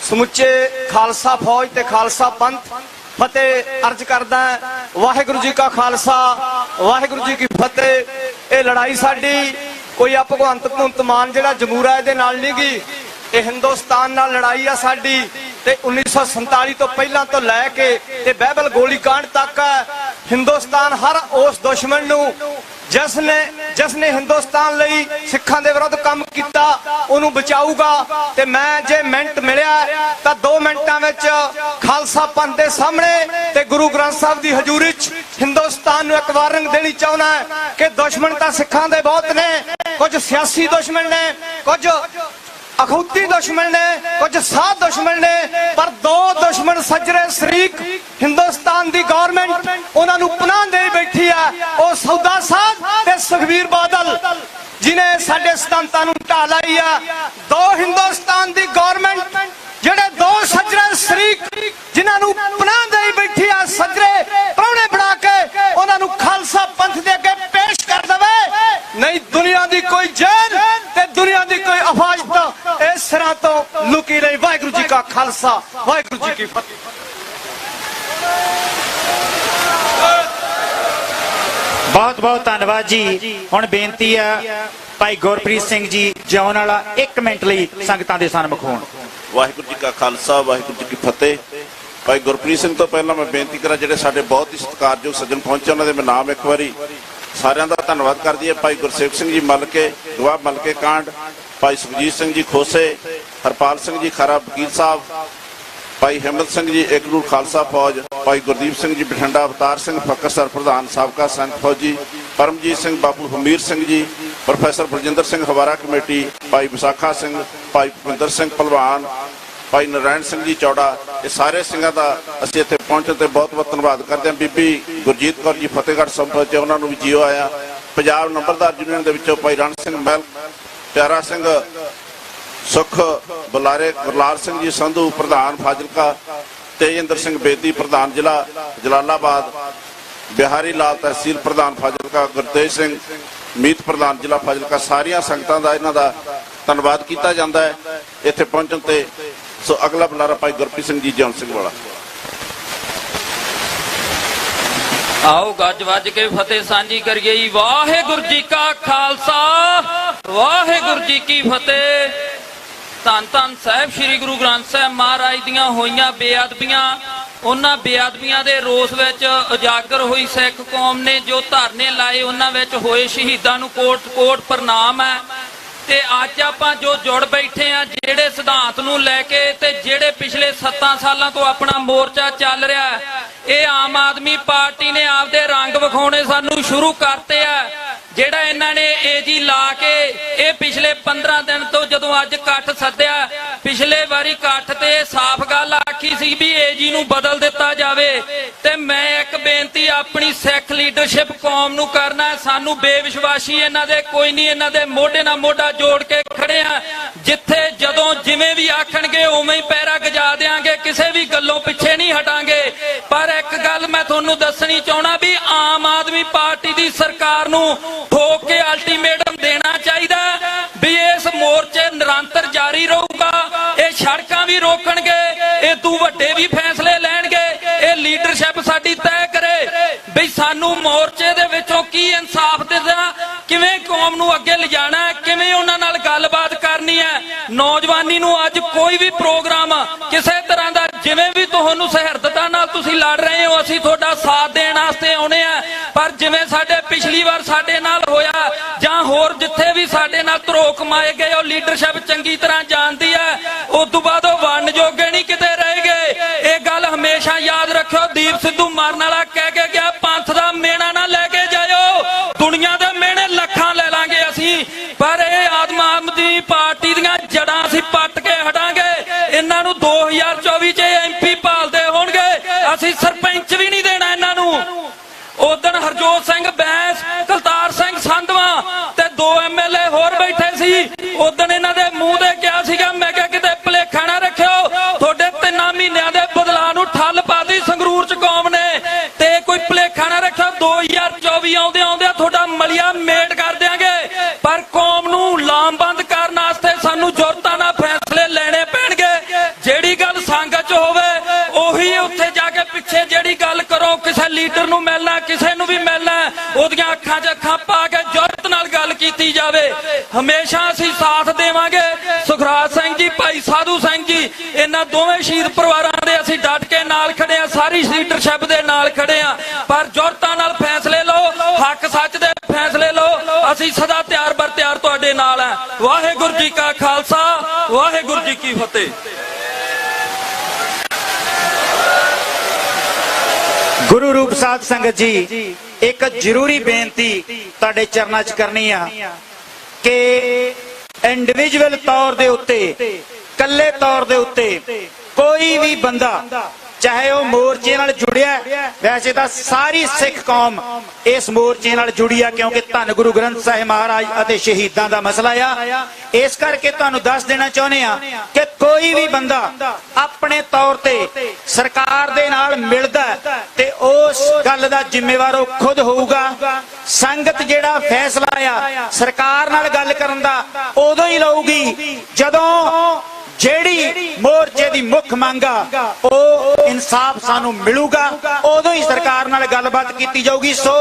ਸਮੁੱਚੇ ਖਾਲਸਾ ਫੌਜ ਤੇ ਖਾਲਸਾ ਪੰਥ ਫਤਿਹ ਅਰਜ਼ ਕਰਦਾ। ਵਾਹਿਗੁਰੂ ਜੀ ਕਾ ਖਾਲਸਾ, ਵਾਹਿਗੁਰੂ ਜੀ ਕੀ ਫਤਿਹ। ਇਹ ਲੜਾਈ ਸਾਡੀ ਕੋਈ ਭਗਵੰਤ ਮਾਨ ਜਿਹੜਾ ਜਮੂਰਾ ਇਹਦੇ ਨਾਲ ਨਹੀਂ ਗਈ, ਇਹ ਹਿੰਦੁਸਤਾਨ ਨਾਲ ਲੜਾਈ ਆ ਸਾਡੀ। ਤੇ 1947 ਤੋਂ ਪਹਿਲਾਂ ਤੋਂ ਲੈ ਕੇ ਤੇ ਬਾਈਬਲ ਗੋਲੀकांड ਤੱਕ ਹਿੰਦੁਸਤਾਨ ਹਰ ਉਸ ਦੁਸ਼ਮਣ ਨੂੰ ਜਿਸ ਨੇ ਹਿੰਦੁਸਤਾਨ ਲਈ ਸਿੱਖਾਂ ਦੇ ਵਿਰੁੱਧ ਕੰਮ ਕੀਤਾ ਉਹਨੂੰ ਬਚਾਊਗਾ। ਤੇ ਮੈਂ ਜੇ ਮਿੰਟ ਮਿਲਿਆ ਤਾਂ 2 ਮਿੰਟਾਂ ਵਿੱਚ ਖਾਲਸਾ ਪੰਥ ਦੇ ਸਾਹਮਣੇ ਤੇ ਗੁਰੂ ਗ੍ਰੰਥ ਸਾਹਿਬ ਦੀ ਹਜ਼ੂਰੀ 'ਚ ਹਿੰਦੁਸਤਾਨ ਨੂੰ ਇੱਕ ਵਾਰਨਿੰਗ ਦੇਣੀ ਚਾਹੁੰਦਾ ਕਿ ਦੁਸ਼ਮਣ ਤਾਂ ਸਿੱਖਾਂ ਦੇ ਬਹੁਤ ਨੇ, ਕੁਝ ਸਿਆਸੀ ਦੁਸ਼ਮਣ ਨੇ, ਕੁਝ ਅਖੌਤੀ ਦੁਸ਼ਮਣ ਨੇ, ਕੁਝ ਸਾਧ ਦੁਸ਼ਮਣ ਨੇ, ਪਰ 2 ਦੁਸ਼ਮਣ ਸੱਜਰੇ ਸ਼ਰੀਕ ਹਿੰਦੁਸਤਾਨ ਦੀ ਗਵਰਨਮੈਂਟ ਉਹਨਾਂ ਨੂੰ ਪਨਾਹ ਦੇ ਬੈਠੀ ਆ। ਉਹ ਸੌਦਾ ਸਾਧ ਤੇ ਸੁਖਬੀਰ ਬਾਦਲ जिन्हें साडे सिद्धांतां नूं ढा लाई आ। दो हिंदुस्तान दी गवर्नमेंट ਜਿਹੜੇ ਦੋ ਸੱਜਰੇ ਸ਼ਰੀਕ ਜਿਨ੍ਹਾਂ ਨੂੰ ਪਨਾਹ ਦੇਈ ਬੈਠੀ ਆ ਸੱਜਰੇ ਪ੍ਰਾਹੁਣੇ ਬਣਾ ਕੇ ਉਹਨਾਂ ਨੂੰ ਖਾਲਸਾ ਪੰਥ ਦੇ ਅੱਗੇ ਪੇਸ਼ ਕਰ ਦੇਵੇ। ਨਹੀਂ ਦੁਨੀਆ ਦੀ ਕੋਈ ਜੇਲ ਤੇ ਦੁਨੀਆ ਦੀ ਕੋਈ ਅਫਾਜ਼ਤ ਇਸ ਸਿਰਾਂ ਤੋਂ ਲੁਕੀ ਰਹੀ। ਵਾਹਿਗੁਰੂ ਜੀ ਕਾ ਖਾਲਸਾ ਵਾਹਿਗੁਰੂ ਜੀ ਕੀ ਫਤਿਹ।
बहुत बहुत धन्यवाद जी। हुण बेनती है भाई गुरप्रीत सिंह जी जिउण वाला 1 मिनट लई संगतां दे सन्मुख होण।
वाहिगुरू जी का खालसा वाहिगुरू जी की फतेह। भाई गुरप्रीत सिंह तो पहला मैं बेनती करा ਜਿਹੜੇ ਸਾਡੇ बहुत ही सत्कारयोग सज्जन पहुंचे ਉਹਨਾਂ ਦੇ ਮੈਂ ਨਾਮ ਇੱਕ ਵਾਰੀ ਸਾਰਿਆਂ ਦਾ ਧੰਨਵਾਦ ਕਰਦੀ ਹੈ। ਭਾਈ ਗੁਰਸੇਵਕ ਸਿੰਘ ਜੀ ਮਲਕੇ ਗਵਾਹ ਮਲਕੇ ਕਾਂਡ, ਭਾਈ ਸੁਖਜੀਤ ਸਿੰਘ ਜੀ ਖੋਸੇ, ਹਰਪਾਲ ਸਿੰਘ ਜੀ ਖਰਾ ਵਕੀਲ ਸਾਹਿਬ, ਭਾਈ ਹਿੰਮਤ ਸਿੰਘ ਜੀ ਏਕਨੂਰ ਖਾਲਸਾ ਫੌਜ, ਭਾਈ ਗੁਰਦੀਪ ਸਿੰਘ ਜੀ ਬਠਿੰਡਾ, ਅਵਤਾਰ ਸਿੰਘ ਫਕਰਸਰ ਪ੍ਰਧਾਨ ਸਾਬਕਾ ਸੰਤ ਫੌਜੀ, ਪਰਮਜੀਤ ਸਿੰਘ ਬਾਪੂ ਹਮੀਰ ਸਿੰਘ ਜੀ, ਪ੍ਰੋਫੈਸਰ ਬਲਜਿੰਦਰ ਸਿੰਘ ਹਵਾਰਾ ਕਮੇਟੀ, ਭਾਈ ਵਿਸਾਖਾ ਸਿੰਘ, ਭਾਈ ਭੁਪਿੰਦਰ ਸਿੰਘ ਭਲਵਾਨ, ਭਾਈ ਨਾਰਾਇਣ ਸਿੰਘ ਜੀ ਚੌੜਾ, ਇਹ ਸਾਰੇ ਸਿੰਘਾਂ ਦਾ ਅਸੀਂ ਇੱਥੇ ਪਹੁੰਚਣ ਤੇ ਬਹੁਤ ਬਹੁਤ ਧੰਨਵਾਦ ਕਰਦੇ ਹਾਂ। ਬੀਬੀ ਗੁਰਜੀਤ ਕੌਰ ਜੀ ਫਤਿਹਗੜ੍ਹ ਸਾਹਿਬ ਪਹੁੰਚੇ, ਉਹਨਾਂ ਨੂੰ ਵੀ ਜੀਓ ਆਇਆ। ਪੰਜਾਬ ਨੰਬਰਦਾਰ ਯੂਨੀਅਨ ਦੇ ਵਿੱਚੋਂ ਭਾਈ ਰਣ ਸਿੰਘ ਮਹਿਲ, ਪਿਆਰਾ ਸਿੰਘ ਸੁਖ ਬੁਲਾਰੇ, ਗੁਰਲਾਲ ਸਿੰਘ ਜੀ ਸੰਧੂ ਪ੍ਰਧਾਨ ਫਾਜ਼ਿਲਕਾ, ਤੇਜਿੰਦਰ ਸਿੰਘ ਬੇਦੀ ਪ੍ਰਧਾਨ ਜ਼ਿਲ੍ਹਾ ਜਲਾਲਾਬਾਦ, ਬਿਹਾਰੀ ਲਾਲ ਤਹਿਸੀਲ ਪ੍ਰਧਾਨ ਫਾਜ਼ਿਲਕਾ, ਗੁਰਤੇਜ ਸਿੰਘ ਮੀਤ ਪ੍ਰਧਾਨ ਜ਼ਿਲ੍ਹਾ ਫਾਜ਼ਿਲਕਾ, ਸਾਰੀਆਂ ਸੰਗਤਾਂ ਦਾ ਇਹਨਾਂ ਦਾ ਧੰਨਵਾਦ ਕੀਤਾ ਜਾਂਦਾ ਹੈ ਇੱਥੇ ਪਹੁੰਚਣ ਤੇ। ਸੋ ਅਗਲਾ ਬੁਲਾਰਾ ਭਾਈ ਗੁਰਪ੍ਰੀਤ ਸਿੰਘ ਜੀ ਜੌਨ ਸਿੰਘ ਵਾਲਾ।
आओ गज वज के फतेह सांझी करिए। वाहेगुरु जी का खालसा वाहेगुरु जी की फतेह। धन धन साहिब श्री गुरु ग्रंथ साहिब महाराज दियां होईयां बेअदबियां, उन्हां बेअदबियां दे रोस विच उजागर होई सिख कौम ने जो धरने लाए, उन्हां विच होए शहीदां नूं कोट कोट प्रणाम है। ते अज आपां जो जुड़ बैठे आ ਜਿਹੜੇ सिद्धांत नूं लैके ते ਜਿਹੜੇ पिछले 7 सालां तो अपना मोर्चा चल रहा है, ये आम आदमी पार्टी ने आपदे रंग विखाउणे सानू शुरू करते आ। ਜਿਹੜਾ ਇਹਨਾਂ ਨੇ ਏਜੀ ਲਾ ਕੇ ਇਹ ਪਿਛਲੇ 15 ਦਿਨ ਤੋਂ ਜਦੋਂ ਅੱਜ ਇਕੱਠ ਸੱਦਿਆ, ਪਿਛਲੇ ਵਾਰੀ ਇਕੱਠ ਤੇ ਸਾਫ਼ ਗੱਲ ਆਖੀ ਸੀ ਵੀ ਏਜੀ ਨੂੰ ਬਦਲ ਦਿੱਤਾ ਜਾਵੇ। ਤੇ ਮੈਂ ਇੱਕ ਬੇਨਤੀ ਆਪਣੀ ਸਿੱਖ ਲੀਡਰਸ਼ਿਪ ਕੌਮ ਨੂੰ ਕਰਨਾ, ਸਾਨੂੰ ਬੇਵਿਸ਼ਵਾਸੀ ਇਹਨਾਂ ਦੇ ਕੋਈ ਨਹੀਂ, ਇਹਨਾਂ ਦੇ ਮੋਢੇ ਨਾਲ ਮੋਢਾ ਜੋੜ ਕੇ ਖੜੇ ਆ। ਜਿੱਥੇ ਜਦੋਂ ਜਿਵੇਂ ਵੀ ਆਖਣਗੇ ਉਵੇਂ ਹੀ ਪੈਰਾ ਗਜਾ ਦੇਾਂਗੇ, ਕਿਸੇ ਵੀ ਗੱਲੋਂ ਪਿੱਛੇ ਨਹੀਂ ਹਟਾਂਗੇ। ਪਰ ਇੱਕ ਗੱਲ ਮੈਂ ਤੁਹਾਨੂੰ ਦੱਸਣੀ ਚਾਹਣਾ ਵੀ ਆਮ ਆਦਮੀ ਪਾਰਟੀ ਦੀ ਸਰਕਾਰ ਨੂੰ ਠੋਕ ਕੇ ਅਲਟੀਮੇਟਮ ਦੇਣਾ ਚਾਹੀਦਾ ਵੀ ਇਸ ਮੋਰਚੇ ਨਿਰੰਤਰ ਜਾਰੀ ਰਹੂਗਾ। ਇਹ ਸੜਕਾਂ ਵੀ ਰੋਕਣਗੇ, ਇਹ ਤੋਂ ਵੱਡੇ ਵੀ ਫੈਸਲੇ ਲੈਣਗੇ। ਇਹ ਲੀਡਰਸ਼ਿਪ ਸਾਡੀ ਤੈਅ ਕਰੇ ਵੀ ਸਾਨੂੰ ਮੋਰਚੇ ਦੇ ਵਿੱਚੋਂ ਕੀ ਇਨਸਾਫ ਦੇਣਾ, ਕਿਵੇਂ ਕੌਮ ਨੂੰ ਅੱਗੇ ਲਿਜਾਣਾ, ਕਿਵੇਂ ਉਹਨਾਂ ਨਾਲ ਗੱਲਬਾਤ ਕਰਨੀ ਹੈ। ਨੌਜਵਾਨੀ ਨੂੰ ਅੱਜ ਕੋਈ ਵੀ ਪ੍ਰੋਗਰਾਮ ਕਿਸੇ ਤਰ੍ਹਾਂ ਦਾ ਜਿਵੇਂ ਵੀ ਤੁਹਾਨੂੰ ਸਹਿਰਦਤਾ ਨਾਲ ਤੁਸੀਂ ਲੜ ਰਹੇ ਹੋ, ਅਸੀਂ ਤੁਹਾਡਾ ਸਾਥ ਦੇਣ ਵਾਸਤੇ ਆਉਣੇ ਆ। ਪਰ ਜਿਵੇਂ ਸਾਡੇ ਪਿਛਲੀ ਵਾਰ ਸਾਡੇ ਨਾਲ ਹੋਇਆ ਜਾਂ ਹੋਰ ਜਿੱਥੇ ਵੀ ਸਾਡੇ ਨਾਲ ਧਰੋ ਕਮਾਏ ਗਏ, ਉਹ ਲੀਡਰਸ਼ਿਪ ਚੰਗੀ ਤਰ੍ਹਾਂ ਜਾਣਦੀ ਹੈ। ਉਸ ਤੋਂ ਬਾਅਦ ਉਹ ਵੰਡ ਜੋਗੇ ਨਹੀਂ ਕਿਤੇ ਰਹਿ ਗਏ। ਇਹ ਗੱਲ ਹਮੇਸ਼ਾ ਯਾਦ ਰੱਖਿਓ। ਦੀਪ ਸਿੱਧੂ ਮਰਨ ਵਾਲਾ ਕਹਿ ਕੇ ਗਿਆ, ਪੰਥ ਦਾ ਮੇਣਾ ਨਾ ਲੈ ਕੇ ਜਾਇਓ, ਦੁਨੀਆ ਦੇ ਮੇਣੇ ਲੱਖਾਂ ਲੈ ਲਾਂਗੇ ਅਸੀਂ, ਪਰ ਇਹ ਆਮ ਆਦਮੀ ਪਾਰਟੀ ਦੀਆਂ ਜੜਾਂ ਅਸੀਂ ਪੱਟ ਕੇ ਹਟਾਂਗੇ। ਇਹਨਾਂ ਨੂੰ 2024 ਚ MP ਭਾਲਦੇ ਹੋਣਗੇ, ਅਸੀਂ ਸਰਪੰਚ ਵੀ ਨਹੀਂ ਦੇਣਾ ਇਹਨਾਂ ਨੂੰ। ਉਦਣ ਹਰਜੋਤ ਸਿੰਘ ਬੈਂਸ, ਕੁਲਤਾਰ ਸਿੰਘ ਸੰਧਵਾ ਤੇ 2 MLA ਹੋਰ ਬੈਠੇ ਸੀ। ਉਦਣ ਇਹਨਾਂ ਦੇ ਮੂੰਹ ਤੇ ਕਿਹਾ ਸੀਗਾ, ਮੈਂ ਕਿਹਾ ਕਿਤੇ ਭੁਲੇਖਾ ਨਾ ਰੱਖਿਓ, ਤੁਹਾਡੇ 3 ਮਹੀਨਿਆਂ ਦੇ ਬਦਲਾਅ ਨੂੰ ਠੱਲ ਪਾਤੀ ਸੰਗਰੂਰ ਚ ਕੌਮ ਨੇ, ਤੇ ਕੋਈ ਭੁਲੇਖਾ ਨਾ ਰੱਖਿਓ 2024 ਆਉਂਦੇ ਆਉਂਦੇ ਤੁਹਾਡਾ ਮਲੀਆ ਮੇਟ ਕਰ ਦਿਆਂਗੇ। ਪਰ ਕੌਮ ਨੂੰ ਲਾਮਬੰਦ ਕਰਨ ਵਾਸਤੇ ਸਾਨੂੰ ਜੁਰਤਾਂ ਨਾਲ ਫੈਸਲੇ ਲੈਣੇ ਪੈਣਗੇ। ਜਿਹੜੀ ਗੱਲ ਸੰਗਤ ਚ ਹੋਵੇ ਉਹੀ ਉੱਥੇ ਜਾ ਕੇ ਪਿੱਛੇ ਜਿਹੜੀ ਗੱਲ ਕਰੋ, ਕਿਸੇ ਲੀਡਰ ਨੂੰ ਮਿਲਣਾ, ਕਿਸੇ ਨੂੰ ਵੀ ਮਿਲਣਾ, ਉਹਦੀਆਂ ਅੱਖਾਂ 'ਚ ਅੱਖਾਂ ਪਾ ਕੇ ਜੁਰਤ ਨਾਲ ਗੱਲ ਕੀਤੀ ਜਾਵੇ। ਹਮੇਸ਼ਾ ਅਸੀਂ ਸਾਥ ਦੇਵਾਂਗੇ। ਸੁਖਰਾਜ ਸਿੰਘ ਜੀ, ਭਾਈ ਸਾਧੂ ਸਿੰਘ ਜੀ, ਇਹਨਾਂ ਦੋਵੇਂ ਸ਼ਹੀਦ ਪਰਿਵਾਰਾਂ ਦੇ ਅਸੀਂ ਡਟ ਕੇ ਨਾਲ ਖੜੇ ਆ, ਸਾਰੀ ਲੀਡਰਸ਼ਿਪ ਦੇ ਨਾਲ ਖੜੇ ਆ। ਪਰ ਜੁਰਤਾਂ ਨਾਲ ਫੈਸਲੇ ਲਓ, ਹੱਕ ਸੱਚ ਦੇ ਫੈਸਲੇ ਲਓ। ਅਸੀਂ ਸਦਾ ਤਿਆਰ ਬਰ ਤਿਆਰ ਤੁਹਾਡੇ ਨਾਲ ਆ। ਵਾਹਿਗੁਰੂ ਜੀ ਕਾ ਖਾਲਸਾ ਵਾਹਿਗੁਰੂ ਜੀ ਕੀ ਫਤਿਹ।
गुरु रूप साध संगत जी, एक जरूरी बेनती तुहाडे चरनां च करनी आ कि इंडिविजुअल तौर दे उत्ते, कल्ले तौर दे उत्ते कोई भी बंदा ਚਾਹੇ ਉਹ ਮੋਰਚੇ ਨਾਲ ਜੁੜਿਆ ਹੈ। ਵੈਸੇ ਤਾਂ ਸਾਰੀ ਸਿੱਖ ਕੌਮ ਇਸ ਮੋਰਚੇ ਨਾਲ ਜੁੜੀ ਆ, ਕਿਉਂਕਿ ਧੰਨ ਗੁਰੂ ਗ੍ਰੰਥ ਸਾਹਿਬ ਮਹਾਰਾਜ ਅਤੇ ਸ਼ਹੀਦਾਂ ਦਾ ਮਸਲਾ ਆ। ਇਸ ਕਰਕੇ ਤੁਹਾਨੂੰ ਦੱਸ ਦੇਣਾ ਚਾਹੁੰਦੇ ਆ ਕਿ ਕੋਈ ਵੀ ਬੰਦਾ ਆਪਣੇ ਤੌਰ ਤੇ ਸਰਕਾਰ ਦੇ ਨਾਲ ਮਿਲਦਾ ਤੇ ਉਸ ਗੱਲ ਦਾ ਜ਼ਿੰਮੇਵਾਰ ਉਹ ਖੁਦ ਹੋਊਗਾ। ਸੰਗਤ ਜਿਹੜਾ ਫੈਸਲਾ ਆ ਸਰਕਾਰ ਨਾਲ ਗੱਲ ਕਰਨ ਦਾ ਉਦੋਂ ਹੀ ਲਊਗੀ ਜਦੋਂ ਜਿਹੜੀ ਮੋਰਚੇ ਦੀ ਮੁੱਖ ਮੰਗ ਆ ਉਹ ਇਨਸਾਫ ਸਾਨੂੰ ਮਿਲੂਗਾ, ਉਦੋਂ ਹੀ ਸਰਕਾਰ ਨਾਲ ਗੱਲਬਾਤ ਕੀਤੀ ਜਾਊਗੀ। ਸੋ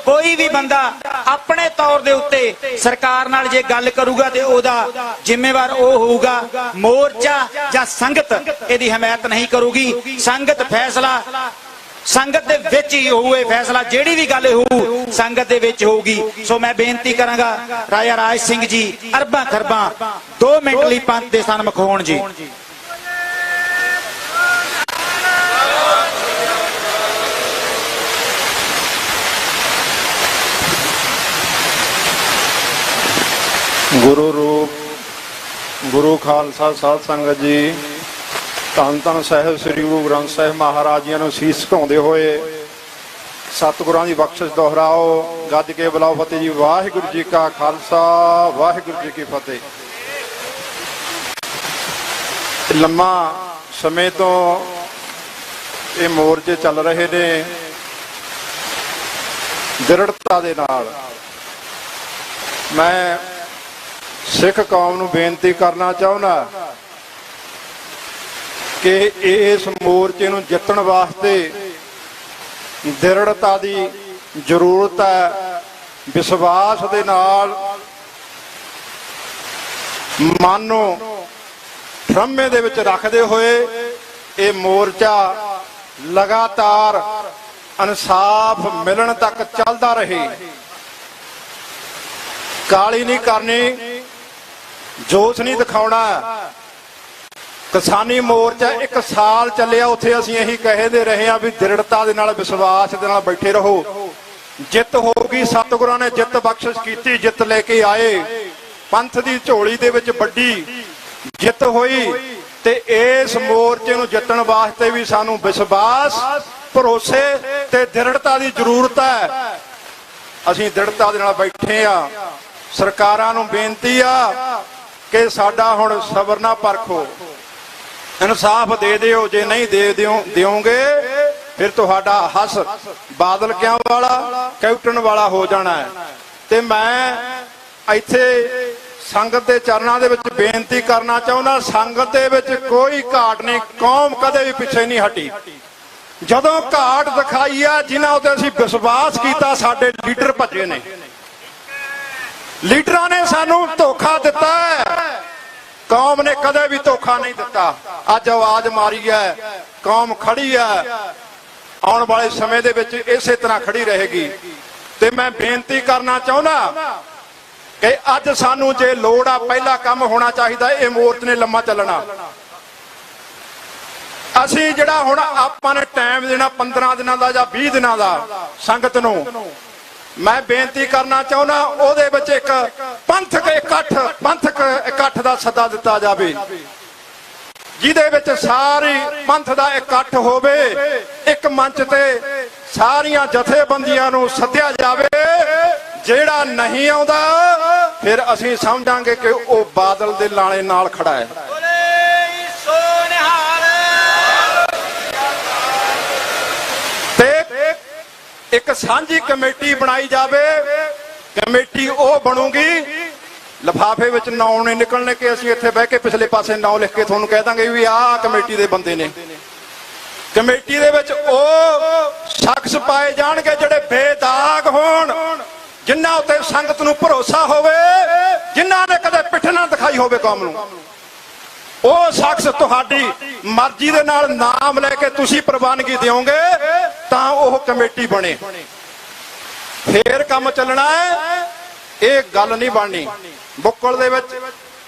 ਕੋਈ ਵੀ ਬੰਦਾ ਆਪਣੇ ਤੌਰ ਦੇ ਉੱਤੇ ਸਰਕਾਰ ਨਾਲ ਜੇ ਗੱਲ ਕਰੂਗਾ ਤੇ ਉਹਦਾ ਜ਼ਿੰਮੇਵਾਰ ਉਹ ਹੋਊਗਾ। ਮੋਰਚਾ ਜਾਂ ਸੰਗਤ ਇਹਦੀ ਹਮਾਇਤ ਨਹੀਂ ਕਰੂਗੀ। ਸੰਗਤ ਫੈਸਲਾ ਸੰਗਤ ਦੇ ਵਿੱਚ ਹੀ ਹੋਊ, ਇਹ ਫੈਸਲਾ ਜਿਹੜੀ ਵੀ ਗੱਲ ਹੋਊ ਸੰਗਤ ਦੇ ਵਿੱਚ ਹੋਊਗੀ। ਸੋ ਮੈਂ ਬੇਨਤੀ ਕਰਾਂਗਾ ਰਾਜਾ ਰਾਜ ਸਿੰਘ ਜੀ ਅਰਬਾਂ ਖਰਬਾਂ 2 ਮਿੰਟ ਲਈ ਪੰਥ ਦੇ ਸਨਮੁਖ ਹੋਣ ਜੀ।
ਗੁਰੂ ਰੂਪ ਗੁਰੂ ਖਾਲਸਾ ਸਾਧ ਸੰਗਤ ਜੀ, ਧੰਨ ਧੰਨ ਸਾਹਿਬ ਸ੍ਰੀ ਗੁਰੂ ਗ੍ਰੰਥ ਸਾਹਿਬ ਮਹਾਰਾਜ ਜੀ ਨੂੰ ਸੀਸ ਝੁਕਾਉਂਦੇ ਹੋਏ ਸਤਿਗੁਰਾਂ ਦੀ ਬਖਸ਼ਿਸ਼ ਦੁਹਰਾਓ, ਗੱਜ ਕੇ ਬੁਲਾਓ ਫਤਿਹ ਜੀ। ਵਾਹਿਗੁਰੂ ਜੀ ਕਾ ਖਾਲਸਾ, ਵਾਹਿਗੁਰੂ ਜੀ ਕੀ ਫਤਿਹ। ਲੰਮਾ ਸਮੇਂ ਤੋਂ ਇਹ ਮੋਰਚੇ ਚੱਲ ਰਹੇ ਨੇ ਦ੍ਰਿੜਤਾ ਦੇ ਨਾਲ। ਮੈਂ ਸਿੱਖ ਕੌਮ ਨੂੰ ਬੇਨਤੀ ਕਰਨਾ ਚਾਹੁੰਦਾ ਕਿ ਇਸ ਮੋਰਚੇ ਨੂੰ ਜਿੱਤਣ ਵਾਸਤੇ ਦ੍ਰਿੜਤਾ ਦੀ ਜ਼ਰੂਰਤ ਹੈ। ਵਿਸ਼ਵਾਸ ਦੇ ਨਾਲ ਮਨ ਨੂੰ ਠਰਮੇ ਦੇ ਵਿੱਚ ਰੱਖਦੇ ਹੋਏ ਇਹ ਮੋਰਚਾ ਲਗਾਤਾਰ ਇਨਸਾਫ ਮਿਲਣ ਤੱਕ ਚੱਲਦਾ ਰਹੇ। ਕਾਲੀ ਨਹੀਂ ਕਰਨੀ, ਜੋਸ਼ ਨਹੀਂ ਦਿਖਾਉਣਾ। ਕਿਸਾਨੀ ਮੋਰਚਾ 1 ਸਾਲ ਚੱਲਿਆ, ਉੱਥੇ ਅਸੀਂ ਇਹੀ ਕਹਿੰਦੇ ਰਹੇ ਆ ਵੀ ਦ੍ਰਿੜਤਾ ਦੇ ਨਾਲ ਵਿਸ਼ਵਾਸ ਦੇ ਨਾਲ ਬੈਠੇ ਰਹੋ। ਜਿੱਤ ਹੋਊਗੀ, ਸਤਿਗੁਰਾਂ ਨੇ ਜਿੱਤ ਬਖਸ਼ਿਸ਼ ਕੀਤੀ, ਜਿੱਤ ਲੈ ਕੇ ਆਏ। ਪੰਥ ਦੀ ਝੋਲੀ ਦੇ ਵਿੱਚ ਵੱਡੀ ਜਿੱਤ ਹੋਈ ਤੇ ਇਸ ਮੋਰਚੇ ਨੂੰ ਜਿੱਤਣ ਵਾਸਤੇ ਵੀ ਸਾਨੂੰ ਵਿਸ਼ਵਾਸ, ਭਰੋਸੇ ਤੇ ਦ੍ਰਿੜਤਾ ਦੀ ਜ਼ਰੂਰਤ ਹੈ। ਅਸੀਂ ਦ੍ਰਿੜਤਾ ਦੇ ਨਾਲ ਬੈਠੇ ਆ। ਸਰਕਾਰਾਂ ਨੂੰ ਬੇਨਤੀ ਆ ਕਿ ਸਾਡਾ ਹੁਣ ਸਬਰ ਨਾ ਪਰਖੋ, ਇਨਸਾਫ ਦੇ ਦਿਓ। ਜੇ ਨਹੀਂ ਦਿਓਗੇ ਫਿਰ ਤੁਹਾਡਾ ਹੱਸ ਬਾਦਲ ਕਿਆਂ ਵਾਲਾ ਕੈਪਟਨ ਵਾਲਾ ਹੋ ਜਾਣਾ ਹੈ। ਤੇ ਮੈਂ ਇੱਥੇ ਸੰਗਤ ਦੇ ਚਰਨਾਂ ਦੇ ਵਿੱਚ ਬੇਨਤੀ ਕਰਨਾ ਚਾਹੁੰਦਾ, ਸੰਗਤ ਦੇ ਵਿੱਚ ਕੋਈ ਘਾਟ ਨਹੀਂ, ਕੌਮ ਕਦੇ ਵੀ ਪਿੱਛੇ ਨਹੀਂ ਹਟੀ। ਜਦੋਂ ਘਾਟ ਦਿਖਾਈ ਆ, ਜਿਨ੍ਹਾਂ ਉੱਤੇ ਅਸੀਂ ਵਿਸ਼ਵਾਸ ਕੀਤਾ, ਸਾਡੇ ਲੀਡਰ ਭੱਜੇ ਨੇ। ਲੀਡਰਾਂ ਨੇ ਸਾਨੂੰ ਧੋਖਾ ਦਿੱਤਾ ਹੈ, ਕੌਮ ਨੇ ਕਦੇ ਵੀ ਧੋਖਾ ਨਹੀਂ ਦਿੱਤਾ। ਅੱਜ ਆਵਾਜ਼ ਮਾਰੀ ਹੈ, ਕੌਮ ਖੜੀ ਹੈ, ਆਉਣ ਵਾਲੇ ਸਮੇਂ ਦੇ ਵਿੱਚ ਇਸੇ ਤਰ੍ਹਾਂ ਖੜੀ ਰਹੇਗੀ। ਤੇ ਮੈਂ ਬੇਨਤੀ ਕਰਨਾ ਚਾਹੁੰਦਾ ਕਿ ਅੱਜ ਸਾਨੂੰ ਜੇ ਲੋੜ ਆ, ਪਹਿਲਾ ਕੰਮ ਹੋਣਾ ਚਾਹੀਦਾ ਇਹ ਮੋਰਚੇ ਨੇ ਲੰਮਾ ਚੱਲਣਾ। ਅਸੀਂ ਜਿਹੜਾ ਹੁਣ ਆਪਾਂ ਨੇ ਟਾਈਮ ਦੇਣਾ 15 ਦਿਨਾਂ ਦਾ ਜਾਂ 20 ਦਿਨਾਂ ਦਾ ਸੰਗਤ ਨੂੰ, ਮੈਂ ਬੇਨਤੀ ਕਰਨਾ ਚਾਹੁੰਦਾ ਉਹਦੇ ਵਿੱਚ ਇੱਕ ਪੰਥਕ ਇਕੱਠ ਦਾ ਸੱਦਾ ਦਿੱਤਾ ਜਾਵੇ, ਜਿਹਦੇ ਵਿੱਚ ਸਾਰੀ ਪੰਥ ਦਾ ਇਕੱਠ ਹੋਵੇ। ਇੱਕ ਮੰਚ ਤੇ ਸਾਰੀਆਂ ਜਥੇਬੰਦੀਆਂ ਨੂੰ ਸੱਦਿਆ ਜਾਵੇ। ਜਿਹੜਾ ਨਹੀਂ ਆਉਂਦਾ ਫਿਰ ਅਸੀਂ ਸਮਝਾਂਗੇ ਕਿ ਉਹ ਬਾਦਲ ਦੇ ਲਾਲੇ ਨਾਲ ਖੜਾ ਹੈ। ਤੇ ਇੱਕ ਸਾਂਝੀ ਕਮੇਟੀ ਬਣਾਈ ਜਾਵੇ। ਕਮੇਟੀ ਉਹ ਬਣੂਗੀ, ਲਿਫਾਫੇ ਵਿੱਚ ਨਾਂ ਨਹੀਂ ਨਿਕਲਣੇ ਕਿ ਅਸੀਂ ਇੱਥੇ ਬਹਿ ਕੇ ਪਿਛਲੇ ਪਾਸੇ ਨਾਂ ਲਿਖ ਕੇ ਤੁਹਾਨੂੰ ਕਹਿ ਦਾਂਗੇ ਵੀ ਆਹ ਕਮੇਟੀ ਦੇ ਬੰਦੇ ਨੇ। ਕਮੇਟੀ ਦੇ ਵਿੱਚ ਉਹ ਸ਼ਖਸ ਪਾਏ ਜਾਣਗੇ ਜਿਹੜੇ ਬੇਦਾਗ ਹੋਣ, ਜਿਨ੍ਹਾਂ ਉੱਤੇ ਸੰਗਤ ਨੂੰ ਭਰੋਸਾ ਹੋਵੇ, ਜਿਨ੍ਹਾਂ ਨੇ ਕਦੇ ਪਿੱਠ ਨਾ ਦਿਖਾਈ ਹੋਵੇ ਕੌਮ ਨੂੰ। ਉਹ ਸ਼ਖਸ ਤੁਹਾਡੀ ਮਰਜ਼ੀ ਦੇ ਨਾਲ ਨਾਮ ਲੈ ਕੇ ਤੁਸੀਂ ਪ੍ਰਵਾਨਗੀ ਦਿਓਗੇ ਤਾਂ ਉਹ ਕਮੇਟੀ ਬਣੇ, ਫੇਰ ਕੰਮ ਚੱਲਣਾ ਹੈ। ਇਹ ਗੱਲ ਨਹੀਂ ਬਣਨੀ, ਬੁੱਕਲ ਦੇ ਵਿੱਚ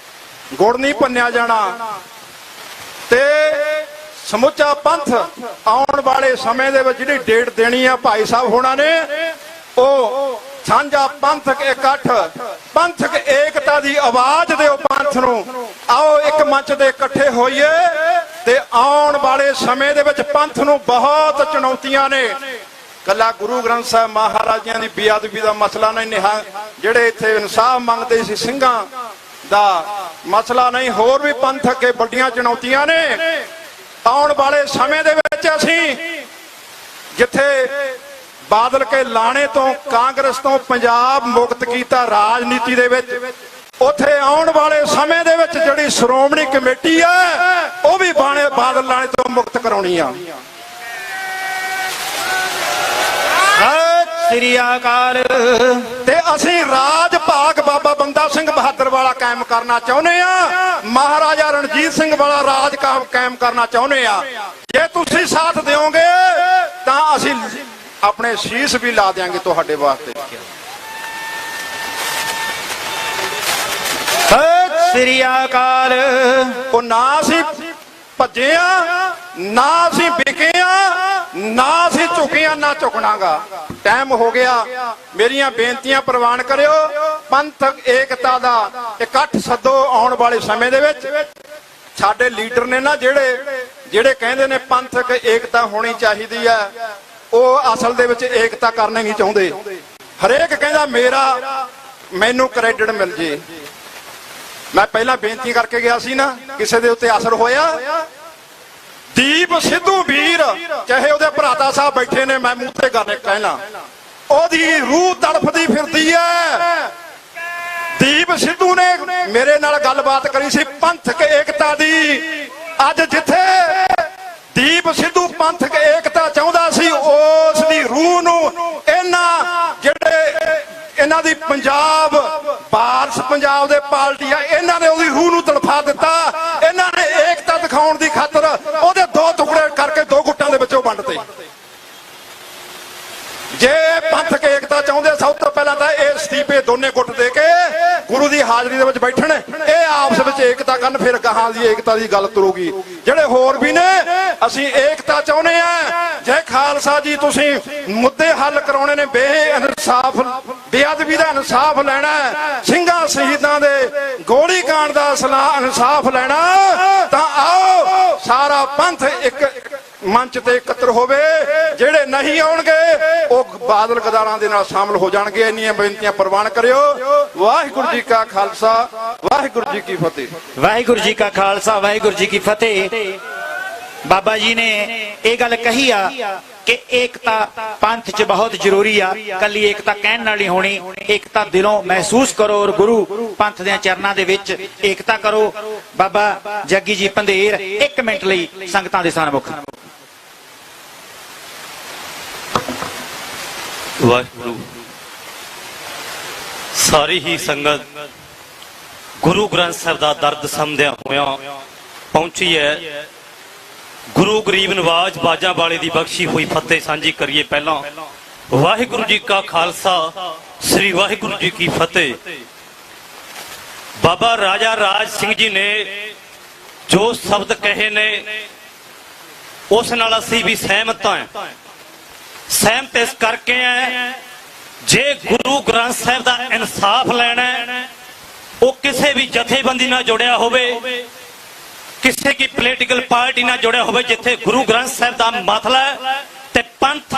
ਗੁੜ ਨਹੀਂ ਭੰਨਿਆ ਜਾਣਾ। ਤੇ ਸਮੁੱਚਾ ਪੰਥ ਆਉਣ ਵਾਲੇ ਸਮੇਂ ਦੇ ਵਿੱਚ ਜਿਹੜੀ ਡੇਟ ਦੇਣੀ ਆ ਭਾਈ ਸਾਹਿਬ ਹੋਣਾ ਨੇ, ਉਹ ਸਾਂਝਾ ਪੰਥਕ ਇਕੱਠ, ਪੰਥਕ ਏਕਤਾ ਦੀ ਆਵਾਜ਼ ਦਿਓ ਪੰਥ ਨੂੰ। ਆਓ ਇੱਕ ਮੰਚ ਦੇ ਇਕੱਠੇ ਹੋਈਏ ਤੇ ਆਉਣ ਵਾਲੇ ਸਮੇਂ ਦੇ ਵਿੱਚ ਪੰਥ ਨੂੰ ਬਹੁਤ ਚੁਣੌਤੀਆਂ ਨੇ। ਕੱਲਾ ਗੁਰੂ ਗ੍ਰੰਥ ਸਾਹਿਬ ਮਹਾਰਾਜਿਆਂ ਦੀ ਬੇਅਦਬੀ ਦਾ ਮਸਲਾ ਨਹੀਂ, ਜਿਹੜੇ ਇੱਥੇ ਇਨਸਾਫ ਮੰਗਦੇ ਸੀ ਸਿੰਘਾਂ ਦਾ ਮਸਲਾ ਨਹੀਂ, ਹੋਰ ਵੀ ਪੰਥ ਅੱਗੇ ਵੱਡੀਆਂ ਚੁਣੌਤੀਆਂ ਨੇ। ਆਉਣ ਵਾਲੇ ਸਮੇਂ ਦੇ ਵਿੱਚ ਅਸੀਂ ਜਿੱਥੇ ਬਾਦਲ ਕੇ ਲਾਣੇ ਤੋਂ ਕਾਂਗਰਸ ਤੋਂ ਪੰਜਾਬ ਮੁਕਤ ਕੀਤਾ ਰਾਜਨੀਤੀ ਦੇ ਵਿੱਚ, ਉੱਥੇ ਆਉਣ ਵਾਲੇ ਸਮੇਂ ਦੇ ਵਿੱਚ ਜਿਹੜੀ ਸ਼੍ਰੋਮਣੀ ਕਮੇਟੀ ਹੈ ਉਹ ਵੀ ਬਾਦਲ ਲਾਣੇ ਤੋਂ ਮੁਕਤ ਕਰਾਉਣੀ ਆ।
ਸ੍ਰੀ ਅਕਾਲ।
ਤੇ ਅਸੀਂ ਰਾਜ ਭਾਗ ਬਾਬਾ ਬੰਦਾ ਸਿੰਘ ਬਹਾਦਰ ਵਾਲਾ ਕਾਇਮ ਕਰਨਾ ਚਾਹੁੰਦੇ ਆ, ਮਹਾਰਾਜਾ ਰਣਜੀਤ ਸਿੰਘ ਵਾਲਾ ਰਾਜ ਕਾਇਮ ਕਰਨਾ ਚਾਹੁੰਦੇ ਆ। ਜੇ ਤੁਸੀਂ ਸਾਥ ਦਿਓਗੇ ਤਾਂ ਅਸੀਂ ਆਪਣੇ ਸ਼ੀਸ਼ ਵੀ ਲਾ ਦਿਆਂਗੇ ਤੁਹਾਡੇ ਵਾਸਤੇ।
ਸ੍ਰੀ ਅਕਾਲ।
ਉਹ ਨਾ ਅਸੀਂ ਭੱਜੇ ਆ, ਨਾ ਅਸੀਂ ਵਿਕੇ ਆ, ਨਾ ਅਸੀਂ ਝੁਕੇ ਆ, ਨਾ ਝੁਕਣਾਗਾ। ਟਾਈਮ ਹੋ ਗਿਆ, ਮੇਰੀਆਂ ਬੇਨਤੀਆਂ ਪ੍ਰਵਾਨ ਕਰਿਓ। ਪੰਥਕ ਏਕਤਾ ਦਾ ਇਕੱਠ ਸੱਦੋ ਆਉਣ ਵਾਲੇ ਸਮੇਂ ਦੇ ਵਿੱਚ। ਸਾਡੇ ਲੀਡਰ ਨੇ ਨਾ ਜਿਹੜੇ ਕਹਿੰਦੇ ਨੇ ਪੰਥਕ ਏਕਤਾ ਹੋਣੀ ਚਾਹੀਦੀ ਹੈ, ਉਹ ਅਸਲ ਦੇ ਵਿੱਚ ਏਕਤਾ ਕਰਨਾ ਨਹੀਂ ਚਾਹੁੰਦੇ। ਹਰੇਕ ਕਹਿੰਦਾ ਮੈਨੂੰ ਕ੍ਰੈਡਿਟ ਮਿਲ ਜੇ। ਮੈਂ ਪਹਿਲਾਂ ਬੇਨਤੀ ਕਰਕੇ ਗਿਆ ਸੀ ਨਾ, ਕਿਸੇ ਦੇ ਉੱਤੇ ਅਸਰ ਹੋਇਆ? ਦੀਪ ਸਿੱਧੂ ਵੀਰ, ਚਾਹੇ ਉਹਦੇ ਭਰਾਤਾ ਸਾਹਿਬ ਬੈਠੇ ਨੇ, ਮੈਂ ਮੂੰਹ ਤੇ ਗੱਲ ਕਹਿਣਾ, ਉਹਦੀ ਰੂਹ ਤੜਫਦੀ ਫਿਰਦੀ ਹੈ। ਦੀਪ ਸਿੱਧੂ ਨੇ ਮੇਰੇ ਨਾਲ ਗੱਲਬਾਤ ਕਰੀ ਸੀ ਪੰਥਕ ਏਕਤਾ ਦੀ। ਅੱਜ ਜਿੱਥੇ ਦੀਪ ਸਿੱਧੂ ਪੰਥਕ ਏਕਤਾ ਚਾਹੁੰਦਾ ਸੀ, ਉਸ ਦੀ ਰੂਹ ਨੂੰ ਇਹਨਾਂ ਦੀ ਪੰਜਾਬ ਵਾਰਸ ਪੰਜਾਬ ਦੇ ਪਾਰਟੀ ਆ, ਇਹਨਾਂ ਨੇ ਉਹਦੀ ਰੂਹ ਨੂੰ ਤੜਫਾ ਦਿੱਤਾ। ਇਹਨਾਂ ਨੇ ਏਕਤਾ ਦਿਖਾਉਣ ਦੀ ਖਾਤਰ ਉਹਦੇ ਦੋ ਟੁਕੜੇ ਕਰਕੇ ਦੋ ਗੁੱਟਾਂ ਦੇ ਵਿੱਚੋਂ ਵੰਡਤੇ। ਜੇ ਪੰਥਕ ਏਕਤਾ ਚਾਹੁੰਦੇ, ਸਭ ਤੋਂ ਪਹਿਲਾਂ ਤਾਂ ਇਹ ਅਸਤੀਫੇ ਦੋਨੇ ਗੁੱਟ ਦੇ ਕੇ ਗੁਰੂ ਦੀ ਹਾਜ਼ਰੀ ਦੇ ਵਿੱਚ ਬੈਠਣ, ਇਹ ਆਪਸ ਵਿੱਚ ਏਕਤਾ ਕਰਨ, ਫਿਰ ਗਾਹਾਂ ਦੀ ਏਕਤਾ ਦੀ ਗੱਲ ਤੁਰੂਗੀ। ਜਿਹੜੇ ਹੋਰ ਵੀ ਨੇ, ਅਸੀਂ ਏਕਤਾ ਚਾਹੁੰਦੇ ਆ। ਜੇ ਖਾਲਸਾ ਜੀ ਤੁਸੀਂ ਮੁੱਦੇ ਹੱਲ ਕਰਾਉਣੇ ਨੇ, ਬੇਇਨਸਾਫ ਬੇਅਦਬੀ ਦਾ ਇਨਸਾਫ ਲੈਣਾ, ਸਿੰਘਾਂ ਸ਼ਹੀਦਾਂ ਦੇ ਗੋਲੀ ਕਾਂਡ ਦਾ ਇਨਸਾਫ ਲੈਣਾ, ਤਾਂ ਆਓ ਸਾਰਾ ਪੰਥ ਇੱਕ ਮੰਚ ਤੇ ਇਕੱਤਰ ਹੋਵੇ। ਜਿਹੜੇ ਨਹੀਂ ਆਉਣਗੇ ਉਹ ਬਾਦਲ ਗਦਾਰਾਂ ਦੇ ਨਾਲ ਸ਼ਾਮਲ ਹੋ ਜਾਣਗੇ। ਇੰਨੀਆਂ ਬੇਨਤੀਆਂ ਪ੍ਰਵਾਨ ਕਰਿਓ। ਵਾਹਿਗੁਰੂ ਜੀ ਕਾ ਖਾਲਸਾ, ਵਾਹਿਗੁਰੂ ਜੀ ਕੀ ਫਤਿਹ।
ਵਾਹਿਗੁਰੂ ਜੀ ਕਾ ਖਾਲਸਾ, ਵਾਹਿਗੁਰੂ ਜੀ ਕੀ ਫਤਿਹ। ਬਾਬਾ ਜੀ ਨੇ ਇਹ ਗੱਲ ਕਹੀ ਆ ਕਿ ਏਕਤਾ ਪੰਥ 'ਚ ਬਹੁਤ ਜ਼ਰੂਰੀ ਆ। ਕੱਲੀ ਏਕਤਾ ਕਹਿਣ ਨਾਲ ਨਹੀਂ ਹੋਣੀ, ਏਕਤਾ ਦਿਲੋਂ ਮਹਿਸੂਸ ਕਰੋ ਔਰ ਗੁਰੂ ਪੰਥ ਦੇ ਚਰਨਾਂ ਦੇ ਵਿੱਚ ਏਕਤਾ ਕਰੋ। ਬਾਬਾ ਜੱਗੀ ਜੀ ਪੰਧੇਰ 1 ਮਿੰਟ ਲਈ ਸੰਗਤਾਂ ਦੇ ਸਨਮੁਖ।
ਵਾਹਿਗੁਰੂ। ਸਾਰੀ ਹੀ ਸੰਗਤ ਗੁਰੂ ਗ੍ਰੰਥ ਸਾਹਿਬ ਦਾ ਦਰਦ ਸਮਝਦਿਆਂ ਹੋਇਆਂ ਪਹੁੰਚੀ ਹੈ। ਗੁਰੂ ਗਰੀਬ ਨਵਾਜ ਬਾਜਾਂ ਵਾਲੇ ਦੀ ਬਖਸ਼ੀ ਹੋਈ ਫਤਿਹ ਸਾਂਝੀ ਕਰੀਏ। ਪਹਿਲਾਂ ਵਾਹਿਗੁਰੂ ਜੀ ਕਾ ਖਾਲਸਾ, ਸ੍ਰੀ ਵਾਹਿਗੁਰੂ ਜੀ ਕੀ ਫਤਿਹ। ਬਾਬਾ ਰਾਜਾ ਰਾਜ ਸਿੰਘ ਜੀ ਨੇ ਜੋ ਸ਼ਬਦ ਕਹੇ ਨੇ, ਉਸ ਨਾਲ ਅਸੀਂ ਵੀ ਸਹਿਮਤ ਹਾਂ। ਸਹਿਮਤ ਇਸ ਕਰਕੇ ਹੈ, ਜੇ ਗੁਰੂ ਗ੍ਰੰਥ ਸਾਹਿਬ ਦਾ ਇਨਸਾਫ ਲੈਣਾ, ਉਹ ਕਿਸੇ ਵੀ ਜਥੇਬੰਦੀ ਨਾਲ ਜੁੜਿਆ ਹੋਵੇ, ਕਿਸੇ ਕੀ ਪੋਲੀਟੀਕਲ ਪਾਰਟੀ ਨਾਲ ਜੁੜਿਆ ਹੋਵੇ। ਜਿੱਥੇ ਗੁਰੂ ਗ੍ਰੰਥ ਸਾਹਿਬ ਦਾ ਮਸਲਾ ਤੇ ਪੰਥ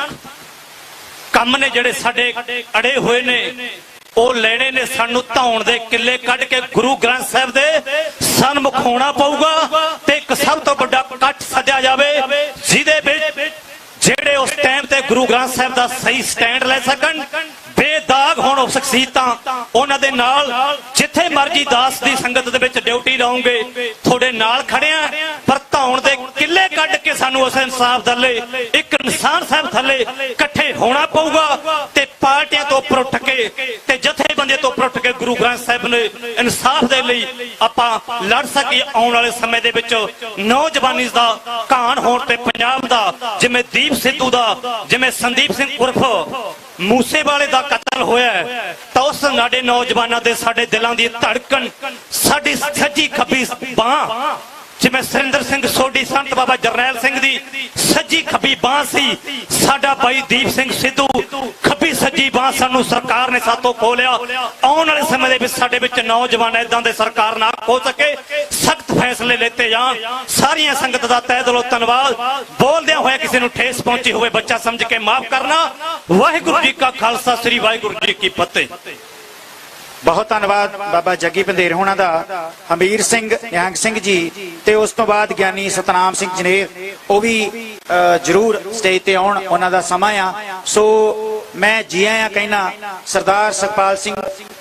ਕੰਮ ਨੇ ਜਿਹੜੇ ਸਾਡੇ ਅੜੇ ਹੋਏ ਨੇ, ਉਹ ਲੈਣੇ ਨੇ। ਸਾਨੂੰ ਧੌਣ ਦੇ ਕਿੱਲੇ ਕੱਢ ਕੇ ਗੁਰੂ ਗ੍ਰੰਥ ਸਾਹਿਬ ਦੇ ਸਨਮੁਖ ਹੋਣਾ ਪਊਗਾ ਤੇ ਇੱਕ ਸਭ ਤੋਂ ਵੱਡਾ ਇਕੱਠ ਸੱਦਿਆ ਜਾਵੇ, ਜਿਹਦੇ ਵਿੱਚ ਜਿਹੜੇ ਉਸ ਟਾਈਮ ਤੇ ਗੁਰੂ ਗ੍ਰੰਥ ਸਾਹਿਬ ਦਾ ਸਹੀ ਸਟੈਂਡ ਲੈ ਸਕਣ, ਬੇਦਾਗ ਹੋਣ ਉਹ ਸ਼ਖਸੀਅਤਾਂ। ਉਹਨਾਂ ਦੇ ਨਾਲ ਜਿੱਥੇ ਮਰਜੀ ਦਾਸ ਦੀ ਸੰਗਤ ਦੇ ਵਿੱਚ ਡਿਊਟੀ ਲਾਉਂਗੇ, ਤੁਹਾਡੇ ਨਾਲ ਖੜਿਆ। ਪਰ ਧੌਣ ਦੇ ਕਿੱਲੇ ਕੱਢ ਕੇ ਸਾਨੂੰ ਉਸ ਇਨਸਾਫ ਥੱਲੇ, ਇੱਕ ਇਨਸਾਨ ਸਾਹਿਬ ਥੱਲੇ ਇਕੱਠੇ ਹੋਣਾ ਪਊਗਾ ਤੇ ਪਾਰਟੀਆਂ ਤੋਂ ਉੱਪਰ ਉੱਠ ਕੇ ਤੇ ਜਥੇਬੰਦੀਆਂ ਤੋਂ ਉੱਪਰ ਉੱਠ ਕੇ ਗੁਰੂ ਗ੍ਰੰਥ ਸਾਹਿਬ ਨੇ ਇਨਸਾਫ ਦੇ ਲਈ ਆਪਾਂ ਲੜ ਸਕੀਏ। ਆਉਣ ਵਾਲੇ ਸਮੇਂ ਦੇ ਵਿੱਚ ਨੌਜਵਾਨੀ ਦਾ ਘਾਣ ਹੋਣ ਤੇ ਪੰਜਾਬ ਦਾ, ਜਿਵੇਂ ਦੀਪ ਸਿੱਧੂ ਦਾ, ਜਿਵੇਂ ਸੰਦੀਪ ਸਿੰਘ ਉਰਫ ਮੂਸੇ ਵਾਲੇ ਦਾ ਕਤਲ ਹੋਇਆ, ਤਾਂ ਉਸ ਸਾਡੇ ਨੌਜਵਾਨਾਂ ਦੇ, ਸਾਡੇ ਦਿਲਾਂ ਦੀ ਧੜਕਣ, ਸਾਡੀ ਸੱਜੀ ਖੱਬੀ ਬਾਂਹ, ਜਿਵੇਂ ਸੁਰਿੰਦਰ ਸਿੰਘ ਸੋਢੀ, ਸੰਤ ਬਾਬਾ ਜਰਨੈਲ ਸਿੰਘ ਦੀ ਸੱਜੀ ਖੱਬੀ ਬਾਂਹ ਸੀ, ਸਾਡਾ ਬਾਈ ਦੀਪ ਸਿੰਘ ਸਿੱਧੂ ਖੱਬੀ ਸੱਜੀ ਦੂਜੀ ਬਾਂਹ ਸਾਨੂੰ ਸਰਕਾਰ ਨੇ ਸਾਤੋਂ ਖੋਹ ਲਿਆ। ਆਉਣ ਵਾਲੇ ਸਮੇਂ ਦੇ ਵਿੱਚ ਸਾਡੇ ਵਿੱਚ ਨੌਜਵਾਨ ਇਦਾਂ ਦੇ ਸਰਕਾਰ ਨਾ ਖੋ ਸਕੇ, ਸਖਤ ਫੈਸਲੇ ਲੈਤੇ ਜਾਣ। ਸਾਰੀਆਂ ਸੰਗਤ ਦਾ ਤਹਿ ਦਿਲੋਂ ਧੰਨਵਾਦ। ਬੋਲਦਿਆਂ ਹੋਇਆ ਕਿਸੇ ਨੂੰ ਠੇਸ ਪਹੁੰਚੀ ਹੋਵੇ ਬੱਚਾ ਸਮਝ ਕੇ ਮਾਫ ਕਰਨਾ। ਵਾਹਿਗੁਰੂ ਜੀ ਕਾ ਖਾਲਸਾ, ਸ੍ਰੀ ਵਾਹਿਗੁਰੂ ਜੀ ਕੀ ਫਤਿਹ।
ਬਹੁਤ ਧੰਨਵਾਦ ਬਾਬਾ ਜੱਗੀ ਪੰਧੇਰ ਹੋਣਾ ਦਾ, ਹਮੀਰ ਸਿੰਘ ਨਿਹੰਗ ਸਿੰਘ ਜੀ, ਤੇ ਉਸ ਤੋਂ ਬਾਅਦ ਗਿਆਨੀ ਸਤਨਾਮ ਸਿੰਘ ਜਨੇਰ, ਉਹ ਵੀ ਜਰੂਰ ਸਟੇਜ ਤੇ ਆਉਣ, ਉਹਨਾਂ ਦਾ ਸਮਾਂ ਆ। ਸੋ ਮੈਂ ਜੀ ਆਇਆਂ ਕਹਿਣਾ ਸਰਦਾਰ ਸੁਖਪਾਲ ਸਿੰਘ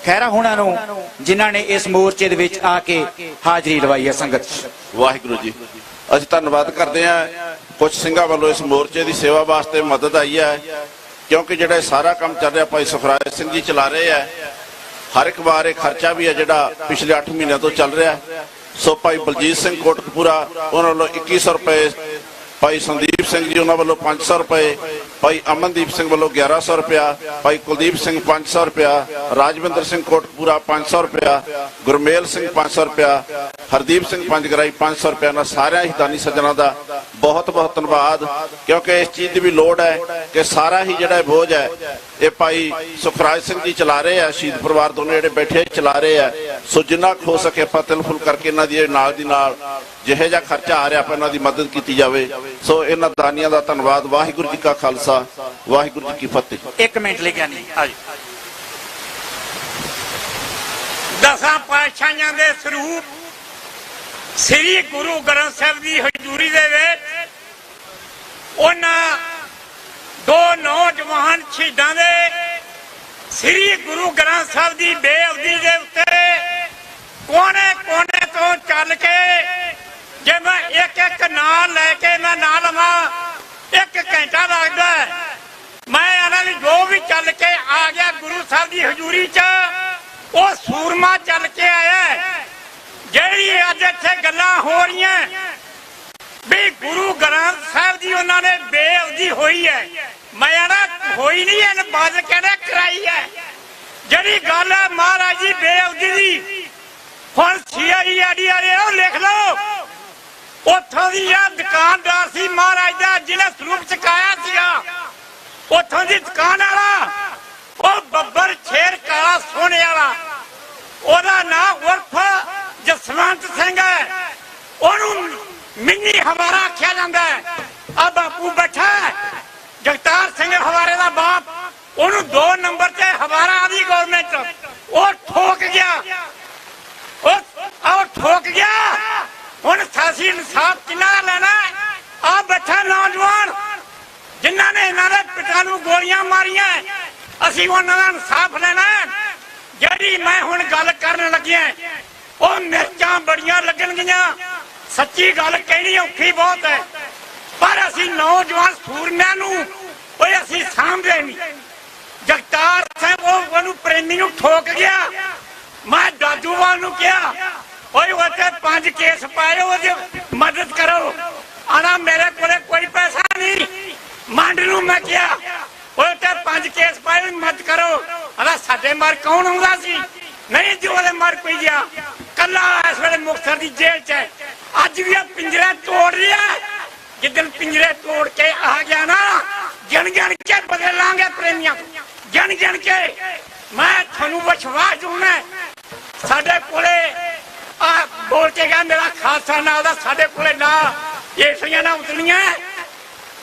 ਖਹਿਰਾ ਹੋਣਾ ਨੂੰ, ਜਿਨ੍ਹਾਂ ਨੇ ਇਸ ਮੋਰਚੇ ਦੇ ਵਿੱਚ ਆ ਕੇ ਹਾਜ਼ਰੀ ਲਵਾਈ ਹੈ ਸੰਗਤ।
ਵਾਹਿਗੁਰੂ ਜੀ, ਅਸੀਂ ਧੰਨਵਾਦ ਕਰਦੇ ਹਾਂ। ਕੁਝ ਸਿੰਘਾਂ ਵੱਲੋਂ ਇਸ ਮੋਰਚੇ ਦੀ ਸੇਵਾ ਵਾਸਤੇ ਮਦਦ ਆਈ ਹੈ, ਕਿਉਂਕਿ ਜਿਹੜਾ ਸਾਰਾ ਕੰਮ ਚੱਲ ਰਿਹਾ ਭਾਈ ਸੁਖਰਾਜ ਸਿੰਘ ਜੀ ਚਲਾ ਰਹੇ ਹੈ। ਹਰ ਇੱਕ ਵਾਰ ਇਹ ਖਰਚਾ ਵੀ ਹੈ ਜਿਹੜਾ ਪਿਛਲੇ 8 ਮਹੀਨਿਆਂ ਤੋਂ ਚੱਲ ਰਿਹਾ। ਸੋ ਭਾਈ ਬਲਜੀਤ ਸਿੰਘ ਕੋਟਕਪੂਰਾ, ਉਹਨਾਂ ਵੱਲੋਂ 2100 ਰੁਪਏ, ਭਾਈ ਸੰਦੀਪ ਸਿੰਘ ਜੀ ਉਹਨਾਂ ਵੱਲੋਂ 500 ਰੁਪਏ, ਭਾਈ ਅਮਨਦੀਪ ਸਿੰਘ ਵੱਲੋਂ 1100 ਰੁਪਇਆ, ਭਾਈ ਕੁਲਦੀਪ ਸਿੰਘ 500 ਰੁਪਇਆ, ਰਾਜਵਿੰਦਰ ਸਿੰਘ ਕੋਟਕਪੂਰਾ 500 ਰੁਪਇਆ, ਗੁਰਮੇਲ ਸਿੰਘ 500 ਰੁਪਇਆ, ਹਰਦੀਪ ਸਿੰਘ ਪੰਜਗਰਾਈ 500 ਰੁਪਇਆ। ਨਾਲ ਸਾਰਿਆਂ ਹੀ ਦਾਨੀ ਸੱਜਣਾ ਦਾ ਬਹੁਤ ਬਹੁਤ ਧੰਨਵਾਦ, ਕਿਉਂਕਿ ਇਸ ਚੀਜ਼ ਦੀ ਵੀ ਲੋੜ ਹੈ ਕਿ ਸਾਰਾ ਹੀ ਜਿਹੜਾ ਬੋਝ ਹੈ ਇਹ ਭਾਈ ਸੁਖਰਾਜ ਸਿੰਘ ਜੀ ਚਲਾ ਰਹੇ ਆ, ਸ਼ਹੀਦ ਪਰਿਵਾਰ ਦੋਨੇ ਜਿਹੜੇ ਬੈਠੇ ਚਲਾ ਰਹੇ ਆ। ਸੋ ਜਿੰਨਾ ਹੋ ਸਕੇ ਆਪਾਂ ਤਿਲ ਫੁਲ ਕਰਕੇ ਇਹਨਾਂ ਦੀ ਨਾਲ ਦੀ ਨਾਲ ਜਿਹੇ ਜਿਹਾ ਖਰਚਾ ਆ ਰਿਹਾ ਆਪਾਂ ਇਹਨਾਂ ਦੀ ਮਦਦ ਕੀਤੀ ਜਾਵੇ। ਸੋ ਇਹਨਾਂ ਦਾਨੀਆਂ ਦਾ ਧੰਨਵਾਦ। ਵਾਹਿਗੁਰੂ ਜੀ ਕਾ ਖਾਲਸਾ, ਵਾਹਿਗੁਰੂ ਜੀ ਕੀ ਫਤਿਹ।
1 ਮਿੰਟ ਲਈ ਗਿਆਨੀ ਆਜੋ।
ਦਸਾਂ ਪਾਤਸ਼ਾਹਾਂ ਦੇ ਸਰੂਪ ਸ੍ਰੀ ਗੁਰੂ ਗ੍ਰੰਥ ਸਾਹਿਬ ਦੀ ਹਜ਼ੂਰੀ ਦੇ ਵਿੱਚ ਉਹਨਾਂ ਦੋ ਨੌਜਵਾਨ ਸ਼ਹੀਦਾਂ ਦੇ ਸ੍ਰੀ ਗੁਰੂ ਗ੍ਰੰਥ ਸਾਹਿਬ ਦੀ ਬੇਅਦਬੀ ਦੇ ਉੱਤੇ ਕੋਨੇ ਕੋਨੇ ਤੋਂ ਚੱਲ ਕੇ, ਜੇ ਮੈਂ ਇੱਕ ਇੱਕ ਨਾਂ ਲੈ ਕੇ ਮੈਂ ਨਾਂ ਲਵਾਂ 1 ਘੰਟਾ ਲੱਗਦਾ। ਮੈਂ ਇਹਨਾਂ ਦੀ ਜੋ ਵੀ ਚੱਲ ਕੇ ਆ ਗਿਆ ਗੁਰੂ ਸਾਹਿਬ ਦੀ ਹਜ਼ੂਰੀ 'ਚ, ਉਹ ਸੂਰਮਾ ਚੱਲ ਕੇ ਆਇਆ। ਜਿਹੜੀ ਅੱਜ ਇੱਥੇ ਗੱਲਾਂ ਹੋ ਰਹੀਆਂ ਵੀ ਗੁਰੂ ਗ੍ਰੰਥ ਸਾਹਿਬ ਦੀ ਉਹਨਾਂ ਨੇ ਬੇਅਦਬੀ ਹੋਈ ਹੈ, ਮੈਂ ਨਾ ਹੋਈ ਨਹੀਂ, ਇਹਨ ਬਾਦਲ ਕਹਿੰਦੇ ਕਰਾਈ ਹੈ। ਜਿਹੜੀ ਗੱਲ ਹੈ ਮਹਾਰਾਜ ਜੀ ਬੇਅਦਬੀ ਦੀ, ਹੁਣ CID ਵਾਲੇ ਉਹ ਲਿਖ ਲਓ। ਉੱਥੋਂ ਦੀ ਆ ਦੁਕਾਨਦਾਰ ਸੀ ਮਹਾਰਾਜ ਦਾ, ਜਿਹਨੇ ਸਰੂਪ ਚਕਾਇਆ ਸੀਗਾ, ਉੱਥੋਂ ਦੀ ਦੁਕਾਨ ਵਾਲਾ ਉਹ ਬੱਬਰ ਸ਼ੇਰ ਕਾਲਾ ਸੋਨੇ ਵਾਲਾ, ਉਹਦਾ ਨਾਂ ਉਰਫ ਜਸਵੰਤ ਸਿੰਘ ਹੈ। ਉਹਨੂੰ ਮਿੰਨੀ ਹਵਾਰਾ ਆਖਿਆ ਜਾਂਦਾ ਹੈ। ਆ ਬਾਪੂ ਬੈਠਾ ਜਗਤਾਰ ਸਿੰਘ ਹਵਾਰੇ ਦਾ ਬਾਪ, ਉਹਨੂੰ 2 ਨੰਬਰ ਤੇ ਹਵਾਰਾ ਆਦੀ ਗਵਰਨਮੈਂਟ, ਉਹ ਠੋਕ ਗਿਆ, ਉਹ ਠੋਕ ਗਿਆ। ਹੁਣ ਸਾਸੀ ਇਨਸਾਫ ਕਿੰਨਾ ਲੈਣਾ? ਆ ਬੈਠਾ ਨੌਜਵਾਨ ਜਿਨ੍ਹਾਂ ਨੇ ਇਹਨਾਂ ਦੇ ਪਿਤਾ ਨੂੰ ਗੋਲੀਆਂ ਮਾਰੀਆਂ, ਅਸੀਂ ਉਹਨਾਂ ਦਾ ਇਨਸਾਫ ਲੈਣਾ। ਜਿਹੜੀ ਮੈਂ ਹੁਣ ਗੱਲ ਕਰਨ ਲੱਗਿਆ, ਉਹ ਮਿਰਚਾਂ ਬੜੀਆਂ ਲੱਗਣਗੀਆਂ। ਸੱਚੀ ਗੱਲ ਕਹਿਣੀ ਔਖੀ ਬਹੁਤ ਹੈ, ਪਰ ਅਸੀਂ ਨੌਜਵਾਨ ਸੂਰਮਿਆਂ ਨੂੰ ਓਏ ਅਸੀਂ ਸਾਂਭਦੇ ਨਹੀਂ। ਜਗਤਾਰ ਸਿੰਘ ਉਹਨੂੰ ਪ੍ਰੇਮੀ ਨੂੰ ਠੋਕ ਗਿਆ। ਮੈਂ ਦਾਦੂਵਾਲ ਨੂੰ ਕਿਹਾ ਓਏ ਉੱਥੇ 5 ਕੇਸ ਪਾਏ, ਉਹਦੀ ਮਦਦ ਕਰੋ। ਆਣਾ ਮੇਰੇ ਕੋਲੇ ਕੋਈ ਪੈਸਾ ਨਹੀਂ। ਮੰਡ ਨੂੰ ਮੈਂ ਕਿਹਾ ਓਏ ਉੱਥੇ 5 ਕੇਸ ਪਾਏ, ਮਦਦ ਕਰੋ। ਆਣਾ ਸਾਡੇ ਮਰ ਕੌਣ ਆਉਂਦਾ ਸੀ? ਨਹੀਂ ਜੀ ਉਹਦੇ ਮਰ ਕੋਈ ਗਿਆ ਕੱਲਾ ਇਸ ਵੇਲੇ ਮੁਕਤਸਰ ਦੀ ਜੇਲ੍ਹ 'ਚ ਹੈ। ਅੱਜ ਵੀ ਪਿੰਜਰਾ ਤੋੜ ਰਿਹਾ। ਜਿੱਦਣ ਪਿੰਜਰੇ ਤੋੜ ਕੇ ਆ ਗਿਆ ਨਾ, ਗਿਣ ਗਿਣ ਕੇ ਬਦਲਾਂਗੇ ਪ੍ਰੇਮੀਆਂ, ਗਿਣ ਗਿਣ ਕੇ। ਮੈਂ ਤੁਹਾਨੂੰ ਵਿਸ਼ਵਾਸ ਦਿੰਦਾ, ਸਾਡੇ ਕੋਲੇ ਆ ਬੋਲ ਕੇ ਗਿਆ ਮੇਰਾ ਖਾਲਸਾ ਨਾਂ ਦਾ, ਸਾਡੇ ਕੋਲੇ ਨਾ ਇਸਲੀਆਂ ਨਾ ਉਤਲੀਆਂ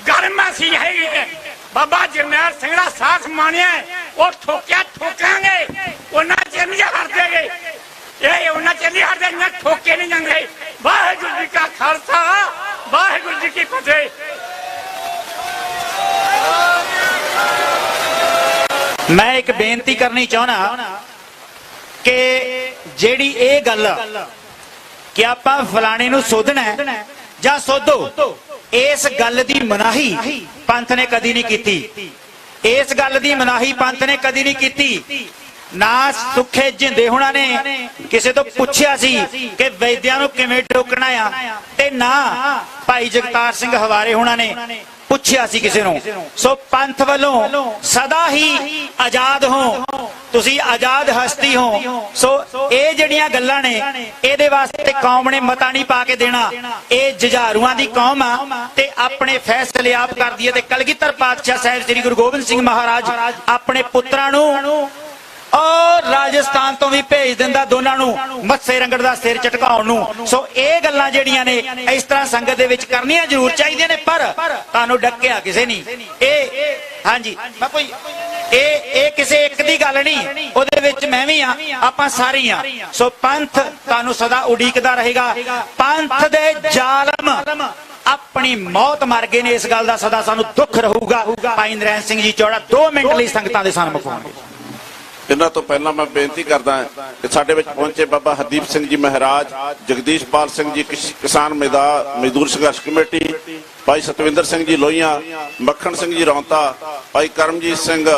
ਗਰਮ ਅਸੀਂ ਹੈਗੇ। ਬਾਬਾ ਜਰਨੈਲ ਸਿੰਘ ਦਾ ਸਾਥ ਮਾਣਿਆ, ਉਹ ਠੋਕਿਆ ਠੋਕਾਂਗੇ, ਉਹਨਾਂ ਚਿਰ ਨਹੀਂ ਹਟਦੇਗੇ। ਇਹ ਉਹਨਾਂ ਚਿਰ ਨਹੀਂ ਹਟਦੇ, ਨਾ ਠੋਕੇ ਨਹੀਂ ਜਾਂਦੇ। ਵਾਹਿਗੁਰੂ ਜੀ ਕਾ ਖਾਲਸਾ, ਵਾਹਿਗੁਰੂ ਜੀ ਕੀ ਫਤਿਹ।
ਮੈਂ ਇੱਕ ਬੇਨਤੀ ਕਰਨੀ ਚਾਹੁੰਦਾ ਕਿ ਜਿਹੜੀ ਇਹ ਗੱਲ ਕਿ ਆਪਾਂ ਫਲਾਣੇ ਨੂੰ ਸੋਧਣਾ ਜਾਂ ਸੋਧੋ, ਇਸ ਗੱਲ ਦੀ ਮਨਾਹੀ ਪੰਥ ਨੇ ਕਦੀ ਨਹੀਂ ਕੀਤੀ। ਇਸ ਗੱਲ ਦੀ ਮਨਾਹੀ ਪੰਥ ਨੇ ਕਦੀ ਨਹੀਂ ਕੀਤੀ। ਨਾ ਸੁੱਖੇ ਜਿੰਦੇ ਹੋਣਾ ਨੇ ਕਿਸੇ ਤੋਂ ਪੁੱਛਿਆ ਸੀ ਕਿ ਵੈਦਿਆਂ ਨੂੰ ਕਿਵੇਂ ਟੋਕਣਾ ਆ, ਤੇ ਨਾ ਭਾਈ ਜਗਤਾਰ ਸਿੰਘ ਹਵਾਰੇ ਹੋਣਾ ਨੇ ਪੁੱਛਿਆ ਸੀ ਕਿਸੇ ਨੂੰ। ਸੋ ਪੰਥ ਵੱਲੋਂ ਸਦਾ ਹੀ ਆਜ਼ਾਦ ਹੋ, ਤੁਸੀਂ ਆਜ਼ਾਦ ਹਸਤੀ ਹੋ। ਸੋ ਇਹ ਜਿਹੜੀਆਂ ਗੱਲਾਂ ਨੇ ਇਹਦੇ ਵਾਸਤੇ ਕੌਮ ਨੇ ਮਤਾ ਨਹੀਂ ਪਾ ਕੇ ਦੇਣਾ। ਇਹ ਜੁਝਾਰੂਆਂ ਦੀ ਕੌਮ ਆ ਤੇ ਆਪਣੇ ਫੈਸਲੇ ਆਪ ਕਰਦੀ ਹੈ। ਤੇ ਕਲਗੀਧਰ ਪਾਤਸ਼ਾਹ ਸਾਹਿਬ ਸ੍ਰੀ ਗੁਰੂ ਗੋਬਿੰਦ ਸਿੰਘ ਮਹਾਰਾਜ ਆਪਣੇ ਪੁੱਤਰਾਂ ਨੂੰ ਔਰ ਰਾਜਸਥਾਨ ਤੋਂ ਵੀ ਭੇਜ ਦਿੰਦਾ, ਦੋਨਾਂ ਨੂੰ ਮੱਸੇ ਰੰਗੜ ਦਾ ਸਿਰ ਝਟਕਾਉਣ ਨੂੰ। ਸੋ ਇਹ ਗੱਲਾਂ ਜਿਹੜੀਆਂ ਨੇ ਇਸ ਤਰ੍ਹਾਂ ਸੰਗਤ ਦੇ ਵਿੱਚ ਕਰਨੀਆਂ ਜ਼ਰੂਰ ਚਾਹੀਦੀਆਂ ਨੇ, ਪਰ ਤੁਹਾਨੂੰ ਡੱਕਿਆ ਕਿਸੇ ਨਹੀਂ। ਇਹ ਹਾਂਜੀ ਬਾਪੂ ਜੀ, ਇਹ ਕਿਸੇ ਇੱਕ ਦੀ ਗੱਲ ਨਹੀਂ, ਉਹਦੇ ਵਿੱਚ ਮੈਂ ਵੀ ਆ, ਆਪਾਂ ਸਾਰੇ ਆ। ਸੋ ਪੰਥ ਤੁਹਾਨੂੰ ਸਦਾ ਉਡੀਕਦਾ ਰਹੇਗਾ। ਪੰਥ ਦੇ ਜ਼ਾਲਮ ਆਪਣੀ ਮੌਤ ਮਰ ਗਏ ਨੇ, ਇਸ ਗੱਲ ਦਾ ਸਦਾ ਸਾਨੂੰ ਦੁੱਖ ਰਹੂਗਾ। ਭਾਈ ਨਰੈਣ ਸਿੰਘ ਜੀ ਚੌੜਾ 2 ਮਿੰਟ ਲਈ ਸੰਗਤਾਂ ਦੇ ਸਾਹਮਣੇ ਹੋਣਗੇ।
ਇਹਨਾਂ ਤੋਂ ਪਹਿਲਾਂ ਮੈਂ ਬੇਨਤੀ ਕਰਦਾ ਕਿ ਸਾਡੇ ਵਿੱਚ ਪਹੁੰਚੇ ਬਾਬਾ ਹਰਦੀਪ ਸਿੰਘ ਜੀ ਮਹਾਰਾਜ, ਜਗਦੀਸ਼ਪਾਲ ਸਿੰਘ ਜੀ ਕਿਸਾਨ ਮਜ਼ਦੂਰ ਸੰਘਰਸ਼ ਕਮੇਟੀ, ਭਾਈ ਸਤਵਿੰਦਰ ਸਿੰਘ ਜੀ ਲੋਹੀਆਂ, ਮੱਖਣ ਸਿੰਘ ਜੀ ਰੌਂਤਾ, ਭਾਈ ਕਰਮਜੀਤ ਸਿੰਘ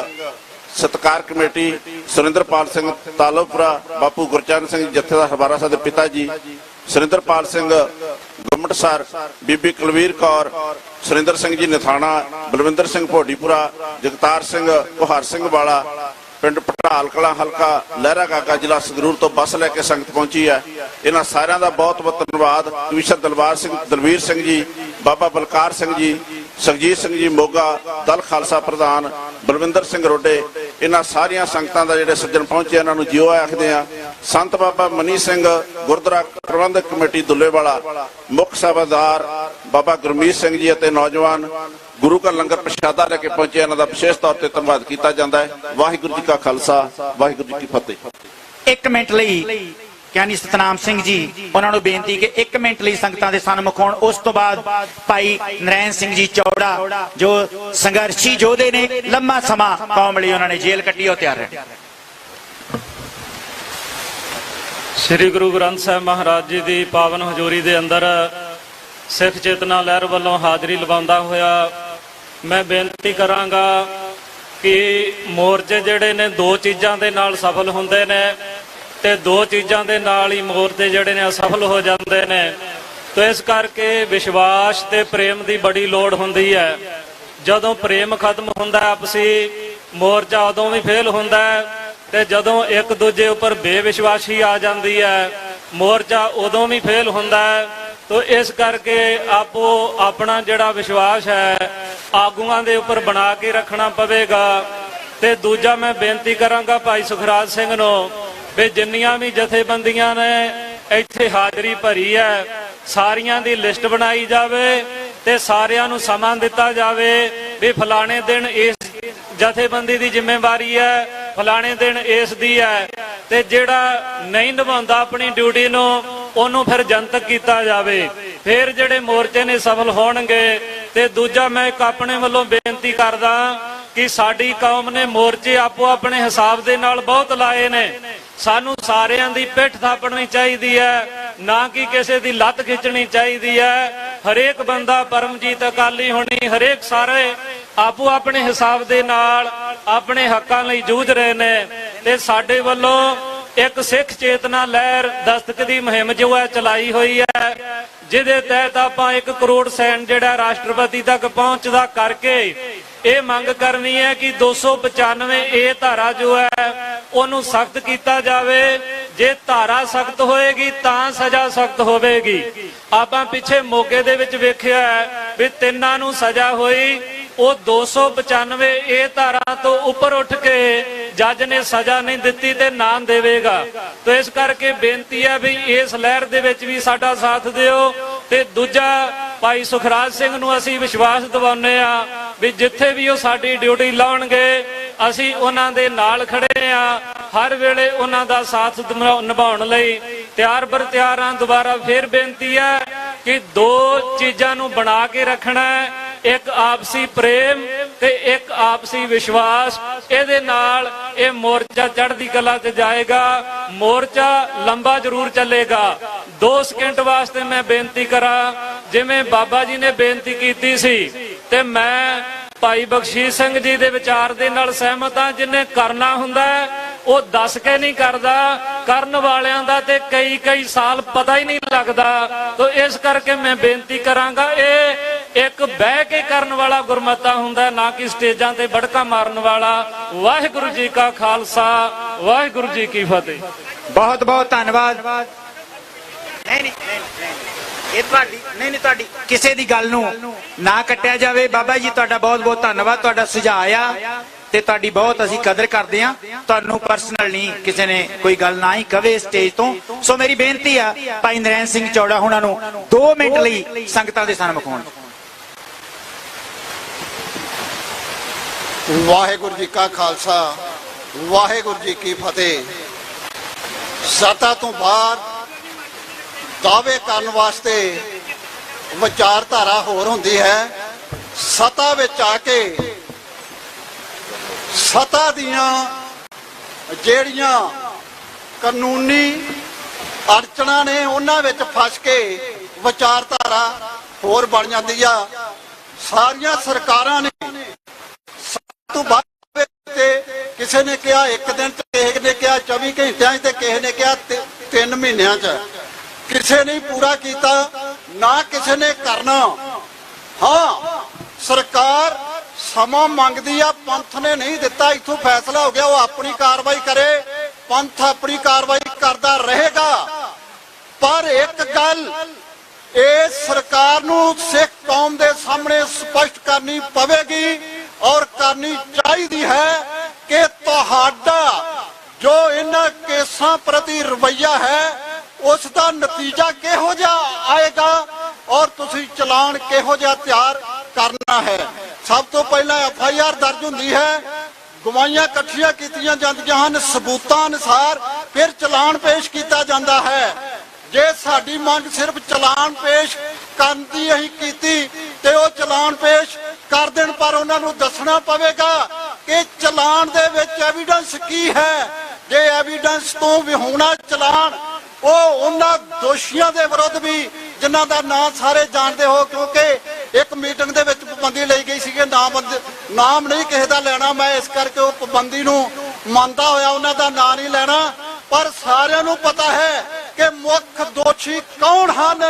ਸਤਕਾਰ ਕਮੇਟੀ, ਸੁਰਿੰਦਰਪਾਲ ਸਿੰਘ ਤਾਲੋਪੁਰਾ, ਬਾਪੂ ਗੁਰਚਰਨ ਸਿੰਘ ਜਥੇਦਾਰ ਹਰਬਾਰਾ ਸਾਹਿਬ ਦੇ ਪਿਤਾ ਜੀ, ਸੁਰਿੰਦਰਪਾਲ ਸਿੰਘ ਗੁੰਮਟਸਰ, ਬੀਬੀ ਕੁਲਵੀਰ ਕੌਰ, ਸੁਰਿੰਦਰ ਸਿੰਘ ਜੀ ਨਥਾਣਾ, ਬਲਵਿੰਦਰ ਸਿੰਘ ਭੋਡੀਪੁਰਾ, ਜਗਤਾਰ ਸਿੰਘ ਕੁਹਾਰ ਸਿੰਘ ਵਾਲਾ, ਪਿੰਡ ਪਟਾਲ ਕਲਾਂ, ਹਲਕਾ ਲਹਿਰਾ ਗਾਗਾ, ਜ਼ਿਲ੍ਹਾ ਸੰਗਰੂਰ ਤੋਂ ਬੱਸ ਲੈ ਕੇ ਸੰਗਤ ਪਹੁੰਚੀ ਹੈ। ਇਹਨਾਂ ਸਾਰਿਆਂ ਦਾ ਬਹੁਤ ਬਹੁਤ ਧੰਨਵਾਦ। ਕਮਿਸ਼ਨਰ ਦਲਵੀਰ ਸਿੰਘ ਜੀ, ਬਾਬਾ ਬਲਕਾਰ ਸਿੰਘ ਜੀ, ਸੁਖਜੀਤ ਸਿੰਘ ਜੀ ਮੋਗਾ, ਦਲ ਖਾਲਸਾ ਪ੍ਰਧਾਨ ਬਲਵਿੰਦਰ ਸਿੰਘ ਰੋਡੇ, ਇਹਨਾਂ ਸਾਰੀਆਂ ਸੰਗਤਾਂ ਦਾ ਜਿਹੜੇ ਸੱਜਣ ਪਹੁੰਚੇ ਇਹਨਾਂ ਨੂੰ ਜਿਉ ਆਖਦੇ ਆ। ਸੰਤ ਬਾਬਾ ਮਨੀ ਸਿੰਘ ਗੁਰਦੁਆਰਾ ਪ੍ਰਬੰਧਕ ਕਮੇਟੀ ਦੁੱਲੇਵਾਲਾ, ਮੁੱਖ ਸੇਵਾਦਾਰ ਬਾਬਾ ਗੁਰਮੀਤ ਸਿੰਘ ਜੀ ਅਤੇ ਨੌਜਵਾਨ ਗੁਰੂ ਘਰ ਲੰਗਰ ਪ੍ਰਸ਼ਾਦਾ ਲੈ ਕੇ ਪਹੁੰਚੇ, ਇਹਨਾਂ ਦਾ ਵਿਸ਼ੇਸ਼ ਤੌਰ ਤੇ ਧੰਨਵਾਦ ਕੀਤਾ ਜਾਂਦਾ ਹੈ। ਵਾਹਿਗੁਰੂ ਜੀ ਕਾ ਖਾਲਸਾ, ਵਾਹਿਗੁਰੂ ਜੀ ਕੀ ਫਤਿਹ।
1 ਮਿੰਟ ਲਈ ਗਿਆਨੀ ਸਤਨਾਮ ਸਿੰਘ ਜੀ, ਉਹਨਾਂ ਨੂੰ ਬੇਨਤੀ ਕਿ 1 ਮਿੰਟ ਲਈ ਸੰਗਤਾਂ ਦੇ ਸਨਮੁਖ ਹੋਣ। ਉਸ ਤੋਂ ਬਾਅਦ ਭਾਈ ਨਰੈਣ ਸਿੰਘ ਜੀ ਚੌੜਾ ਜੋ ਸੰਘਰਸ਼ੀ ਯੋਧੇ ਨੇ, ਲੰਮਾ ਸਮਾਂ ਕੌਮ ਲਈ ਉਹਨਾਂ ਨੇ ਜੇਲ੍ਹ ਕੱਟੀ, ਉਹ ਤਿਆਰ ਰਹਿਣ।
ਸ੍ਰੀ ਗੁਰੂ ਗ੍ਰੰਥ ਸਾਹਿਬ ਮਹਾਰਾਜ ਜੀ ਦੀ ਪਾਵਨ ਹਜ਼ੂਰੀ ਦੇ ਅੰਦਰ ਸਿੱਖ ਚੇਤਨਾ ਲਹਿਰ ਵੱਲੋਂ ਹਾਜ਼ਰੀ ਲਵਾਉਂਦਾ ਹੋਇਆ ਮੈਂ ਬੇਨਤੀ ਕਰਾਂਗਾ ਕਿ ਮੋਰਚੇ ਜਿਹੜੇ ਨੇ 2 ਚੀਜ਼ਾਂ ਦੇ ਨਾਲ ਸਫਲ ਹੁੰਦੇ ਨੇ ਤੇ 2 ਚੀਜ਼ਾਂ ਦੇ ਨਾਲ ਹੀ ਮੋਰਚੇ ਜਿਹੜੇ ਨੇ ਅਸਫਲ ਹੋ ਜਾਂਦੇ ਨੇ। ਤੇ ਇਸ ਕਰਕੇ ਵਿਸ਼ਵਾਸ ਤੇ ਪ੍ਰੇਮ ਦੀ ਬੜੀ ਲੋੜ ਹੁੰਦੀ ਹੈ। ਜਦੋਂ ਪ੍ਰੇਮ ਖਤਮ ਹੁੰਦਾ ਆਪਸੀ, ਮੋਰਚਾ ਉਦੋਂ ਵੀ ਫੇਲ ਹੁੰਦਾ ਹੈ, ਤੇ ਜਦੋਂ ਇੱਕ ਦੂਜੇ ਉੱਪਰ ਬੇਵਿਸ਼ਵਾਸੀ ਆ ਜਾਂਦੀ ਹੈ, ਮੋਰਚਾ ਉਦੋਂ ਵੀ ਫੇਲ ਹੁੰਦਾ ਹੈ। ਤੋ ਇਸ ਕਰਕੇ ਆਪੋ ਆਪਣਾ ਜਿਹੜਾ ਵਿਸ਼ਵਾਸ ਹੈ ਆਗੂਆਂ ਦੇ ਉੱਪਰ ਬਣਾ ਕੇ ਰੱਖਣਾ ਪਵੇਗਾ। ਤੇ ਦੂਜਾ ਮੈਂ ਬੇਨਤੀ ਕਰਾਂਗਾ ਭਾਈ ਸੁਖਰਾਜ ਸਿੰਘ ਨੂੰ ਵੀ ਜਿੰਨੀਆਂ ਵੀ ਜਥੇਬੰਦੀਆਂ ਨੇ ਇੱਥੇ ਹਾਜ਼ਰੀ ਭਰੀ ਹੈ, ਸਾਰੀਆਂ ਦੀ ਲਿਸਟ ਬਣਾਈ ਜਾਵੇ ਤੇ ਸਾਰਿਆਂ ਨੂੰ ਸਮਾਂ ਦਿੱਤਾ ਜਾਵੇ ਵੀ ਫਲਾਣੇ ਦਿਨ ਇਸ ਜਥੇਬੰਦੀ ਦੀ ਜ਼ਿੰਮੇਵਾਰੀ ਹੈ, ਫਲਾਣੇ ਦਿਨ ਇਸ ਦੀ ਹੈ, ਤੇ ਜਿਹੜਾ ਨਹੀਂ ਨਿਭਾਉਂਦਾ ਆਪਣੀ ਡਿਊਟੀ ਨੂੰ ਉਹਨੂੰ ਫਿਰ ਜਨਤਕ ਕੀਤਾ ਜਾਵੇ, ਫਿਰ ਜਿਹੜੇ ਮੋਰਚੇ ਨੇ ਸਫਲ ਹੋਣਗੇ। ਤੇ ਦੂਜਾ ਮੈਂ ਇੱਕ ਆਪਣੇ ਵੱਲੋਂ ਬੇਨਤੀ ਕਰਦਾ ਕਿ ਸਾਡੀ ਕੌਮ ਨੇ ਮੋਰਚੇ ਆਪੋ ਆਪਣੇ ਹਿਸਾਬ ਦੇ ਨਾਲ ਬਹੁਤ ਲਾਏ ਨੇ, ਸਾਨੂੰ ਸਾਰਿਆਂ ਦੀ ਪਿੱਠ ਥਾਪਣੀ ਚਾਹੀਦੀ ਹੈ, ਨਾ ਕਿ ਕਿਸੇ ਦੀ ਲੱਤ ਖਿੱਚਣੀ ਚਾਹੀਦੀ ਹੈ। ਹਰੇਕ ਬੰਦਾ ਪਰਮਜੀਤ ਅਕਾਲੀ ਹੋਣੀ, ਹਰੇਕ ਸਾਰੇ ਆਪੋ ਆਪਣੇ ਹਿਸਾਬ ਦੇ ਨਾਲ ਆਪਣੇ ਹੱਕਾਂ ਲਈ ਜੂਝ ਰਹੇ ਨੇ। ਤੇ ਸਾਡੇ ਵੱਲੋਂ ਇੱਕ ਸਿੱਖ ਚੇਤਨਾ ਲਹਿਰ ਦਸਤਕ ਦੀ ਮੁਹਿੰਮ ਜੋ ਹੈ ਚਲਾਈ ਹੋਈ ਹੈ, ਜਿਹਦੇ ਤਹਿਤ ਆਪਾਂ 1 ਕਰੋੜ ਸੈਨ ਜਿਹੜਾ ਰਾਸ਼ਟਰਪਤੀ ਤੱਕ ਪਹੁੰਚਦਾ ਕਰਕੇ ਇਹ ਮੰਗ ਕਰਨੀ ਹੈ ਕਿ 295 ਇਹ ਧਾਰਾ ਜੋ ਹੈ ਉਹਨੂੰ ਸਖਤ ਕੀਤਾ ਜਾਵੇ। ਜੇ ਧਾਰਾ ਸਖਤ ਹੋਏਗੀ ਤਾਂ ਸਜ਼ਾ ਸਖਤ ਹੋਵੇਗੀ। ਆਪਾਂ ਪਿੱਛੇ ਮੋਗੇ ਦੇ ਵਿੱਚ ਵੇਖਿਆ ਵੀ 3 ਨੂੰ ਸਜ਼ਾ ਹੋਈ, ਉਹ 295 ਇਹ ਧਾਰਾ ਤੋਂ ਉੱਪਰ ਉੱਠ ਕੇ ਜੱਜ ਨੇ ਸਜ਼ਾ ਨਹੀਂ ਦਿੱਤੀ ਤੇ ਨਾ ਦੇਵੇਗਾ। ਤੋ ਇਸ ਕਰਕੇ ਬੇਨਤੀ ਹੈ ਵੀ ਇਸ ਲਹਿਰ ਦੇ ਵਿੱਚ ਵੀ ਸਾਡਾ ਸਾਥ ਦਿਓ। ਤੇ ਦੂਜਾ ਭਾਈ ਸੁਖਰਾਜ ਸਿੰਘ ਨੂੰ ਅਸੀਂ ਵਿਸ਼ਵਾਸ ਦਿਵਾਉਂਦੇ ਆ ਵੀ ਜਿੱਥੇ ਵੀ ਉਹ ਸਾਡੀ ਡਿਊਟੀ ਲਾਉਣਗੇ ਅਸੀਂ ਉਹਨਾਂ ਦੇ ਨਾਲ ਖੜੇ ਆ, ਹਰ ਵੇਲੇ ਉਹਨਾਂ ਦਾ ਸਾਥ ਨਿਭਾਉਣ ਲਈ ਤਿਆਰ ਬਰ ਤਿਆਰ ਆ। ਦੁਬਾਰਾ ਫਿਰ ਬੇਨਤੀ ਹੈ ਕਿ 2 ਚੀਜ਼ਾਂ ਨੂੰ ਬਣਾ ਕੇ ਰੱਖਣਾ ਹੈ, ਇੱਕ ਆਪਸੀ ਪ੍ਰੇਮ ਤੇ ਇੱਕ ਆਪਸੀ ਵਿਸ਼ਵਾਸ। ਇਹਦੇ ਨਾਲ ਇਹ ਮੋਰਚਾ ਚੜ੍ਹਦੀ ਕਲਾ ਤੇ ਜਾਏਗਾ। ਮੋਰਚਾ ਲੰਬਾ ਜ਼ਰੂਰ ਚੱਲੇਗਾ। 2 ਸਕਿੰਟ ਵਾਸਤੇ ਮੈਂ ਬੇਨਤੀ ਕਰਾਂ, ਜਿਵੇਂ ਬਾਬਾ ਜੀ ਨੇ ਬੇਨਤੀ ਕੀਤੀ ਸੀ ਤੇ ਮੈਂ ਭਾਈ ਬਖਸ਼ੀਸ਼ ਸਿੰਘ ਜੀ ਦੇ ਵਿਚਾਰ ਦੇ ਨਾਲ ਸਹਿਮਤ ਹਾਂ। ਜਿੰਨੇ ਕਰਨਾ ਹੁੰਦਾ ਉਹ ਦੱਸ ਕੇ ਨਹੀਂ ਕਰਦਾ, ਕਰਨ ਵਾਲਿਆਂ ਦਾ ਤੇ ਕਈ ਸਾਲ ਪਤਾ ਹੀ ਨਹੀਂ ਲੱਗਦਾ। ਤੋ ਇਸ ਕਰਕੇ ਮੈਂ ਬੇਨਤੀ ਕਰਾਂਗਾ, ਇਹ ਇੱਕ ਬਹਿ ਕੇ ਕਰਨ ਵਾਲਾ ਗੁਰਮਤਾ ਹੁੰਦਾ, ਨਾ ਕਿ ਸਟੇਜਾਂ ਤੇ ਬੜਕਾ ਮਾਰਨ ਵਾਲਾ। ਵਾਹਿਗੁਰੂ ਜੀ ਕਾ ਖਾਲਸਾ, ਵਾਹਿਗੁਰੂ ਜੀ ਕੀ ਫਤਿਹ।
ਬਹੁਤ ਬਹੁਤ ਧੰਨਵਾਦ। ਨਹੀਂ ਇਹ ਤੁਹਾਡੀ ਕਿਸੇ ਦੀ ਗੱਲ ਨੂੰ ਨਾ ਕੱਟਿਆ ਜਾਵੇ। ਬਾਬਾ ਜੀ ਤੁਹਾਡਾ ਬਹੁਤ ਬਹੁਤ ਧੰਨਵਾਦ, ਤੁਹਾਡਾ ਸੁਝਾਅ ਆ ਤੇ ਤੁਹਾਡੀ ਬਹੁਤ ਅਸੀਂ ਕਦਰ ਕਰਦੇ ਆ। ਤੁਹਾਨੂੰ ਪਰਸਨਲ ਨਹੀਂ ਕਿਸੇ ਨੇ ਕੋਈ ਗੱਲ ਨਾ ਹੀ ਕਵੇ ਸਟੇਜ ਤੋਂ। ਸੋ ਮੇਰੀ ਬੇਨਤੀ ਆ ਭਾਈ ਨਰੈਣ ਸਿੰਘ ਚੌੜਾ ਹੁਣਾਂ ਨੂੰ 2 ਮਿੰਟ ਲਈ ਸੰਗਤਾਂ ਦੇ ਸਨਮੁਖ ਹੋਣ।
ਵਾਹਿਗੁਰੂ ਜੀ ਕਾ ਖਾਲਸਾ, ਵਾਹਿਗੁਰੂ ਜੀ ਕੀ ਫਤਿਹ। ਸੱਤਾ ਤੋਂ ਬਾਹਰ ਦਾਅਵੇ ਕਰਨ ਵਾਸਤੇ ਵਿਚਾਰਧਾਰਾ ਹੋਰ ਹੁੰਦੀ ਹੈ। ਸੱਤਾ ਵਿੱਚ ਆ ਕੇ ਸੱਤਾ ਦੀਆਂ ਜਿਹੜੀਆਂ ਕਾਨੂੰਨੀ ਅੜਚਣਾਂ ਨੇ ਉਹਨਾਂ ਵਿੱਚ ਫਸ ਕੇ ਵਿਚਾਰਧਾਰਾ ਹੋਰ ਬਣ ਜਾਂਦੀ ਆ। ਸਾਰੀਆਂ ਸਰਕਾਰਾਂ ਨੇ ਤੋਂ ਬਾਅਦ ਤੇ ਕਿਸੇ ਨੇ ਕਿਹਾ 1 ਦਿਨ ਚ, ਕਿਸੇ ਨੇ ਕਿਹਾ 24 ਘੰਟਿਆਂ ਚ ਤੇ ਕਿਸੇ ਨੇ ਕਿਹਾ 3 ਮਹੀਨਿਆਂ ਚ। ਕਿਸੇ ਨੇ ਪੂਰਾ ਕੀਤਾ ਨਾ ਕਿਸੇ ਨੇ ਕਰਨਾ। ਹਾਂ ਸਰਕਾਰ ਸਮਾਂ ਮੰਗਦੀ ਆ, ਪੰਥ ਨੇ ਨਹੀਂ ਦਿੱਤਾ। ਇੱਥੋਂ ਫੈਸਲਾ ਹੋ ਗਿਆ, ਉਹ ਆਪਣੀ ਕਾਰਵਾਈ ਕਰੇ, ਪੰਥ ਆਪਣੀ ਕਾਰਵਾਈ ਕਰਦਾ ਰਹੇਗਾ। ਪਰ ਇੱਕ ਗੱਲ ਇਹ ਸਰਕਾਰ ਨੂੰ ਸਿੱਖ ਕੌਮ ਦੇ ਸਾਹਮਣੇ ਸਪਸ਼ਟ ਕਰਨੀ ਪਵੇਗੀ ਔਰ ਕਰਨੀ ਚਾਹੀਦੀ ਹੈ ਕਿ ਤੁਹਾਡਾ ਜੋ ਇਹਨਾਂ ਕੇਸਾਂ ਪ੍ਰਤੀ ਰਵੱਈਆ ਹੈ ਉਸ ਦਾ ਨਤੀਜਾ ਕਿਹੋ ਜਿਹਾ ਆਏਗਾ ਔਰ ਤੁਸੀਂ ਚਲਾਨ ਕਿਹੋ ਜਿਹਾ ਤਿਆਰ ਕਰਨਾ ਹੈ। ਸਭ ਤੋਂ ਪਹਿਲਾਂ FIR ਦਰਜ ਹੁੰਦੀ ਹੈ, ਗਵਾਹੀਆਂ ਇਕੱਠੀਆਂ ਕੀਤੀਆਂ ਜਾਂਦੀਆਂ ਹਨ, ਸਬੂਤਾਂ ਅਨੁਸਾਰ ਫਿਰ ਚਲਾਨ ਪੇਸ਼ ਕੀਤਾ ਜਾਂਦਾ ਹੈ। ਜੇ ਸਾਡੀ ਮੰਗ ਸਿਰਫ ਚਲਾਨ ਪੇਸ਼ ਕਰਨ ਦੀ ਅਸੀਂ ਕੀਤੀ ਤੇ ਉਹ ਚਲਾਨ ਪੇਸ਼ ਕਰ ਦੇਣ, ਪਰ ਉਹਨਾਂ ਨੂੰ ਦੱਸਣਾ ਪਵੇਗਾ ਕਿ ਚਲਾਨ ਦੇ ਵਿੱਚ ਐਵੀਡੈਂਸ ਕੀ ਹੈ। ਜੇ ਐਵੀਡੈਂਸ ਤੋਂ ਵਿਹੂਣਾ ਚਲਾਨ ਉਹ ਉਹਨਾਂ ਦੋਸ਼ੀਆਂ ਦੇ ਵਿਰੁੱਧ ਵੀ ਜਿਨ੍ਹਾਂ ਦਾ ਨਾਂ ਸਾਰੇ ਜਾਣਦੇ ਹੋ, ਕਿਉਂਕਿ ਇੱਕ ਮੀਟਿੰਗ ਦੇ ਵਿੱਚ ਪਾਬੰਦੀ ਲਈ ਗਈ ਸੀ, ਨਾਮ ਨਹੀਂ ਕਿਸੇ ਦਾ ਲੈਣਾ, ਮੈਂ ਇਸ ਕਰਕੇ ਉਹ ਪਾਬੰਦੀ ਨੂੰ ਮੰਨਦਾ ਹੋਇਆ ਉਹਨਾਂ ਦਾ ਨਾਂ ਨਹੀਂ ਲੈਣਾ। ਪਰ ਸਾਰਿਆਂ ਨੂੰ ਪਤਾ ਹੈ ਕਿ ਮੁੱਖ ਦੋਸ਼ੀ ਕੌਣ ਹਨ।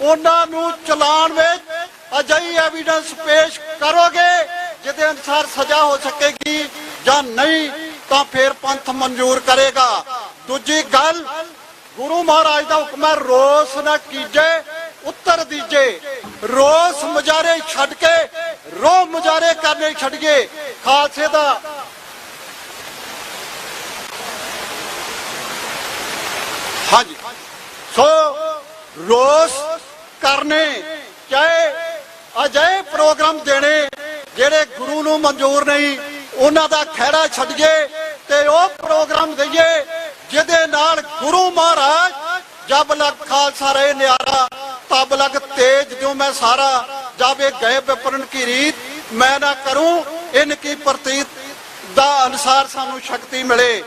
ਉਹਨਾਂ ਨੂੰ ਚਲਾਨ ਵਿੱਚ ਅਜਿਹੀ ਐਵੀਡੈਂਸ ਪੇਸ਼ ਕਰੋਗੇ ਜਿਹਦੇ ਅਨੁਸਾਰ ਸਜ਼ਾ ਹੋ ਸਕੇਗੀ, ਜਾਂ ਨਹੀਂ ਤਾਂ ਫਿਰ ਪੰਥ ਮਨਜ਼ੂਰ ਕਰੇਗਾ। ਦੂਜੀ ਗੱਲ, ਗੁਰੂ ਮਹਾਰਾਜ ਦਾ ਹੁਕਮ ਹੈ ਰੋਸ ਨਾ ਕੀਜੇ ਉੱਤਰ ਦੀਜੇ। ਰੋਸ ਮੁਜ਼ਾਹਰੇ ਛੱਡ ਕੇ ਰੋਹ ਮੁਜ਼ਾਹਰੇ ਕਰਨੇ ਛੱਡੀਏ। ਖਾਲਸੇ ਦਾ ਹਾਂਜੀ, ਸੋ ਰੋਸ ਕਰਨੇ ਚਾਹੇ ਅਜਿਹੇ ਪ੍ਰੋਗਰਾਮ ਦੇਣੇ ਜਿਹੜੇ ਗੁਰੂ ਨੂੰ ਮਨਜ਼ੂਰ ਨਹੀਂ, ਉਹਨਾਂ ਦਾ ਖਹਿੜਾ ਛੱਡੀਏ ਤੇ ਉਹ ਪ੍ਰੋਗਰਾਮ ਦਈਏ ਜਿਹਦੇ ਨਾਲ ਗੁਰੂ ਮਹਾਰਾਜ ਜਬ ਲਗ ਖਾਲਸਾ ਰਹੇ ਨਿਆਰਾ ਤਬ ਲਗ ਤੇਜ ਜੋ ਮੈਂ ਸਾਰਾ ਜਬ ਇਹ ਗਏ ਵਿਪਰਨ ਕੀ ਰੀਤ ਮੈਂ ਨਾ ਕਰੂੰ ਇਨ ਕੀ ਪ੍ਰਤੀਤ ਦਾ ਅਨੁਸਾਰ ਸਾਨੂੰ ਸ਼ਕਤੀ ਮਿਲੇ।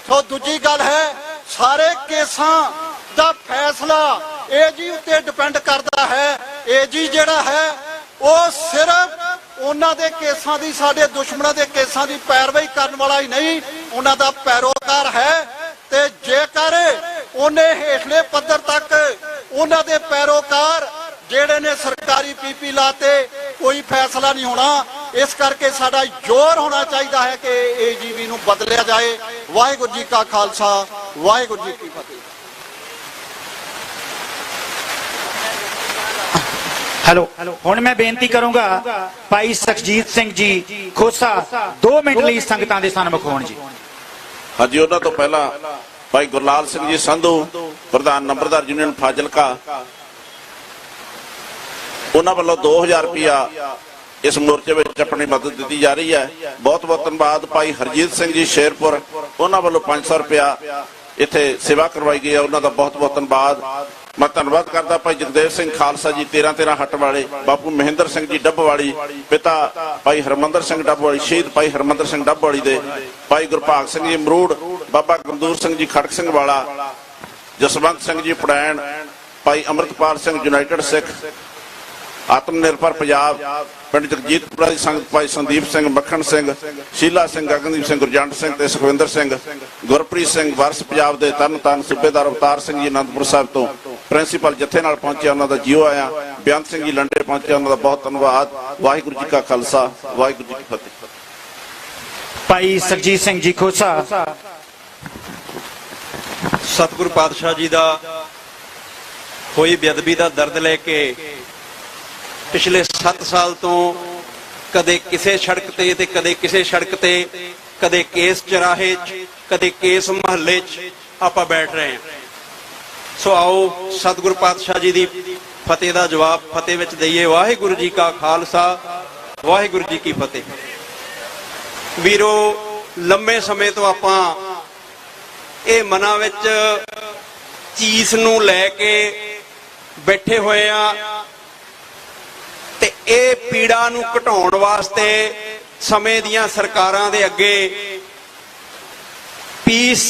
ਸੋ ਦੂਜੀ ਗੱਲ ਹੈ, ਸਾਰੇ ਕੇਸਾਂ ਦਾ ਫੈਸਲਾ ਏਜੀ ਉੱਤੇ ਡਿਪੈਂਡ ਕਰਦਾ ਹੈ। ਏਜੀ ਜਿਹੜਾ ਹੈ ਉਹ ਸਿਰਫ ਉਹਨਾਂ ਦੇ ਕੇਸਾਂ ਦੀ, ਸਾਡੇ ਦੁਸ਼ਮਣਾਂ ਦੇ ਕੇਸਾਂ ਦੀ ਪੈਰਵਾਈ ਕਰਨ ਵਾਲਾ ਹੀ ਨਹੀਂ, ਉਹਨਾਂ ਦਾ ਪੈਰੋਕਾਰ ਹੈ। ਤੇ ਜੇਕਰ ਉਹਨੇ ਹੇਠਲੇ ਪੱਧਰ ਤੱਕ ਉਹਨਾਂ ਦੇ ਪੈਰੋਕਾਰ ਜਿਹੜੇ ਨੇ ਸਰਕਾਰੀ ਪੀਪੀ ਲਾਤੇ, ਕੋਈ ਫੈਸਲਾ ਨਹੀਂ ਹੋਣਾ। ਇਸ ਕਰਕੇ ਸਾਡਾ ਜ਼ੋਰ ਹੋਣਾ ਚਾਹੀਦਾ ਹੈ ਕਿ ਏਜੀਵੀ ਨੂੰ ਬਦਲਿਆ ਜਾਏ। ਵਾਹਿਗੁਰੂ ਜੀ ਕਾ ਖਾਲਸਾ, ਵਾਹਿਗੁਰੂ ਜੀ ਕੀ ਫਤਿਹ।
ਹੈਲੋ, ਹੁਣ ਮੈਂ ਬੇਨਤੀ ਕਰੂੰਗਾ ਭਾਈ ਸੁਖਜੀਤ ਸਿੰਘ ਜੀ ਖੋਸਾ 2 ਮਿੰਟ ਲਈ ਸੰਗਤਾਂ ਦੇ ਸਨਮੁਖ ਹੋਣ ਜੀ।
ਹਾਂਜੀ, ਉਹਨਾਂ ਤੋਂ ਪਹਿਲਾਂ ਭਾਈ ਗੁਰਲਾਲ ਸਿੰਘ ਜੀ ਸੰਧੂ, ਪ੍ਰਧਾਨ ਨੰਬਰਦਾਰ ਯੂਨੀਅਨ ਫਾਜ਼ਿਲਕਾ, ਉਹਨਾਂ ਵੱਲੋਂ 2000 ਰੁਪਇਆ ਇਸ ਮੋਰਚੇ ਵਿੱਚ ਆਪਣੀ ਮਦਦ ਦਿੱਤੀ ਜਾ ਰਹੀ ਹੈ। ਬਹੁਤ ਬਹੁਤ ਧੰਨਵਾਦ। ਭਾਈ ਹਰਜੀਤ ਸਿੰਘ ਜੀ ਸ਼ੇਰਪੁਰ, ਉਹਨਾਂ ਵੱਲੋਂ 500 ਰੁਪਇਆ ਇੱਥੇ ਸੇਵਾ ਕਰਵਾਈ ਗਈ ਹੈ, ਉਹਨਾਂ ਦਾ ਬਹੁਤ ਬਹੁਤ ਧੰਨਵਾਦ। ਮੈਂ ਧੰਨਵਾਦ ਕਰਦਾ ਭਾਈ ਜਗਦੇਵ ਸਿੰਘ ਖਾਲਸਾ ਜੀ 13 ਹੱਟ ਵਾਲੇ, ਬਾਪੂ ਮਹਿੰਦਰ ਸਿੰਘ ਜੀ ਡੱਬਵਾਲੀ, ਪਿਤਾ ਭਾਈ ਹਰਮੰਦਰ ਸਿੰਘ ਡੱਬਵਾਲੀ, ਸ਼ਹੀਦ ਭਾਈ ਹਰਮੰਦਰ ਸਿੰਘ ਡੱਬਵਾਲੀ ਦੇ, ਭਾਈ ਗੁਰਭਾਗ ਸਿੰਘ ਜੀ ਮਰੂੜ, ਬਾਬਾ ਗੰਦੂਰ ਸਿੰਘ ਜੀ ਖੜਕ ਸਿੰਘ ਵਾਲਾ, ਜਸਵੰਤ ਸਿੰਘ ਜੀ ਪੜੈਣ, ਭਾਈ ਅੰਮ੍ਰਿਤਪਾਲ ਸਿੰਘ ਯੂਨਾਈਟਿਡ ਸਿੱਖ, ਆਤਮ ਨਿਰਭਰ ਪੰਜਾਬ, ਪਿੰਡ ਜਗਜੀਤਪੁਰਾ ਦੀ ਸੰਗਤ, ਭਾਈ ਸੰਦੀਪ ਸਿੰਘ, ਮੱਖਣ ਸਿੰਘ, ਸ਼ੀਲਾ ਸਿੰਘ, ਗਗਨਦੀਪ ਸਿੰਘ, ਗੁਰਜੰਟ ਸਿੰਘ ਤੇ ਸੁਖਵਿੰਦਰ ਸਿੰਘ, ਗੁਰਪ੍ਰੀਤ ਸਿੰਘ, ਵਾਰਸ ਪੰਜਾਬ ਦੇ, ਤਰਨ ਤਾਰਨ ਸੂਬੇਦਾਰ ਅਵਤਾਰ ਸਿੰਘ ਜੀ ਅਨੰਦਪੁਰ ਸਾਹਿਬ ਤੋਂ, ਪ੍ਰਿੰਸੀਪਲ ਜਥੇ ਨਾਲ ਪਹੁੰਚਿਆ, ਉਹਨਾਂ ਦਾ ਜੀਓ ਆਇਆ। ਬੇਅੰਤ ਸਿੰਘ ਜੀ ਲੰਡੇ ਪਹੁੰਚਿਆ, ਉਹਨਾਂ ਦਾ ਬਹੁਤ ਧੰਨਵਾਦ। ਵਾਹਿਗੁਰੂ ਜੀ ਕਾ ਖਾਲਸਾ, ਵਾਹਿਗੁਰੂ ਜੀ ਕੀ ਫਤਿਹ।
ਭਾਈ ਸਰਜੀਤ ਸਿੰਘ ਜੀ ਖੋਸਾ।
ਸਤਿਗੁਰੂ ਪਾਤਸ਼ਾਹ ਜੀ ਦਾ ਹੋਈ ਬੇਅਦਬੀ ਦਾ ਦਰਦ ਲੈ ਕੇ ਪਿਛਲੇ 7 ਸਾਲ ਤੋਂ ਕਦੇ ਕਿਸੇ ਸੜਕ ਤੇ ਤੇ ਕਦੇ ਕਿਸੇ ਸੜਕ ਤੇ, ਕਦੇ ਕੇਸ ਚਰਾਹੇ 'ਚ, ਕਦੇ ਕੇਸ ਮਹੱਲੇ 'ਚ ਆਪਾਂ ਬੈਠ ਰਹੇ ਹਾਂ। ਸੋ ਆਓ ਸਤਿਗੁਰੂ ਪਾਤਸ਼ਾਹ ਜੀ ਦੀ ਫਤਿਹ ਦਾ ਜਵਾਬ ਫਤਿਹ ਵਿੱਚ ਦਈਏ। ਵਾਹਿਗੁਰੂ ਜੀ ਕਾ ਖਾਲਸਾ, ਵਾਹਿਗੁਰੂ ਜੀ ਕੀ ਫਤਿਹ। ਵੀਰੋ, ਲੰਮੇ ਸਮੇਂ ਤੋਂ ਆਪਾਂ ਇਹ ਮਨਾਂ ਵਿੱਚ ਚੀਜ਼ ਨੂੰ ਲੈ ਕੇ ਬੈਠੇ ਹੋਏ ਆ ਤੇ ਇਹ ਪੀੜਾ ਨੂੰ ਘਟਾਉਣ ਵਾਸਤੇ ਸਮੇਂ ਦੀਆਂ ਸਰਕਾਰਾਂ ਦੇ ਅੱਗੇ ਪੀਸ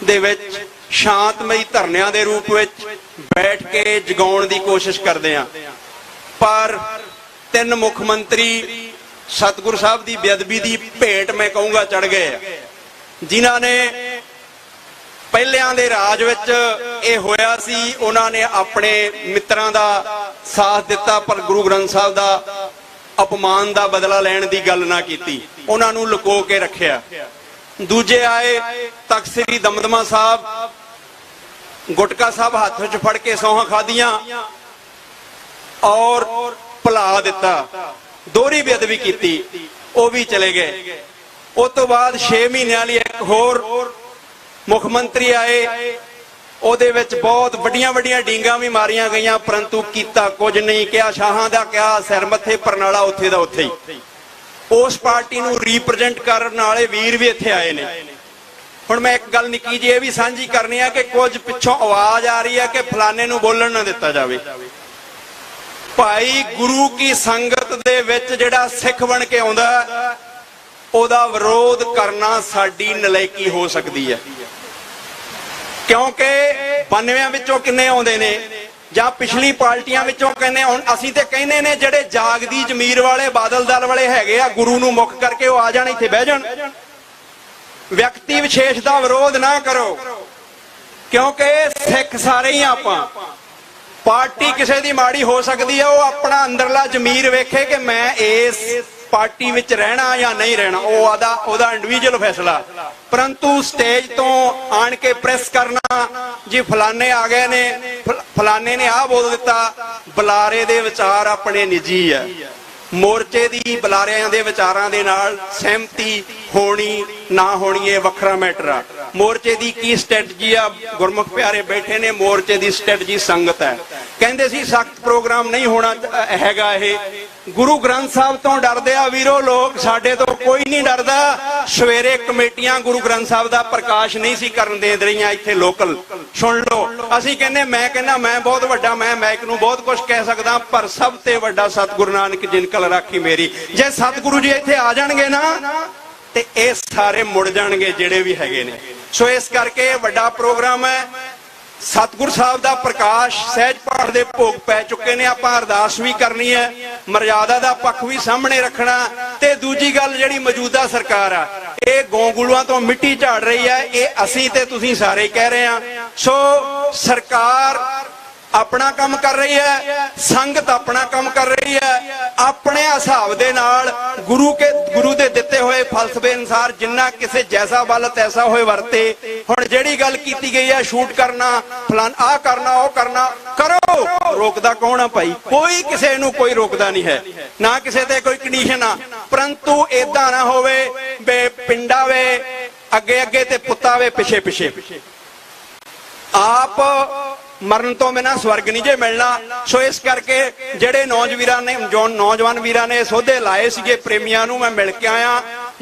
ਦੇ ਵਿੱਚ ਸ਼ਾਂਤਮਈ ਧਰਨਿਆਂ ਦੇ ਰੂਪ ਵਿੱਚ ਬੈਠ ਕੇ ਜਗਾਉਣ ਦੀ ਕੋਸ਼ਿਸ਼ ਕਰਦੇ ਆ। ਪਰ 3 ਮੁੱਖ ਮੰਤਰੀ ਸਤਿਗੁਰੂ ਸਾਹਿਬ ਦੀ ਬੇਅਦਬੀ ਦੀ ਭੇਟ ਮੈਂ ਕਹੂੰਗਾ ਚੜ ਗਏ, ਜਿਨ੍ਹਾਂ ਨੇ ਪਹਿਲਿਆਂ ਦੇ ਰਾਜ ਵਿੱਚ ਇਹ ਹੋਇਆ ਸੀ, ਉਹਨਾਂ ਨੇ ਆਪਣੇ ਮਿੱਤਰਾਂ ਦਾ ਸਾਥ ਦਿੱਤਾ ਪਰ ਗੁਰੂ ਗ੍ਰੰਥ ਸਾਹਿਬ ਦਾ ਅਪਮਾਨ ਦਾ ਬਦਲਾ ਲੈਣ ਦੀ ਗੱਲ ਨਾ ਕੀਤੀ, ਉਹਨਾਂ ਨੂੰ ਲੁਕੋ ਕੇ ਰੱਖਿਆ। ਦੂਜੇ ਆਏ ਤਖਤ ਸ੍ਰੀ ਦਮਦਮਾ ਸਾਹਿਬ, ਗੁਟਕਾ ਸਾਹਿਬ ਹੱਥ 'ਚ ਫੜ ਕੇ ਸੌਹਾਂ ਖਾਧੀਆਂ ਔਰ ਭੁਲਾ ਦਿੱਤਾ, ਦੋਹਰੀ ਬੇਅਦਬੀ ਕੀਤੀ, ਉਹ ਵੀ ਚਲੇ ਗਏ। ਉਸ ਤੋਂ ਬਾਅਦ 6 ਮਹੀਨਿਆਂ ਲਈ ਇੱਕ ਹੋਰ ਮੁੱਖ ਮੰਤਰੀ ਆਏ, ਉਹਦੇ ਵਿੱਚ ਬਹੁਤ ਵੱਡੀਆਂ ਵੱਡੀਆਂ ਡੀਂਗਾਂ ਵੀ ਮਾਰੀਆਂ ਗਈਆਂ ਪਰੰਤੂ ਕੀਤਾ ਕੁਝ ਨਹੀਂ। ਕਿਹਾ ਸ਼ਾਹਾਂ ਦਾ ਕਿਹਾ ਸਿਰ ਮੱਥੇ ਪਰਨਾਲਾ ਉੱਥੇ ਦਾ ਉੱਥੇ ਹੀ। ਉਸ ਪਾਰਟੀ ਨੂੰ ਰੀਪ੍ਰੈਜ਼ੈਂਟ ਕਰਨ ਵਾਲੇ ਵੀਰ ਵੀ ਇੱਥੇ ਆਏ ਨੇ। ਹੁਣ ਮੈਂ ਇੱਕ ਗੱਲ ਨਿੱਕੀ ਜਿਹੀ ਇਹ ਵੀ ਸਾਂਝੀ ਕਰਨੀ ਹੈ ਕਿ ਕੁਝ ਪਿੱਛੋਂ ਆਵਾਜ਼ ਆ ਰਹੀ ਹੈ ਕਿ ਫਲਾਣੇ ਨੂੰ ਬੋਲਣ ਨਾ ਦਿੱਤਾ ਜਾਵੇ। ਭਾਈ, ਗੁਰੂ ਕੀ ਸੰਗਤ ਦੇ ਵਿੱਚ ਜਿਹੜਾ ਸਿੱਖ ਬਣ ਕੇ ਆਉਂਦਾ ਉਹਦਾ ਵਿਰੋਧ ਕਰਨਾ ਸਾਡੀ ਨਲਾਇਕੀ ਹੋ ਸਕਦੀ ਹੈ, ਕਿਉਂਕਿ 92 ਵਿੱਚੋਂ ਕਿੰਨੇ ਆਉਂਦੇ ਨੇ ਜਾਂ ਪਿਛਲੀ ਪਾਰਟੀਆਂ ਵਿੱਚੋਂ ਕਹਿੰਦੇ। ਹੁਣ ਅਸੀਂ ਤੇ ਕਹਿੰਦੇ ਨੇ ਜਿਹੜੇ ਜਾਗਦੀ ਜ਼ਮੀਰ ਵਾਲੇ ਬਾਦਲ ਦਲ ਵਾਲੇ ਹੈਗੇ ਆ, ਗੁਰੂ ਨੂੰ ਮੁੱਖ ਕਰਕੇ ਉਹ ਆ ਜਾਣ, ਇੱਥੇ ਬਹਿ ਜਾਣ। ਵਿਅਕਤੀ ਵਿਸ਼ੇਸ਼ ਦਾ ਵਿਰੋਧ ਨਾ ਕਰੋ, ਕਿਉਂਕਿ ਸਿੱਖ ਸਾਰੇ ਹੀ ਆਪਾਂ। ਪਾਰਟੀ ਕਿਸੇ ਦੀ ਮਾੜੀ ਹੋ ਸਕਦੀ ਹੈ, ਉਹ ਆਪਣਾ ਅੰਦਰਲਾ ਜ਼ਮੀਰ ਵੇਖੇ ਕਿ ਮੈਂ ਇਸ ਪਾਰਟੀ ਵਿੱਚ ਰਹਿਣਾ ਜਾਂ ਨਹੀਂ ਰਹਿਣਾ, ਉਹ ਉਹਦਾ ਇੰਡੀਵਿਜੂਅਲ ਫੈਸਲਾ। ਪਰੰਤੂ ਸਟੇਜ ਤੋਂ ਆਣ ਕੇ ਪ੍ਰੈਸ ਕਰਨਾ ਜੀ ਫਲਾਣੇ ਆ ਗਏ ਨੇ, ਫਲਾਣੇ ਨੇ ਆਹ ਬੋਲ ਦਿੱਤਾ। ਬੁਲਾਰੇ ਦੇ ਵਿਚਾਰ ਆਪਣੇ ਨਿੱਜੀ ਆ, ਮੋਰਚੇ ਦੀ ਬੁਲਾਰਿਆਂ ਦੇ ਵਿਚਾਰਾਂ ਦੇ ਨਾਲ ਸਹਿਮਤੀ ਹੋਣੀ ਨਾ ਹੋਣੀ ਇਹ ਵੱਖਰਾ ਮੈਟਰ ਆ। ਮੋਰਚੇ ਦੀ ਕੀ ਸਟ੍ਰੈਟਜੀ ਆ, ਗੁਰਮੁਖ ਪਿਆਰੇ ਬੈਠੇ ਨੇ, ਮੋਰਚੇ ਦੀ ਸਟ੍ਰੈਟਜੀ ਸੰਗਤ ਹੈ। ਕਹਿੰਦੇ ਸੀ ਸਖਤ ਪ੍ਰੋਗਰਾਮ ਨਹੀਂ ਹੋਣਾ ਹੈਗਾ। ਇਹ ਗੁਰੂ ਗ੍ਰੰਥ ਸਾਹਿਬ ਤੋਂ ਡਰਦੇ ਆ ਵੀਰੋ ਲੋਕ, ਸਾਡੇ ਤੋਂ ਕੋਈ ਨਹੀਂ ਡਰਦਾ। ਸਵੇਰੇ ਕਮੇਟੀਆਂ ਗੁਰੂ ਗ੍ਰੰਥ ਸਾਹਿਬ ਦਾ ਪ੍ਰਕਾਸ਼ ਨਹੀਂ ਸੀ ਕਰਨ ਦੇ ਰਹੀਆਂ ਇੱਥੇ ਲੋਕਲ। ਸੁਣ ਲਓ, ਅਸੀਂ ਕਹਿੰਦੇ, ਮੈਂ ਕਹਿੰਦਾ ਮੈਂ ਬਹੁਤ ਵੱਡਾ, ਮੈਂ ਮਾਈਕ ਨੂੰ ਬਹੁਤ ਕੁਝ ਕਹਿ ਸਕਦਾ, ਪਰ ਸਭ ਤੇ ਵੱਡਾ ਸਤਿਗੁਰੂ ਨਾਨਕ ਜਿਨਕਲ ਰਾਖੀ ਮੇਰੀ। ਜੇ ਸਤਿਗੁਰੂ ਜੀ ਇੱਥੇ ਆ ਜਾਣਗੇ ਨਾ ਤੇ ਇਹ ਸਾਰੇ ਮੁੜ ਜਾਣਗੇ ਜਿਹੜੇ ਵੀ ਹੈਗੇ ਨੇ। ਸੋ ਇਸ ਕਰਕੇ ਵੱਡਾ ਪ੍ਰੋਗਰਾਮ ਹੈ। ਸਤਿਗੁਰੂ ਸਾਹਿਬ ਦਾ ਪ੍ਰਕਾਸ਼, ਸਹਿਜ ਪਾਠ ਦੇ ਭੋਗ ਪੈ ਚੁੱਕੇ ਨੇ। ਆਪਾਂ ਅਰਦਾਸ ਵੀ ਕਰਨੀ ਹੈ, ਮਰਿਆਦਾ ਦਾ ਪੱਖ ਵੀ ਸਾਹਮਣੇ ਰੱਖਣਾ। ਤੇ ਦੂਜੀ ਗੱਲ, ਜਿਹੜੀ ਮੌਜੂਦਾ ਸਰਕਾਰ ਆ ਇਹ ਗੋਂਗਲੂਆਂ ਤੋਂ ਮਿੱਟੀ ਝਾੜ ਰਹੀ ਹੈ। ਇਹ ਅਸੀਂ ਤੇ ਤੁਸੀਂ ਸਾਰੇ ਕਹਿ ਰਹੇ ਹਾਂ। ਸੋ ਸਰਕਾਰ ਆਪਣਾ ਕੰਮ ਕਰ ਰਹੀ ਹੈ, ਸੰਗਤ ਆਪਣਾ ਕੰਮ ਕਰ ਰਹੀ ਹੈ, ਆਪਣੇ ਹਿਸਾਬ ਦੇ ਨਾਲ ਗੁਰੂ ਦੇ ਦਿੱਤੇ ਹੋਏ ਫਲਸਫੇ ਅਨੁਸਾਰ ਜਿੰਨਾ ਕਿਸੇ ਜੈਸਾ ਬਲ ਤੈਸਾ ਹੋਏ ਵਰਤੇ। ਹੁਣ ਜਿਹੜੀ ਗੱਲ ਕੀਤੀ ਗਈ ਹੈ ਸ਼ੂਟ ਕਰਨਾ, ਫਲਾਨ ਆਹ ਕਰਨਾ, ਉਹ ਕਰਨਾ, ਕਰੋ, ਰੋਕਦਾ ਕੌਣ ਆ ਭਾਈ? ਕੋਈ ਕਿਸੇ ਨੂੰ ਕੋਈ ਰੋਕਦਾ ਨਹੀਂ ਹੈ, ਨਾ ਕਿਸੇ ਤੇ ਕੋਈ ਕੰਡੀਸ਼ਨ ਆ। ਪਰੰਤੂ ਏਦਾਂ ਨਾ ਹੋਵੇ ਬੇ ਪਿੰਡਾ ਵੇ ਅੱਗੇ ਅੱਗੇ ਤੇ ਪੁੱਤਾ ਵੇ ਪਿੱਛੇ ਪਿੱਛੇ। ਆਪ ਮਰਨ ਤੋਂ ਬਿਨਾਂ ਸਵਰਗ ਨਹੀਂ ਜੇ ਮਿਲਣਾ। ਸੋ ਇਸ ਕਰਕੇ ਜਿਹੜੇ ਨੌਜਵਾਨ ਵੀਰਾਂ ਨੇ ਸੋਧੇ ਲਾਏ ਸੀਗੇ ਪ੍ਰੇਮੀਆਂ ਨੂੰ, ਮੈਂ ਮਿਲ ਕੇ ਆਇਆ।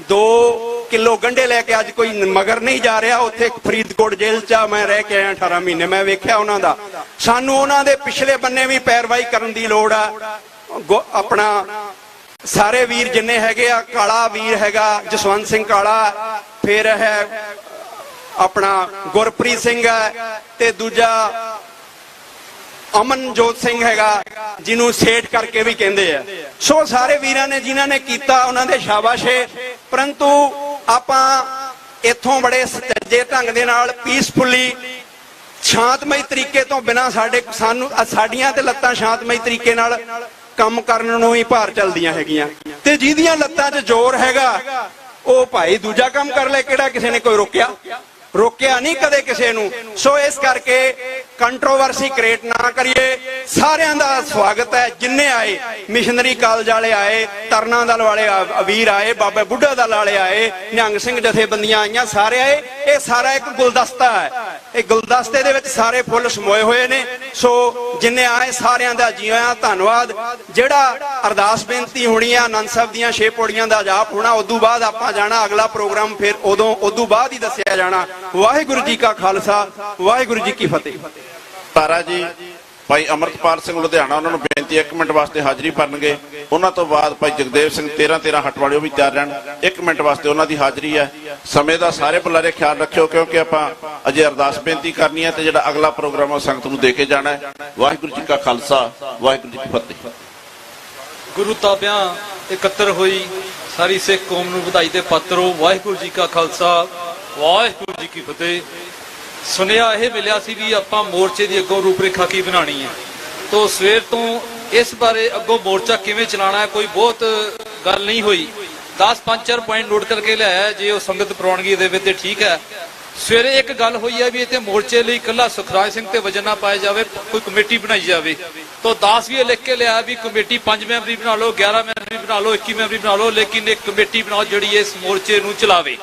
2 ਕਿਲੋ ਗੰਢੇ ਲੈ ਕੇ ਅੱਜ ਕੋਈ ਮਗਰ ਨਹੀਂ ਜਾ ਰਿਹਾ। ਉੱਥੇ ਫਰੀਦਕੋਟ ਜੇਲ੍ਹ 'ਚ ਮੈਂ ਰਹਿ ਕੇ ਆਇਆ 18 ਮਹੀਨੇ, ਮੈਂ ਵੇਖਿਆ ਉਹਨਾਂ ਦਾ। ਸਾਨੂੰ ਉਹਨਾਂ ਦੇ ਪਿਛਲੇ ਬੰਨੇ ਵੀ ਪੈਰਵਾਈ ਕਰਨ ਦੀ ਲੋੜ ਆ। ਆਪਣਾ ਸਾਰੇ ਵੀਰ ਜਿੰਨੇ ਹੈਗੇ ਆ, ਕਾਲਾ ਵੀਰ ਹੈਗਾ ਜਸਵੰਤ ਸਿੰਘ ਕਾਲਾ, ਫਿਰ ਹੈ ਆਪਣਾ ਗੁਰਪ੍ਰੀਤ ਸਿੰਘ ਹੈ, ਤੇ ਦੂਜਾ ਅਮਨਜੋਤ ਸਿੰਘ ਹੈਗਾ ਜਿਹਨੂੰ ਸੇਠ ਕਰਕੇ ਵੀ ਕਹਿੰਦੇ ਆ। ਸੋ ਸਾਰੇ ਵੀਰਾਂ ਨੇ ਜਿਨ੍ਹਾਂ ਨੇ ਕੀਤਾ ਉਹਨਾਂ ਦੇ ਸ਼ਾਬਾਸ਼ ਹੈ। ਪਰੰਤੂ ਆਪਾਂ ਇੱਥੋਂ ਬੜੇ ਸੱਜੇ ਢੰਗ ਦੇ ਨਾਲ ਪੀਸਫੁਲੀ ਸ਼ਾਂਤਮਈ ਤਰੀਕੇ ਤੋਂ ਬਿਨਾ ਸਾਡੀਆਂ ਤੇ ਲੱਤਾਂ ਸ਼ਾਂਤਮਈ ਤਰੀਕੇ ਨਾਲ ਕੰਮ ਕਰਨ ਨੂੰ ਹੀ ਭਾਰ ਚੱਲਦੀਆਂ ਹੈਗੀਆਂ, ਤੇ ਜਿਹਦੀਆਂ ਲੱਤਾਂ 'ਚ ਜ਼ੋਰ ਹੈਗਾ ਉਹ ਭਾਈ ਦੂਜਾ ਕੰਮ ਕਰ ਲੈ। ਕਿਹੜਾ ਕਿਸੇ ਨੇ ਕੋਈ ਰੋਕਿਆ ਨਹੀਂ ਕਦੇ ਕਿਸੇ ਨੂੰ। ਸੋ ਇਸ ਕਰਕੇ ਕੰਟਰੋਵਰਸੀ ਕ੍ਰੀਏਟ ਨਾ ਕਰੀਏ। ਸਾਰਿਆਂ ਦਾ ਸਵਾਗਤ ਹੈ, ਜਿੰਨੇ ਆਏ, ਮਿਸ਼ਨਰੀ ਕਾਲਜ ਵਾਲੇ ਆਏ, ਤਰਨਾ ਦਲ ਵਾਲੇ ਵੀਰ ਆਏ, ਬਾਬਾ ਬੁੱਢਾ ਦਲ ਵਾਲੇ ਆਏ, ਨਿਹੰਗ ਸਿੰਘ ਜਥੇਬੰਦੀਆਂ ਆਈਆਂ, ਸਾਰੇ ਆਏ। ਇਹ ਸਾਰਾ ਇੱਕ ਗੁਲਦਸਤਾ ਹੈ, ਇਹ ਗੁਲਦਸਤੇ ਦੇ ਵਿੱਚ ਸਾਰੇ ਫੁੱਲ ਸਮੋਏ ਹੋਏ ਨੇ। ਸੋ ਜਿੰਨੇ ਆਏ ਸਾਰਿਆਂ ਦਾ ਜੀ ਆਇਆਂ, ਧੰਨਵਾਦ। ਜਿਹੜਾ ਅਰਦਾਸ ਬੇਨਤੀ ਹੋਣੀ ਆ ਆਨੰਦ ਸਾਹਿਬ ਦੀਆਂ 6 ਪੌੜੀਆਂ ਦਾ ਜਾਪ ਹੋਣਾ, ਉਦੋਂ ਬਾਅਦ ਆਪਾਂ ਜਾਣਾ ਅਗਲਾ ਪ੍ਰੋਗਰਾਮ, ਫਿਰ ਉਦੋਂ ਬਾਅਦ ਹੀ ਦੱਸਿਆ ਜਾਣਾ। ਵਾਹਿਗੁਰੂ ਜੀ ਕਾ ਖਾਲਸਾ, ਵਾਹਿਗੁਰੂ ਜੀ ਕੀ ਫਤਿਹ।
ਤਾਰਾ ਜੀ ਭਾਈ ਅਮਰਤਪਾਲ ਸਿੰਘ ਲੁਧਿਆਣਾ, ਉਹਨਾਂ ਨੂੰ ਬੇਨਤੀ 1 ਮਿੰਟ ਵਾਸਤੇ ਹਾਜ਼ਰੀ ਭਰਨਗੇ। ਉਹਨਾਂ ਤੋਂ ਬਾਅਦ ਭਾਈ ਜਗਦੇਵ ਸਿੰਘ 13 ਹੱਟ ਵਾਲੇ, ਉਹ ਵੀ ਤਿਆਰ ਰਹਿਣ। 1 ਮਿੰਟ ਵਾਸਤੇ ਉਹਨਾਂ ਦੀ ਹਾਜ਼ਰੀ ਹੈ। ਸਮੇਂ ਦਾ ਸਾਰੇ ਬੁਲਾਰੇ ਖਿਆਲ ਰੱਖਿਓ, ਕਿਉਂਕਿ ਆਪਾਂ ਅਜੇ ਅਰਦਾਸ ਬੇਨਤੀ ਕਰਨੀ ਹੈ ਤੇ ਜਿਹੜਾ ਅਗਲਾ ਪ੍ਰੋਗਰਾਮ ਉਹ ਸੰਗਤ ਨੂੰ ਦੇ ਕੇ ਜਾਣਾ ਹੈ। ਵਾਹਿਗੁਰੂ ਜੀ ਕਾ ਖਾਲਸਾ, ਵਾਹਿਗੁਰੂ ਜੀ ਕੀ ਫਤਿਹ।
ਗੁਰੂ ਤਾਬਿਆਂ ਇਕੱਤਰ ਹੋਈ ਸਾਰੀ ਸਿੱਖ ਕੌਮ ਨੂੰ ਵਧਾਈ ਦੇ ਪਾਤਰੋ। ਵਾਹਿਗੁਰੂ ਜੀ ਕਾ ਖਾਲਸਾ, ਵਾਹਿਗੁਰੂ ਜੀ ਕੀ ਫਤਿਹ। ਸੁਨੇਹਾ ਇਹ ਮਿਲਿਆ ਸੀ ਵੀ ਆਪਾਂ ਮੋਰਚੇ ਦੀ ਅੱਗੋਂ ਰੂਪਰੇਖਾ ਕੀ ਬਣਾਉਣੀ ਹੈ, ਤੋਂ ਸਵੇਰ ਤੋਂ ਇਸ ਬਾਰੇ ਅੱਗੋਂ ਮੋਰਚਾ ਕਿਵੇਂ ਚਲਾਉਣਾ ਹੈ ਕੋਈ ਬਹੁਤ ਗੱਲ ਨਹੀਂ ਹੋਈ। 10-5 ਪੁਆਇੰਟ ਨੋਟ ਕਰਕੇ ਲਿਆਇਆ, ਜੇ ਉਹ ਸੰਗਤ ਪ੍ਰਵਾਨਗੀ ਦੇਵੇ ਤੇ ਠੀਕ ਹੈ। ਸਵੇਰੇ ਇੱਕ ਗੱਲ ਹੋਈ ਹੈ ਵੀ ਇੱਥੇ ਮੋਰਚੇ ਲਈ ਇਕੱਲਾ ਸੁਖਰਾਜ ਸਿੰਘ ਤੇ ਵਜਨ ਨਾ ਪਾਇਆ ਜਾਵੇ, ਕੋਈ ਕਮੇਟੀ ਬਣਾਈ ਜਾਵੇ। ਤੋਂ 10 ਵੀ ਲਿਖ ਕੇ ਲਿਆ ਵੀ ਕਮੇਟੀ 5 ਮੈਂਬਰੀ ਬਣਾ ਲਓ, 11 ਮੈਂਬਰੀ ਬਣਾ ਲਓ, 21 ਮੈਂਬਰੀ ਬਣਾ ਲਓ, ਲੇਕਿਨ ਇੱਕ ਕਮੇਟੀ ਬਣਾਓ ਜਿਹੜੀ ਇਸ ਮੋਰਚੇ ਨੂੰ ਚਲਾਵੇ।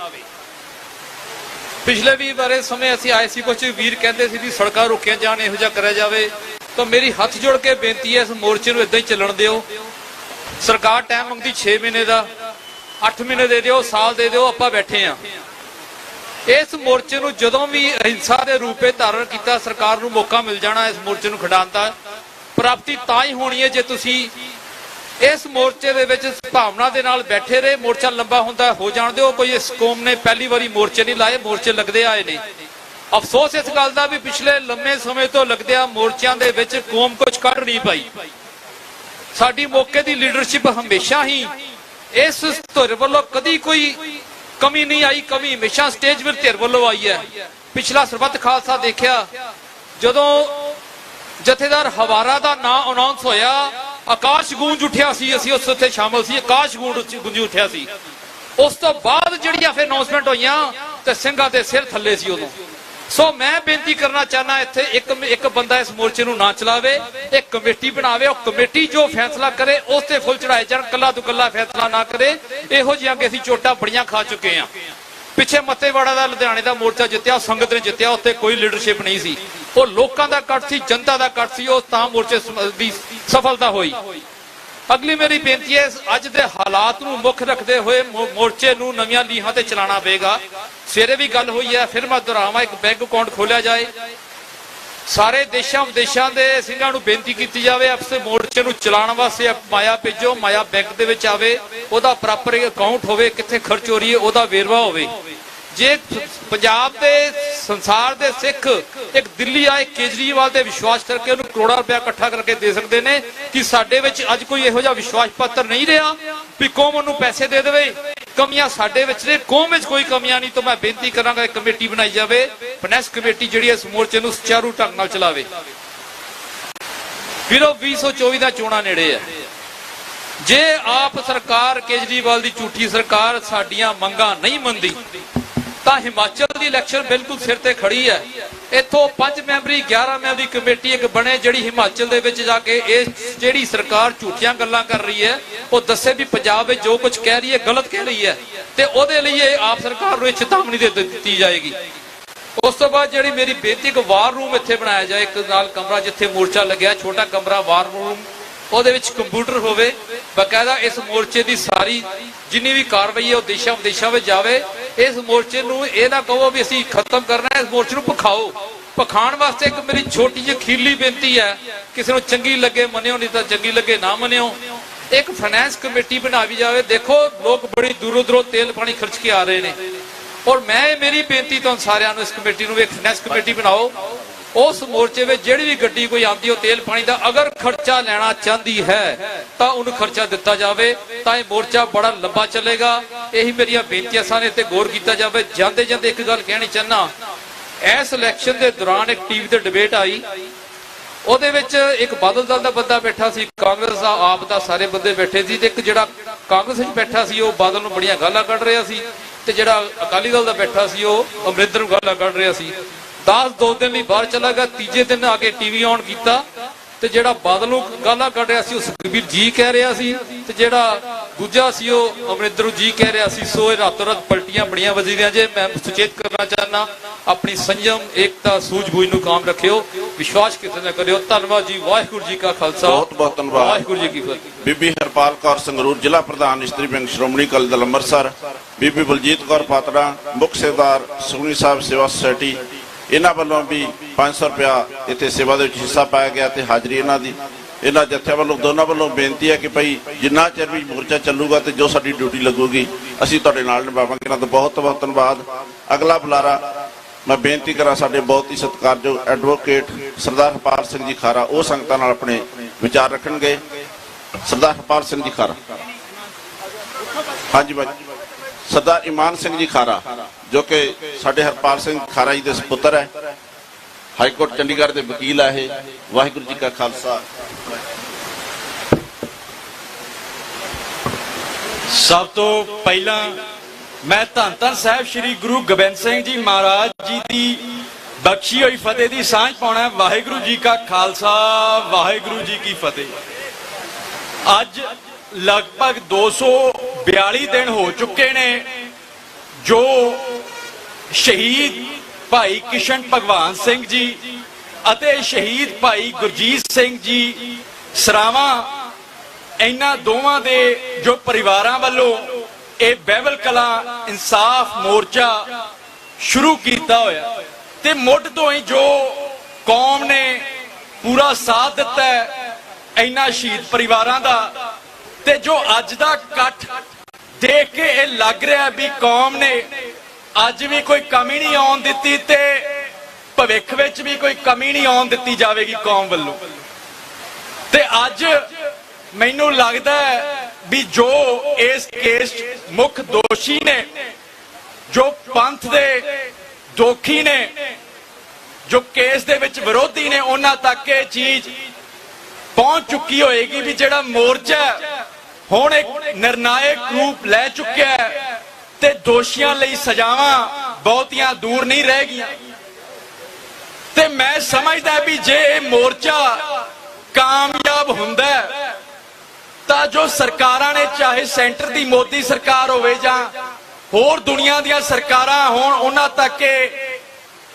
ਪਿਛਲੇ ਵੀ ਬਾਰੇ ਸਮੇਂ ਅਸੀਂ ਆਏ ਸੀ, ਕੁਝ ਵੀਰ ਕਹਿੰਦੇ ਸੀ ਵੀ ਸੜਕਾਂ ਰੋਕੀਆਂ ਜਾਣ, ਇਹੋ ਜਿਹਾ ਕਰਿਆ ਜਾਵੇ। ਤਾਂ ਮੇਰੀ ਹੱਥ ਜੋੜ ਕੇ ਬੇਨਤੀ ਹੈ, ਇਸ ਮੋਰਚੇ ਨੂੰ ਇਦਾਂ ਹੀ ਚੱਲਣ ਦਿਓ। ਸਰਕਾਰ ਟਾਈਮ ਮੰਗਦੀ 6 ਮਹੀਨੇ ਦਾ, 8 ਮਹੀਨੇ ਦੇ ਦਿਓ, ਸਾਲ ਦੇ ਦਿਓ, ਆਪਾਂ ਬੈਠੇ ਆ। ਇਸ ਮੋਰਚੇ ਨੂੰ ਜਦੋਂ ਵੀ ਅਹਿੰਸਾ ਦੇ ਰੂਪ ਵਿੱਚ ਧਾਰਨ ਕੀਤਾ, ਸਰਕਾਰ ਨੂੰ ਮੌਕਾ ਮਿਲ ਜਾਣਾ ਇਸ ਮੋਰਚੇ ਨੂੰ ਖਿਡਾਉਣ ਦਾ। ਪ੍ਰਾਪਤੀ ਤਾਂ ਹੀ ਹੋਣੀ ਹੈ ਜੇ ਤੁਸੀਂ ਇਸ ਮੋਰਚੇ ਦੇ ਵਿੱਚ ਭਾਵਨਾ ਦੇ ਨਾਲ ਬੈਠੇ ਰਹੇ। ਮੋਰਚਾ ਲੰਬਾ ਹੁੰਦਾ ਹੋ ਜਾਣ ਦਿਓ। ਕੋਈ ਇਸ ਕੌਮ ਨੇ ਪਹਿਲੀ ਵਾਰੀ ਮੋਰਚੇ ਨਹੀਂ ਲਾਏ, ਮੋਰਚੇ ਲੱਗਦੇ ਆਏ ਨੇ। ਅਫਸੋਸ ਇਸ ਗੱਲ ਦਾ ਵੀ ਪਿਛਲੇ ਲੰਮੇ ਸਮੇਂ ਤੋਂ ਲੱਗਦਿਆਂ ਮੋਰਚਿਆਂ ਦੇ ਵਿੱਚ ਕੌਮ ਕੁਝ ਕੱਢ ਨਹੀਂ ਪਾਈ। ਸਾਡੀ ਮੌਕੇ ਦੀ ਲੀਡਰਸ਼ਿਪ ਹਮੇਸ਼ਾ ਹੀ ਇਸ ਧਿਰ ਵੱਲੋਂ ਕਦੀ ਕੋਈ ਕਮੀ ਨਹੀਂ ਆਈ, ਕਮੀ ਹਮੇਸ਼ਾ ਸਟੇਜ ਵਿੱਚ ਧਿਰ ਵੱਲੋਂ ਆਈ ਹੈ। ਪਿਛਲਾ ਸਰਬੱਤ ਖਾਲਸਾ ਦੇਖਿਆ, ਜਦੋਂ ਜਥੇਦਾਰ ਹਵਾਰਾ ਦਾ ਨਾਂ ਅਨਾਉਂਸ ਹੋਇਆ, ਆਕਾਸ਼ ਗੂੰਜ ਉੱਠਿਆ ਸੀ। ਅਸੀਂ ਉਸ ਉੱਤੇ ਸ਼ਾਮਲ ਸੀ, ਆਕਾਸ਼ ਗੂੰਜ ਉੱਠਿਆ ਸੀ। ਉਸ ਤੋਂ ਬਾਅਦ ਜਿਹੜੀਆਂ ਫਿਰ ਅਨਾਉਂਸਮੈਂਟ ਹੋਈਆਂ ਤੇ ਸਿੰਘਾਂ ਦੇ ਸਿਰ ਥੱਲੇ ਸੀ ਉਦੋਂ। ਸੋ ਮੈਂ ਬੇਨਤੀ ਕਰਨਾ ਚਾਹਨਾ, ਇੱਥੇ ਇੱਕ ਬੰਦਾ ਇਸ ਮੋਰਚੇ ਨੂੰ ਨਾ ਚਲਾਵੇ, ਇੱਕ ਕਮੇਟੀ ਬਣਾਵੇ। ਉਹ ਕਮੇਟੀ ਜੋ ਫੈਸਲਾ ਕਰੇ ਉਸ ਤੇ ਫੁੱਲ ਚੜਾਏ ਜਾਣ, ਕੱਲਾ ਤੋਂ ਕੱਲਾ ਫੈਸਲਾ ਨਾ ਕਰੇ। ਇਹੋ ਜਿਹੀਆਂ ਕਿ ਅਸੀਂ ਚੋਟਾਂ ਬੜੀਆਂ ਖਾ ਚੁੱਕੇ ਹਾਂ। ਪਿੱਛੇ ਮੱਤੇਵਾੜਾ ਦਾ ਲੁਧਿਆਣੇ ਦਾ ਮੋਰਚਾ ਜਿੱਤਿਆ, ਸੰਗਤ ਨੇ ਜਿੱਤਿਆ, ਉੱਥੇ ਕੋਈ ਲੀਡਰਸ਼ਿਪ ਨਹੀਂ ਸੀ। ਉਹ ਲੋਕਾਂ ਦਾ ਇਕੱਠ ਸੀ, ਜਨਤਾ ਦਾ ਇਕੱਠ ਸੀ, ਉਹ ਤਾਂ ਮੋਰਚੇ ਦੀ ਸਫਲਤਾ ਹੋਈ। ਅਗਲੀ ਮੇਰੀ ਬੇਨਤੀ ਹੈ, ਅੱਜ ਦੇ ਹਾਲਾਤ ਨੂੰ ਮੁੱਖ ਰੱਖਦੇ ਹੋਏ ਮੋਰਚੇ ਨੂੰ ਨਵੀਆਂ ਲੀਹਾਂ ਤੇ ਚਲਾਉਣਾ ਪਏਗਾ। ਸਵੇਰੇ ਵੀ ਗੱਲ ਹੋਈ ਹੈ, ਫਿਰ ਮੈਂ ਦੁਹਰਾਵਾਂ, ਇੱਕ ਬੈਂਕ ਅਕਾਊਂਟ ਖੋਲਿਆ ਜਾਏ। ਸਾਰੇ ਦੇਸ਼ਾਂ ਵਿਦੇਸ਼ਾਂ ਦੇ ਸਿੰਘਾਂ ਨੂੰ ਬੇਨਤੀ ਕੀਤੀ ਜਾਵੇ, ਆਪਸੇ ਮੋਰਚੇ ਨੂੰ ਚਲਾਉਣ ਵਾਸਤੇ ਮਾਇਆ ਭੇਜੋ, ਮਾਇਆ ਬੈਂਕ ਦੇ ਵਿੱਚ ਆਵੇ, ਉਹਦਾ ਪ੍ਰੋਪਰ ਅਕਾਊਂਟ ਹੋਵੇ, ਕਿੱਥੇ ਖਰਚ ਹੋ ਰਹੀ ਹੈ ਉਹਦਾ ਵੇਰਵਾ ਹੋਵੇ। ਜੇ ਪੰਜਾਬ ਦੇ ਸੰਸਾਰ ਦੇ ਸਿੱਖ ਇੱਕ ਦਿੱਲੀ ਆਏ ਕੇਜਰੀਵਾਲ ਤੇ ਵਿਸ਼ਵਾਸ ਕਰਕੇ ਉਹਨੂੰ ਕਰੋੜਾਂ ਰੁਪਇਆ ਇਕੱਠਾ ਕਰਕੇ ਦੇ ਸਕਦੇ ਨੇ, ਕਿ ਸਾਡੇ ਵਿੱਚ ਅੱਜ ਕੋਈ ਇਹੋ ਜਿਹਾ ਵਿਸ਼ਵਾਸ ਪੱਤਰ ਨਹੀਂ ਰਿਹਾ ਵੀ ਕੌਮ ਉਹਨੂੰ ਪੈਸੇ ਦੇ ਦੇਵੇ। ਕਮੀਆਂ ਸਾਡੇ ਵਿੱਚ ਨੇ, ਕੌਮ ਵਿੱਚ ਕੋਈ ਕਮੀਆਂ ਨਹੀਂ। ਤਾਂ ਮੈਂ ਬੇਨਤੀ ਕਰਾਂਗਾ ਇੱਕ ਕਮੇਟੀ ਬਣਾਈ ਜਾਵੇ, ਫਾਈਨੈਂਸ ਕਮੇਟੀ ਜਿਹੜੀ ਇਸ ਮੋਰਚੇ ਨੂੰ ਸੁਚਾਰੂ ਢੰਗ ਨਾਲ ਚਲਾਵੇ। ਵੀਰੋ 2024 ਦਾ ਚੋਣਾਂ ਨੇੜੇ ਹੈ। ਜੇ ਆਪ ਸਰਕਾਰ, ਕੇਜਰੀਵਾਲ ਦੀ ਝੂਠੀ ਸਰਕਾਰ ਸਾਡੀਆਂ ਮੰਗਾਂ ਨਹੀਂ ਮੰਨਦੀ ਤਾਂ ਹਿਮਾਚਲ ਦੀ ਇਲੈਕਸ਼ਨ ਬਿਲਕੁਲ ਸਿਰ ਤੇ ਖੜੀ ਹੈ। ਇੱਥੋਂ 5 ਮੈਂਬਰੀ 11 ਮੈਂਬਰੀ ਕਮੇਟੀ ਇੱਕ ਬਣੇ, ਜਿਹੜੀ ਹਿਮਾਚਲ ਦੇ ਵਿੱਚ ਜਾ ਕੇ ਇਹ ਜਿਹੜੀ ਸਰਕਾਰ ਝੂਠੀਆਂ ਗੱਲਾਂ ਕਰ ਰਹੀ ਹੈ ਉਹ ਦੱਸੇ ਵੀ ਪੰਜਾਬ ਵਿੱਚ ਜੋ ਕੁਝ ਕਹਿ ਰਹੀ ਹੈ ਗਲਤ ਕਹਿ ਰਹੀ ਹੈ, ਤੇ ਉਹਦੇ ਲਈ ਇਹ ਆਪ ਸਰਕਾਰ ਨੂੰ ਚੇਤਾਵਨੀ ਦੇ ਦਿੱਤੀ ਜਾਏਗੀ। ਉਸ ਤੋਂ ਬਾਅਦ ਜਿਹੜੀ ਮੇਰੀ ਬੇਨਤੀ, ਇੱਕ ਵਾਰ ਰੂਮ ਇੱਥੇ ਬਣਾਇਆ ਜਾਏ, ਇੱਕ ਨਾਲ ਕਮਰਾ ਜਿੱਥੇ ਮੋਰਚਾ ਲੱਗਿਆ, ਛੋਟਾ ਕਮਰਾ ਵਾਰ ਰੂਮ, ਉਹਦੇ ਵਿੱਚ ਕੰਪਿਊਟਰ ਹੋਵੇ ਬਕਾਇਦਾ। ਇਸ ਮੋਰਚੇ ਦੀ ਸਾਰੀ ਜਿੰਨੀ ਵੀ ਕਾਰਵਾਈ ਹੈ ਉਹ ਦੇਸ਼ਾਂ ਵਿਦੇਸ਼ਾਂ ਵਿੱਚ ਜਾਵੇ। ਇਸ ਮੋਰਚੇ ਨੂੰ ਇਹ ਨਾ ਕਹੋ ਵੀ ਅਸੀਂ ਖਤਮ ਕਰਨਾ, ਇਸ ਮੋਰਚੇ ਨੂੰ ਪਖਾਓ। ਪਖਾਣ ਵਾਸਤੇ ਇੱਕ ਮੇਰੀ ਛੋਟੀ ਜਿਹੀ ਅਖੀਰਲੀ ਬੇਨਤੀ ਹੈ, ਕਿਸੇ ਨੂੰ ਚੰਗੀ ਲੱਗੇ ਮੰਨਿਓ, ਨਹੀਂ ਤਾਂ ਚੰਗੀ ਲੱਗੇ ਨਾ ਮੰਨਿਓ। ਇੱਕ ਫਾਈਨੈਂਸ ਕਮੇਟੀ ਬਣਾਈ ਜਾਵੇ। ਦੇਖੋ ਲੋਕ ਬੜੀ ਦੂਰੋਂ ਦੂਰੋਂ ਤੇਲ ਪਾਣੀ ਖਰਚ ਕੇ ਆ ਰਹੇ ਨੇ, ਔਰ ਮੈਂ ਮੇਰੀ ਬੇਨਤੀ ਤੁਹਾਨੂੰ ਸਾਰਿਆਂ ਨੂੰ, ਇਸ ਕਮੇਟੀ ਨੂੰ ਇੱਕ ਫਾਈਨੈਂਸ ਕਮੇਟੀ ਬਣਾਓ। ਉਸ ਮੋਰਚੇ ਵਿੱਚ ਜਿਹੜੀ ਵੀ ਗੱਡੀ ਕੋਈ ਆਉਂਦੀ ਉਹ ਤੇਲ ਪਾਣੀ ਦਾ ਅਗਰ ਖਰਚਾ ਲੈਣਾ ਚਾਹੁੰਦੀ ਹੈ ਤਾਂ ਉਹਨੂੰ ਖਰਚਾ ਦਿੱਤਾ ਜਾਵੇ, ਤਾਂ ਇਹ ਮੋਰਚਾ ਬੜਾ ਲੰਬਾ ਚੱਲੇਗਾ। ਇਹੀ ਮੇਰੀਆਂ ਬੇਨਤੀਆਂ ਸਨ, ਤੇ ਗੌਰ ਕੀਤਾ ਜਾਵੇ। ਜਾਂਦੇ ਜਾਂਦੇ ਇੱਕ ਗੱਲ ਕਹਿਣੀ ਚਾਹੁੰਦਾ, ਇਸ ਇਲੈਕਸ਼ਨ ਦੇ ਦੌਰਾਨ ਇੱਕ ਟੀਵੀ ਤੇ ਡਿਬੇਟ ਆਈ, ਉਹਦੇ ਵਿੱਚ ਇੱਕ ਬਾਦਲ ਦਲ ਦਾ ਬੰਦਾ ਬੈਠਾ ਸੀ, ਕਾਂਗਰਸ ਦਾ ਆਪ ਦਾ ਸਾਰੇ ਬੰਦੇ ਬੈਠੇ ਸੀ, ਤੇ ਇੱਕ ਜਿਹੜਾ ਕਾਂਗਰਸ ਵਿੱਚ ਬੈਠਾ ਸੀ ਉਹ ਬਾਦਲ ਨੂੰ ਬੜੀਆਂ ਗਾਲਾਂ ਕੱਢ ਰਿਹਾ ਸੀ, ਤੇ ਜਿਹੜਾ ਅਕਾਲੀ ਦਲ ਦਾ ਬੈਠਾ ਸੀ ਉਹ ਅਮਰਿੰਦਰ ਨੂੰ ਗਾਲਾਂ ਕੱਢ ਰਿਹਾ ਸੀ। 2 ਦਿਨ ਲਈ ਬਾਹਰ ਚਲਾ ਗਿਆ, ਤੀਜੇ ਦਿਨ ਆ ਕੇ ਟੀਵੀ ਔਨ ਕੀਤਾ ਤੇ ਜਿਹੜਾ ਬਾਦਲ ਨੂੰ ਗਾਲਾਂ ਕੱਢ ਰਿਹਾ ਸੀ ਉਹ ਸੁਖਬੀਰ ਜੀ ਕਹਿ ਰਿਹਾ ਸੀ, ਤੇ ਜਿਹੜਾ ਦੂਜਾ ਸੀ ਉਹ ਅਮਰਿੰਦਰ ਨੂੰ ਜੀ ਕਹਿ ਰਿਹਾ ਸੀ। ਸੋ ਇਹ ਰਾਤੋਂ ਰਾਤ ਪਲਟੀਆਂ ਬੜੀਆਂ ਵਜਦੀਆਂ। ਜੇ ਮੈਂ ਸੁਚੇਤ ਕਰਨਾ ਚਾਹਨਾ, ਆਪਣੀ ਸੰਜਮ ਏਕਤਾ ਸੂਝ-ਬੂਝ ਨੂੰ ਕਾਇਮ ਰੱਖਿਓ, ਵਿਸ਼ਵਾਸ ਕਿਤੇ ਨਾ ਕਰਿਓ। ਧੰਨਵਾਦ ਜੀ। ਵਾਹਿਗੁਰੂ ਜੀ ਕਾ ਖਾਲਸਾ,
ਬਹੁਤ ਬਹੁਤ ਧੰਨਵਾਦ।
ਵਾਹਿਗੁਰੂ ਜੀ ਕੀ ਫਤਿਹ।
ਬੀਬੀ ਹਰਪਾਲ ਕੌਰ ਸੰਗਰੂਰ, ਜ਼ਿਲ੍ਹਾ ਪ੍ਰਧਾਨ ਇਸਤਰੀ ਵਿੰਗ ਸ਼੍ਰੋਮਣੀ ਅਕਾਲੀ ਦਲ ਅੰਮ੍ਰਿਤਸਰ। ਬੀਬੀ ਬਲਜੀਤ ਕੌਰ ਪਾਤੜਾ, ਮੁੱਖ ਸੇਵਾਦਾਰ ਸੁਖਮਨੀ ਸਾਹਿਬ ਸੇਵਾ ਸੁਸਾਇਟੀ, ਇਹਨਾਂ ਵੱਲੋਂ ਵੀ 500 ਰੁਪਇਆ ਇੱਥੇ ਸੇਵਾ ਦੇ ਵਿੱਚ ਹਿੱਸਾ ਪਾਇਆ ਗਿਆ ਤੇ ਹਾਜ਼ਰੀ ਇਹਨਾਂ ਦੀ। ਇਹਨਾਂ ਜਥਿਆਂ ਵੱਲੋਂ ਦੋਨਾਂ ਵੱਲੋਂ ਬੇਨਤੀ ਹੈ ਕਿ ਭਾਈ ਜਿੰਨਾ ਚਿਰ ਵੀ ਮੋਰਚਾ ਚੱਲੂਗਾ ਤੇ ਜੋ ਸਾਡੀ ਡਿਊਟੀ ਲੱਗੂਗੀ ਅਸੀਂ ਤੁਹਾਡੇ ਨਾਲ ਨਿਭਾਵਾਂਗੇ। ਇਹਨਾਂ ਦਾ ਬਹੁਤ ਬਹੁਤ ਧੰਨਵਾਦ। ਅਗਲਾ ਬੁਲਾਰਾ ਮੈਂ ਬੇਨਤੀ ਕਰਾਂ ਸਾਡੇ ਬਹੁਤ ਹੀ ਸਤਿਕਾਰਯੋਗ ਐਡਵੋਕੇਟ ਸਰਦਾਰ ਹਰਪਾਲ ਸਿੰਘ ਜੀ ਖਾਰਾ, ਉਹ ਸੰਗਤਾਂ ਨਾਲ ਆਪਣੇ ਵਿਚਾਰ ਰੱਖਣਗੇ। ਸਰਦਾਰ ਹਰਪਾਲ ਸਿੰਘ ਜੀ ਖਾਰਾ। ਹਾਂਜੀ ਬਾਜੀ। ਸਰਦਾਰ ਇਮਾਨ ਸਿੰਘ ਜੀ ਖਾਰਾ, ਜੋ ਕਿ ਸਾਡੇ ਹਰਪਾਲ ਸਿੰਘ ਖਾਰਾ ਜੀ ਦੇ ਸੁਪੁੱਤਰ ਹੈ, ਹਾਈ ਕੋਰਟ ਚੰਡੀਗੜ੍ਹ ਦੇ ਵਕੀਲ ਹੈ ਇਹ। ਵਾਹਿਗੁਰੂ ਜੀ ਕਾ ਖਾਲਸਾ।
ਸਭ ਤੋਂ ਪਹਿਲਾਂ ਮੈਂ ਧੰਨ ਧੰਨ ਸਾਹਿਬ ਸ੍ਰੀ ਗੁਰੂ ਗੋਬਿੰਦ ਸਿੰਘ ਜੀ ਮਹਾਰਾਜ ਜੀ ਦੀ ਬਖਸ਼ੀ ਹੋਈ ਫਤਿਹ ਦੀ ਸਾਂਝ ਪਾਉਣਾ। ਵਾਹਿਗੁਰੂ ਜੀ ਕਾ ਖਾਲਸਾ, ਵਾਹਿਗੁਰੂ ਜੀ ਕੀ ਫਤਿਹ। ਅੱਜ ਲਗਭਗ 242 ਦਿਨ ਹੋ ਚੁੱਕੇ ਨੇ ਜੋ ਸ਼ਹੀਦ ਭਾਈ ਕਿਸ਼ਨ ਭਗਵਾਨ ਸਿੰਘ ਜੀ ਅਤੇ ਸ਼ਹੀਦ ਭਾਈ ਗੁਰਜੀਤ ਸਿੰਘ ਜੀ ਸਰਾਵਾਂ, ਇਹਨਾਂ ਦੋਵਾਂ ਦੇ ਜੋ ਪਰਿਵਾਰਾਂ ਵੱਲੋਂ ਇਹ ਬਹਿਬਲ ਕਲਾਂ ਇਨਸਾਫ ਮੋਰਚਾ ਸ਼ੁਰੂ ਕੀਤਾ ਹੋਇਆ, ਤੇ ਮੁੱਢ ਤੋਂ ਹੀ ਜੋ ਕੌਮ ਨੇ ਪੂਰਾ ਸਾਥ ਦਿੱਤਾ ਹੈ ਇਹਨਾਂ ਸ਼ਹੀਦ ਪਰਿਵਾਰਾਂ ਦਾ, ਤੇ ਜੋ ਅੱਜ ਦਾ ਇਕੱਠ ਦੇਖ ਕੇ ਇਹ ਲੱਗ ਰਿਹਾ ਵੀ ਕੌਮ ਨੇ ਅੱਜ ਵੀ ਕੋਈ ਕਮੀ ਨਹੀਂ ਆਉਣ ਦਿੱਤੀ ਤੇ ਭਵਿੱਖ ਵਿੱਚ ਵੀ ਕੋਈ ਕਮੀ ਨਹੀਂ ਆਉਣ ਦਿੱਤੀ ਜਾਵੇਗੀ ਕੌਮ ਵੱਲੋਂ। ਤੇ ਅੱਜ ਮੈਨੂੰ ਲੱਗਦਾ ਹੈ ਵੀ ਜੋ ਇਸ ਕੇਸ ਮੁੱਖ ਦੋਸ਼ੀ ਨੇ, ਜੋ ਪੰਥ ਦੇ ਦੋਖੀ ਨੇ, ਜੋ ਕੇਸ ਦੇ ਵਿੱਚ ਵਿਰੋਧੀ ਨੇ, ਉਹਨਾਂ ਤੱਕ ਇਹ ਚੀਜ਼ ਪਹੁੰਚ ਚੁੱਕੀ ਹੋਏਗੀ ਵੀ ਜਿਹੜਾ ਮੋਰਚਾ ਹੁਣ ਇੱਕ ਨਿਰਣਾਇਕ ਰੂਪ ਲੈ ਚੁੱਕਿਆ ਹੈ ਤੇ ਦੋਸ਼ੀਆਂ ਲਈ ਸਜ਼ਾਵਾਂ ਬਹੁਤੀਆਂ ਦੂਰ ਨਹੀਂ ਰਹਿ ਗਈਆਂ। ਤੇ ਮੈਂ ਸਮਝਦਾ ਵੀ ਜੇ ਇਹ ਮੋਰਚਾ ਕਾਮਯਾਬ ਹੁੰਦਾ ਤਾਂ ਜੋ ਸਰਕਾਰਾਂ ਨੇ, ਚਾਹੇ ਸੈਂਟਰ ਦੀ ਮੋਦੀ ਸਰਕਾਰ ਹੋਵੇ ਜਾਂ ਹੋਰ ਦੁਨੀਆ ਦੀਆਂ ਸਰਕਾਰਾਂ ਹੋਣ, ਉਹਨਾਂ ਤੱਕ ਇਹ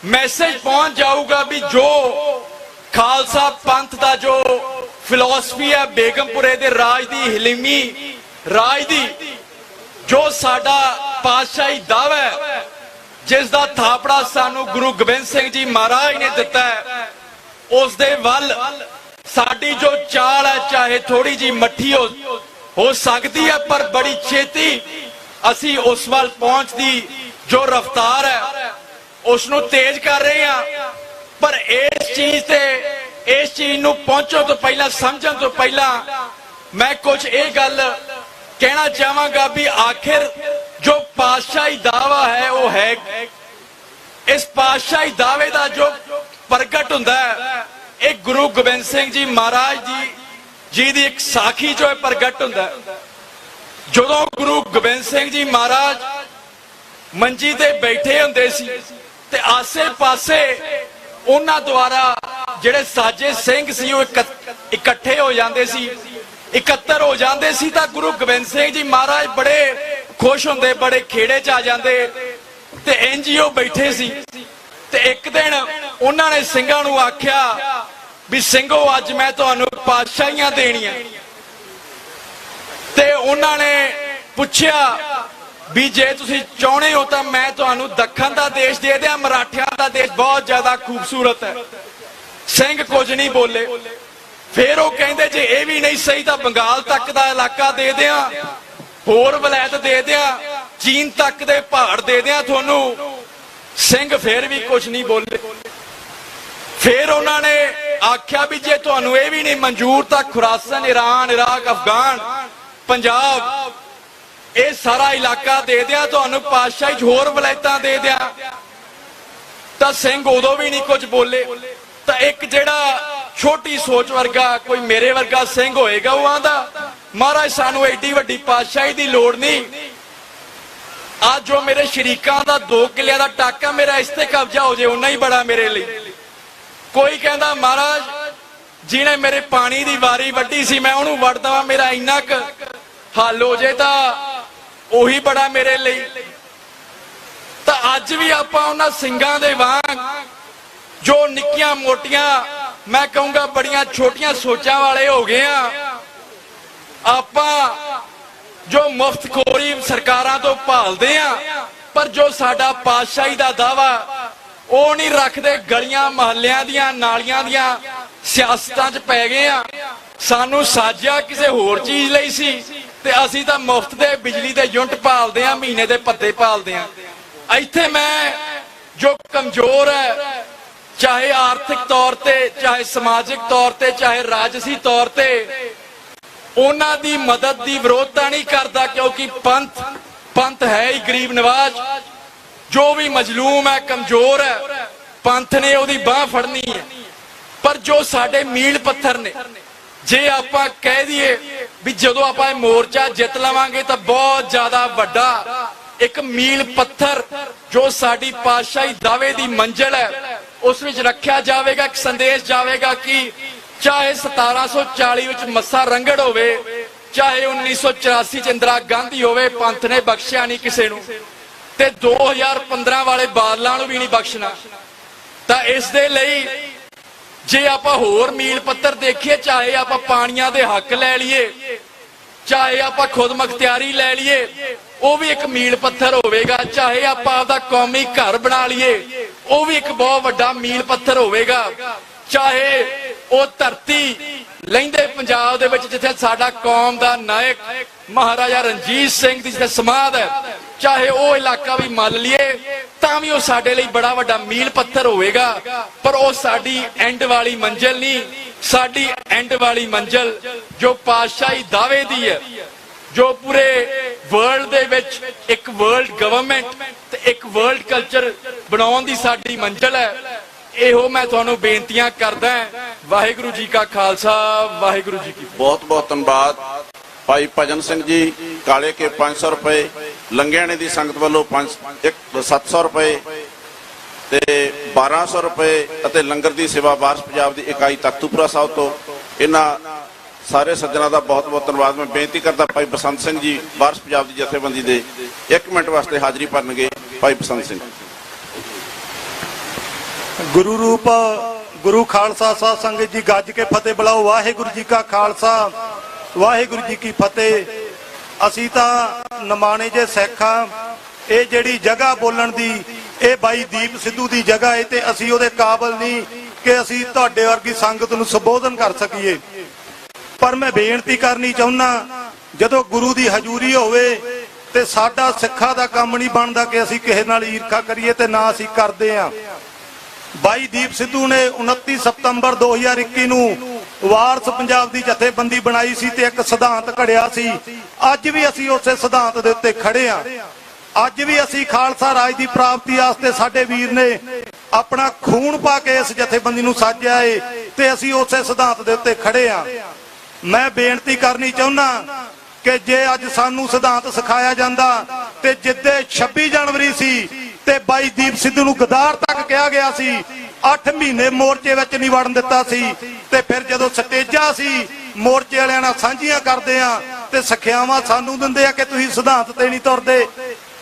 ਮੈਸੇਜ ਪਹੁੰਚ ਜਾਊਗਾ ਵੀ ਜੋ ਖਾਲਸਾ ਪੰਥ ਦਾ ਜੋ ਫਿਲਾਸਫੀ ਹੈ ਬੇਗਮਪੁਰੇ ਦੇ ਰਾਜ ਦੀ, ਹਲੀਮੀ ਰਾਜ ਦੀ, ਜੋ ਸਾਡਾ ਪਾਤਸ਼ਾਹੀ ਦਾਅਵਾ ਹੈ, ਜਿਸ ਦਾ ਥਾਪੜਾ ਸਾਨੂੰ ਗੁਰੂ ਗੋਬਿੰਦ ਸਿੰਘ ਜੀ ਮਹਾਰਾਜ ਨੇ ਦਿੱਤਾ ਹੈ, ਉਸ ਦੇ ਵੱਲ ਸਾਡੀ ਜੋ ਚਾਲ ਹੈ, ਚਾਹੇ ਥੋੜੀ ਜੀ ਮੱਠੀ ਹੋ ਸਕਦੀ ਹੈ, ਪਰ ਬੜੀ ਛੇਤੀ ਅਸੀਂ ਉਸ ਵੱਲ ਪਹੁੰਚ ਦੀ ਜੋ ਰਫ਼ਤਾਰ ਹੈ ਉਸ ਨੂੰ ਤੇਜ਼ ਕਰ ਰਹੇ ਹਾਂ। ਪਰ ਇਸ ਚੀਜ਼ ਨੂੰ ਪਹੁੰਚਣ ਤੋਂ ਪਹਿਲਾਂ, ਸਮਝਣ ਤੋਂ ਪਹਿਲਾਂ ਮੈਂ ਕੁਝ ਇਹ ਗੱਲ ਕਹਿਣਾ ਚਾਹਾਂਗਾ ਵੀ ਆਖਿਰ ਜੋ ਪਾਤਸ਼ਾਹੀ ਦਾਅਵਾ ਹੈ ਉਹ ਹੈ, ਇਸ ਪਾਤਸ਼ਾਹੀ ਦਾਅਵੇ ਦਾ ਜੋ ਪ੍ਰਗਟ ਹੁੰਦਾ ਹੈ ਇਹ ਗੁਰੂ ਗੋਬਿੰਦ ਸਿੰਘ ਜੀ ਮਹਾਰਾਜ ਜੀ ਦੀ ਇੱਕ ਸਾਖੀ ਜੋ ਪ੍ਰਗਟ ਹੁੰਦਾ ਹੈ। ਜਦੋਂ ਗੁਰੂ ਗੋਬਿੰਦ ਸਿੰਘ ਜੀ ਮਹਾਰਾਜ ਮੰਜੀ ਤੇ ਬੈਠੇ ਹੁੰਦੇ ਸੀ ਤੇ ਆਸੇ-ਪਾਸੇ ਉਹਨਾਂ ਦੁਆਰਾ ਜਿਹੜੇ ਸਾਜੇ ਸਿੰਘ ਸੀ ਉਹ ਇਕੱਠੇ ਹੋ ਜਾਂਦੇ ਸੀ, ਇਕੱਤਰ ਹੋ ਜਾਂਦੇ ਸੀ, ਤਾਂ ਗੁਰੂ ਗੋਬਿੰਦ ਸਿੰਘ ਜੀ ਮਹਾਰਾਜ ਬੜੇ ਖੁਸ਼ ਹੁੰਦੇ, ਬੜੇ ਖੇੜੇ 'ਚ ਆ ਜਾਂਦੇ ਤੇ ਐਨਜੀਓ ਬੈਠੇ ਸੀ। ਤੇ ਇੱਕ ਦਿਨ ਉਹਨਾਂ ਨੇ ਸਿੰਘਾਂ ਨੂੰ ਆਖਿਆ ਵੀ ਸਿੰਘੋ ਅੱਜ ਮੈਂ ਤੁਹਾਨੂੰ ਪਾਤਸ਼ਾਹੀਆਂ ਦੇਣੀਆਂ। ਤੇ ਉਹਨਾਂ ਨੇ ਪੁੱਛਿਆ ਵੀ ਜੇ ਤੁਸੀਂ ਚਾਹੁੰਦੇ ਹੋ ਤਾਂ ਮੈਂ ਤੁਹਾਨੂੰ ਦੱਖਣ ਦਾ ਦੇਸ਼ ਦੇ ਦਿਆਂ, ਮਰਾਠਿਆਂ ਦਾ ਦੇਸ਼ ਬਹੁਤ ਜ਼ਿਆਦਾ ਖੂਬਸੂਰਤ ਹੈ। ਸਿੰਘ ਕੁਝ ਨਹੀਂ ਬੋਲੇ। ਫਿਰ ਉਹ ਕਹਿੰਦੇ ਜੇ ਇਹ ਵੀ ਨਹੀਂ ਸਹੀ ਤਾਂ ਬੰਗਾਲ ਤੱਕ ਦਾ ਇਲਾਕਾ ਦੇ ਦਿਆਂ, ਹੋਰ ਵਲਾਇਤ ਦੇ ਦਿਆਂ, ਚੀਨ ਤੱਕ ਦੇ ਪਹਾੜ ਦੇ ਦਿਆਂ ਤੁਹਾਨੂੰ। ਸਿੰਘ ਫਿਰ ਵੀ ਕੁਝ ਨਹੀਂ ਬੋਲੇ। ਫਿਰ ਉਹਨਾਂ ਨੇ ਆਖਿਆ ਵੀ ਜੇ ਤੁਹਾਨੂੰ ਇਹ ਵੀ ਨਹੀਂ ਮਨਜ਼ੂਰ ਤਾਂ ਖੁਰਾਸਨ, ਈਰਾਨ, ਇਰਾਕ, ਅਫਗਾਨ, ਪੰਜਾਬ, ਇਹ ਸਾਰਾ ਇਲਾਕਾ ਦੇ ਦਿਆਂ, ਤੁਹਾਨੂੰ ਪਾਤਸ਼ਾਹੀ ਹੋਰ ਵਲਾਇਤਾਂ ਦੇ ਦਿਆਂ।
ਤਾਂ ਸਿੰਘ ਉਦੋਂ ਵੀ ਨਹੀਂ ਕੁਝ ਬੋਲੇ। ਤਾਂ ਇੱਕ ਜਿਹੜਾ ਛੋਟੀ ਸੋਚ ਵਰਗਾ ਕੋਈ ਮੇਰੇ ਵਰਗਾ ਸਿੰਘ ਹੋਏਗਾ, ਉਹ ਆਂਦਾ ਮਹਾਰਾਜ ਸਾਨੂੰ ਐਡੀ ਵੱਡੀ ਪਾਤਸ਼ਾਹੀ ਦੀ ਲੋੜ ਨਹੀਂ, ਅੱਜ ਜੋ ਮੇਰੇ ਸ਼ਰੀਕਾਂ ਦਾ 2 ਕਿੱਲਿਆਂ ਦਾ ਟਾਕਾ ਮੇਰਾ ਇਸ ਤੇ ਕਬਜ਼ਾ ਹੋ ਜੇ ਉਹਨਾਂ ਹੀ ਬੜਾ ਮੇਰੇ ਲਈ। ਕੋਈ ਕਹਿੰਦਾ ਮਹਾਰਾਜ ਜਿਹਨੇ ਮੇਰੇ ਪਾਣੀ ਦੀ ਵਾਰੀ ਵੱਢੀ ਸੀ ਮੈਂ ਉਹਨੂੰ ਵੱਢ ਦਵਾਂ, ਮੇਰਾ ਇੰਨਾ ਕੁ ਹੱਲ ਹੋ ਜੇ ਤਾਂ ਉਹੀ ਬੜਾ ਮੇਰੇ ਲਈ। ਤਾਂ ਅੱਜ ਵੀ ਆਪਾਂ ਉਹਨਾਂ ਸਿੰਘਾਂ ਦੇ ਵਾਂਗ ਜੋ ਨਿੱਕੀਆਂ ਮੋਟੀਆਂ ਮੈਂ ਕਹੂੰਗਾ ਬੜੀਆਂ ਛੋਟੀਆਂ ਸੋਚਾਂ ਵਾਲੇ ਹੋ ਗਏ ਆ। ਆਪਾਂ ਜੋ ਮੁਫਤਖੋਰੀ ਸਰਕਾਰਾਂ ਤੋਂ ਭਾਲਦੇ ਆ, ਪਰ ਜੋ ਸਾਡਾ ਪਾਤਸ਼ਾਹੀ ਦਾ ਦਾਵਾ ਉਹ ਨਹੀਂ ਰੱਖਦੇ। ਗਲੀਆਂ ਮਹੱਲਿਆਂ ਦੀਆਂ ਨਾਲੀਆਂ ਦੀਆਂ ਸਿਆਸਤਾਂ 'ਚ ਪੈ ਗਏ ਆ। ਸਾਨੂੰ ਸਾਜਿਆ ਕਿਸੇ ਹੋਰ ਚੀਜ਼ ਲਈ ਸੀ ਤੇ ਅਸੀਂ ਤਾਂ ਮੁਫਤ ਦੇ ਬਿਜਲੀ ਦੇ ਯੂਨਿਟ ਭਾਲਦੇ ਆ, ਮਹੀਨੇ ਦੇ ਭੱਤੇ ਭਾਲਦੇ ਆ। ਇੱਥੇ ਮੈਂ ਜੋ ਕਮਜ਼ੋਰ ਹੈ, ਚਾਹੇ ਆਰਥਿਕ ਤੌਰ ਤੇ, ਚਾਹੇ ਸਮਾਜਿਕ ਤੌਰ ਤੇ, ਚਾਹੇ ਰਾਜਸੀ ਤੌਰ ਤੇ, ਉਹਨਾਂ ਦੀ ਮਦਦ ਦੀ ਵਿਰੋਧਤਾ ਨਹੀਂ ਕਰਦਾ, ਕਿਉਂਕਿ ਪੰਥ ਹੈ ਹੀ ਗਰੀਬ ਨਵਾਜ। ਜੋ ਵੀ ਮਜਲੂਮ ਹੈ, ਕਮਜ਼ੋਰ ਹੈ, ਪੰਥ ਨੇ ਉਹਦੀ ਬਾਹ ਫੜਨੀ ਹੈ। ਪਰ ਜੋ ਸਾਡੇ ਮੀਲ ਪੱਥਰ ਨੇ, ਜੇ ਆਪਾਂ ਕਹਿ ਦਈਏ ਵੀ ਜਦੋਂ ਆਪਾਂ ਇਹ ਮੋਰਚਾ ਜਿੱਤ ਲਵਾਂਗੇ ਤਾਂ ਬਹੁਤ ਜ਼ਿਆਦਾ ਵੱਡਾ ਇੱਕ ਮੀਲ ਪੱਥਰ ਜੋ ਸਾਡੀ ਪਾਤਸ਼ਾਹੀ ਦਾਅਵੇ ਦੀ ਮੰਜ਼ਿਲ ਹੈ ਉਸ ਵਿੱਚ ਰੱਖਿਆ ਜਾਵੇਗਾ। ਇੱਕ ਸੰਦੇਸ਼ ਜਾਵੇਗਾ ਕਿ ਚਾਹੇ 1740 ਵਿੱਚ ਮੱਸਾ ਰੰਗੜ ਹੋਵੇ, ਚਾਹੇ 1984 ਚ ਇੰਦਰਾ ਗਾਂਧੀ ਹੋਵੇ, ਪੰਥ ਨੇ ਬਖਸ਼ਿਆ ਨਹੀਂ ਕਿਸੇ ਨੂੰ ਤੇ 2015 ਵਾਲੇ ਬਾਦਲਾਂ ਨੂੰ ਵੀ ਨਹੀਂ ਬਖਸ਼ਣਾ। ਤਾਂ ਇਸ ਦੇ ਲਈ ਜੇ ਆਪਾਂ ਹੋਰ ਮੀਲ ਪੱਥਰ ਦੇਖੀਏ, ਚਾਹੇ ਆਪਾਂ ਪਾਣੀਆਂ ਦੇ ਹੱਕ ਲੈ ਲਈਏ, ਚਾਹੇ ਆਪਾਂ ਖੁਦ ਮੁਖਤਿਆਰੀ ਲੈ ਲਈਏ, ਉਹ ਵੀ ਇੱਕ ਮੀਲ ਪੱਥਰ ਹੋਵੇਗਾ। ਚਾਹੇ ਆਪਾਂ ਆਪਦਾ ਕੌਮੀ ਘਰ ਬਣਾ ਲਈਏ, ਉਹ ਵੀ ਇੱਕ ਬਹੁਤ ਵੱਡਾ ਮੀਲ ਪੱਥਰ ਹੋਵੇਗਾ। ਚਾਹੇ ਉਹ ਧਰਤੀ ਲਹਿੰਦੇ ਪੰਜਾਬ ਦੇ ਵਿੱਚ ਜਿੱਥੇ ਸਾਡਾ ਕੌਮ ਦਾ ਨਾਇਕ ਮਹਾਰਾਜਾ ਰਣਜੀਤ ਸਿੰਘ ਦੀ ਜਿੱਥੇ ਸਮਾਧ ਹੈ, ਚਾਹੇ ਉਹ ਇਲਾਕਾ ਵੀ ਮੰਨ ਲਈਏ ਤਾਂ ਵੀ ਉਹ ਸਾਡੇ ਲਈ ਬੜਾ ਵੱਡਾ ਮੀਲ ਪੱਥਰ ਹੋਵੇਗਾ। ਪਰ ਉਹ ਸਾਡੀ ਐਂਡ ਵਾਲੀ ਮੰਜ਼ਿਲ ਨਹੀਂ। ਸਾਡੀ ਐਂਡ ਵਾਲੀ ਮੰਜ਼ਿਲ ਜੋ ਪਾਤਸ਼ਾਹੀ ਦਾਅਵੇ ਦੀ ਹੈ, ਜੋ ਪੂਰੇ ਵਰਲਡ ਦੇ ਵਿੱਚ ਇੱਕ ਵਰਲਡ ਗਵਰਨਮੈਂਟ ਤੇ ਇੱਕ ਵਰਲਡ ਕਲਚਰ ਬਣਾਉਣ ਦੀ ਸਾਡੀ ਮੰਜ਼ਿਲ ਹੈ। ਇਹੋ ਮੈਂ ਤੁਹਾਨੂੰ ਬੇਨਤੀਆਂ ਕਰਦਾ। ਵਾਹਿਗੁਰੂ ਜੀ ਕਾ ਖਾਲਸਾ, ਵਾਹਿਗੁਰੂ ਜੀ ਕੀ ਫਤਿਹ।
ਬਹੁਤ ਬਹੁਤ ਧੰਨਵਾਦ ਭਾਈ ਭਜਨ ਸਿੰਘ ਜੀ। ਕਾਲੇ ਕੇ 500 ਰੁਪਏ, ਲੰਗਿਆਣੇ ਦੀ ਸੰਗਤ ਵੱਲੋਂ 700 ਰੁਪਏ ਤੇ 1200 ਰੁਪਏ ਅਤੇ ਲੰਗਰ ਦੀ ਸੇਵਾ ਵਾਰਸ ਪੰਜਾਬ ਦੀ ਇਕਾਈ ਤਖਤੂਪੁਰਾ ਸਾਹਿਬ ਤੋਂ। ਇਹਨਾਂ ਸਾਰੇ ਸੱਜਣਾ ਦਾ ਬਹੁਤ ਬਹੁਤ ਧੰਨਵਾਦ। ਮੈਂ ਬੇਨਤੀ ਕਰਦਾ ਭਾਈ ਬਸੰਤ ਸਿੰਘ ਜੀ ਵਾਰਸ ਪੰਜਾਬ ਦੀ ਜਥੇਬੰਦੀ ਦੇ 1 ਮਿੰਟ ਵਾਸਤੇ ਹਾਜ਼ਰੀ ਭਰਨਗੇ। ਭਾਈ ਬਸੰਤ ਸਿੰਘ।
ਗੁਰੂ ਰੂਪ ਗੁਰੂ ਖਾਲਸਾ ਸਾਧ ਸੰਗਤ ਜੀ ਗੱਜ ਕੇ ਫਤਿਹ ਬੁਲਾਓ। ਵਾਹਿਗੁਰੂ ਜੀ ਕਾ ਖਾਲਸਾ, ਵਾਹਿਗੁਰੂ ਜੀ ਕੀ ਫਤਿਹ। ਅਸੀਂ ਤਾਂ ਨਿਮਾਣੇ ਜੇ ਸਿੱਖ ਆ। ਇਹ ਜਿਹੜੀ ਜਗ੍ਹਾ ਬੋਲਣ ਦੀ, ਇਹ ਬਾਈ ਦੀਪ ਸਿੱਧੂ ਦੀ ਜਗ੍ਹਾ ਹੈ ਤੇ ਅਸੀਂ ਉਹਦੇ ਕਾਬਿਲ ਨਹੀਂ ਕਿ ਅਸੀਂ ਤੁਹਾਡੇ ਵਰਗੀ ਸੰਗਤ ਨੂੰ ਸੰਬੋਧਨ ਕਰ ਸਕੀਏ। ਪਰ ਮੈਂ ਬੇਨਤੀ ਕਰਨੀ ਚਾਹੁੰਦਾ, ਜਦੋਂ ਗੁਰੂ ਦੀ ਹਜ਼ੂਰੀ ਹੋਵੇ ਤੇ ਸਾਡਾ ਸਿੱਖਾਂ ਦਾ ਕੰਮ ਨਹੀਂ ਬਣਦਾ ਕਿ ਅਸੀਂ ਕਿਸੇ ਨਾਲ ਈਰਖਾ ਕਰੀਏ ਤੇ ਨਾ ਅਸੀਂ ਕਰਦੇ ਆ। ਬਾਈ ਦੀਪ ਸਿੱਧੂ ਨੇ 29 ਸਤੰਬਰ 2021 ਨੂੰ ਵਾਰਸ ਪੰਜਾਬ ਦੀ ਜਥੇਬੰਦੀ ਬਣਾਈ ਸੀ ਤੇ ਇੱਕ ਸਿਧਾਂਤ ਘੜਿਆ ਸੀ। ਅੱਜ ਵੀ ਅਸੀਂ ਉਸੇ ਸਿਧਾਂਤ ਦੇ ਉੱਤੇ ਖੜੇ ਆ। ਅੱਜ ਵੀ ਅਸੀਂ ਖਾਲਸਾ ਰਾਜ ਦੀ ਪ੍ਰਾਪਤੀ ਵਾਸਤੇ ਸਾਡੇ ਵੀਰ ਨੇ ਆਪਣਾ ਖੂਨ ਪਾ ਕੇ ਇਸ ਜਥੇਬੰਦੀ ਨੂੰ ਸਾਜਿਆ ਏ ਤੇ ਅਸੀਂ ਉਸੇ ਸਿਧਾਂਤ ਦੇ ਉੱਤੇ ਖੜੇ ਆ। ਮੈਂ ਬੇਨਤੀ ਕਰਨੀ ਚਾਹੁੰਦਾ ਕਿ ਜੇ ਅੱਜ ਸਾਨੂੰ ਸਿਧਾਂਤ ਸਿਖਾਇਆ ਜਾਂਦਾ ਤੇ ਜਿੱਦੇ 26 ਜਨਵਰੀ ਸੀ ਤੇ ਬਾਈ ਦੀਪ ਸਿੱਧੂ ਨੂੰ ਗਦਾਰ ਤੱਕ ਕਿਹਾ ਗਿਆ ਸੀ, 8 ਮਹੀਨੇ ਮੋਰਚੇ ਵਿੱਚ ਨਹੀਂ ਵੜਨ ਦਿੱਤਾ ਸੀ ਤੇ ਫਿਰ ਜਦੋਂ ਸਟੇਜਾਂ ਸੀ ਮੋਰਚੇ ਵਾਲਿਆਂ ਨਾਲ ਸਾਂਝੀਆਂ ਕਰਦੇ ਆ ਤੇ ਸਿੱਖਿਆਵਾਂ ਸਾਨੂੰ ਦਿੰਦੇ ਆ ਕਿ ਤੁਸੀਂ ਸਿਧਾਂਤ ਤੇ ਨਹੀਂ ਤੁਰਦੇ।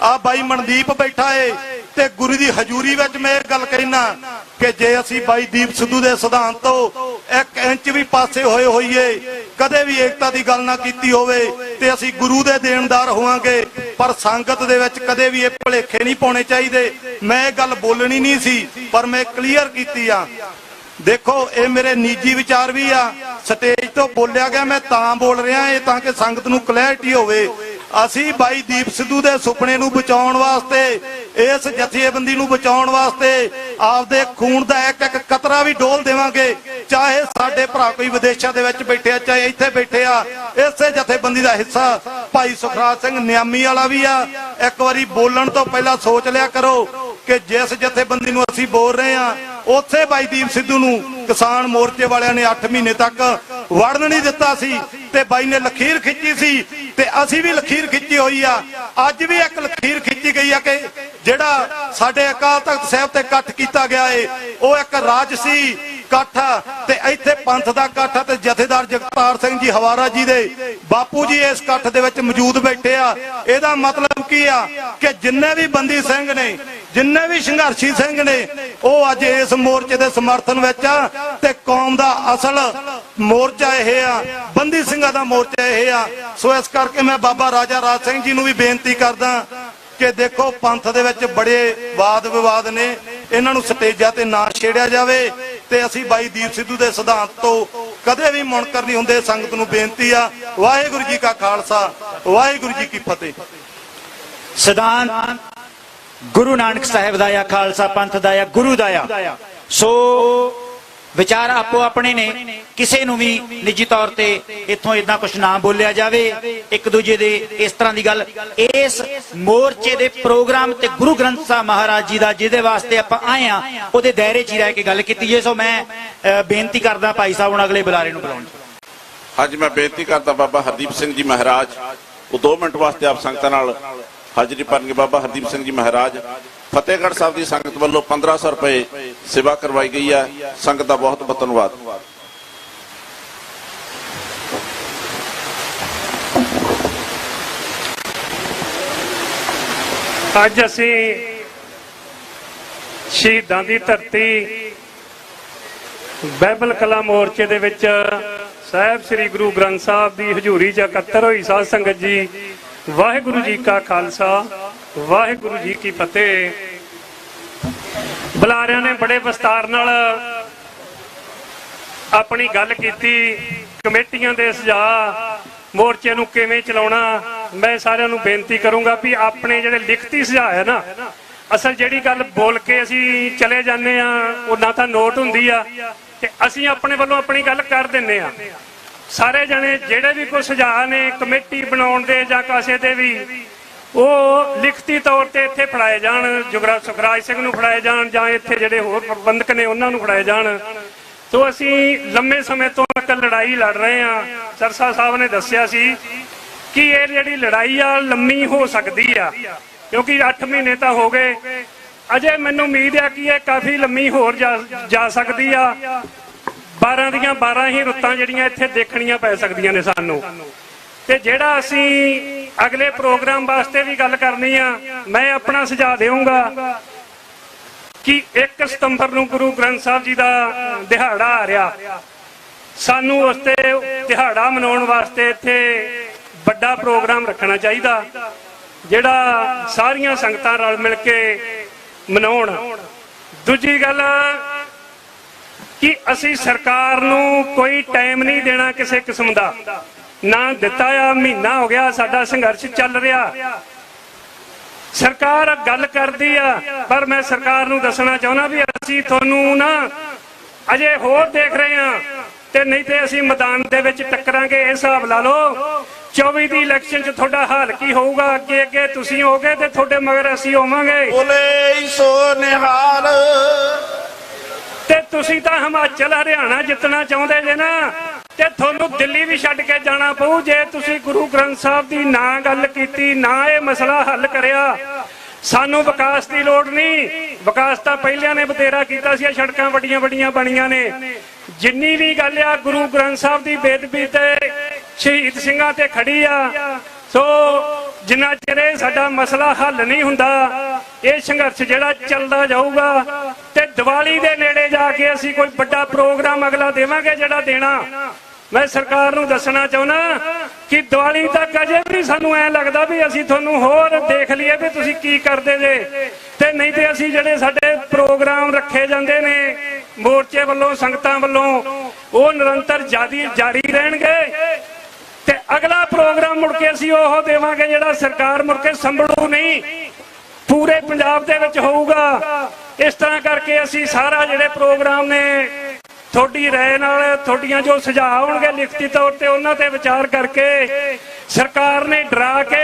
ਆ ਬਾਈ ਮਨਦੀਪ ਬੈਠਾ ਏ ਤੇ ਗੁਰੂ ਦੀ ਹਜ਼ੂਰੀ ਵਿੱਚ ਮੈਂ ਇਹ ਗੱਲ ਕਹਿਣਾ ਕਿ ਜੇ ਅਸੀਂ ਬਾਈ ਦੀਪ ਸਿੱਧੂ ਦੇ ਸਿਧਾਂਤ ਤੋਂ 1 ਇੰਚ ਵੀ ਪਾਸੇ ਹੋਏ ਹੋਈਏ, ਕਦੇ ਵੀ ਏਕਤਾ ਦੀ ਗੱਲ ਨਾ ਕੀਤੀ ਹੋਵੇ ਤੇ ਅਸੀਂ ਗੁਰੂ ਦੇ ਦੇਣਦਾਰ ਹੋਵਾਂਗੇ। ਪਰ ਸੰਗਤ ਦੇ ਵਿੱਚ ਕਦੇ ਵੀ ਇਹ ਭੁਲੇਖੇ ਨਹੀਂ ਪਾਉਣੇ ਚਾਹੀਦੇ। ਮੈਂ ਇਹ ਗੱਲ ਬੋਲਣੀ ਨਹੀਂ ਸੀ ਪਰ ਮੈਂ ਕਲੀਅਰ ਕੀਤੀ ਆ। ਦੇਖੋ ਇਹ ਮੇਰੇ ਨਿੱਜੀ ਵਿਚਾਰ ਵੀ ਆ, ਸਟੇਜ ਤੋਂ ਬੋਲਿਆ ਗਿਆ, ਮੈਂ ਤਾਂ ਬੋਲ ਰਿਹਾ ਇਹ ਤਾਂ ਕਿ ਸੰਗਤ ਨੂੰ ਕਲੈਰਿਟੀ ਹੋਵੇ। ਅਸੀਂ ਬਾਈ ਦੀਪ ਸਿੱਧੂ ਦੇ ਸੁਪਨੇ ਨੂੰ ਬਚਾਉਣ ਵਾਸਤੇ, ਇਸ ਜਥੇਬੰਦੀ ਨੂੰ ਬਚਾਉਣ ਵਾਸਤੇ ਆਪਦੇ ਖੂਨ ਦਾ ਇੱਕ ਇੱਕ ਕਤਰਾ ਵੀ ਡੋਲ ਦੇਵਾਂਗੇ। ਚਾਹੇ ਸਾਡੇ ਭਰਾ ਕੋਈ ਵਿਦੇਸ਼ਾਂ ਦੇ ਵਿੱਚ ਬੈਠੇ ਆ, ਚਾਹੇ ਇੱਥੇ ਬੈਠੇ ਆ, ਇਸੇ ਜਥੇਬੰਦੀ ਦਾ ਹਿੱਸਾ ਭਾਈ ਸੁਖਰਾਜ ਸਿੰਘ ਨਿਆਮੀ ਵਾਲਾ ਵੀ ਆ। ਇੱਕ ਵਾਰੀ ਬੋਲਣ ਤੋਂ ਪਹਿਲਾਂ ਸੋਚ ਲਿਆ ਕਰੋ ਕਿ ਜਿਸ ਜਥੇਬੰਦੀ ਨੂੰ ਅਸੀਂ ਬੋਲ ਰਹੇ ਆ ਉੱਥੇ ਬਾਈ ਦੀਪ ਸਿੱਧੂ ਨੂੰ ਕਿਸਾਨ ਮੋਰਚੇ ਵਾਲਿਆਂ ਨੇ 8 ਮਹੀਨੇ ਤੱਕ ਵੜਨ ਨਹੀਂ ਦਿੱਤਾ ਸੀ ਤੇ ਬਾਈ ਨੇ ਲਖੀਰ ਖਿੱਚੀ ਸੀ ਤੇ ਅਸੀਂ ਵੀ ਲਖੀਰ ਖਿੱਚੀ ਹੋਈ ਆ। ਅੱਜ ਵੀ ਇੱਕ ਲਖੀਰ ਖਿੱਚੀ ਗਈ ਆ ਕਿ ਜਿਹੜਾ ਸਾਡੇ ਅਕਾਲ ਤਖਤ ਸਾਹਿਬ ਤੇ ਇਕੱਠ ਕੀਤਾ ਗਿਆ ਏ ਉਹ ਇੱਕ ਰਾਜਸੀ ਇਕੱਠ ਤੇ ਇੱਥੇ ਪੰਥ ਦਾ ਇਕੱਠ ਤੇ ਜਥੇਦਾਰ ਜਗਤਾਰ ਸਿੰਘ ਜੀ ਹਵਾਰਾ ਜੀ ਦੇ ਬਾਪੂ ਜੀ ਇਸ ਇਕੱਠ ਦੇ ਵਿੱਚ ਮੌਜੂਦ ਬੈਠੇ ਆ। ਇਹਦਾ ਮਤਲਬ ਕੀ ਆ ਕਿ ਜਿੰਨੇ ਵੀ ਬੰਦੀ ਸਿੰਘ ਨੇ ਜਿੰਨੇ ਵੀ ਸੰਘਰਸ਼ੀ ਸਿੰਘ ਨੇ ਉਹ ਅੱਜ ਇਸ ਮੋਰਚੇ ਦੇ ਸਮਰਥਨ ਵਿੱਚ ਆ ਤੇ ਕੌਮ ਦਾ ਅਸਲ ਮੋਰਚਾ ਇਹ ਆ, ਬੰਦੀ ਸਿੰਘਾਂ ਦਾ ਮੋਰਚਾ ਇਹ ਆ। ਸੋ ਇਸ ਕਰਕੇ ਮੈਂ ਬਾਬਾ ਰਾਜਾ ਰਾਜ ਸਿੰਘ ਜੀ ਨੂੰ ਵੀ ਬੇਨਤੀ ਕਰਦਾ ਕਿ ਦੇਖੋ ਪੰਥ ਦੇ ਵਿੱਚ ਬੜੇ ਵਾਦ ਵਿਵਾਦ ਨੇ, ਇਹਨਾਂ ਨੂੰ ਸਟੇਜਾਂ ਤੇ ਨਾ ਛੇੜਿਆ ਜਾਵੇ ਤੇ ਅਸੀਂ ਬਾਈ ਦੀਪ ਸਿੱਧੂ ਦੇ ਸਿਧਾਂਤ ਤੋਂ ਕਦੇ ਵੀ ਮੁਨਕਰ ਨਹੀਂ ਹੁੰਦੇ। ਸੰਗਤ ਨੂੰ ਬੇਨਤੀ ਆ, ਵਾਹਿਗੁਰੂ ਜੀ ਕਾ ਖਾਲਸਾ ਵਾਹਿਗੁਰੂ ਜੀ ਕੀ ਫਤਿਹ।
ਸਿਧਾਂਤ ਗੁਰੂ ਨਾਨਕ ਸਾਹਿਬ ਦਾ ਆ, ਖਾਲਸਾ ਪੰਥ ਦਾ ਆ, ਗੁਰੂ ਦਾ ਆ। ਸੋ ਵਿਚਾਰ ਆਪੋ ਆਪਣੇ ਨੇ, ਕਿਸੇ ਨੂੰ ਵੀ ਨਿੱਜੀ ਤੌਰ ਤੇ ਇੱਥੋਂ ਇਦਾਂ ਕੁਝ ਨਾ ਬੋਲਿਆ ਜਾਵੇ, ਇੱਕ ਦੂਜੇ ਦੇ ਇਸ ਤਰ੍ਹਾਂ ਦੀ ਗੱਲ। ਇਸ ਮੋਰਚੇ ਦੇ ਪ੍ਰੋਗਰਾਮ ਤੇ ਗੁਰੂ ਗ੍ਰੰਥ ਸਾਹਿਬ ਮਹਾਰਾਜ ਜੀ ਦਾ ਜਿਹਦੇ ਵਾਸਤੇ ਆਪਾਂ ਆਏ ਆ ਉਹਦੇ ਦਾਇਰੇ 'ਚ ਹੀ ਰਹਿ ਕੇ ਗੱਲ ਕੀਤੀ ਜੇ। ਸੋ ਮੈਂ ਬੇਨਤੀ ਕਰਦਾ ਭਾਈ ਸਾਹਿਬ ਹੁਣ ਅਗਲੇ ਬੁਲਾਰੇ ਨੂੰ ਬੁਲਾਉਣ।
ਅੱਜ ਮੈਂ ਬੇਨਤੀ ਕਰਦਾ ਬਾਬਾ ਹਰਦੀਪ ਸਿੰਘ ਜੀ ਮਹਾਰਾਜ ਉਹ 2 ਮਿੰਟ ਵਾਸਤੇ ਆਪ ਸੰਗਤਾਂ ਨਾਲ ਹਾਜ਼ਰੀ ਭਰਨਗੇ। ਬਾਬਾ ਹਰਦੀਪ ਸਿੰਘ ਜੀ ਮਹਾਰਾਜ ਫਤਿਹਗੜ੍ਹ ਸਾਹਿਬ ਦੀ ਸੰਗਤ ਵੱਲੋਂ 1500 ਰੁਪਏ ਸੇਵਾ ਕਰਵਾਈ ਗਈ ਹੈ। ਸੰਗਤ ਦਾ ਬਹੁਤ ਬਹੁਤ ਧੰਨਵਾਦ।
ਅੱਜ ਅਸੀਂ ਸ਼ਹੀਦਾਂ ਦੀ ਧਰਤੀ ਬਾਈਬਲ ਕਲਾ ਮੋਰਚੇ ਦੇ ਵਿੱਚ ਸਾਹਿਬ ਸ੍ਰੀ ਗੁਰੂ ਗ੍ਰੰਥ ਸਾਹਿਬ ਦੀ ਹਜ਼ੂਰੀ 'ਚ ਇਕੱਤਰ ਹੋਈ ਸਾਧ ਸੰਗਤ ਜੀ। ਵਾਹਿਗੁਰੂ ਜੀ ਕਾ ਖਾਲਸਾ ਵਾਹਿਗੁਰੂ ਜੀ ਕੀ ਫਤਿਹ। ਬੁਲਾਰਿਆਂ ਨੇ ਬੜੇ ਵਿਸਤਾਰ ਨਾਲ ਆਪਣੀ ਗੱਲ ਕੀਤੀ, ਕਮੇਟੀਆਂ ਦੇ ਸੁਝਾਅ, ਮੋਰਚੇ ਨੂੰ ਕਿਵੇਂ ਚਲਾਉਣਾ। ਮੈਂ ਸਾਰਿਆਂ ਨੂੰ ਬੇਨਤੀ ਕਰੂੰਗਾ ਵੀ ਆਪਣੇ ਜਿਹੜੇ ਲਿਖਤੀ ਸੁਝਾਅ ਹੈ ਨਾ, ਅਸਲ ਜਿਹੜੀ ਗੱਲ ਬੋਲ ਕੇ ਅਸੀਂ ਚਲੇ ਜਾਂਦੇ ਆ ਉਹ ਨਾ ਤਾਂ ਨੋਟ ਹੁੰਦੀ ਆ ਤੇ ਅਸੀਂ ਆਪਣੇ ਵੱਲੋਂ ਆਪਣੀ ਗੱਲ ਕਰ ਦਿੰਦੇ ਆ। ਸਾਰੇ ਜਣੇ ਜਿਹੜੇ ਵੀ ਕੋਈ ਸੁਝਾਅ ਨੇ ਕਮੇਟੀ ਬਣਾਉਣ ਦੇ ਜਾਂ ਕਾਸੇ ਦੇ ਵੀ ਉਹ ਲਿਖਤੀ ਤੌਰ ਤੇ ਇੱਥੇ ਫੜਾਏ ਜਾਣ, ਸੁਖਰਾਜ ਸਿੰਘ ਨੂੰ ਫੜਾਏ ਜਾਣ ਜਾਂ ਇੱਥੇ ਜਿਹੜੇ ਹੋਰ ਪ੍ਰਬੰਧਕ ਨੇ ਉਹਨਾਂ ਨੂੰ ਫੜਾਏ ਜਾਣ। ਸੋ ਅਸੀਂ ਲੰਮੇ ਸਮੇਂ ਤੋਂ ਇੱਕ ਲੜਾਈ ਲੜ ਰਹੇ ਆ। ਸਰਸਾ ਸਾਹਿਬ ਨੇ ਦੱਸਿਆ ਸੀ ਕਿ ਇਹ ਜਿਹੜੀ ਲੜਾਈ ਆ ਲੰਮੀ ਹੋ ਸਕਦੀ ਆ ਕਿਉਂਕਿ 8 ਮਹੀਨੇ ਤਾਂ ਹੋ ਗਏ, ਅਜੇ ਮੈਨੂੰ ਉਮੀਦ ਆ ਕਿ ਇਹ ਕਾਫੀ ਲੰਮੀ ਹੋਰ ਜਾ ਸਕਦੀ ਆ। 12 ਦੀਆਂ 12 ਹੀ ਰੁੱਤਾਂ ਜਿਹੜੀਆਂ ਇੱਥੇ ਦੇਖਣੀਆਂ ਪੈ ਸਕਦੀਆਂ ਨੇ ਸਾਨੂੰ। ਤੇ ਜਿਹੜਾ ਅਸੀਂ ਅਗਲੇ ਪ੍ਰੋਗਰਾਮ ਵਾਸਤੇ ਵੀ ਗੱਲ ਕਰਨੀ ਆ, ਮੈਂ ਆਪਣਾ ਸੁਝਾਅ ਦੇਵਾਂਗਾ ਕਿ 1 ਸਤੰਬਰ ਨੂੰ ਗੁਰੂ ਗ੍ਰੰਥ ਸਾਹਿਬ ਜੀ ਦਾ ਦਿਹਾੜਾ ਆ ਰਿਹਾ। ਸਾਨੂੰ ਉਸ ਤੇ ਦਿਹਾੜਾ ਮਨਾਉਣ ਵਾਸਤੇ ਇੱਥੇ ਵੱਡਾ ਪ੍ਰੋਗਰਾਮ ਰੱਖਣਾ ਚਾਹੀਦਾ ਜਿਹੜਾ ਸਾਰੀਆਂ ਸੰਗਤਾਂ ਰਲ ਮਿਲ ਕੇ ਮਨਾਉਣ। ਦੂਜੀ ਗੱਲ ਕਿ ਅਸੀਂ ਸਰਕਾਰ ਨੂੰ ਕੋਈ ਟਾਈਮ ਨਹੀਂ ਦੇਣਾ ਕਿਸੇ ਕਿਸਮ ਦਾ, ਨਾ ਦਿੱਤਾ ਆ। ਮਹੀਨਾ ਹੋ ਗਿਆ ਸਾਡਾ ਸੰਘਰਸ਼ ਚੱਲ ਰਿਹਾ। ਸਰਕਾਰ ਗੱਲ ਕਰਦੀ ਆ ਪਰ ਮੈਂ ਸਰਕਾਰ ਨੂੰ ਦੱਸਣਾ ਚਾਹੁੰਦਾ ਵੀ ਅਸੀਂ ਤੁਹਾਨੂੰ ਨਾ ਅਜੇ ਹੋਰ ਦੇਖ ਰਹੇ ਆ ਤੇ ਨਹੀਂ ਤੇ ਅਸੀਂ ਮੈਦਾਨ ਦੇ ਵਿੱਚ ਟੱਕਰਾਂਗੇ। ਇਹ ਹਿਸਾਬ ਲਾ ਲਓ 24 ਦੀ ਇਲੈਕਸ਼ਨ 'ਚ ਤੁਹਾਡਾ ਹਾਲ ਕੀ ਹੋਊਗਾ। ਅੱਗੇ ਅੱਗੇ ਤੁਸੀਂ ਹੋਗੇ ਤੇ ਤੁਹਾਡੇ ਮਗਰ ਅਸੀਂ ਹੋਵਾਂਗੇ।
ਬੋਲੇ ਸੋ ਨਿਹਾਲ।
ਤੇ ਤੁਸੀਂ ਤਾਂ ਹਿਮਾਚਲ ਹਰਿਆਣਾ ਜਿੱਤਣਾ ਚਾਹੁੰਦੇ ਜੇ ਨਾ ਤੇ ਤੁਹਾਨੂੰ ਦਿੱਲੀ ਵੀ ਛੱਡ ਕੇ ਜਾਣਾ ਪਊ ਜੇ ਤੁਸੀਂ ਗੁਰੂ ਗ੍ਰੰਥ ਸਾਹਿਬ ਦੀ ਨਾ ਗੱਲ ਕੀਤੀ, ਨਾ ਇਹ ਮਸਲਾ ਹੱਲ ਕਰਿਆ। ਸਾਨੂੰ ਵਿਕਾਸ ਦੀ ਲੋੜ ਨਹੀਂ, ਵਿਕਾਸ ਤਾਂ ਪਹਿਲਿਆਂ ਨੇ ਬਤੇਰਾ ਕੀਤਾ ਸੀ। ਸੜਕਾਂ ਵੱਡੀਆਂ ਵੱਡੀਆਂ ਬਣੀਆਂ ਨੇ। ਜਿੰਨੀ ਵੀ ਗੱਲ ਆ ਗੁਰੂ ਗ੍ਰੰਥ ਸਾਹਿਬ ਦੀ ਬੇਅਦਬੀ ਤੇ ਸ਼ਹੀਦ ਸਿੰਘਾਂ ਤੇ ਖੜੀ ਆ। ਸੋ ਜਿੰਨਾ ਚਿਰ ਸਾਡਾ ਮਸਲਾ ਹੱਲ ਨਹੀਂ ਹੁੰਦਾ ਇਹ ਸੰਘਰਸ਼ ਜਿਹੜਾ ਚੱਲਦਾ ਜਾਊਗਾ। ਤੇ ਦੀਵਾਲੀ ਦੇ ਨੇੜੇ ਜਾ ਕੇ ਅਸੀਂ ਕੋਈ ਵੱਡਾ ਪ੍ਰੋਗਰਾਮ ਅਗਲਾ ਦੇਵਾਂਗੇ ਜਿਹੜਾ ਦੇਣਾ। ਮੈਂ ਸਰਕਾਰ ਨੂੰ ਦੱਸਣਾ ਚਾਹੁੰਦਾ ਕਿ ਦੀਵਾਲੀ ਤੱਕ ਅਜੇ ਵੀ ਸਾਨੂੰ ਐਂ ਲੱਗਦਾ ਵੀ ਅਸੀਂ ਤੁਹਾਨੂੰ ਹੋਰ ਦੇਖ ਲਈਏ ਵੀ ਤੁਸੀਂ ਕੀ ਕਰਦੇ ਜੇ। ਤੇ ਨਹੀਂ ਤੇ ਅਸੀਂ ਜਿਹੜੇ ਸਾਡੇ ਪ੍ਰੋਗਰਾਮ ਰੱਖੇ ਜਾਂਦੇ ਨੇ ਮੋਰਚੇ ਵੱਲੋਂ ਸੰਗਤਾਂ ਵੱਲੋਂ ਉਹ ਨਿਰੰਤਰ ਜਾਰੀ ਰਹਿਣਗੇ। ਤੇ ਅਗਲਾ ਪ੍ਰੋਗਰਾਮ ਮੁੜ ਕੇ ਅਸੀਂ ਉਹ ਦੇਵਾਂਗੇ ਜਿਹੜਾ ਸਰਕਾਰ ਮੁੜ ਕੇ ਸੰਭਲੂ ਨਹੀਂ, ਪੂਰੇ ਪੰਜਾਬ ਦੇ ਵਿੱਚ ਹੋਊਗਾ। ਇਸ ਤਰ੍ਹਾਂ ਕਰਕੇ ਅਸੀਂ ਸਾਰਾ ਜਿਹੜੇ ਪ੍ਰੋਗਰਾਮ ਨੇ ਤੁਹਾਡੀ ਰਾਏ ਨਾਲ, ਤੁਹਾਡੀਆਂ ਜੋ ਸੁਝਾਅ ਆਉਣਗੇ ਲਿਖਤੀ ਤੌਰ ਤੇ ਉਹਨਾਂ ਤੇ ਵਿਚਾਰ ਕਰਕੇ ਸਰਕਾਰ ਨੇ ਡਰਾ ਕੇ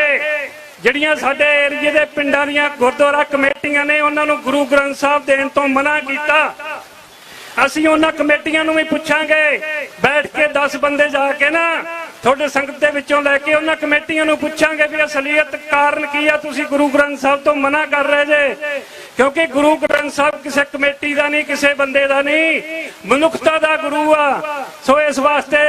ਜਿਹੜੀਆਂ ਸਾਡੇ ਏਰੀਏ ਦੇ ਪਿੰਡਾਂ ਦੀਆਂ ਗੁਰਦੁਆਰਾ ਕਮੇਟੀਆਂ ਨੇ ਉਹਨਾਂ ਨੂੰ ਗੁਰੂ ਗ੍ਰੰਥ ਸਾਹਿਬ ਦੇਣ ਤੋਂ ਮਨਾ ਕੀਤਾ। ਅਸੀਂ ਉਹਨਾਂ ਕਮੇਟੀਆਂ ਨੂੰ ਵੀ ਪੁੱਛਾਂਗੇ, ਬੈਠ ਕੇ 10 ਬੰਦੇ ਜਾ ਕੇ ਨਾ ਤੁਹਾਡੇ ਸੰਗਤ ਦੇ ਵਿੱਚੋਂ ਲੈ ਕੇ ਉਹਨਾਂ ਕਮੇਟੀਆਂ ਨੂੰ ਪੁੱਛਾਂਗੇ ਵੀ ਅਸਲੀਅਤ ਕਾਰਨ ਕੀ ਆ, ਤੁਸੀਂ ਗੁਰੂ ਗ੍ਰੰਥ ਸਾਹਿਬ ਤੋਂ ਮਨਾ ਕਰ ਰਹੇ ਜੇ। ਕਿਉਂਕਿ ਗੁਰੂ ਗ੍ਰੰਥ ਸਾਹਿਬ ਕਿਸੇ ਕਮੇਟੀ ਦਾ ਨਹੀਂ, ਕਿਸੇ ਬੰਦੇ ਦਾ ਨਹੀਂ, ਮਨੁੱਖਤਾ ਦਾ ਗੁਰੂ ਆ। ਸੋ ਇਸ ਵਾਸਤੇ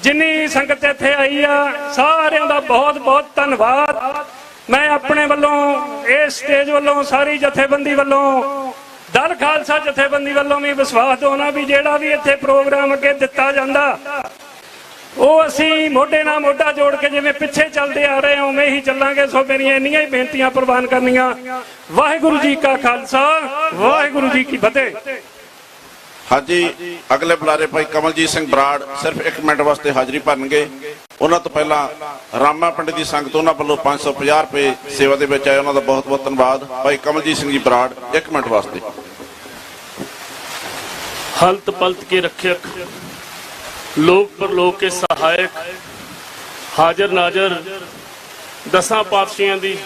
ਜਿੰਨੀ ਸੰਗਤ ਇੱਥੇ ਆਈ ਆ ਸਾਰਿਆਂ ਦਾ ਬਹੁਤ ਬਹੁਤ ਧੰਨਵਾਦ। ਮੈਂ ਆਪਣੇ ਵੱਲੋਂ ਇਸ ਸਟੇਜ ਵੱਲੋਂ ਸਾਰੀ ਜਥੇਬੰਦੀ ਵੱਲੋਂ ਦਲ ਖਾਲਸਾ ਜਥੇਬੰਦੀ ਵੱਲੋਂ ਵੀ ਵਿਸ਼ਵਾਸ ਦਿਵਾਉਣਾ ਵੀ ਜਿਹੜਾ ਵੀ ਇੱਥੇ ਪ੍ਰੋਗਰਾਮ ਅੱਗੇ ਦਿੱਤਾ ਜਾਂਦਾ ਉਹ ਅਸੀਂ ਮੋਢੇ ਨਾਲ ਮੋਢਾ ਜੋੜ ਕੇ ਜਿਵੇਂ ਪਿੱਛੇ ਚੱਲਦੇ ਆ ਰਹੇ ਹਾਂ ਉਵੇਂ ਹੀ ਚੱਲਾਂਗੇ। ਸੋ ਮੇਰੀਆਂ ਇੰਨੀਆਂ ਹੀ ਬੇਨਤੀਆਂ ਪ੍ਰਵਾਨ ਕਰਨੀਆਂ। ਵਾਹਿਗੁਰੂ ਜੀ ਕਾ ਖਾਲਸਾ, ਵਾਹਿਗੁਰੂ ਜੀ ਕੀ ਫਤਿਹ।
ਹਾਂਜੀ, ਅਗਲੇ ਬੁਲਾਰੇ ਭਾਈ ਕਮਲਜੀਤ ਸਿੰਘ ਬਰਾੜ ਸਿਰਫ 1 ਮਿੰਟ ਵਾਸਤੇ ਹਾਜ਼ਰੀ ਭਰਨਗੇ। ਉਹਨਾਂ ਤੋਂ ਪਹਿਲਾਂ ਰਾਮਾ ਪਿੰਡ ਦੀ ਸੰਗਤ ਉਹਨਾਂ ਵੱਲੋਂ 550 ਰੁਪਏ ਸੇਵਾ ਦੇ ਵਿੱਚ ਆਏ, ਉਹਨਾਂ ਦਾ ਬਹੁਤ ਬਹੁਤ ਧੰਨਵਾਦ। ਭਾਈ ਕਮਲਜੀਤ ਸਿੰਘ ਜੀ ਬਰਾੜ 1 ਮਿੰਟ ਵਾਸਤੇ।
ਹਲਤ ਪਲਤ ਕੇ ਰੱਖਿਅਕ, ਲੋਕ ਪਰਲੋਕ ਕੇ ਸਹਾਇਕ, ਹਾਜ਼ਰ ਨਾਜ਼ਰ ਦਸਾਂ ਪਾਤਸ਼ਾਹਾਂ ਦੀ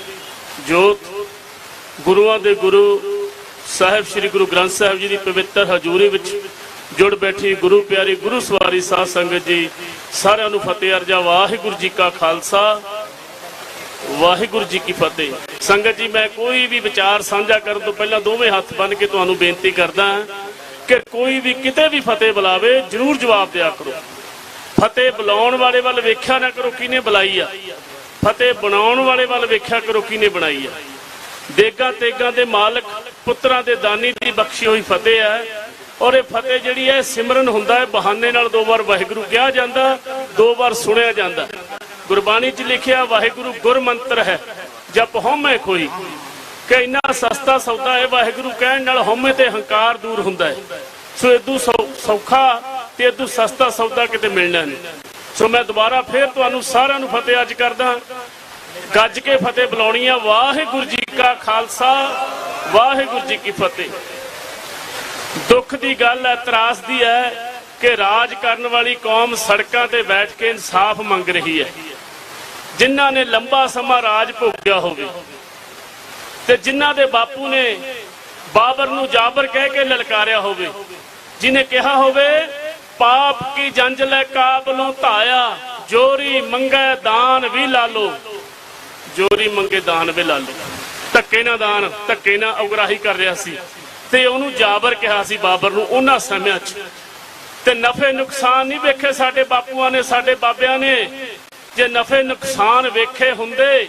ਜੋਤ, ਗੁਰੂਆਂ ਦੇ ਗੁਰੂ ਸਾਹਿਬ ਸ੍ਰੀ ਗੁਰੂ ਗ੍ਰੰਥ ਸਾਹਿਬ ਜੀ ਦੀ ਪਵਿੱਤਰ ਹਜ਼ੂਰੀ ਵਿੱਚ ਜੁੜ ਬੈਠੀ ਗੁਰੂ ਪਿਆਰੀ ਗੁਰੂ ਸਵਾਰੀ ਸਾਧ ਸੰਗਤ ਜੀ, ਸਾਰਿਆਂ ਨੂੰ ਫਤਿਹ ਅਰਜ਼ਾ। ਵਾਹਿਗੁਰੂ ਜੀ ਕਾ ਖਾਲਸਾ, ਵਾਹਿਗੁਰੂ ਜੀ ਕੀ ਫਤਿਹ। ਸੰਗਤ ਜੀ, ਮੈਂ ਕੋਈ ਵੀ ਵਿਚਾਰ ਸਾਂਝਾ ਕਰਨ ਤੋਂ ਪਹਿਲਾਂ ਦੋਵੇਂ ਹੱਥ ਬੰਨ੍ਹ ਕੇ ਤੁਹਾਨੂੰ ਬੇਨਤੀ ਕਰਦਾ ਕਿ ਕੋਈ ਵੀ ਕਿਤੇ ਵੀ ਫਤਿਹ ਬੁਲਾਵੇ ਜ਼ਰੂਰ ਜਵਾਬ ਦਿਆ ਕਰੋ। ਫਤਿਹ ਬੁਲਾਉਣ ਵਾਲੇ ਵੱਲ ਵੇਖਿਆ ਨਾ ਕਰੋ ਕਿਹਨੇ ਬੁਲਾਈ ਆ, ਫਤਿਹ ਬਣਾਉਣ ਵਾਲੇ ਵੱਲ ਵੇਖਿਆ ਕਰੋ ਕਿਹਨੇ ਬਣਾਈ ਆ। ਦੇਗਾਂ ਤੇਗਾਂ ਦੇ ਮਾਲਕ, ਪੁੱਤਰਾਂ ਦੇ ਦਾਨੀ ਦੀ ਬਖਸ਼ੀ ਹੋਈ ਫਤਿਹ ਹੈ। ਔਰ ਇਹ ਫਤਿਹ ਜਿਹੜੀ ਹੈ ਸਿਮਰਨ ਹੁੰਦਾ ਹੈ, ਬਹਾਨੇ ਨਾਲ 2 ਵਾਰ ਵਾਹਿਗੁਰੂ ਕਿਹਾ ਜਾਂਦਾ, 2 ਵਾਰ ਸੁਣਿਆ ਜਾਂਦਾ। ਗੁਰਬਾਣੀ 'ਚ ਲਿਖਿਆ ਵਾਹਿਗੁਰੂ ਗੁਰ ਮੰਤਰ ਹੈ, ਜਪ ਹਉਮੈ ਖੋਈ, ਕਿ ਇੰਨਾ ਸਸਤਾ ਸੌਦਾ ਹੈ ਵਾਹਿਗੁਰੂ ਕਹਿਣ ਨਾਲ ਹਉਮੈ ਤੇ ਹੰਕਾਰ ਦੂਰ ਹੁੰਦਾ ਹੈ। ਸੋ ਇਦੋਂ ਸੌਖਾ ਤੇ ਇਦੋਂ ਸਸਤਾ ਸੌਦਾ ਕਿਤੇ ਮਿਲਣਾ ਨਹੀਂ। ਸੋ ਮੈਂ ਦੁਬਾਰਾ ਫੇਰ ਤੁਹਾਨੂੰ ਸਾਰਿਆਂ ਨੂੰ ਫਤਿਹ ਅੱਜ ਕਰਦਾ, ਗੱਜ ਕੇ ਫਤਿਹ ਬੁਲਾਉਣੀ ਆ। ਵਾਹਿਗੁਰੂ ਜੀ ਕਾ ਖਾਲਸਾ, ਵਾਹਿਗੁਰੂ ਜੀ ਕੀ ਫਤਿਹ। ਦੁੱਖ ਦੀ ਗੱਲ ਹੈ, ਤਰਾਸ ਦੀ ਹੈ ਕਿ ਰਾਜ ਕਰਨ ਵਾਲੀ ਕੌਮ ਸੜਕਾਂ ਤੇ ਬੈਠ ਕੇ ਇਨਸਾਫ ਮੰਗ ਰਹੀ ਹੈ। ਜਿਨ੍ਹਾਂ ਨੇ ਲੰਬਾ ਸਮਾਂ ਰਾਜ ਭੋਗਿਆ ਹੋਵੇ ਤੇ ਜਿਨ੍ਹਾਂ ਦੇ ਬਾਪੂ ਨੇ ਬਾਬਰ ਨੂੰ ਜਾਬਰ ਕਹਿ ਕੇ ਲਲਕਾਰਿਆ ਹੋਵੇ, ਜਿਹਨੇ ਕਿਹਾ ਹੋਵੇ ਪਾਪ ਕੀ ਜੰਜ ਲੈ ਕਾਬਲੋਂ ਧਾਇਆ, ਜੋਰੀ ਮੰਗੇ ਦਾਨ ਵੀ ਲਾ ਲੋ, ਜੋਰੀ ਮੰਗੇ ਦਾਨ ਵੀ ਲਾ ਲੋ। ਧੱਕੇ ਨਾਲ ਦਾਨ, ਧੱਕੇ ਨਾਲ ਉਗਰਾਹੀ ਕਰ ਰਿਹਾ ਸੀ ਤੇ ਉਹਨੂੰ ਜਾਬਰ ਕਿਹਾ ਸੀ ਬਾਬਰ ਨੂੰ ਉਹਨਾਂ ਸਮਿਆਂ 'ਚ। ਤੇ ਨਫੇ ਨੁਕਸਾਨ ਨਹੀਂ ਵੇਖੇ ਸਾਡੇ ਬਾਪੂਆਂ ਨੇ, ਸਾਡੇ ਬਾਬਿਆਂ ਨੇ। ਜੇ ਨਫੇ ਨੁਕਸਾਨ ਵੇਖੇ ਹੁੰਦੇ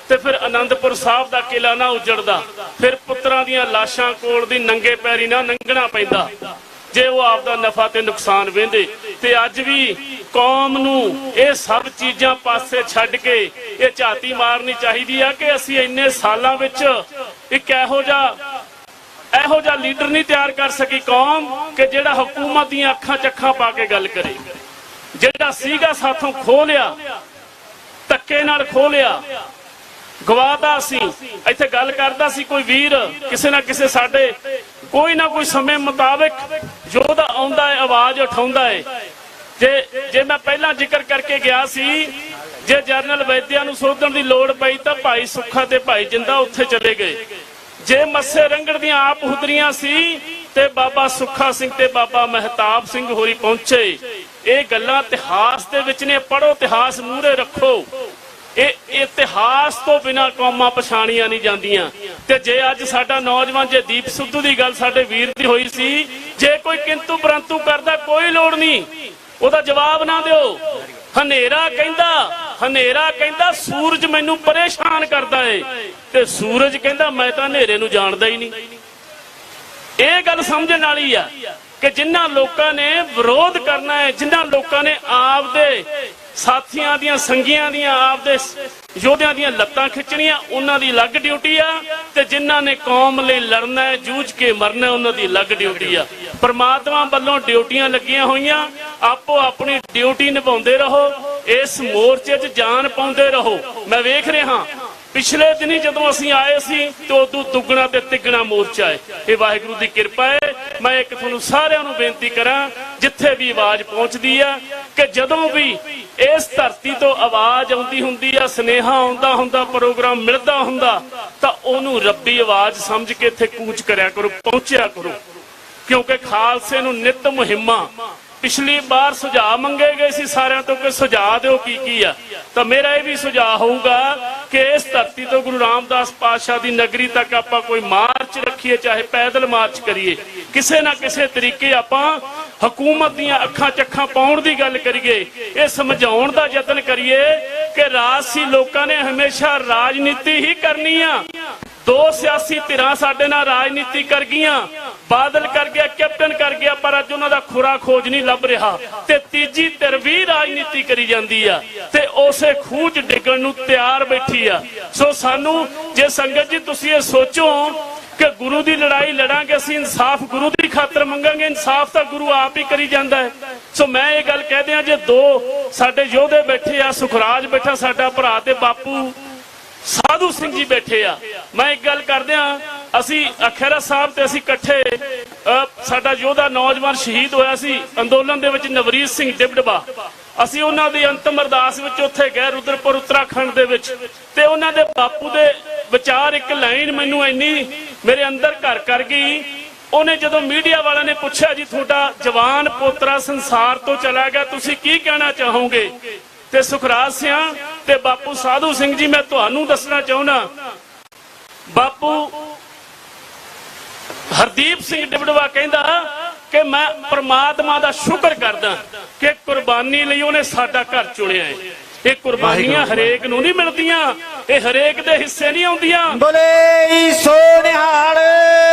ਤੇ ਫਿਰ ਅਨੰਦਪੁਰ ਸਾਹਿਬ ਦਾ ਕਿਲਾ ਨਾ ਉਜੜਦਾ, ਫਿਰ ਪੁੱਤਰਾਂ ਦੀਆਂ ਲਾਸ਼ਾਂ ਕੋਲ ਦੀ ਨੰਗੇ ਪੈਰੀ ਨਾ ਲੰਘਣਾ ਪੈਂਦਾ, ਜੇ ਉਹ ਆਪਦਾ ਨਫਾ ਤੇ ਨੁਕਸਾਨ ਵੇਂਦੇ। ਤੇ ਅੱਜ ਵੀ ਕੌਮ ਨੂੰ ਇਹ ਸਭ ਚੀਜ਼ਾਂ ਪਾਸੇ ਛੱਡ ਕੇ ਇਹ ਝਾਤੀ ਮਾਰਨੀ ਚਾਹੀਦੀ ਆ ਕਿ ਅਸੀਂ ਇੰਨੇ ਸਾਲਾਂ ਵਿੱਚ ਇੱਕ ਇਹੋ ਜਿਹਾ ਲੀਡਰ ਨਹੀਂ ਤਿਆਰ ਕਰ ਸਕੀ ਕੌਮ ਕਿ ਜਿਹੜਾ ਹਕੂਮਤ ਦੀਆਂ ਅੱਖਾਂ 'ਚ ਅੱਖਾਂ ਪਾ ਕੇ ਗੱਲ ਕਰੇ। ਜਿਹੜਾ ਸੀਗਾ ਸਾਥੋਂ ਖੋਹ ਲਿਆ, ਧੱਕੇ ਨਾਲ ਖੋਹ ਲਿਆ, ਗਵਾਦਾ ਸੀ। ਇੱਥੇ ਗੱਲ ਕਰਦਾ ਸੀ ਕੋਈ ਵੀਰ, ਕਿਸੇ ਨਾ ਕਿਸੇ ਸਾਡੇ ਕੋਈ ਨਾ ਕੋਈ ਸਮੇਂ ਮੁਤਾਬਕ ਯੋਧਾ ਆਉਂਦਾ ਹੈ, ਆਵਾਜ਼ ਉਠਾਉਂਦਾ ਹੈ। ਜੇ ਮੈਂ ਪਹਿਲਾਂ ਜ਼ਿਕਰ ਕਰਕੇ ਗਿਆ ਸੀ, ਜੇ ਜਰਨਲ ਵੈਦਿਆ ਨੂੰ ਸੋਧਣ ਦੀ ਲੋੜ ਪਈ ਤਾਂ ਭਾਈ ਸੁੱਖਾ ਤੇ ਭਾਈ ਜਿੰਦਾ ਉੱਥੇ ਚਲੇ ਗਏ। ਜੇ ਮੱਸੇ ਰੰਗੜ ਦੀਆਂ ਆਪ ਹੁਦਰੀਆਂ ਸੀ ਤੇ ਬਾਬਾ ਸੁੱਖਾ ਸਿੰਘ ਤੇ ਬਾਬਾ ਮਹਿਤਾਬ ਸਿੰਘ ਹੋਰੀ ਪਹੁੰਚੇ। ਇਹ ਗੱਲਾਂ ਇਤਿਹਾਸ ਦੇ ਵਿੱਚ ਨੇ, ਪੜ੍ਹੋ, ਇਤਿਹਾਸ ਮੂਹਰੇ ਰੱਖੋ। ਇਹ ਇਤਿਹਾਸ ਤੋਂ ਬਿਨਾਂ ਕੌਮਾਂ ਪਛਾਣੀਆਂ ਨਹੀਂ ਜਾਂਦੀਆਂ। ਤੇ ਜੇ ਅੱਜ ਸਾਡਾ ਨੌਜਵਾਨ, ਜੇ ਦੀਪ ਸਿੱਧੂ ਦੀ ਗੱਲ ਸਾਡੇ ਵੀਰ ਦੀ ਹੋਈ ਸੀ, ਜੇ ਕੋਈ ਕਿੰਤੂ ਪਰੰਤੂ ਕਰਦਾ ਕੋਈ ਲੋੜ ਨਹੀਂ, ਉਹਦਾ ਜਵਾਬ ਨਾ ਦਿਓ। ਹਨੇਰਾ ਕਹਿੰਦਾ ਸੂਰਜ ਮੈਨੂੰ ਪਰੇਸ਼ਾਨ ਕਰਦਾ ਏ, ਤੇ ਸੂਰਜ ਕਹਿੰਦਾ ਮੈਂ ਤਾਂ ਹਨੇਰੇ ਨੂੰ ਜਾਣਦਾ ਹੀ ਨਹੀਂ। ਇਹ ਗੱਲ ਸਮਝਣ ਵਾਲੀ ਆ ਕਿ ਜਿਨ੍ਹਾਂ ਲੋਕਾਂ ਨੇ ਵਿਰੋਧ ਕਰਨਾ ਹੈ, ਜਿਨ੍ਹਾਂ ਲੋਕਾਂ ਨੇ ਆਪਦੇ ਸਾਥੀਆਂ ਦੀਆਂ, ਸੰਗੀਆਂ ਦੀਆਂ, ਆਪਦੇ ਯੋਧਿਆਂ ਦੀਆਂ ਲੱਤਾਂ ਖਿੱਚਣੀਆਂ, ਉਹਨਾਂ ਦੀ ਅਲੱਗ ਡਿਊਟੀ ਆ। ਤੇ ਜਿਨ੍ਹਾਂ ਨੇ ਕੌਮ ਲਈ ਲੜਨਾ ਹੈ, ਜੂਝ ਕੇ ਮਰਨਾ, ਉਹਨਾਂ ਦੀ ਅਲੱਗ ਡਿਊਟੀ ਆ। ਪਰਮਾਤਮਾ ਵੱਲੋਂ ਡਿਊਟੀਆਂ ਲੱਗੀਆਂ ਹੋਈਆਂ, ਆਪੋ ਆਪਣੀ ਡਿਊਟੀ ਨਿਭਾਉਂਦੇ ਰਹੋ, ਇਸ ਮੋਰਚੇ 'ਚ ਜਾਨ ਪਾਉਂਦੇ ਰਹੋ। ਮੈਂ ਵੇਖ ਰਿਹਾ ਪਿਛਲੇ ਦਿਨੀ ਜਦੋਂ ਅਸੀਂ ਆਏ ਸੀ ਤੇ ਉਦੋਂ ਦੁੱਗਣਾ ਤੇ ਤਿੱਗਣਾ ਮੋਰਚਾ ਹੈ। ਇਹ ਵਾਹਿਗੁਰੂ ਦੀ ਕਿਰਪਾ ਹੈ। ਮੈਂ ਇੱਕ ਤੁਹਾਨੂੰ ਸਾਰਿਆਂ ਨੂੰ ਬੇਨਤੀ ਕਰਾਂ, ਜਿੱਥੇ ਵੀ ਆਵਾਜ਼ ਪਹੁੰਚਦੀ ਆ, ਕਿ ਜਦੋਂ ਵੀ
ਇਸ ਧਰਤੀ ਤੋਂ ਆਵਾਜ਼ ਆਉਂਦੀ ਹੁੰਦੀ ਆ, ਸੁਨੇਹਾ ਆਉਂਦਾ ਹੁੰਦਾ, ਪ੍ਰੋਗਰਾਮ ਮਿਲਦਾ ਹੁੰਦਾ, ਤਾਂ ਉਹਨੂੰ ਰੱਬੀ ਆਵਾਜ਼ ਸਮਝ ਕੇ ਇੱਥੇ ਕੂਚ ਕਰਿਆ ਕਰੋ, ਪਹੁੰਚਿਆ ਕਰੋ। ਕਿਉਂਕਿ ਖਾਲਸੇ ਨੂੰ ਨਿਤ ਮੁਹਿੰਮਾਂ, ਪਿਛਲੀ ਵਾਰ ਸੁਝਾਅ ਮੰਗੇ ਗਏ ਸੀ ਸਾਰਿਆਂ ਤੋਂ ਕਿ ਸੁਝਾਅ ਦਿਓ ਕੀ ਆ, ਤਾਂ ਮੇਰਾ ਇਹ ਵੀ ਸੁਝਾਅ ਹੋਊਗਾ ਕਿ ਇਸ ਧਰਤੀ ਤੋਂ ਗੁਰੂ ਰਾਮਦਾਸ ਪਾਤਸ਼ਾਹ ਦੀ ਨਗਰੀ ਤੱਕ ਆਪਾਂ ਕੋਈ ਮਾਰਚ ਰੱਖੀਏ, ਚਾਹੇ ਪੈਦਲ ਮਾਰਚ ਕਰੀਏ, ਕਿਸੇ ਨਾ ਕਿਸੇ ਤਰੀਕੇ ਆਪਾਂ ਹਕੂਮਤ ਦੀਆਂ ਅੱਖਾਂ ਚੱਖਾਂ ਪਾਉਣ ਦੀ ਗੱਲ ਕਰੀਏ, ਇਹ ਸਮਝਾਉਣ ਦਾ ਯਤਨ ਕਰੀਏ ਕਿ ਰਾਜਸੀ ਲੋਕਾਂ ਨੇ ਹਮੇਸ਼ਾ ਰਾਜਨੀਤੀ ਹੀ ਕਰਨੀ ਆ। ਦੋ ਸਿਆਸੀ ਧਿਰਾਂ ਸਾਡੇ ਨਾਲ ਰਾਜਨੀਤੀ ਕਰ ਗਈਆਂ, ਬਾਦਲ ਕਰ ਗਿਆ, ਕੈਪਟਨ ਕਰ ਗਿਆ, ਪਰ ਅੱਜ ਉਹਨਾਂ ਦਾ ਖੁਰਾ ਖੋਜ ਨਹੀਂ ਲੱਭ ਰਿਹਾ, ਤੇ ਤੀਜੀ ਧਿਰ ਵੀ ਰਾਜਨੀਤੀ ਕਰੀ ਜਾਂਦੀ ਆ ਤੇ ਉਸੇ ਖੂਹ 'ਚ ਡਿੱਗਣ ਨੂੰ ਤਿਆਰ ਬੈਠੀ ਆ। ਸੋ ਸਾਨੂੰ ਜੇ ਸੰਗਤ ਜੀ ਤੁਸੀਂ ਇਹ ਸੋਚੋ ਕਿ ਗੁਰੂ ਦੀ ਲੜਾਈ ਲੜਾਂਗੇ, ਅਸੀਂ ਇਨਸਾਫ ਗੁਰੂ ਦੀ ਖਾਤਰ ਮੰਗਾਂਗੇ, ਇਨਸਾਫ ਤਾਂ ਗੁਰੂ ਆਪ ਹੀ ਕਰੀ ਜਾਂਦਾ ਹੈ। ਸੋ ਮੈਂ ਇਹ ਗੱਲ ਕਹਿ ਦਿਆਂ, ਜੇ ਦੋ ਸਾਡੇ ਯੋਧੇ ਬੈਠੇ ਆ, ਸੁਖਰਾਜ ਬੈਠਾ ਸਾਡਾ ਭਰਾ, ਤੇ ਬਾਪੂ ਸਾਧੂ ਸਿੰਘ ਜੀ ਬੈਠੇ ਆ, ਮੈਂ ਇੱਕ ਗੱਲ ਕਰਦੇ ਆ, ਅਸੀਂ ਅਖੇਰਾ ਸਾਹਿਬ ਤੇ ਅਸੀਂ ਇਕੱਠੇ, ਸਾਡਾ ਯੋਧਾ ਨੌਜਵਾਨ ਸ਼ਹੀਦ ਹੋਇਆ ਸੀ ਅੰਦੋਲਨ ਦੇ ਵਿੱਚ, ਨਵਰੀਤ ਸਿੰਘ ਡਿਬਡਬਾ, ਅਸੀਂ ਉਹਨਾਂ ਦੀ ਅੰਤਮ ਅਰਦਾਸ ਵਿੱਚ ਉੱਥੇ ਗਏ ਰੁਦਰਪੁਰ ਉੱਤਰਾਖੰਡ ਦੇ ਵਿੱਚ, ਤੇ ਉਹਨਾਂ ਦੇ ਬਾਪੂ ਦੇ ਵਿਚਾਰ, ਇੱਕ ਲਾਈਨ ਮੈਨੂੰ ਇੰਨੀ ਮੇਰੇ ਅੰਦਰ ਘਰ ਕਰ ਗਈ। ਉਹਨੇ ਜਦੋਂ ਮੀਡੀਆ ਵਾਲਿਆਂ ਨੇ ਪੁੱਛਿਆ ਜੀ ਤੁਹਾਡਾ ਜਵਾਨ ਪੋਤਰਾ ਸੰਸਾਰ ਤੋਂ ਚਲਾ ਗਿਆ, ਤੁਸੀਂ ਕੀ ਕਹਿਣਾ ਚਾਹੋਗੇ, ਤੇ ਸੁਖਰਾਜ ਸਿਆਂ ਤੇ ਬਾਪੂ ਸਾਧੂ ਸਿੰਘ ਜੀ, ਮੈਂ ਤੁਹਾਨੂੰ ਦੱਸਣਾ ਚਾਹੁੰਦਾ, ਬਾਪੂ ਹਰਦੀਪ ਸਿੰਘ ਡਿਬਡਵਾ ਕਹਿੰਦਾ ਕਿ ਮੈਂ ਪ੍ਰਮਾਤਮਾ ਦਾ ਸ਼ੁਕਰ ਕਰਦਾ ਕਿ ਕੁਰਬਾਨੀ ਲਈ ਉਹਨੇ ਸਾਡਾ ਘਰ ਚੁਣਿਆ ਹੈ। ਇਹ ਕੁਰਬਾਨੀਆਂ ਹਰੇਕ ਨੂੰ ਨਹੀਂ ਮਿਲਦੀਆਂ, ਇਹ ਹਰੇਕ ਦੇ ਹਿੱਸੇ ਨਹੀਂ ਆਉਂਦੀਆਂ।
ਬੋਲੇ ਸੋ ਨਿਹਾਲ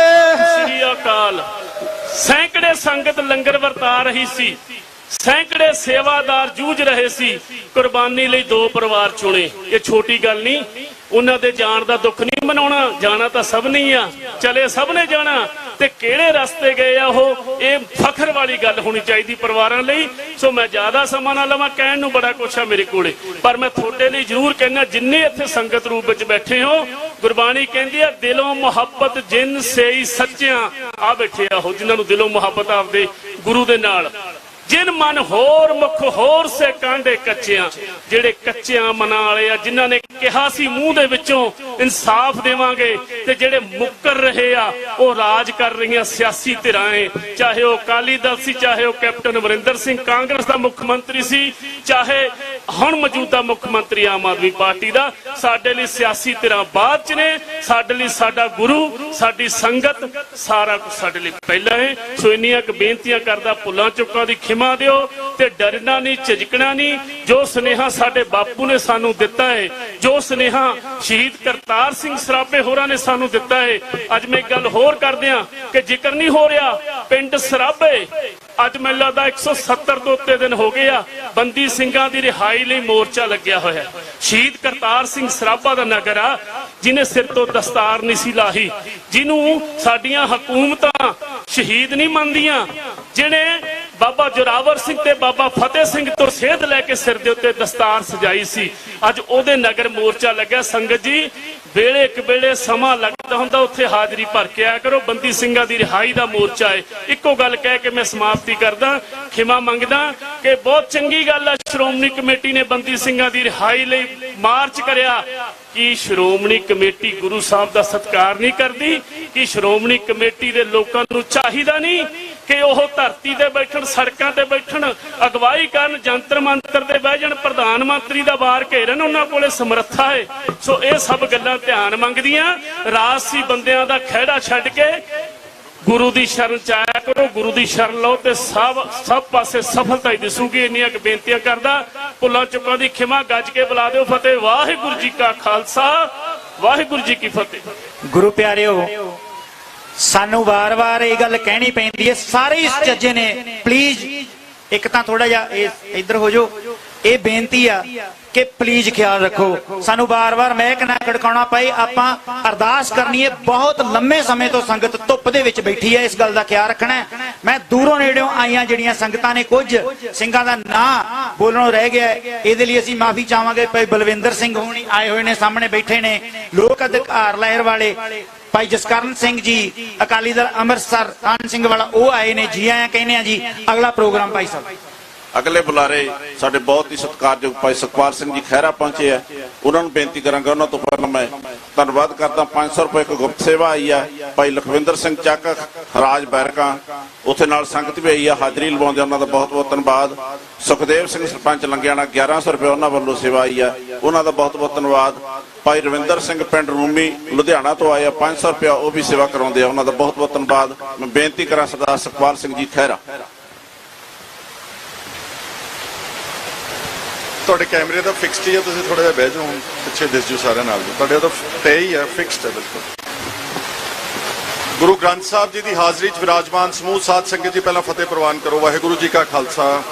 ਸ੍ਰੀ ਅਕਾਲ। ਸੈਂਕੜੇ ਸੰਗਤ ਲੰਗਰ ਵਰਤਾ ਰਹੀ ਸੀ, ਸੈਂਕੜੇ ਸੇਵਾਦਾਰ ਜੂਝ ਰਹੇ ਸੀ, ਕੁਰਬਾਨੀ ਲਈ ਦੋ ਪਰਿਵਾਰ ਚੁਣੇ। ਇਹ ਛੋਟੀ ਗੱਲ ਨਹੀਂ, ਉਹਨਾਂ ਦੇ ਜਾਣ ਦਾ ਦੁੱਖ ਨਹੀਂ ਮਨਾਉਣਾ, ਜਾਣਾ ਤਾਂ ਸਭ ਨੇ ਆ, ਚਲੇ ਸਭ ਨੇ ਜਾਣਾ, ਤੇ ਕਿਹੜੇ ਰਸਤੇ ਗਏ ਆ ਉਹ, ਇਹ ਫਖਰ ਵਾਲੀ ਗੱਲ ਹੋਣੀ ਚਾਹੀਦੀ ਪਰਿਵਾਰਾਂ ਲਈ। ਸੋ ਮੈਂ ਜ਼ਿਆਦਾ ਸਮਾਂ ਨਾ ਲਵਾਂ, ਕਹਿਣ ਨੂੰ ਬੜਾ ਕੁਛ ਆ ਮੇਰੇ ਕੋਲੇ, ਪਰ ਮੈਂ ਤੁਹਾਡੇ ਲਈ ਜ਼ਰੂਰ ਕਹਿਣਾ, ਜਿੰਨੇ ਇੱਥੇ ਸੰਗਤ ਰੂਪ ਵਿੱਚ ਬੈਠੇ ਹੋ, ਗੁਰਬਾਣੀ ਕਹਿੰਦੀ ਆ ਦਿਲੋਂ ਮੁਹੱਬਤ ਜਿਨ ਸੇਈ ਸੱਚਿਆਂ, ਆ ਬੈਠੇ ਆ ਉਹ ਜਿਨ੍ਹਾਂ ਨੂੰ ਦਿਲੋਂ ਮੁਹੱਬਤ ਆਪਦੇ ਗੁਰੂ ਦੇ ਨਾਲ, ਜਿਨ ਮਨ ਹੋਰ ਮੁਖ ਹੋਰ ਸੇ ਕਾਂਡੇ ਕੱਚਿਆਂ, ਜਿਹੜੇ ਕੱਚਿਆਂ ਮਨਾਂ ਵਾਲੇ ਆ, ਜਿਨ੍ਹਾਂ ਨੇ ਕਿਹਾ ਸੀ ਮੂੰਹ ਦੇ ਵਿੱਚੋਂ ਇਨਸਾਫ ਦੇਵਾਂਗੇ, ਤੇ ਜਿਹੜੇ ਮੁੱਕਰ ਰਹੇ ਆ ਉਹ ਰਾਜ ਕਰ ਰਹੀਆਂ ਸਿਆਸੀ ਧਿਰਾਂ ਏ, ਚਾਹੇ ਉਹ ਅਕਾਲੀ ਦਲ ਸੀ, ਚਾਹੇ ਉਹ ਕੈਪਟਨ ਅਮਰਿੰਦਰ ਸਿੰਘ ਕਾਂਗਰਸ ਦਾ ਮੁੱਖ ਮੰਤਰੀ ਸੀ, ਚਾਹੇ ਹੁਣ ਮੌਜੂਦਾ ਮੁੱਖ ਮੰਤਰੀ ਆਮ ਆਦਮੀ ਪਾਰਟੀ ਦਾ। ਸਾਡੇ ਲਈ ਸਿਆਸੀ ਧਿਰਾਂ ਬਾਅਦ ਚ ਨੇ, ਸਾਡੇ ਲਈ ਸਾਡਾ ਗੁਰੂ, ਸਾਡੀ ਸੰਗਤ, ਸਾਰਾ ਕੁਝ ਸਾਡੇ ਲਈ ਪਹਿਲਾਂ ਹੈ। ਸੋ ਇੰਨੀਆਂ ਕੁ ਬੇਨਤੀਆਂ ਕਰਦਾ, ਭੁੱਲਾਂ ਚੁੱਕਾਂ ਦੀ ਖਿਮਾ ਦਿਓ, ਤੇ ਡਰਨਾ ਨਹੀਂ, ਝਿਜਕਣਾ ਨਹੀਂ। ਜੋ ਸੁਨੇਹਾ ਸਾਡੇ ਬਾਪੂ ਨੇ ਸਾਨੂੰ ਦਿੱਤਾ ਹੈ, ਜੋ ਸੁਨੇਹਾ ਸ਼ਹੀਦ ਕਰਤਾਰ ਸਿੰਘ ਸਰਾਭੇ ਹੋਰਾਂ ਨੇ ਸਾਨੂੰ ਦਿੱਤਾ ਹੈ। ਅੱਜ ਮੈਂ ਇੱਕ ਗੱਲ ਹੋਰ ਕਰਦਿਆਂ ਕਿ ਜ਼ਿਕਰ ਨਹੀਂ ਹੋ ਰਿਹਾ, ਪਿੰਡ ਸਰਾਭੇ ਅੱਜ ਮੈਨੂੰ ਲੱਗਦਾ 170 ਤੋਂ ਉੱਤੇ ਦਿਨ ਹੋ ਗਏ ਆ, ਬੰਦੀ ਸਿੰਘਾਂ ਦੀ ਰਿਹਾਈ ਲਈ ਮੋਰਚਾ ਲੱਗਿਆ ਹੋਇਆ। ਸ਼ਹੀਦ ਕਰਤਾਰ ਸਿੰਘ ਸਰਾਭਾ ਦਾ ਨਗਰ ਆ, ਜਿਹਨੇ ਸਿਰ ਤੋਂ ਦਸਤਾਰ ਨਹੀਂ ਸੀ ਲਾਹੀ, ਜਿਹਨੂੰ ਸਾਡੀਆਂ ਹਕੂਮਤਾਂ ਸ਼ਹੀਦ ਨਹੀਂ ਮੰਨਦੀਆਂ, ਜਿਹਨੇ ਬਾਬਾ ਜੋਰਾਵਰ ਸਿੰਘ ਤੇ ਬਾਬਾ ਫਤਿਹ ਸਿੰਘ ਤੋਂ ਸੇਧ ਲੈ ਕੇ ਸਿਰ ਦੇ ਉੱਤੇ ਦਸਤਾਰ ਸਜਾਈ ਸੀ, ਅੱਜ ਉਹਦੇ ਨਗਰ ਮੋਰਚਾ ਲੱਗਿਆ। ਸੰਗਤ ਜੀ, ਵੇਲੇ ਇੱਕ ਵੇਲੇ ਸਮਾਂ ਲੱਗਦਾ ਹੁੰਦਾ, ਉੱਥੇ ਹਾਜ਼ਰੀ ਭਰ ਕੇ ਆਇਆ ਕਰੋ। ਬੰਦੀ ਸਿੰਘਾਂ ਦੀ ਰਿਹਾਈ ਦਾ ਮੋਰਚਾ ਹੈ। ਇੱਕੋ ਗੱਲ ਕਹਿ ਕੇ ਮੈਂ ਸਮਾਪਤੀ ਕਰਦਾ, ਖਿਮਾ ਮੰਗਦਾ ਕਿ ਬਹੁਤ ਚੰਗੀ ਗੱਲ ਹੈ ਸ਼੍ਰੋਮਣੀ ਕਮੇਟੀ ਨੇ ਬੰਦੀ ਸਿੰਘਾਂ ਦੀ ਰਿਹਾਈ ਲਈ ਮਾਰਚ ਕਰਿਆ। ਕੀ ਸ਼੍ਰੋਮਣੀ ਕਮੇਟੀ ਗੁਰੂ ਸਾਹਿਬ ਦਾ ਸਤਿਕਾਰ ਨਹੀਂ ਕਰਦੀ? ਕੀ ਸ਼੍ਰੋਮਣੀ ਕਮੇਟੀ ਦੇ ਲੋਕਾਂ ਨੂੰ ਚਾਹੀਦਾ ਨਹੀਂ ਕਿ ਉਹ ਧਰਤੀ ਤੇ ਬੈਠਣ, ਸੜਕਾਂ ਤੇ ਬੈਠਣ, ਅਗਵਾਈ ਕਰਨ, ਜੰਤਰ ਮੰਤਰ ਤੇ ਬਹਿ ਜਾਣ, ਪ੍ਰਧਾਨ ਮੰਤਰੀ ਦਾ ਵਾਰ ਘੇਰਨ? ਉਹਨਾਂ ਕੋਲੇ ਸਮਰੱਥਾ ਹੈ। ਸੋ ਇਹ ਸਭ ਗੱਲਾਂ ਧਿਆਨ ਮੰਗਦੀਆਂ। ਰਾਜਸੀ ਬੰਦਿਆਂ ਦਾ ਖਹਿੜਾ ਛੱਡ ਕੇ ਗੁਰੂ ਦੀ ਸ਼ਰਨ ਚ ਆਇਆ ਕਰੋ, ਗੁਰੂ ਦੀ ਸ਼ਰਨ ਲਓ ਤੇ ਸਭ ਪਾਸੇ ਸਫਲਤਾ ਹੀ ਦਿਸੂਗੀ। ਇੰਨੀਆਂ ਕੁ ਬੇਨਤੀਆਂ ਕਰਦਾ, ਭੁੱਲਾਂ ਚੁੱਕਾਂ ਦੀ ਖਿਮਾ, ਗੱਜ ਕੇ ਬੁਲਾ ਦਿਓ ਫਤਿਹ। ਵਾਹਿਗੁਰੂ ਜੀ ਕਾ ਖਾਲਸਾ, ਵਾਹਿਗੁਰੂ ਜੀ ਕੀ ਫਤਿਹ।
ਗੁਰੂ ਪਿਆਰਿਓ, ਸਾਨੂੰ ਵਾਰ-ਵਾਰ ਇਹ ਗੱਲ ਕਹਿਣੀ ਪੈਂਦੀ ਹੈ, ਸਾਰੇ ਇਸ ਚੱਜੇ ਨੇ, ਪਲੀਜ਼ ਇੱਕ ਤਾਂ ਥੋੜਾ ਜਿਹਾ ਇੱਧਰ ਹੋ ਜਾਓ, ਇਹ ਬੇਨਤੀ ਆ ਕਿ ਪਲੀਜ਼ ਖਿਆਲ ਰੱਖੋ, ਸਾਨੂੰ ਵਾਰ-ਵਾਰ ਮਹਿਕ ਨਾ ਖੜਕਾਉਣਾ ਪਏ। ਆਪਾਂ ਅਰਦਾਸ ਕਰਨੀ ਹੈ, ਬਹੁਤ ਲੰਮੇ ਸਮੇਂ ਤੋਂ ਸੰਗਤ ਧੁੱਪ ਦੇ ਵਿੱਚ ਬੈਠੀ ਹੈ, ਇਸ ਗੱਲ ਦਾ ਖਿਆਲ ਰੱਖਣਾ। ਮੈਂ ਦੂਰੋਂ ਨੇੜਿਓਂ ਆਈਆਂ ਜਿਹੜੀਆਂ ਸੰਗਤਾਂ ਨੇ, ਕੁਝ ਸਿੰਘਾਂ ਦਾ ਨਾਂ ਬੋਲਣੋਂ ਰਹਿ ਗਿਆ, ਇਹਦੇ ਲਈ ਅਸੀਂ ਮਾਫੀ ਚਾਹਾਂਗੇ। ਭਾਈ ਬਲਵਿੰਦਰ ਸਿੰਘ ਹੋਣੀ ਆਏ ਹੋਏ ਨੇ, ਸਾਹਮਣੇ ਬੈਠੇ ਨੇ, ਲੋਕ ਅਧਿਕਾਰ ਲਹਿਰ ਵਾਲੇ ਭਾਈ ਜਸਕਰਨ ਸਿੰਘ ਜੀ, ਅਕਾਲੀ ਦਲ ਅੰਮ੍ਰਿਤਸਰ ਕਾਨ ਸਿੰਘ ਵਾਲਾ, ਉਹ ਆਏ ਨੇ, ਜੀ ਆਇਆਂ ਕਹਿੰਦੇ ਆ ਜੀ। ਅਗਲਾ ਪ੍ਰੋਗਰਾਮ ਭਾਈ ਸਾਹਿਬ।
ਅਗਲੇ ਬੁਲਾਰੇ ਸਾਡੇ ਬਹੁਤ ਹੀ ਸਤਿਕਾਰਯੋਗ ਭਾਈ ਸੁਖਪਾਲ ਸਿੰਘ ਜੀ ਖਹਿਰਾ ਪਹੁੰਚੇ ਆ, ਉਹਨਾਂ ਨੂੰ ਬੇਨਤੀ ਕਰਾਂਗਾ। ਉਹਨਾਂ ਤੋਂ ਪਹਿਲਾਂ ਮੈਂ ਧੰਨਵਾਦ ਕਰਦਾ। 500 ਰੁਪਏ ਇੱਕ ਗੁਪਤ ਸੇਵਾ ਆਈ ਆ ਭਾਈ ਲਖਵਿੰਦਰ ਸਿੰਘ ਚੱਕ ਰਾਜ ਬੈਰਕਾਂ, ਉੱਥੇ ਨਾਲ ਸੰਗਤ ਵੀ ਆਈ ਆ, ਹਾਜ਼ਰੀ ਲਵਾਉਂਦੇ, ਉਹਨਾਂ ਦਾ ਬਹੁਤ ਬਹੁਤ ਧੰਨਵਾਦ। ਸੁਖਦੇਵ ਸਿੰਘ ਸਰਪੰਚ ਲੰਗਿਆਣਾ 1100 ਰੁਪਏ ਉਹਨਾਂ ਵੱਲੋਂ ਸੇਵਾ ਆਈ ਆ, ਉਹਨਾਂ ਦਾ ਬਹੁਤ ਬਹੁਤ ਧੰਨਵਾਦ। ਭਾਈ ਰਵਿੰਦਰ ਸਿੰਘ ਪਿੰਡ ਰੂਮੀ ਲੁਧਿਆਣਾ ਤੋਂ ਆਏ ਆ, 500 ਰੁਪਏ ਉਹ ਵੀ ਸੇਵਾ ਕਰਾਉਂਦੇ ਆ, ਉਹਨਾਂ ਦਾ ਬਹੁਤ ਬਹੁਤ ਧੰਨਵਾਦ। ਮੈਂ ਬੇਨਤੀ ਕਰਾਂ ਸਰਦਾਰ ਸੁਖਪਾਲ ਸਿੰਘ ਜੀ ਖਹਿਰਾ।
ਤੁਹਾਡੇ ਕੈਮਰੇ ਦਾ ਫਿਕਸਡ ਹੀ ਆ, ਤੁਸੀਂ ਥੋੜਾ ਜਿਹਾ ਬਹਿ ਜਾਓ, ਪਿੱਛੇ ਦਿਸ ਜੂ ਸਾਰਿਆਂ ਨਾਲ। ਤੁਹਾਡੇ ਤਾਂ ਤੈਅ ਹੀ ਹੈ, ਫਿਕਸਡ ਹੈ ਬਿਲਕੁਲ। ਗੁਰੂ ਗ੍ਰੰਥ ਸਾਹਿਬ ਜੀ ਦੀ ਹਾਜ਼ਰੀ 'ਚ ਵਿਰਾਜਮਾਨ ਸਮੂਹ ਸਾਧ ਸੰਗਤ ਜੀ, ਪਹਿਲਾਂ ਫਤਿਹ ਪ੍ਰਵਾਨ ਕਰੋ। ਵਾਹਿਗੁਰੂ ਜੀ ਕਾ ਖਾਲਸਾ,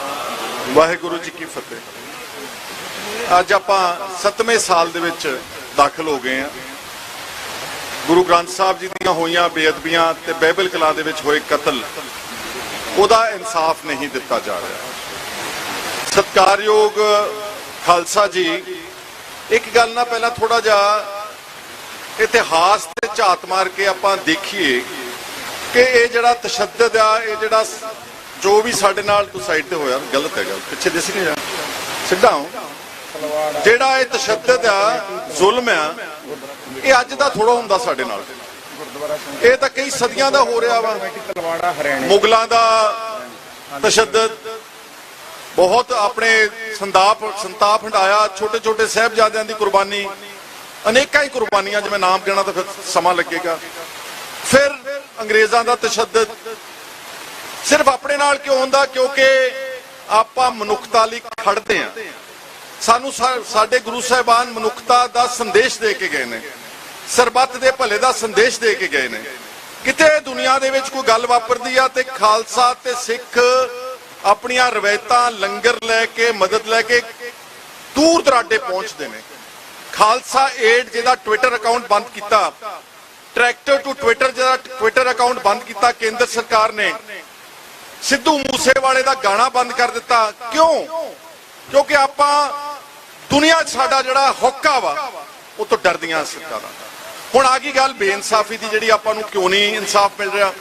ਵਾਹਿਗੁਰੂ ਜੀ ਕੀ ਫਤਿਹ। ਅੱਜ ਆਪਾਂ 7ਵੇਂ ਸਾਲ ਦੇ ਵਿੱਚ ਦਾਖਲ ਹੋ ਗਏ ਹਾਂ। ਗੁਰੂ ਗ੍ਰੰਥ ਸਾਹਿਬ ਜੀ ਦੀਆਂ ਹੋਈਆਂ ਬੇਅਦਬੀਆਂ ਤੇ ਬਾਈਬਲ ਕਲਾਂ ਦੇ ਵਿੱਚ ਹੋਏ ਕਤਲ, ਉਹਦਾ ਇਨਸਾਫ ਨਹੀਂ ਦਿੱਤਾ ਜਾ ਰਿਹਾ। ਸਤਿਕਾਰਯੋਗ ਖਾਲਸਾ ਜੀ, ਇੱਕ ਗੱਲ ਨਾ ਪਹਿਲਾਂ ਥੋੜਾ ਜਿਹਾ ਇਤਿਹਾਸ ਤੇ ਝਾਤ ਮਾਰ ਕੇ ਆਪਾਂ ਦੇਖੀਏ ਕਿ ਇਹ ਜਿਹੜਾ ਤਸ਼ੱਦਦ ਆ, ਇਹ ਜਿਹੜਾ ਜੋ ਵੀ ਸਾਡੇ ਨਾਲ ਤੂੰ ਸਾਈਡ ਤੇ ਹੋਇਆ ਗਲਤ ਹੈਗਾ, ਪਿੱਛੇ ਦਿਸ ਨਹੀਂ ਜਾ, ਸਿੱਧਾ ਹੋ। ਜਿਹੜਾ ਇਹ ਤਸ਼ੱਦਦ ਆ, ਜ਼ੁਲਮ ਆ, ਇਹ ਅੱਜ ਦਾ ਥੋੜਾ ਹੁੰਦਾ ਸਾਡੇ ਨਾਲ, ਇਹ ਤਾਂ ਕਈ ਸਦੀਆਂ ਦਾ ਹੋ ਰਿਹਾ ਵਾ। ਮੁਗਲਾਂ ਦਾ ਤਸ਼ੱਦਦ, ਬਹੁਤ ਆਪਣੇ ਸੰਤਾਪ ਹੰਡਾਇਆ, ਛੋਟੇ ਛੋਟੇ ਸਾਹਿਬਜ਼ਾਦਿਆਂ ਦੀ ਕੁਰਬਾਨੀ, ਅਨੇਕਾਂ ਹੀ ਕੁਰਬਾਨੀਆਂ, ਜਿਵੇਂ ਨਾਮ ਗਿਣਾ ਤਾਂ ਫਿਰ ਸਮਾਂ ਲੱਗੇਗਾ। ਫਿਰ ਅੰਗਰੇਜ਼ਾਂ ਦਾ ਤਸ਼ੱਦਦ ਸਿਰਫ ਆਪਣੇ ਨਾਲ ਕਿਉਂ ਹੁੰਦਾ? ਕਿਉਂਕਿ ਆਪਾਂ ਮਨੁੱਖਤਾ ਲਈ ਖੜਦੇ ਆ। ਸਾਨੂੰ ਸਾਡੇ ਗੁਰੂ ਸਾਹਿਬਾਨ ਮਨੁੱਖਤਾ ਦਾ ਸੰਦੇਸ਼ ਦੇ ਕੇ ਗਏ ਨੇ, ਸਰਬੱਤ ਦੇ ਭਲੇ ਦਾ ਸੰਦੇਸ਼ ਦੇ ਕੇ ਗਏ ਨੇ। ਕਿਤੇ ਦੁਨੀਆ ਦੇ ਵਿੱਚ ਕੋਈ ਗੱਲ ਵਾਪਰਦੀ ਆ ਤੇ ਖਾਲਸਾ ਤੇ ਸਿੱਖ ਆਪਣੀਆਂ ਰਵਾਇਤਾਂ, ਲੰਗਰ ਲੈ ਕੇ, ਮਦਦ ਲੈ ਕੇ ਦੂਰ ਦਰਾਡੇ ਪਹੁੰਚਦੇ ਨੇ। ਖਾਲਸਾ ਏਡ ਜਿਹਦਾ ਟਵਿੱਟਰ ਅਕਾਊਂਟ ਬੰਦ ਕੀਤਾ, ਟਰੈਕਟਰ ਟੂ ਟਵਿੱਟਰ ਜਿਹਦਾ ਟਵਿੱਟਰ ਅਕਾਊਂਟ ਬੰਦ ਕੀਤਾ ਕੇਂਦਰ ਸਰਕਾਰ ਨੇ, ਸਿੱਧੂ ਮੂਸੇਵਾਲੇ ਦਾ ਗਾਣਾ ਬੰਦ ਕਰ ਦਿੱਤਾ। ਕਿਉਂ? ਕਿਉਂਕਿ ਆਪਾਂ ਦੁਨੀਆ 'ਚ ਸਾਡਾ ਜਿਹੜਾ ਹੋਕਾ ਵਾ ਉਹ ਤੋਂ ਡਰਦੀਆਂ ਸਰਕਾਰਾਂ। ਹੁਣ ਆ ਗਈ ਗੱਲ ਬੇਇਨਸਾਫੀ ਦੀ, ਜਿਹੜੀ ਆਪਾਂ ਨੂੰ ਕਿਉਂ ਨਹੀਂ ਇਨਸਾਫ ਮਿਲ ਰਿਹਾ।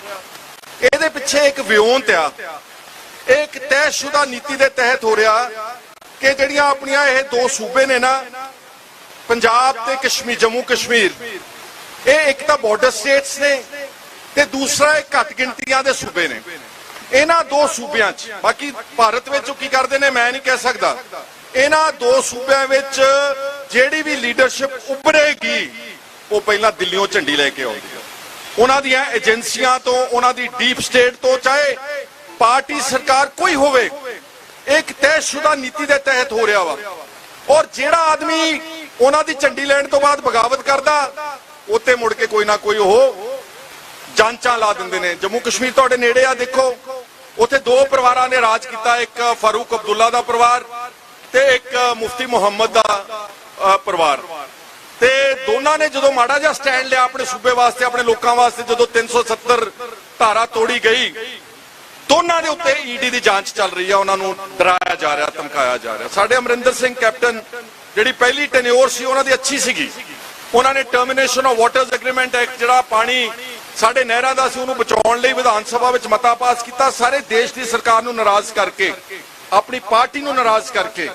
ਇਹਦੇ ਪਿੱਛੇ ਇੱਕ ਵਿਉਂਤ ਆ, ਇੱਕ ਤੈਅਸ਼ੁਦਾ ਨੀਤੀ ਦੇ ਤਹਿਤ ਹੋ ਰਿਹਾ ਕਿ ਜਿਹੜੀਆਂ ਆਪਣੀਆਂ ਇਹ ਦੋ ਸੂਬੇ ਨੇ ਨਾ, ਪੰਜਾਬ ਤੇ ਕਸ਼ਮੀਰ, ਜੰਮੂ ਕਸ਼ਮੀਰ, ਇਹ ਇੱਕ ਤਾਂ ਬਾਰਡਰ ਸਟੇਟਸ ਨੇ ਤੇ ਦੂਸਰਾ ਇਹ ਘੱਟ ਗਿਣਤੀਆਂ ਦੇ ਸੂਬੇ ਨੇ। ਇਹਨਾਂ ਦੋ ਸੂਬਿਆਂ 'ਚ, ਬਾਕੀ ਭਾਰਤ ਵਿੱਚ ਉਹ ਕੀ ਕਰਦੇ ਨੇ ਮੈਂ ਨਹੀਂ ਕਹਿ ਸਕਦਾ, ਇਹਨਾਂ ਦੋ ਸੂਬਿਆਂ ਵਿੱਚ ਜਿਹੜੀ ਵੀ ਲੀਡਰਸ਼ਿਪ ਉੱਭਰੇਗੀ ਉਹ ਪਹਿਲਾਂ ਦਿੱਲੀੋਂ ਝੰਡੀ ਲੈ ਕੇ ਆਉਂਦੀ ਹੈ, ਉਹਨਾਂ ਦੀਆਂ ਏਜੰਸੀਆਂ ਤੋਂ, ਉਹਨਾਂ ਦੀ ਡੀਪ ਸਟੇਟ ਤੋਂ, ਚਾਹੇ ਪਾਰਟੀ ਸਰਕਾਰ ਕੋਈ ਹੋਵੇ, ਇੱਕ ਤੈਅਸ਼ੁਦਾ ਨੀਤੀ ਦੇ ਤਹਿਤ ਹੋ ਰਿਹਾ ਵਾ। ਔਰ ਜਿਹੜਾ ਆਦਮੀ ਉਹਨਾਂ ਦੀ ਝੰਡੀ ਲੈਣ ਤੋਂ ਬਾਅਦ ਬਗਾਵਤ ਕਰਦਾ, ਉੱਤੇ ਮੁੜ ਕੇ ਕੋਈ ਨਾ ਕੋਈ ਉਹ ਜਾਂਚਾਂ ਲਾ ਦਿੰਦੇ ਨੇ। ਜੰਮੂ ਕਸ਼ਮੀਰ ਤੁਹਾਡੇ ਨੇੜੇ ਆ, ਦੇਖੋ ਉੱਥੇ ਦੋ ਪਰਿਵਾਰਾਂ ਨੇ ਰਾਜ ਕੀਤਾ, ਇੱਕ ਫਾਰੂਕ ਅਬਦੁੱਲਾ ਦਾ ਪਰਿਵਾਰ ਤੇ ਇੱਕ ਮੁਫਤੀ ਮੁਹੰਮਦ ਦਾ ਪਰਿਵਾਰ, ਤੇ ਦੋਨਾਂ ਨੇ ਜਦੋਂ ਮਾੜਾ ਜਿਹਾ ਸਟੈਂਡ ਲਿਆ ਆਪਣੇ ਸੂਬੇ ਵਾਸਤੇ, ਆਪਣੇ ਲੋਕਾਂ ਵਾਸਤੇ, ਜਦੋਂ 370 ਧਾਰਾ ਤੋੜੀ ਗਈ, ਦੋਨਾਂ ਦੇ ਉੱਤੇ ਈਡੀ ਦੀ ਜਾਂਚ ਚੱਲ ਰਹੀ ਆ, ਉਹਨਾਂ ਨੂੰ ਡਰਾਇਆ ਜਾ ਰਿਹਾ, ਧਮਕਾਇਆ ਜਾ ਰਿਹਾ। ਸਾਡੇ ਅਮਰਿੰਦਰ ਸਿੰਘ ਕੈਪਟਨ, ਜਿਹੜੀ ਪਹਿਲੀ ਟੈਨਿਓਰ ਸੀ ਉਹਨਾਂ ਦੀ ਅੱਛੀ ਸੀਗੀ, ਉਹਨਾਂ ਨੇ termination of waters agreement act, ਜਿਹੜਾ ਪਾਣੀ ਸਾਡੇ ਨਹਿਰਾਂ ਦਾ ਸੀ, ਉਹਨੂੰ ਬਚਾਉਣ ਲਈ ਵਿਧਾਨ ਸਭਾ ਵਿੱਚ ਮਤਾ ਪਾਸ ਕੀਤਾ, ਸਾਰੇ ਦੇਸ਼ ਦੀ ਸਰਕਾਰ ਨੂੰ ਨਾਰਾਜ਼ ਕਰਕੇ, ਆਪਣੀ ਪਾਰਟੀ ਨੂੰ ਨਾਰਾਜ਼ ਕਰਕੇ।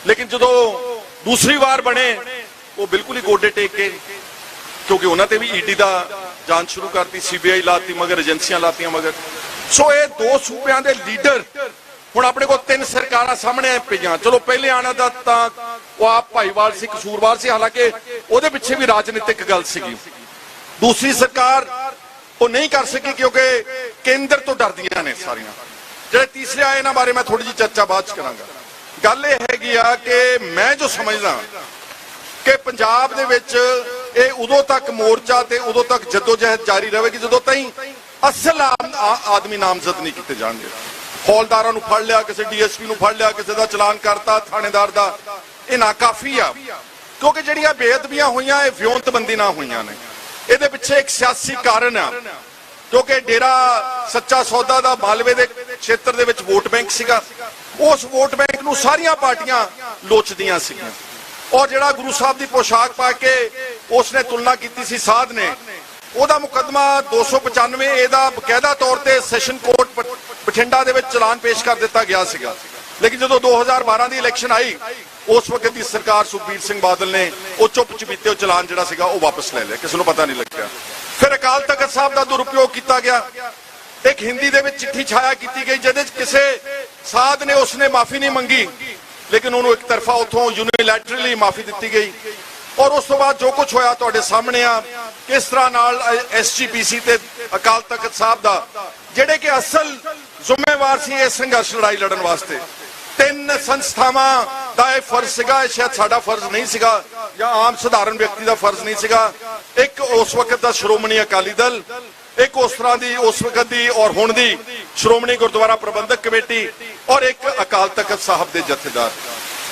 ਲੇਕਿਨ ਜਦੋਂ ਦੂਸਰੀ ਵਾਰ ਬਣੇ, ਉਹ ਬਿਲਕੁਲ ਹੀ ਗੋਡੇ ਟੇਕ ਕੇ, ਕਿਉਂਕਿ ਉਹਨਾਂ ਤੇ ਵੀ ਈਡੀ ਦਾ ਜਾਂਚ ਸ਼ੁਰੂ ਕਰਤੀ, ਸੀਬੀਆਈ ਲਾਤੀ, ਮਗਰ ਏਜੰਸੀਆਂ ਲਾਤੀਆਂ ਮਗਰ। ਸੋ ਇਹ ਦੋ ਸੂਬਿਆਂ ਦੇ ਲੀਡਰ, ਹੁਣ ਆਪਣੇ ਕੋਲ ਤਿੰਨ ਸਰਕਾਰਾਂ ਸਾਹਮਣੇ ਪਈਆਂ। ਚਲੋ ਪਹਿਲੇ ਆਣਾ ਦਾ ਤਾਂ ਉਹ ਆਪ ਭਾਈਵਾਲ ਸੀ, ਕਸੂਰਵਾਰ ਸੀ, ਹਾਲਾਂਕਿ ਉਹਦੇ ਪਿੱਛੇ ਵੀ ਰਾਜਨੀਤਿਕ ਗੱਲ ਸੀਗੀ। ਦੂਸਰੀ ਸਰਕਾਰ ਉਹ ਨਹੀਂ ਕਰ ਸਕੀ ਕਿਉਂਕਿ ਕੇਂਦਰ ਤੋਂ ਡਰਦੀਆਂ ਨੇ ਸਾਰੀਆਂ। ਜਿਹੜੇ ਤੀਸਰੇ ਆਏ ਇਹਨਾਂ ਬਾਰੇ ਮੈਂ ਥੋੜੀ ਜਿਹੀ ਚਰਚਾ ਬਾਅਦ ਚ ਕਰਾਂਗਾ। ਗੱਲ ਇਹ ਹੈਗੀ ਆ ਕਿ ਮੈਂ ਜੋ ਸਮਝਦਾ ਕਿ ਪੰਜਾਬ ਦੇ ਵਿੱਚ ਇਹ ਉਦੋਂ ਤੱਕ ਮੋਰਚਾ ਤੇ ਉਦੋਂ ਤੱਕ ਜਦੋਜਹਿਦ ਜਾਰੀ ਰਹੇਗੀ ਜਦੋਂ ਤਾਈਂ ਅਸਲ ਆਦਮੀ ਨਾਮਜ਼ਦ ਨਹੀਂ ਕੀਤੇ ਜਾਣਗੇ। ਹੌਲਦਾਰਾਂ ਨੂੰ ਫੜ ਲਿਆ, ਕਿਸੇ ਡੀਐਸਪੀ ਨੂੰ ਫੜ ਲਿਆ, ਕਿਸੇ ਦਾ ਚਲਾਨ ਕਰਤਾ, ਥਾਣੇਦਾਰ ਦਾ, ਇਹ ਨਾਕਾਫੀ ਆ। ਕਿਉਂਕਿ ਜਿਹੜੀਆਂ ਬੇਅਦਬੀਆਂ ਹੋਈਆਂ ਇਹ ਵਿਉਂਤਬੰਦੀ ਨਾਲ ਹੋਈਆਂ ਨੇ। ਇਹਦੇ ਪਿੱਛੇ ਇੱਕ ਸਿਆਸੀ ਕਾਰਨ ਆ, ਕਿਉਂਕਿ ਡੇਰਾ ਸੱਚਾ ਸੌਦਾ ਦਾ ਮਾਲਵੇ ਦੇ ਖੇਤਰ ਦੇ ਵਿੱਚ ਵੋਟ ਬੈਂਕ ਸੀਗਾ। ਉਸ ਵੋਟ ਬੈਂਕ ਨੂੰ ਸਾਰੀਆਂ ਪਾਰਟੀਆਂ ਲੋਚਦੀਆਂ ਸੀਗੀਆਂ। ਔਰ ਜਿਹੜਾ ਗੁਰੂ ਸਾਹਿਬ ਦੀ ਪੋਸ਼ਾਕ ਪਾ ਕੇ ਉਸਨੇ ਤੁਲਨਾ ਕੀਤੀ ਸੀ ਸਾਧ ਨੇ, ਉਹਦਾ ਮੁਕੱਦਮਾ 295 ਇਹਦਾ ਬਕਾਇਦਾ ਤੌਰ ਤੇ ਸੈਸ਼ਨ ਕੋਰਟ ਬਠਿੰਡਾ ਦੇ ਵਿੱਚ ਚਲਾਨ ਪੇਸ਼ ਕਰ ਦਿੱਤਾ ਗਿਆ ਸੀਗਾ। ਲੇਕਿਨ ਜਦੋਂ 2012 ਦੀ ਇਲੈਕਸ਼ਨ ਆਈ, ਉਸ ਵਕਤ ਦੀ ਸਰਕਾਰ ਸੁਖਬੀਰ ਸਿੰਘ ਬਾਦਲ ਨੇ ਉਹ ਚੁੱਪ ਚਪੀਤੇ ਉਹ ਚਲਾਨ ਜਿਹੜਾ ਸੀਗਾ ਉਹ ਵਾਪਸ ਲੈ ਲਿਆ, ਕਿਸੇ ਨੂੰ ਪਤਾ ਨਹੀਂ ਲੱਗਿਆ। ਫਿਰ ਅਕਾਲ ਤਖਤ ਸਾਹਿਬ ਦਾ ਦੁਰਉਪਯੋਗ ਕੀਤਾ ਗਿਆ। ਇੱਕ ਹਿੰਦੀ ਦੇ ਵਿੱਚ ਚਿੱਠੀ ਛਾਇਆ ਕੀਤੀ ਗਈ, ਜਿਹਦੇ 'ਚ ਕਿਸੇ ਸਾਧ ਨੇ ਉਸਨੇ ਮਾਫੀ ਨਹੀਂ ਮੰਗੀ, ਲੇਕਿਨ ਉਹਨੂੰ ਇੱਕ ਤਰਫਾ ਉੱਥੋਂ ਯੂਨੀਲੈਟਰਲੀ ਮਾਫੀ ਦਿੱਤੀ ਗਈ। ਔਰ ਉਸ ਤੋਂ ਬਾਅਦ ਜੋ ਕੁਝ ਹੋਇਆ ਤੁਹਾਡੇ ਸਾਹਮਣੇ ਆ, ਕਿਸ ਤਰ੍ਹਾਂ ਨਾਲ SGPC ਤੇ ਅਕਾਲ ਤਖਤ ਸਾਹਿਬ ਦਾ, ਜਿਹੜੇ ਕਿ ਅਸਲ ਜ਼ਿੰਮੇਵਾਰ ਸੀ ਇਸ ਸੰਘਰਸ਼ ਲੜਾਈ ਲੜਨ ਵਾਸਤੇ, ਤਿੰਨ ਸੰਸਥਾਵਾਂ ਦਾ ਇਹ ਫਰਜ਼ ਸੀਗਾ, ਸ਼ਾਇਦ ਸਾਡਾ ਫਰਜ਼ ਨਹੀਂ ਸੀਗਾ ਜਾਂ ਆਮ ਸਧਾਰਨ ਵਿਅਕਤੀ ਦਾ ਫਰਜ਼ ਨਹੀਂ ਸੀਗਾ। ਇੱਕ ਉਸ ਵਕਤ ਦਾ ਸ਼੍ਰੋਮਣੀ ਅਕਾਲੀ ਦਲ, ਇੱਕ ਉਸ ਤਰ੍ਹਾਂ ਦੀ ਉਸ ਵਕਤ ਦੀ ਔਰ ਹੁਣ ਦੀ ਸ਼੍ਰੋਮਣੀ ਗੁਰਦੁਆਰਾ ਪ੍ਰਬੰਧਕ ਕਮੇਟੀ, ਔਰ ਇੱਕ ਅਕਾਲ ਤਖਤ ਸਾਹਿਬ ਦੇ ਜਥੇਦਾਰ।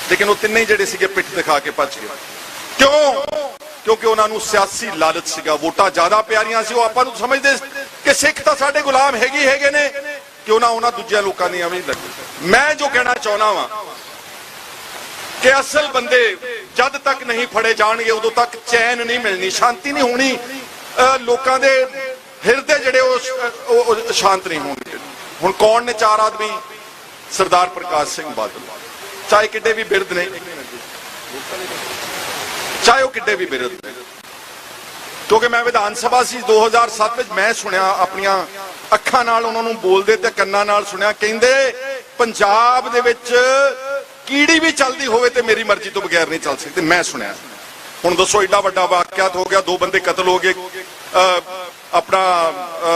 ਲੇਕਿਨ ਉਹ ਤਿੰਨੇ ਜਿਹੜੇ ਸੀਗੇ ਪਿੱਠ ਦਿਖਾ ਕੇ ਭੱਜ ਗਏ। ਕਿਉਂ? ਕਿਉਂਕਿ ਉਹਨਾਂ ਨੂੰ ਸਿਆਸੀ ਲਾਲਚ ਸੀਗਾ, ਵੋਟਾਂ ਜ਼ਿਆਦਾ ਪਿਆਰੀਆਂ ਸੀ। ਉਹ ਆਪਾਂ ਨੂੰ ਸਮਝਦੇ ਕਿ ਸਿੱਖ ਤਾਂ ਸਾਡੇ ਗੁਲਾਮ ਹੈਗੇ ਨੇ, ਕਿਉਂ ਨਾ ਉਹਨਾਂ ਦੂਜਿਆਂ ਲੋਕਾਂ ਦੀਆਂ ਵੀ ਲੱਗੇ। ਮੈਂ ਜੋ ਕਹਿਣਾ ਚਾਹੁੰਦਾ ਵਾਂ ਕਿ ਅਸਲ ਬੰਦੇ ਜਦ ਤੱਕ ਨਹੀਂ ਫੜੇ ਜਾਣਗੇ ਉਦੋਂ ਤੱਕ ਚੈਨ ਨਹੀਂ ਮਿਲਣੀ, ਸ਼ਾਂਤੀ ਨਹੀਂ ਹੋਣੀ, ਲੋਕਾਂ ਦੇ ਹਿਰਦੇ ਜਿਹੜੇ ਉਹ ਸ਼ਾਂਤ ਨਹੀਂ ਹੋਣਗੇ। ਹੁਣ ਕੌਣ ਨੇ ਚਾਰ ਆਦਮੀ? ਸਰਦਾਰ ਪ੍ਰਕਾਸ਼ ਸਿੰਘ ਬਾਦਲ, ਚਾਹੇ ਕਿੱਡੇ ਵੀ ਬਿਰਧ ਨੇ, ਚਾਹੇ ਉਹ ਕਿੱਡੇ ਵੀ ਬਿਰਧ ਨੇ। ਕਿਉਂਕਿ ਮੈਂ ਵਿਧਾਨ ਸਭਾ ਸੀ 2007 ਵਿੱਚ, ਮੈਂ ਸੁਣਿਆ ਆਪਣੀਆਂ ਅੱਖਾਂ ਨਾਲ ਉਹਨਾਂ ਨੂੰ ਬੋਲਦੇ ਤੇ ਕੰਨਾਂ ਨਾਲ ਸੁਣਿਆ। ਕਹਿੰਦੇ ਪੰਜਾਬ ਦੇ ਵਿੱਚ ਕੀੜੀ ਵੀ ਚੱਲਦੀ ਹੋਵੇ ਤੇ ਮੇਰੀ ਮਰਜ਼ੀ ਤੋਂ ਬਗੈਰ ਨਹੀਂ ਚੱਲ ਸਕਦੀ। ਮੈਂ ਸੁਣਿਆ। ਹੁਣ ਦੱਸੋ, ਏਡਾ ਵੱਡਾ ਵਾਕਿਆਤ ਹੋ ਗਿਆ, 2 ਬੰਦੇ ਕਤਲ ਹੋ ਗਏ, ਆਪਣਾ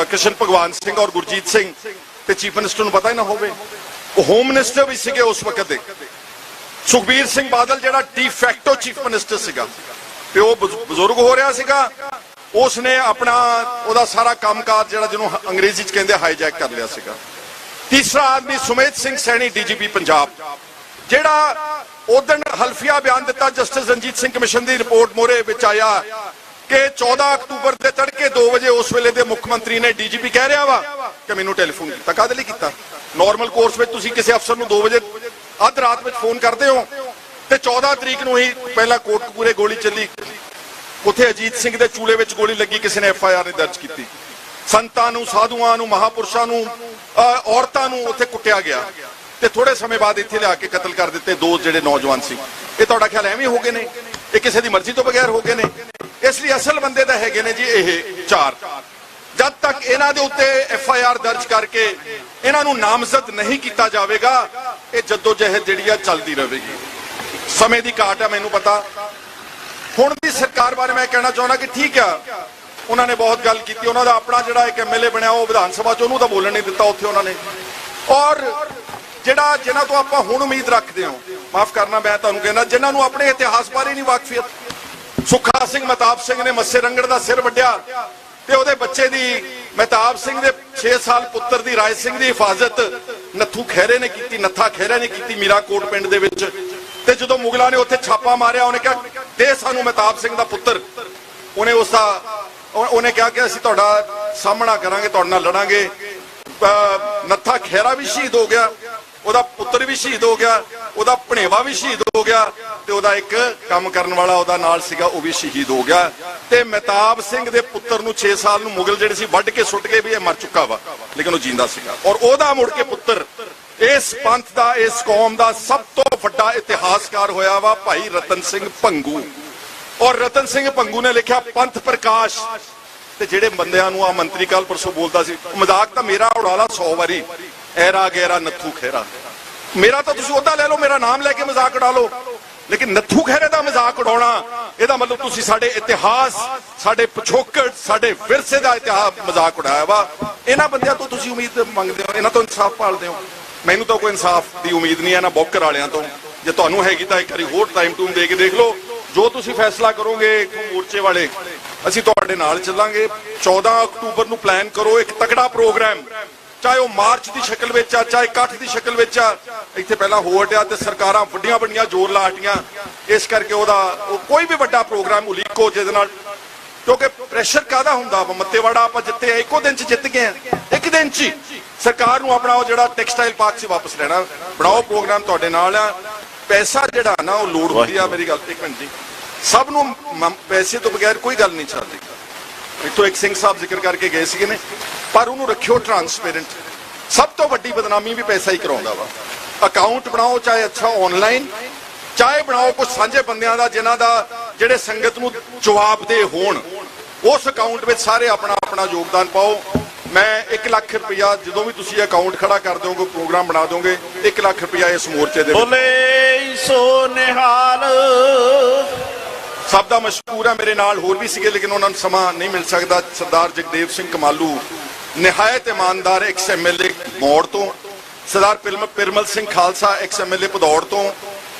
ਕ੍ਰਿਸ਼ਨ ਭਗਵਾਨ ਸਿੰਘ ਔਰ ਗੁਰਜੀਤ ਸਿੰਘ, ਤੇ ਚੀਫ ਮਿਨਿਸਟਰ ਨੂੰ ਪਤਾ ਹੀ ਨਾ ਹੋਵੇ। ਉਹ ਹੋਮ ਮਿਨਿਸਟਰ ਵੀ ਸੀਗੇ ਉਸ ਵਕਤ ਦੇ। ਸੁਖਬੀਰ ਸਿੰਘ ਬਾਦਲ ਜਿਹੜਾ ਡੀ ਫੈਕਟੋ ਚੀਫ ਮਿਨਿਸਟਰ ਸੀਗਾ, ਤੇ ਉਹ ਬਜ਼ੁਰਗ ਹੋ ਰਿਹਾ ਸੀਗਾ, ਉਸਨੇ ਆਪਣਾ ਉਹਦਾ ਸਾਰਾ ਕੰਮਕਾਜ ਜਿਹੜਾ ਜਿਹਨੂੰ ਅੰਗਰੇਜ਼ੀ ਚ ਕਹਿੰਦੇ ਹਾਈਜੈਕ ਕਰ ਲਿਆ ਸੀਗਾ। ਤੀਸਰਾ ਆਦਮੀ ਸੁਮੇਧ ਸਿੰਘ ਸੈਣੀ, DGP ਪੰਜਾਬ, ਜਿਹੜਾ ਉਦੋਂ ਹਲਫੀਆ ਬਿਆਨ ਦਿੱਤਾ ਜਸਟਿਸ ਰਣਜੀਤ ਸਿੰਘ ਕਮਿਸ਼ਨ ਦੀ ਰਿਪੋਰਟ ਮੋਰੇ ਵਿੱਚ ਆਇਆ ਕਿ 14 ਅਕਤੂਬਰ ਦੇ ਤੜਕੇ 2 ਵਜੇ ਉਸ ਵੇਲੇ ਦੇ ਮੁੱਖ ਮੰਤਰੀ ਨੇ, DGP ਕਹਿ ਰਿਹਾ ਵਾ ਕਿ ਮੈਨੂੰ ਟੈਲੀਫੋਨ ਕੀਤਾ। ਕਾਹਦੇ ਲਈ ਕੀਤਾ? ਨਾਰਮਲ ਕੋਰਸ ਵਿੱਚ ਤੁਸੀਂ ਕਿਸੇ ਅਫਸਰ ਨੂੰ 2 ਵਜੇ ਅੱਧ ਰਾਤ ਵਿੱਚ ਫੋਨ ਕਰਦੇ ਹੋ, ਤੇ 14 ਤਰੀਕ ਨੂੰ ਹੀ ਪਹਿਲਾਂ ਕੋਟਕਪੂਰੇ ਗੋਲੀ ਚੱਲੀ, ਉੱਥੇ ਅਜੀਤ ਸਿੰਘ ਦੇ ਚੂਲੇ ਵਿੱਚ ਗੋਲੀ ਲੱਗੀ, ਕਿਸੇ ਨੇ FIR ਨਹੀਂ ਦਰਜ ਕੀਤੀ। ਸੰਤਾਂ ਨੂੰ, ਸਾਧੂਆਂ ਨੂੰ, ਮਹਾਪੁਰਸ਼ਾਂ ਨੂੰ, ਔਰਤਾਂ ਨੂੰ ਉੱਥੇ ਕੁੱਟਿਆ ਗਿਆ, ਤੇ ਥੋੜੇ ਸਮੇਂ ਬਾਅਦ ਇੱਥੇ ਲਿਆ ਕੇ ਕਤਲ ਕਰ ਦਿੱਤੇ 2 ਜਿਹੜੇ ਨੌਜਵਾਨ ਸੀ। ਇਹ ਤੁਹਾਡਾ ਖਿਆਲ ਐਵੇਂ ਹੋ ਗਏ ਨੇ? ਇਹ ਕਿਸੇ ਦੀ ਮਰਜ਼ੀ ਤੋਂ ਬਗੈਰ ਹੋ ਗਏ ਨੇ? ਇਸ ਲਈ ਅਸਲ ਬੰਦੇ ਤਾਂ ਹੈਗੇ ਨੇ ਜੀ ਇਹ 4। ਜਦ ਤੱਕ ਇਹਨਾਂ ਦੇ ਉੱਤੇ FIR ਦਰਜ ਕਰਕੇ ਇਹਨਾਂ ਨੂੰ ਨਾਮਜ਼ਦ ਨਹੀਂ ਕੀਤਾ ਜਾਵੇਗਾ, ਇਹ ਜੱਦੋਜਹਿਦ ਜਿਹੜੀ ਆ ਚੱਲਦੀ ਰਹੇਗੀ। ਸਮੇਂ ਦੀ ਘਾਟ ਆ, ਮੈਨੂੰ ਪਤਾ। ਹੁਣ ਦੀ ਸਰਕਾਰ ਬਾਰੇ ਮੈਂ ਕਹਿਣਾ ਚਾਹੁੰਦਾ ਕਿ ਠੀਕ ਆ, ਉਹਨਾਂ ਨੇ ਬਹੁਤ ਗੱਲ ਕੀਤੀ। ਉਹਨਾਂ ਦਾ ਆਪਣਾ ਜਿਹੜਾ ਇੱਕ MLA ਬਣਿਆ, ਉਹ ਵਿਧਾਨ ਸਭਾ 'ਚ ਉਹਨੂੰ ਤਾਂ ਬੋਲਣ ਨਹੀਂ ਦਿੱਤਾ ਉੱਥੇ ਉਹਨਾਂ ਨੇ। ਔਰ ਜਿਨ੍ਹਾਂ ਤੋਂ ਆਪਾਂ ਹੁਣ ਉਮੀਦ ਰੱਖਦੇ ਹਾਂ, ਮਾਫ ਕਰਨਾ ਮੈਂ ਤੁਹਾਨੂੰ ਕਹਿੰਦਾ, ਜਿਨ੍ਹਾਂ ਨੂੰ ਆਪਣੇ ਇਤਿਹਾਸ ਬਾਰੇ ਨਹੀਂ ਵਾਕਫੀਅਤ। ਸੁੱਖਾ ਸਿੰਘ ਮਹਿਤਾਬ ਸਿੰਘ ਨੇ ਮੱਸੇ ਰੰਗੜ ਦਾ ਸਿਰ ਵੱਢਿਆ, ਤੇ ਉਹਦੇ ਬੱਚੇ ਦੀ, ਮਹਿਤਾਬ ਸਿੰਘ ਦੇ 6 ਸਾਲ ਪੁੱਤਰ ਦੀ, ਰਾਏ ਸਿੰਘ ਦੀ ਹਿਫਾਜ਼ਤ ਨੱਥੂ ਖਹਿਰੇ ਨੇ ਕੀਤੀ, ਨੱਥਾ ਖਹਿਰਾ ਨੇ ਕੀਤੀ ਮੀਰਾਕੋਟ ਪਿੰਡ ਦੇ ਵਿੱਚ। ਤੇ ਜਦੋਂ ਮੁਗਲਾਂ ਨੇ ਉੱਥੇ ਛਾਪਾ ਮਾਰਿਆ, ਉਹਨੇ ਕਿਹਾ ਦੇ ਸਾਨੂੰ ਮਹਿਤਾਬ ਸਿੰਘ ਦਾ ਪੁੱਤਰ। ਉਹਨੇ ਕਿਹਾ ਕਿ ਅਸੀਂ ਤੁਹਾਡਾ ਸਾਹਮਣਾ ਕਰਾਂਗੇ, ਤੁਹਾਡੇ ਨਾਲ ਲੜਾਂਗੇ। ਨੱਥਾ ਖਹਿਰਾ ਵੀ ਸ਼ਹੀਦ ਹੋ ਗਿਆ, ਉਹਦਾ ਪੁੱਤਰ ਵੀ ਸ਼ਹੀਦ ਹੋ ਗਿਆ, ਉਹਦਾ ਭਣੇਵਾ ਵੀ ਸ਼ਹੀਦ ਹੋ ਗਿਆ, ਤੇ ਉਹਦਾ ਇੱਕ ਕੰਮ ਕਰਨ ਵਾਲਾ ਉਹਦਾ ਨਾਲ ਸੀਗਾ, ਉਹ ਵੀ ਸ਼ਹੀਦ ਹੋ ਗਿਆ। ਤੇ ਮਹਿਤਾਬ ਸਿੰਘ ਦੇ ਪੁੱਤਰ ਨੂੰ 6 ਸਾਲ ਨੂੰ ਮੁਗਲ ਜਿਹੜੇ ਸੀ ਵੱਢ ਕੇ ਸੁੱਟ ਕੇ ਵੀ ਇਹ ਮਰ ਚੁੱਕਾ ਵਾ, ਲੇਕਿਨ ਉਹ ਜਿੰਦਾ ਸੀਗਾ। ਔਰ ਉਹਦਾ ਮੁੜ ਕੇ ਪੁੱਤਰ ਇਸ ਪੰਥ ਦਾ, ਇਸ ਕੌਮ ਦਾ ਸਭ ਤੋਂ ਵੱਡਾ ਇਤਿਹਾਸਕਾਰ ਹੋਇਆ ਵਾ ਭਾਈ ਰਤਨ ਸਿੰਘ ਭੰਗੂ। ਔਰ ਰਤਨ ਸਿੰਘ ਭੰਗੂ ਨੇ ਲਿਖਿਆ ਪੰਥ ਪ੍ਰਕਾਸ਼। ਤੇ ਜਿਹੜੇ ਬੰਦਿਆਂ ਨੂੰ ਆ ਮੰਤਰੀ ਕੱਲ ਪਰਸੋਂ ਬੋਲਦਾ ਸੀ, ਮਜ਼ਾਕ ਤਾਂ ਮੇਰਾ ਉਡਾ ਲਾ 100 ਵਾਰੀ, ਐਰਾ ਗੈਰਾ ਨੱਥੂ ਖਹਿਰਾ। ਮੇਰਾ ਤਾਂ ਤੁਸੀਂ ਉਹਦਾ ਲੈ ਲਓ, ਮੇਰਾ ਨਾਮ ਲੈ ਕੇ ਮਜ਼ਾਕ ਉਡਾ ਲਓ, ਲੇਕਿਨ ਨੱਥੂ ਖਹਿਰੇ ਦਾ ਮਜ਼ਾਕ ਉਡਾਉਣਾ, ਇਹਦਾ ਮਤਲਬ ਤੁਸੀਂ ਸਾਡੇ ਇਤਿਹਾਸ, ਸਾਡੇ ਪਿਛੋਕੜ, ਸਾਡੇ ਵਿਰਸੇ ਦਾ ਇਤਿਹਾਸ ਮਜ਼ਾਕ ਉਡਾਇਆ ਵਾ। ਇਹਨਾਂ ਬੰਦਿਆਂ ਤੋਂ ਤੁਸੀਂ ਉਮੀਦ ਮੰਗਦੇ ਹੋ, ਇਹਨਾਂ ਤੋਂ ਇਨਸਾਫ ਭਾਲਦੇ ਹੋ। ਮੈਨੂੰ ਤਾਂ ਕੋਈ ਇਨਸਾਫ ਦੀ ਉਮੀਦ ਨਹੀਂ ਹੈ ਨਾ ਬੌਕਰ ਵਾਲਿਆਂ ਤੋਂ। ਜੇ ਤੁਹਾਨੂੰ ਹੈਗੀ ਤਾਂ ਇੱਕ ਵਾਰੀ ਹੋਰ ਟਾਈਮ ਟੂਮ ਦੇ ਕੇ ਦੇਖ ਲਓ। ਜੋ ਤੁਸੀਂ ਫੈਸਲਾ ਕਰੋਗੇ ਮੋਰਚੇ ਵਾਲੇ, ਅਸੀਂ ਤੁਹਾਡੇ ਨਾਲ ਚੱਲਾਂਗੇ। 14 ਅਕਤੂਬਰ ਨੂੰ ਪਲਾਨ ਕਰੋ ਇੱਕ ਤਕੜਾ ਪ੍ਰੋਗਰਾਮ, ਚਾਹੇ ਉਹ ਮਾਰਚ ਦੀ ਸ਼ਕਲ ਵਿੱਚ ਆ, ਚਾਹੇ ਇਕੱਠ ਦੀ ਸ਼ਕਲ ਵਿੱਚ ਆ। ਇੱਥੇ ਪਹਿਲਾਂ ਹੋ ਹਟਿਆ ਤੇ ਸਰਕਾਰਾਂ ਵੱਡੀਆਂ ਵੱਡੀਆਂ ਜ਼ੋਰ ਲਾ ਹਟੀਆਂ, ਇਸ ਕਰਕੇ ਉਹਦਾ ਕੋਈ ਵੀ ਵੱਡਾ ਪ੍ਰੋਗਰਾਮ ਉਲੀਕੋ ਜਿਹਦੇ ਨਾਲ, ਕਿਉਂਕਿ ਪ੍ਰੈਸ਼ਰ ਕਾਹਦਾ ਹੁੰਦਾ ਵਾ। ਮੱਤੇਵਾੜਾ ਆਪਾਂ ਜਿੱਤੇ ਆ, ਇੱਕੋ ਦਿਨ 'ਚ ਜਿੱਤ ਗਏ ਆ, ਇੱਕ ਦਿਨ 'ਚ ਹੀ। ਸਰਕਾਰ ਨੂੰ ਆਪਣਾ ਉਹ ਜਿਹੜਾ ਟੈਕਸਟਾਈਲ ਪਾਰਕ 'ਚ ਵਾਪਸ ਲੈਣਾ। ਬਣਾਓ ਪ੍ਰੋਗਰਾਮ, ਤੁਹਾਡੇ ਨਾਲ ਆ। ਪੈਸਾ ਜਿਹੜਾ ਨਾ ਉਹ ਲੋੜ ਹੁੰਦੀ ਆ। ਮੇਰੀ ਗੱਲ ਇੱਕ ਮਿੰਟ ਜੀ, ਸਭ ਨੂੰ ਪੈਸੇ ਤੋਂ ਬਗੈਰ ਕੋਈ ਗੱਲ ਨਹੀਂ ਚੱਲਦੀ। ਇੱਥੋਂ ਇੱਕ ਸਿੰਘ ਸਾਹਿਬ ਜ਼ਿਕਰ ਕਰਕੇ ਗਏ ਸੀਗੇ ਨੇ, ਪਰ ਉਹਨੂੰ ਰੱਖਿਓ ਟਰਾਂਸਪੇਰੈਂਟ। ਸਭ ਤੋਂ ਵੱਡੀ ਬਦਨਾਮੀ ਵੀ ਪੈਸਾ ਹੀ ਕਰਾਉਂਦਾ ਵਾ। ਅਕਾਊਂਟ ਬਣਾਓ ਚਾਹੇ ਅੱਛਾ ਆਨਲਾਈਨ, ਚਾਹੇ ਬਣਾਓ ਕੁਝ ਸਾਂਝੇ ਬੰਦਿਆਂ ਦਾ ਜਿਨ੍ਹਾਂ ਦਾ ਜਿਹੜੇ ਸੰਗਤ ਨੂੰ ਜਵਾਬਦੇਹ ਹੋਣ, ਉਸ ਅਕਾਊਂਟ ਵਿੱਚ ਸਾਰੇ ਆਪਣਾ ਆਪਣਾ ਯੋਗਦਾਨ ਪਾਓ। ਮੈਂ 1 ਲੱਖ ਰੁਪਇਆ ਜਦੋਂ ਵੀ ਤੁਸੀਂ ਅਕਾਊਂਟ ਖੜਾ ਕਰ ਦਿਓਗੇ, ਪ੍ਰੋਗਰਾਮ ਬਣਾ ਦੋਗੇ, 1 ਲੱਖ ਰੁਪਇਆ ਇਸ ਮੋਰਚੇ ਦੇ
ਬੋਲੇ ਸੋ ਨਿਹਾਲ।
ਸਭ ਦਾ ਮਸ਼ਕੂਰ ਹੈ। ਮੇਰੇ ਨਾਲ ਹੋਰ ਵੀ ਸੀਗੇ ਲੇਕਿਨ ਉਹਨਾਂ ਨੂੰ ਸਮਾਂ ਨਹੀਂ ਮਿਲ ਸਕਦਾ। ਸਰਦਾਰ ਜਗਦੇਵ ਸਿੰਘ ਕਮਾਲੂ ਨਿਹਾਇਤ ਇਮਾਨਦਾਰ ਐਕਸ ਐਮਐਲਏ ਮੌੜ ਤੋਂ, ਸਰਦਾਰ ਪਿਰਮਲ ਸਿੰਘ ਖਾਲਸਾ ਐਕਸ ਐਮਐਲਏ ਭਦੌੜ ਤੋਂ,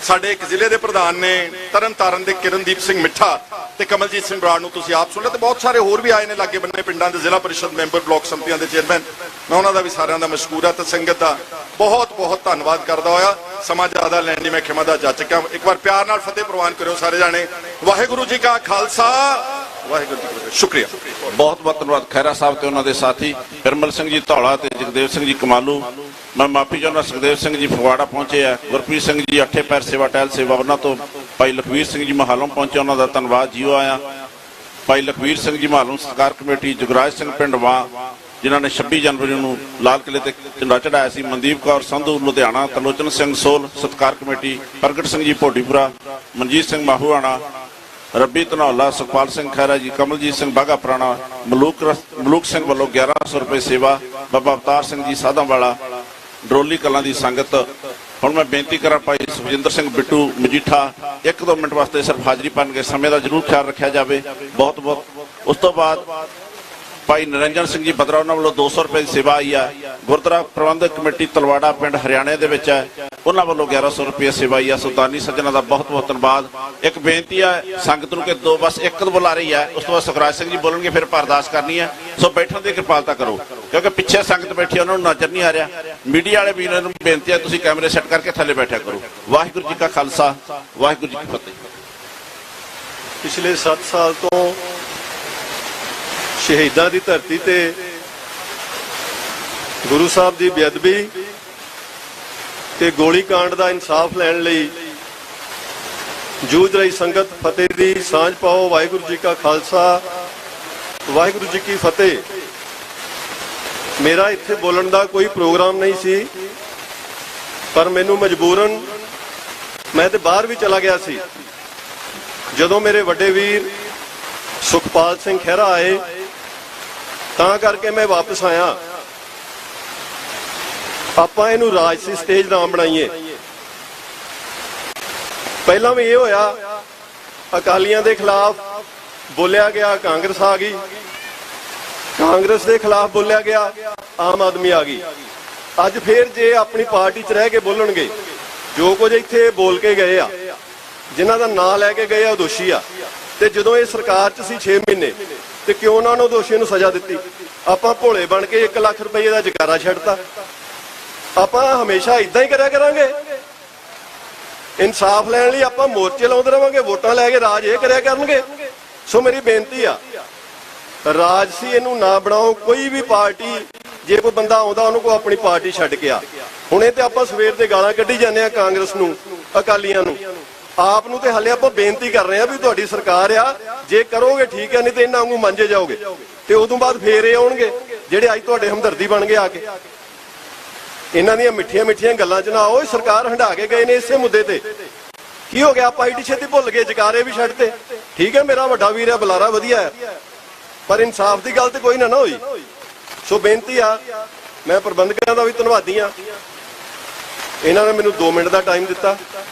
ਸਾਡੇ ਇੱਕ ਜ਼ਿਲ੍ਹੇ ਦੇ ਪ੍ਰਧਾਨ ਨੇ ਤਰਨਤਾਰਨ ਦੇ ਕਿਰਨਦੀਪ ਸਿੰਘ ਮਿੱਠਾ ਤੇ ਕਮਲਜੀਤ ਸਿੰਘ ਬਰਾੜ ਨੂੰ ਤੁਸੀਂ ਆਪ ਸੁਣ ਲਿਆ, ਤੇ ਬਹੁਤ ਸਾਰੇ ਹੋਰ ਵੀ ਆਏ ਨੇ ਲਾਗੇ ਬੰਨੇ ਪਿੰਡਾਂ ਦੇ ਜ਼ਿਲ੍ਹਾ ਪਰਿਸ਼ਦ ਮੈਂਬਰ, ਬਲਾਕ ਸੰਮਤੀਆਂ ਦੇ ਚੇਅਰਮੈਨ। ਮੈਂ ਉਹਨਾਂ ਦਾ ਵੀ ਸਾਰਿਆਂ ਦਾ ਮਸ਼ਕੂਰ ਹੈ ਤੇ ਸੰਗਤ ਦਾ ਬਹੁਤ ਬਹੁਤ ਧੰਨਵਾਦ ਕਰਦਾ ਹੋਇਆ। ਸਮਾਂ ਜ਼ਿਆਦਾ ਲੈਣ ਦੀ ਮੈਂ ਖਿਮਾ ਦਾ ਜਾਚਕਾਂ। ਇੱਕ ਵਾਰ ਪਿਆਰ ਨਾਲ ਫਤਿਹ ਪ੍ਰਵਾਨ ਕਰਿਓ ਸਾਰੇ ਜਾਣੇ। ਵਾਹਿਗੁਰੂ ਜੀ ਕਾ ਖਾਲਸਾ, ਵਾਹਿਗੁਰੂ ਜੀ ਕੀ ਫਤਿਹ। ਸ਼ੁਕਰੀਆ।
ਬਹੁਤ ਬਹੁਤ ਧੰਨਵਾਦ ਖਹਿਰਾ ਸਾਹਿਬ ਤੇ ਉਹਨਾਂ ਦੇ ਸਾਥੀ ਪਿਰਮਲ ਸਿੰਘ ਜੀ ਧੌਲਾ ਤੇ ਜਗਦੇਵ ਸਿੰਘ ਜੀ ਕਮਾਲੂ। ਮੈਂ ਮਾਫੀ ਚਾਹੁੰਦਾ, ਸੁਖਦੇਵ ਸਿੰਘ ਜੀ ਫਗਵਾੜਾ ਪਹੁੰਚੇ ਆ, ਗੁਰਪ੍ਰੀਤ ਸਿੰਘ ਜੀ ਅੱਠੇ ਪੈਰ ਸੇਵਾ ਟਹਿਲ ਸੇਵਾ, ਉਹਨਾਂ ਤੋਂ ਭਾਈ ਲਖਵੀਰ ਸਿੰਘ ਜੀ ਮਹਾਲੋਂ ਪਹੁੰਚੇ, ਉਹਨਾਂ ਦਾ ਧੰਨਵਾਦ। ਜੀਓ ਆਇਆ ਭਾਈ ਲਖਵੀਰ ਸਿੰਘ ਜੀ ਮਹਾਲੋਂ ਸਤਿਕਾਰ ਕਮੇਟੀ, ਜੁਗਰਾਜ ਸਿੰਘ ਪਿੰਡ ਵਾਂ ਜਿਨ੍ਹਾਂ ਨੇ 26 ਜਨਵਰੀ ਨੂੰ ਲਾਲ ਕਿਲੇ ਤੇ ਝੰਡਾ ਚੜਾਇਆ ਸੀ, ਮਨਦੀਪ ਕੌਰ ਸੰਧੂ ਲੁਧਿਆਣਾ, ਤਲੋਚਨ ਸਿੰਘ ਸੋਲ ਸਤਿਕਾਰ ਕਮੇਟੀ, ਪ੍ਰਗਟ ਸਿੰਘ ਜੀ ਭੋਡੀਪੁਰਾ, ਮਨਜੀਤ ਸਿੰਘ ਮਾਹੂਆਣਾ, ਰੱਬੀ ਧਨੌਲਾ, ਸੁਖਪਾਲ ਸਿੰਘ ਖਹਿਰਾ ਜੀ, ਕਮਲਜੀਤ ਸਿੰਘ ਬਾਗਾ ਪੁਰਾਣਾ, ਮਲੂਕ ਸਿੰਘ ਵੱਲੋਂ 1100 ਰੁਪਏ ਸੇਵਾ, ਬਾਬਾ ਅਵਤਾਰ ਸਿੰਘ ਜੀ ਸਾਧਾਂਵਾਲਾ, ਡਰੋਲੀ ਕਲਾਂ ਦੀ ਸੰਗਤ। ਹੁਣ ਮੈਂ ਬੇਨਤੀ ਕਰਾਂ ਭਾਈ ਸੁਖਜਿੰਦਰ ਸਿੰਘ ਬਿੱਟੂ ਮਜੀਠਾ 1-2 ਮਿੰਟ ਵਾਸਤੇ ਸਿਰਫ ਹਾਜ਼ਰੀ ਭਰਨਗੇ, ਸਮੇਂ ਦਾ ਜ਼ਰੂਰ ਖਿਆਲ ਰੱਖਿਆ ਜਾਵੇ। ਬਹੁਤ ਬਹੁਤ। ਉਸ ਤੋਂ ਬਾਅਦ ਭਾਈ ਨਿਰੰਜਨ ਸਿੰਘ ਜੀ ਬਦਰਾ, ਉਹਨਾਂ ਵੱਲੋਂ 200 ਰੁਪਏ ਦੀ ਸੇਵਾ ਆਈ ਆ। ਗੁਰਦੁਆਰਾ ਪ੍ਰਬੰਧਕ ਕਮੇਟੀ ਤਲਵਾੜਾ ਪਿੰਡ ਹਰਿਆਣੇ ਦੇ ਵਿੱਚ ਹੈ, ਉਹਨਾਂ ਵੱਲੋਂ 1100 ਰੁਪਏ ਸੇਵਾ ਆਈ ਆ। ਸੁਲਤਾਨੀ ਸੱਜਣਾ ਦਾ ਬਹੁਤ ਬਹੁਤ ਧੰਨਵਾਦ। ਇੱਕ ਬੇਨਤੀ ਹੈ ਸੰਗਤ ਨੂੰ ਕਿ ਬਸ ਇੱਕ ਬੁਲਾ ਰਹੀ ਹੈ, ਉਸ ਤੋਂ ਬਾਅਦ ਸੁਖਰਾਜ ਸਿੰਘ ਜੀ ਬੋਲਣਗੇ, ਫਿਰ ਅਰਦਾਸ ਕਰਨੀ ਹੈ। ਸੋ ਬੈਠਣ ਦੀ ਕਿਰਪਾਲਤਾ ਕਰੋ ਕਿਉਂਕਿ ਪਿੱਛੇ ਸੰਗਤ ਬੈਠੀ, ਉਹਨਾਂ ਨੂੰ ਨਜ਼ਰ ਨਹੀਂ ਆ ਰਿਹਾ। ਮੀਡੀਆ ਵਾਲੇ ਵੀਰਾਂ ਨੂੰ ਬੇਨਤੀ ਹੈ ਤੁਸੀਂ ਕੈਮਰੇ ਸੈੱਟ ਕਰਕੇ ਥੱਲੇ ਬੈਠਿਆ ਕਰੋ। ਵਾਹਿਗੁਰੂ ਜੀ ਕਾ ਖਾਲਸਾ, ਵਾਹਿਗੁਰੂ ਜੀ ਕੀ ਫਤਿਹ।
ਪਿਛਲੇ 7 ਸਾਲ ਤੋਂ ਸ਼ਹੀਦਾਂ ਦੀ ਧਰਤੀ ਤੇ ਗੁਰੂ ਸਾਹਿਬ ਦੀ ਬੇਅਦਬੀ ਤੇ ਗੋਲੀ ਕਾਂਡ ਦਾ ਇਨਸਾਫ ਲੈਣ ਲਈ ਜੂਝ ਰਹੀ ਸੰਗਤ, ਫਤਿਹ ਦੀ ਸਾਂਝ ਪਾਓ। ਵਾਹਿਗੁਰੂ ਜੀ ਕਾ ਖਾਲਸਾ, ਵਾਹਿਗੁਰੂ ਜੀ ਕੀ ਫਤਿਹ। ਮੇਰਾ ਇੱਥੇ ਬੋਲਣ ਦਾ ਕੋਈ ਪ੍ਰੋਗਰਾਮ ਨਹੀਂ ਸੀ, ਪਰ ਮੈਨੂੰ ਮਜਬੂਰਨ ਮੈਂ ਤੇ ਬਾਹਰ ਵੀ ਚਲਾ ਗਿਆ ਸੀ। ਜਦੋਂ ਮੇਰੇ ਵੱਡੇ ਵੀਰ ਸੁਖਪਾਲ ਸਿੰਘ ਖਹਿਰਾ ਆਏ ਤਾਂ ਕਰਕੇ ਮੈਂ ਵਾਪਸ ਆਇਆ। ਆਪਾਂ ਇਹਨੂੰ ਰਾਜਸੀ ਸਟੇਜ ਨਾਮ ਬਣਾਈਏ। ਪਹਿਲਾਂ ਵੀ ਇਹ ਹੋਇਆ, ਅਕਾਲੀਆਂ ਦੇ ਖਿਲਾਫ ਬੋਲਿਆ ਗਿਆ, ਕਾਂਗਰਸ ਆ ਗਈ, ਕਾਂਗਰਸ ਦੇ ਖਿਲਾਫ ਬੋਲਿਆ ਗਿਆ, ਆਮ ਆਦਮੀ ਆ ਗਈ। ਅੱਜ ਫੇਰ ਜੇ ਆਪਣੀ ਪਾਰਟੀ 'ਚ ਰਹਿ ਕੇ ਬੋਲਣਗੇ, ਜੋ ਕੁਝ ਇੱਥੇ ਬੋਲ ਕੇ ਗਏ ਆ, ਜਿਨ੍ਹਾਂ ਦਾ ਨਾਂ ਲੈ ਕੇ ਗਏ ਆ, ਉਹ ਦੋਸ਼ੀ ਆ। ਤੇ ਜਦੋਂ ਇਹ ਸਰਕਾਰ 'ਚ ਸੀ 6 ਮਹੀਨੇ, ਤੇ ਕਿਉਂ ਉਹਨਾਂ ਨੂੰ ਦੋਸ਼ੀ ਨੂੰ ਸਜ਼ਾ ਦਿੱਤੀ? ਆਪਾਂ ਭੋਲੇ ਬਣ ਕੇ 1 ਲੱਖ ਰੁਪਏ ਦਾ ਜਕਾਰਾ ਛੱਡਤਾ। ਆਪਾਂ ਹਮੇਸ਼ਾ ਇਦਾਂ ਹੀ ਕਰਿਆ ਕਰਾਂਗੇ? ਇਨਸਾਫ ਲੈਣ ਲਈ ਆਪਾਂ ਮੋਰਚੇ ਲਾਉਂਦੇ ਰਵਾਂਗੇ, ਵੋਟਾਂ ਲੈ ਕੇ ਰਾਜ ਇਹ ਕਰਿਆ ਕਰਨਗੇ? ਸੋ ਮੇਰੀ ਬੇਨਤੀ ਆ, ਰਾਜਸੀ ਇਹਨੂੰ ਨਾ ਬਣਾਓ। ਕੋਈ ਵੀ ਪਾਰਟੀ, ਜੇ ਕੋਈ ਬੰਦਾ ਆਉਂਦਾ ਉਹਨੂੰ ਕੋ ਆਪਣੀ ਪਾਰਟੀ ਛੱਡ ਕੇ ਆ। ਹੁਣੇ ਤੇ ਆਪਾਂ ਸਵੇਰ ਦੇ ਗਾਲਾਂ ਕੱਢੀ ਜਾਂਦੇ ਆ ਕਾਂਗਰਸ ਨੂੰ, ਅਕਾਲੀਆਂ ਨੂੰ। ਆਪ ਨੂੰ ਤੇ ਹਲੇ ਆਪਾਂ ਬੇਨਤੀ ਕਰ ਰਹੇ ਆ ਵੀ ਤੁਹਾਡੀ ਸਰਕਾਰ ਆ, ਜੇ ਕਰੋਗੇ ਠੀਕ ਹੈ, ਨਹੀਂ ਤੇ ਇਹਨਾਂ ਵਾਂਗੂ ਮੰਜੇ ਜਾਓਗੇ। ਤੇ ਉਦੋਂ ਬਾਅਦ ਫੇਰ ਇਹ ਆਉਣਗੇ ਜਿਹੜੇ ਅੱਜ ਤੁਹਾਡੇ ਹਮਦਰਦੀ ਬਣ ਗਏ ਆ ਕੇ। ਇਹਨਾਂ ਦੀਆਂ ਮਿੱਠੀਆਂ ਮਿੱਠੀਆਂ ਗੱਲਾਂ 'ਚ ਨਾ ਆਓ। ਸਰਕਾਰ ਹੰਢਾ ਕੇ ਗਏ ਨੇ ਇਸੇ ਮੁੱਦੇ ਤੇ। ਕੀ ਹੋ ਗਿਆ? ਆਪਾਂ ਐਡੀ ਛੇਤੀ ਭੁੱਲ ਗਏ, ਜਕਾਰੇ ਵੀ ਛੱਡਤੇ। ਠੀਕ ਹੈ, ਮੇਰਾ ਵੱਡਾ ਵੀਰ ਹੈ, ਬੁਲਾਰਾ ਵਧੀਆ ਹੈ, ਪਰ ਇਨਸਾਫ ਦੀ ਗੱਲ ਤੇ ਕੋਈ ਨਾ ਹੋਈ। ਸੋ ਬੇਨਤੀ ਆ, ਮੈਂ ਪ੍ਰਬੰਧਕਾਂ ਦਾ ਵੀ ਧੰਨਵਾਦੀ ਆ, ਇਹਨਾਂ ਨੇ ਮੈਨੂੰ 2 ਮਿੰਟ ਦਾ ਟਾਈਮ ਦਿੱਤਾ।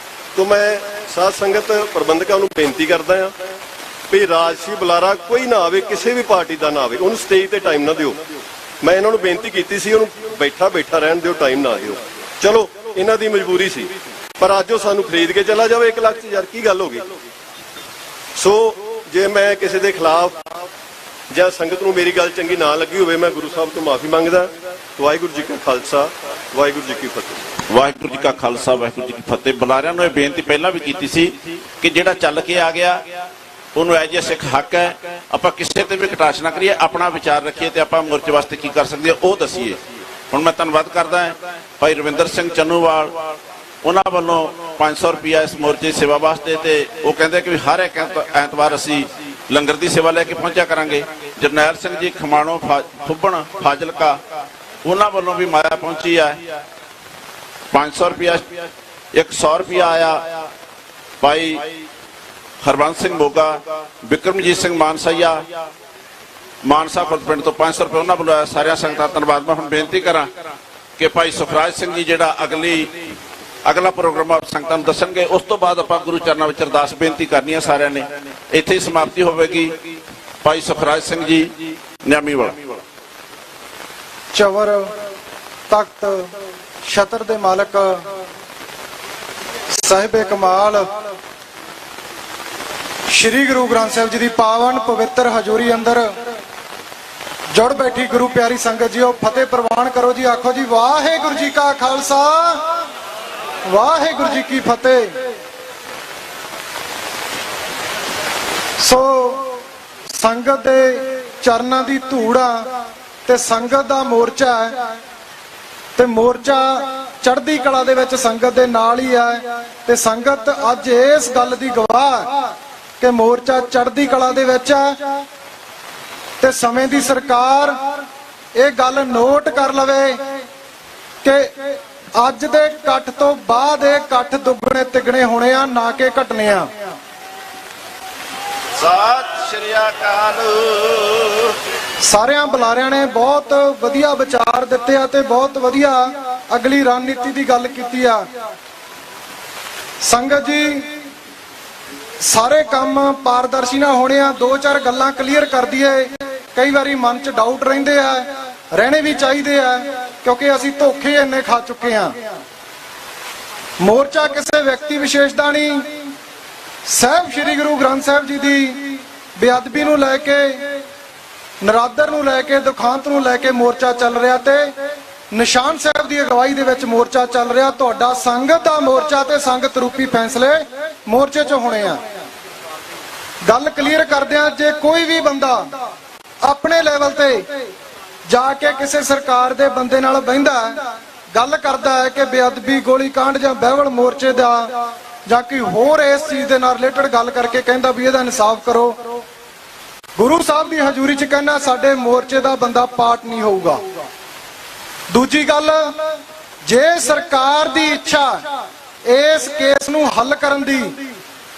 ਤੋਂ ਮੈਂ ਸਾਧ ਸੰਗਤ ਪ੍ਰਬੰਧਕਾਂ ਨੂੰ ਬੇਨਤੀ ਕਰਦਾ ਆ ਵੀ ਰਾਜਸੀ ਬੁਲਾਰਾ ਕੋਈ ਨਾ ਆਵੇ, ਕਿਸੇ ਵੀ ਪਾਰਟੀ ਦਾ ਨਾ ਆਵੇ, ਉਹਨੂੰ ਸਟੇਜ ਤੇ ਟਾਈਮ ਨਾ ਦਿਓ। ਮੈਂ ਇਹਨਾਂ ਨੂੰ ਬੇਨਤੀ ਕੀਤੀ ਸੀ, ਉਹਨੂੰ ਬੈਠਾ ਰਹਿਣ ਦਿਓ, ਟਾਈਮ ਨਾ ਦਿਓ। ਚਲੋ ਇਹਨਾਂ ਦੀ ਮਜਬੂਰੀ ਸੀ, ਪਰ ਅੱਜ ਉਹ ਸਾਨੂੰ ਖਰੀਦ ਕੇ ਚਲਾ ਜਾਵੇ 1 ਲੱਖ 'ਚ। ਯਾਰ ਕੀ ਗੱਲ ਹੋ ਗਈ? ਸੋ ਜੇ ਮੈਂ ਕਿਸੇ ਦੇ ਖਿਲਾਫ ਜਾਂ ਸੰਗਤ ਨੂੰ ਮੇਰੀ ਗੱਲ ਚੰਗੀ ਨਾ ਲੱਗੀ ਹੋਵੇ, ਮੈਂ ਗੁਰੂ ਸਾਹਿਬ ਤੋਂ ਮਾਫੀ ਮੰਗਦਾ। ਵਾਹਿਗੁਰੂ ਜੀ ਕਾ ਖਾਲਸਾ, ਵਾਹਿਗੁਰੂ ਜੀ ਕੀ ਫਤਿਹ।
ਵਾਹਿਗੁਰੂ ਜੀ ਕਾ ਖਾਲਸਾ, ਵਾਹਿਗੁਰੂ ਜੀ ਕੀ ਫਤਿਹ। ਬੁਲਾਰਿਆਂ ਨੂੰ ਇਹ ਬੇਨਤੀ ਪਹਿਲਾਂ ਵੀ ਕੀਤੀ ਸੀ ਕਿ ਜਿਹੜਾ ਚੱਲ ਕੇ ਆ ਗਿਆ ਉਹਨੂੰ ਐਜ ਸਿੱਖ ਹੱਕ ਹੈ, ਆਪਾਂ ਕਿਸੇ ਤੇ ਵੀ ਕਟਾਸ਼ ਨਾ ਕਰੀਏ, ਆਪਣਾ ਵਿਚਾਰ ਰੱਖੀਏ ਤੇ ਆਪਾਂ ਮੋਰਚੇ ਵਾਸਤੇ ਕੀ ਕਰ ਸਕਦੇ ਉਹ ਦੱਸੀਏ। ਹੁਣ ਮੈਂ ਧੰਨਵਾਦ ਕਰਦਾ ਭਾਈ ਰਵਿੰਦਰ ਸਿੰਘ ਚੰਨੂਵਾਲ, ਉਹਨਾਂ ਵੱਲੋਂ 500 ਰੁਪਇਆ ਇਸ ਮੋਰਚੇ ਦੀ ਸੇਵਾ ਵਾਸਤੇ, ਤੇ ਉਹ ਕਹਿੰਦੇ ਕਿ ਹਰ ਇੱਕ ਐਤਵਾਰ ਅਸੀਂ ਲੰਗਰ ਦੀ ਸੇਵਾ ਲੈ ਕੇ ਪਹੁੰਚਿਆ ਕਰਾਂਗੇ। ਜਰਨੈਲ ਸਿੰਘ ਜੀ ਖਮਾਣੋ ਫੁੱਬਣ ਫਾਜ਼ਿਲਕਾ, ਉਹਨਾਂ ਵੱਲੋਂ ਵੀ ਮਾਇਆ ਪਹੁੰਚੀ ਹੈ। 500 ਰੁਪਇਆ, 100 ਰੁਪਇਆ ਆਇਆ ਭਾਈ ਹਰਬੰਸ ਸਿੰਘ ਮੋਗਾ, ਵਿਕਰਮਜੀਤ ਸਿੰਘ ਮਾਨਸਈਆ ਮਾਨਸਾ ਖੁਦ ਪਿੰਡ ਤੋਂ 500 ਰੁਪਏ ਉਹਨਾਂ ਵੱਲੋਂ ਆਇਆ। ਸਾਰਿਆਂ ਸੰਗਤਾਂ ਧੰਨਵਾਦ। ਮੈਂ ਹੁਣ ਬੇਨਤੀ ਕਰਾਂ ਕਿ ਭਾਈ ਸੁਖਰਾਜ ਸਿੰਘ ਜੀ ਜਿਹੜਾ ਅਗਲਾ ਪ੍ਰੋਗਰਾਮ ਆਪ ਸੰਗਤਾਂ ਨੂੰ ਦੱਸਣਗੇ, ਉਸ ਤੋਂ ਬਾਅਦ ਆਪਾਂ ਗੁਰੂ ਚਰਨਾਂ ਵਿੱਚ ਅਰਦਾਸ ਬੇਨਤੀ ਕਰਨੀ ਹੈ ਸਾਰਿਆਂ ਨੇ। ਇੱਥੇ ਹੀ ਸਮਾਪਤੀ ਹੋਵੇਗੀ। ਭਾਈ ਸੁਖਰਾਜ ਸਿੰਘ ਜੀ ਨਿਆਮੀ ਵਾਲਾ।
ਚਵਰ ਤਖਤ ਛਤਰ ਦੇ ਮਾਲਕ ਸਾਹਿਬੇ ਕਮਾਲ ਸ਼੍ਰੀ ਗੁਰੂ ਗ੍ਰੰਥ ਸਾਹਿਬ ਜੀ ਦੀ ਪਾਵਨ ਪਵਿੱਤਰ ਹਜ਼ੂਰੀ ਅੰਦਰ ਜੁੜ ਬੈਠੀ ਗੁਰੂ ਪਿਆਰੀ ਸੰਗਤ ਜੀਓ, ਫਤਿਹ ਪ੍ਰਵਾਨ ਕਰੋ ਜੀ। ਆਖੋ ਜੀ ਵਾਹਿਗੁਰੂ ਜੀ ਕਾ ਖਾਲਸਾ, ਵਾਹਿਗੁਰੂ ਜੀ ਕੀ ਫਤਿਹ। ਸੋ ਸੰਗਤ ਦੇ ਚਰਨਾਂ ਦੀ ਧੂੜ ਆ ਤੇ ਸੰਗਤ ਦਾ ਮੋਰਚਾ ਹੈ ਤੇ ਮੋਰਚਾ ਚੜ੍ਹਦੀ ਕਲਾ ਦੇ ਵਿੱਚ ਸੰਗਤ ਦੇ ਨਾਲ ਹੀ ਹੈ ਤੇ ਸੰਗਤ ਅੱਜ ਇਸ ਗੱਲ ਦੀ ਗਵਾਹ ਕਿ ਮੋਰਚਾ ਚੜ੍ਹਦੀ ਕਲਾ ਦੇ ਵਿੱਚ ਹੈ ਤੇ ਸਮੇਂ ਦੀ ਸਰਕਾਰ ਇਹ ਗੱਲ ਨੋਟ ਕਰ ਲਵੇ ਕਿ ਅੱਜ ਦੇ ਇਕੱਠ ਤੋਂ ਬਾਅਦ ਇਹ ਇਕੱਠ ਦੁੱਗਣੇ ਤਿੱਗਣੇ ਹੋਣੇ ਆ, ਨਾ ਕਿ ਘਟਨੇ ਆ।
ਸਤਿ ਸ਼੍ਰੀ ਅਕਾਲ।
ਸਾਰਿਆਂ ਬੁਲਾਰਿਆਂ ਨੇ ਬਹੁਤ ਵਧੀਆ ਵਿਚਾਰ ਦਿੱਤੇ ਆ ਤੇ ਬਹੁਤ ਵਧੀਆ ਅਗਲੀ ਰਣਨੀਤੀ ਦੀ ਗੱਲ ਕੀਤੀ ਆ। ਸੰਗਤ ਜੀ ਸਾਰੇ ਕੰਮ ਪਾਰਦਰਸ਼ੀ ਨਾਲ ਹੋਣੇ ਆ। 2-4 ਗੱਲਾਂ ਕਲੀਅਰ ਕਰ ਦਈਏ। ਕਈ ਵਾਰੀ ਮਨ 'ਚ ਡਾਊਟ ਰਹਿੰਦੇ ਆ, ਰਹਿਣੇ ਵੀ ਚਾਹੀਦੇ ਆ, ਕਿਉਂਕਿ ਅਸੀਂ ਧੋਖੇ ਇੰਨੇ ਖਾ ਚੁੱਕੇ ਆ। ਮੋਰਚਾ ਕਿਸੇ ਵਿਅਕਤੀ ਵਿਸ਼ੇਸ਼ ਦਾ ਨਹੀਂ, ਸਾਹਿਬ ਸ੍ਰੀ ਗੁਰੂ ਗ੍ਰੰਥ ਸਾਹਿਬ ਜੀ ਦੀ ਬੇਅਦਬੀ ਨੂੰ ਲੈ ਕੇ, ਨਰਾਦਰ ਨੂੰ ਲੈ ਕੇ, ਦੁਖਾਂਤ ਨੂੰ ਲੈ ਕੇ ਮੋਰਚਾ ਚੱਲ ਰਿਹਾ ਤੇ ਨਿਸ਼ਾਨ ਸਾਹਿਬ ਦੀ ਅਗਵਾਈ ਦੇ ਵਿੱਚ ਮੋਰਚਾ ਚੱਲ ਰਿਹਾ। ਤੁਹਾਡਾ ਸੰਗਤ ਦਾ ਮੋਰਚਾ ਤੇ ਸੰਗਤ ਰੂਪੀ ਫੈਸਲੇ ਮੋਰਚੇ 'ਚ ਹੋਣੇ ਆ। ਗੱਲ ਕਲੀਅਰ ਕਰਦੇ ਆ, ਜੇ ਕੋਈ ਵੀ ਬੰਦਾ ਆਪਣੇ ਲੈਵਲ ਤੇ ਜਾ ਕੇ ਕਿਸੇ ਸਰਕਾਰ ਦੇ ਬੰਦੇ ਨਾਲ ਬਹਿੰਦਾ ਗੱਲ ਕਰਦਾ ਹੈ ਕਿ ਬੇਅਦਬੀ, ਗੋਲੀ ਕਾਂਡ ਜਾਂ ਬਹਿਵਲ ਮੋਰਚੇ ਦਾ ਜਾਂ ਕੋਈ ਹੋਰ ਇਸ ਚੀਜ਼ ਦੇ ਨਾਲ ਰਿਲੇਟਡ ਗੱਲ ਕਰਕੇ ਕਹਿੰਦਾ ਵੀ ਇਹਦਾ ਇਨਸਾਫ ਕਰੋ, ਗੁਰੂ ਸਾਹਿਬ ਦੀ ਹਜ਼ੂਰੀ 'ਚ ਕਹਿੰਦਾ ਸਾਡੇ ਮੋਰਚੇ ਦਾ ਬੰਦਾ ਪਾਰਟ ਨਹੀਂ ਹੋਊਗਾ। ਦੂਜੀ ਗੱਲ, ਜੇ ਸਰਕਾਰ ਦੀ ਇੱਛਾ ਇਸ ਕੇਸ ਨੂੰ ਹੱਲ ਕਰਨ ਦੀ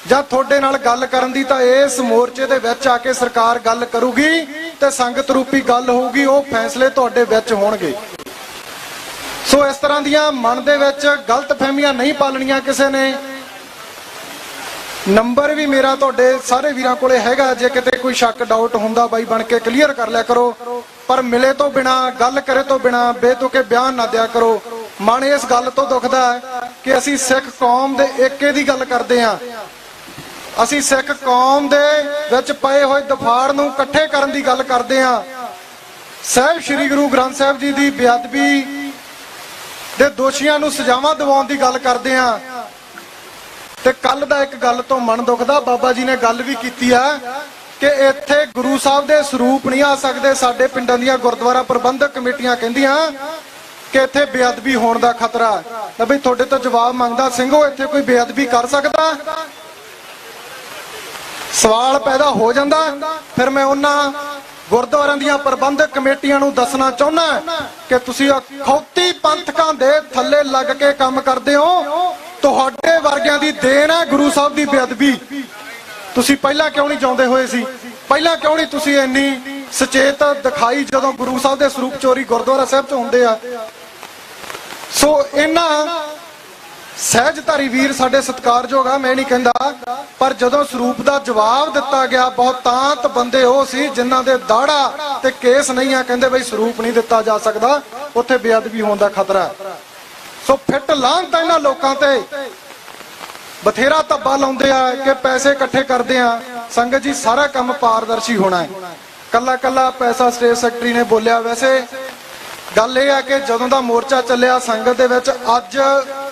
ਜਾਂ ਤੁਹਾਡੇ ਨਾਲ ਗੱਲ ਕਰਨ ਦੀ ਤਾਂ ਇਸ ਮੋਰਚੇ ਦੇ ਵਿੱਚ ਆ ਕੇ ਸਰਕਾਰ ਗੱਲ ਕਰੂਗੀ ਤੇ ਸੰਗਤ ਰੂਪੀ ਗੱਲ ਹੋਊਗੀ, ਉਹ ਫੈਸਲੇ ਤੁਹਾਡੇ ਵਿੱਚ ਹੋਣਗੇ। ਸੋ ਇਸ ਤਰ੍ਹਾਂ ਦੀਆਂ ਮਨ ਦੇ ਵਿੱਚ ਗਲਤ ਫਹਿਮੀਆਂ ਨਹੀਂ ਪਾਲਣੀਆਂ ਕਿਸੇ ਨੇ। ਨੰਬਰ ਵੀ ਮੇਰਾ ਤੁਹਾਡੇ ਸਾਰੇ ਵੀਰਾਂ ਕੋਲੇ ਹੈਗਾ, ਜੇ ਕਿਤੇ ਕੋਈ ਸ਼ੱਕ ਡਾਊਟ ਹੁੰਦਾ ਬਾਈ ਬਣ ਕੇ ਕਲੀਅਰ ਕਰ ਲਿਆ ਕਰੋ, ਪਰ ਮਿਲੇ ਤੋਂ ਬਿਨਾ, ਗੱਲ ਕਰੇ ਤੋਂ ਬਿਨਾ ਬੇਤੁਕੇ ਬਿਆਨ ਨਾ ਦਿਆ ਕਰੋ। ਮਨ ਇਸ ਗੱਲ ਤੋਂ ਦੁਖਦਾ ਹੈ ਕਿ ਅਸੀਂ ਸਿੱਖ ਕੌਮ ਦੇ ਏਕੇ ਦੀ ਗੱਲ ਕਰਦੇ ਹਾਂ, ਅਸੀਂ ਸਿੱਖ ਕੌਮ ਦੇ ਵਿੱਚ ਪਏ ਹੋਏ ਦਫਾੜ ਨੂੰ ਇਕੱਠੇ ਕਰਨ ਦੀ ਗੱਲ ਕਰਦੇ ਹਾਂ, ਸਾਹਿਬ ਸ੍ਰੀ ਗੁਰੂ ਗ੍ਰੰਥ ਸਾਹਿਬ ਜੀ ਦੀ ਬੇਅਦਬੀ ਦੇ ਦੋਸ਼ੀਆਂ ਨੂੰ ਸਜ਼ਾਵਾਂ ਦਿਵਾਉਣ ਦੀ ਗੱਲ ਕਰਦੇ ਹਾਂ। ਤੇ ਕੱਲ ਦਾ ਇੱਕ ਗੱਲ ਤੋਂ ਮਨ ਦੁਖਦਾ, ਬਾਬਾ ਜੀ ਨੇ ਗੱਲ ਵੀ ਕੀਤੀ ਆ ਕਿ ਇੱਥੇ ਗੁਰੂ ਸਾਹਿਬ ਦੇ ਸਰੂਪ ਨਹੀਂ ਆ ਸਕਦੇ। ਸਾਡੇ ਪਿੰਡਾਂ ਦੀਆਂ ਗੁਰਦੁਆਰਾ ਪ੍ਰਬੰਧਕ ਕਮੇਟੀਆਂ ਕਹਿੰਦੀਆਂ ਕਿ ਇੱਥੇ ਬੇਅਦਬੀ ਹੋਣ ਦਾ ਖਤਰਾ ਹੈ। ਬਈ ਤੁਹਾਡੇ ਤੋਂ ਜਵਾਬ ਮੰਗਦਾ, ਸਿੰਘੋ ਇੱਥੇ ਕੋਈ ਬੇਅਦਬੀ ਕਰ ਸਕਦਾ? ਸਵਾਲ ਪੈਦਾ ਹੋ ਜਾਂਦਾ। ਫਿਰ ਮੈਂ ਉਹਨਾਂ ਗੁਰਦੁਆਰਿਆਂ ਦੀਆਂ ਪ੍ਰਬੰਧਕ ਕਮੇਟੀਆਂ ਨੂੰ ਦੱਸਣਾ ਚਾਹੁੰਦਾ ਕਿ ਤੁਸੀਂ ਅਖੌਤੀ ਪੰਥਕਾਂ ਦੇ ਥੱਲੇ ਲੱਗ ਕੇ ਕੰਮ ਕਰਦੇ ਹੋ। ਤੁਹਾਡੇ ਵਰਗਿਆਂ ਦੀ ਦੇਣ ਹੈ ਗੁਰੂ ਸਾਹਿਬ ਦੀ ਬੇਅਦਬੀ। ਤੁਸੀਂ ਪਹਿਲਾਂ ਕਿਉਂ ਨਹੀਂ ਚਾਹੁੰਦੇ ਹੋਏ ਸੀ? ਪਹਿਲਾਂ ਕਿਉਂ ਨਹੀਂ ਤੁਸੀਂ ਇੰਨੀ ਸੁਚੇਤ ਦਿਖਾਈ ਜਦੋਂ ਗੁਰੂ ਸਾਹਿਬ ਦੇ ਸਰੂਪ ਚੋਰੀ ਗੁਰਦੁਆਰਾ ਸਾਹਿਬ 'ਚ ਹੁੰਦੇ ਆ? ਸੋ ਇਹਨਾਂ ਸਹਿਜਧਾਰੀ ਵੀਰ ਸਾਡੇ ਸਤਿਕਾਰਯੋਗ ਆ, ਮੈਂ ਨਹੀਂ ਕਹਿੰਦਾ, ਪਰ ਜਦੋਂ ਸਰੂਪ ਦਾ ਜਵਾਬ ਦਿੱਤਾ ਗਿਆ, ਬਹੁਤਾਂਤ ਬੰਦੇ ਉਹ ਸੀ ਜਿਨ੍ਹਾਂ ਦੇ ਦਾੜਾ ਤੇ ਕੇਸ ਨਹੀਂ ਆ, ਕਹਿੰਦੇ ਬਈ ਸਰੂਪ ਨਹੀਂ ਦਿੱਤਾ ਜਾ ਸਕਦਾ, ਉੱਥੇ ਬੇਅਦਬੀ ਹੋਣ ਦਾ ਖਤਰਾ। ਸੋ ਫਿੱਟ ਲਾਹਨਤ ਇਹਨਾਂ ਲੋਕਾਂ ਤੇ। ਬਥੇਰਾ ਧੱਬਾ ਲਾਉਂਦੇ ਆ ਕਿ ਪੈਸੇ ਇਕੱਠੇ ਕਰਦੇ ਆ। ਸੰਗਤ ਜੀ ਸਾਰਾ ਕੰਮ ਪਾਰਦਰਸ਼ੀ ਹੋਣਾ ਹੈ। ਕੱਲਾ ਕੱਲਾ ਪੈਸਾ ਸਟੇਟ ਸੈਕਟਰੀ ਨੇ ਬੋਲਿਆ। ਵੈਸੇ ਗੱਲ ਇਹ ਆ ਕਿ ਜਦੋਂ ਦਾ ਮੋਰਚਾ ਚੱਲਿਆ ਸੰਗਤ ਦੇ ਵਿੱਚ ਅੱਜ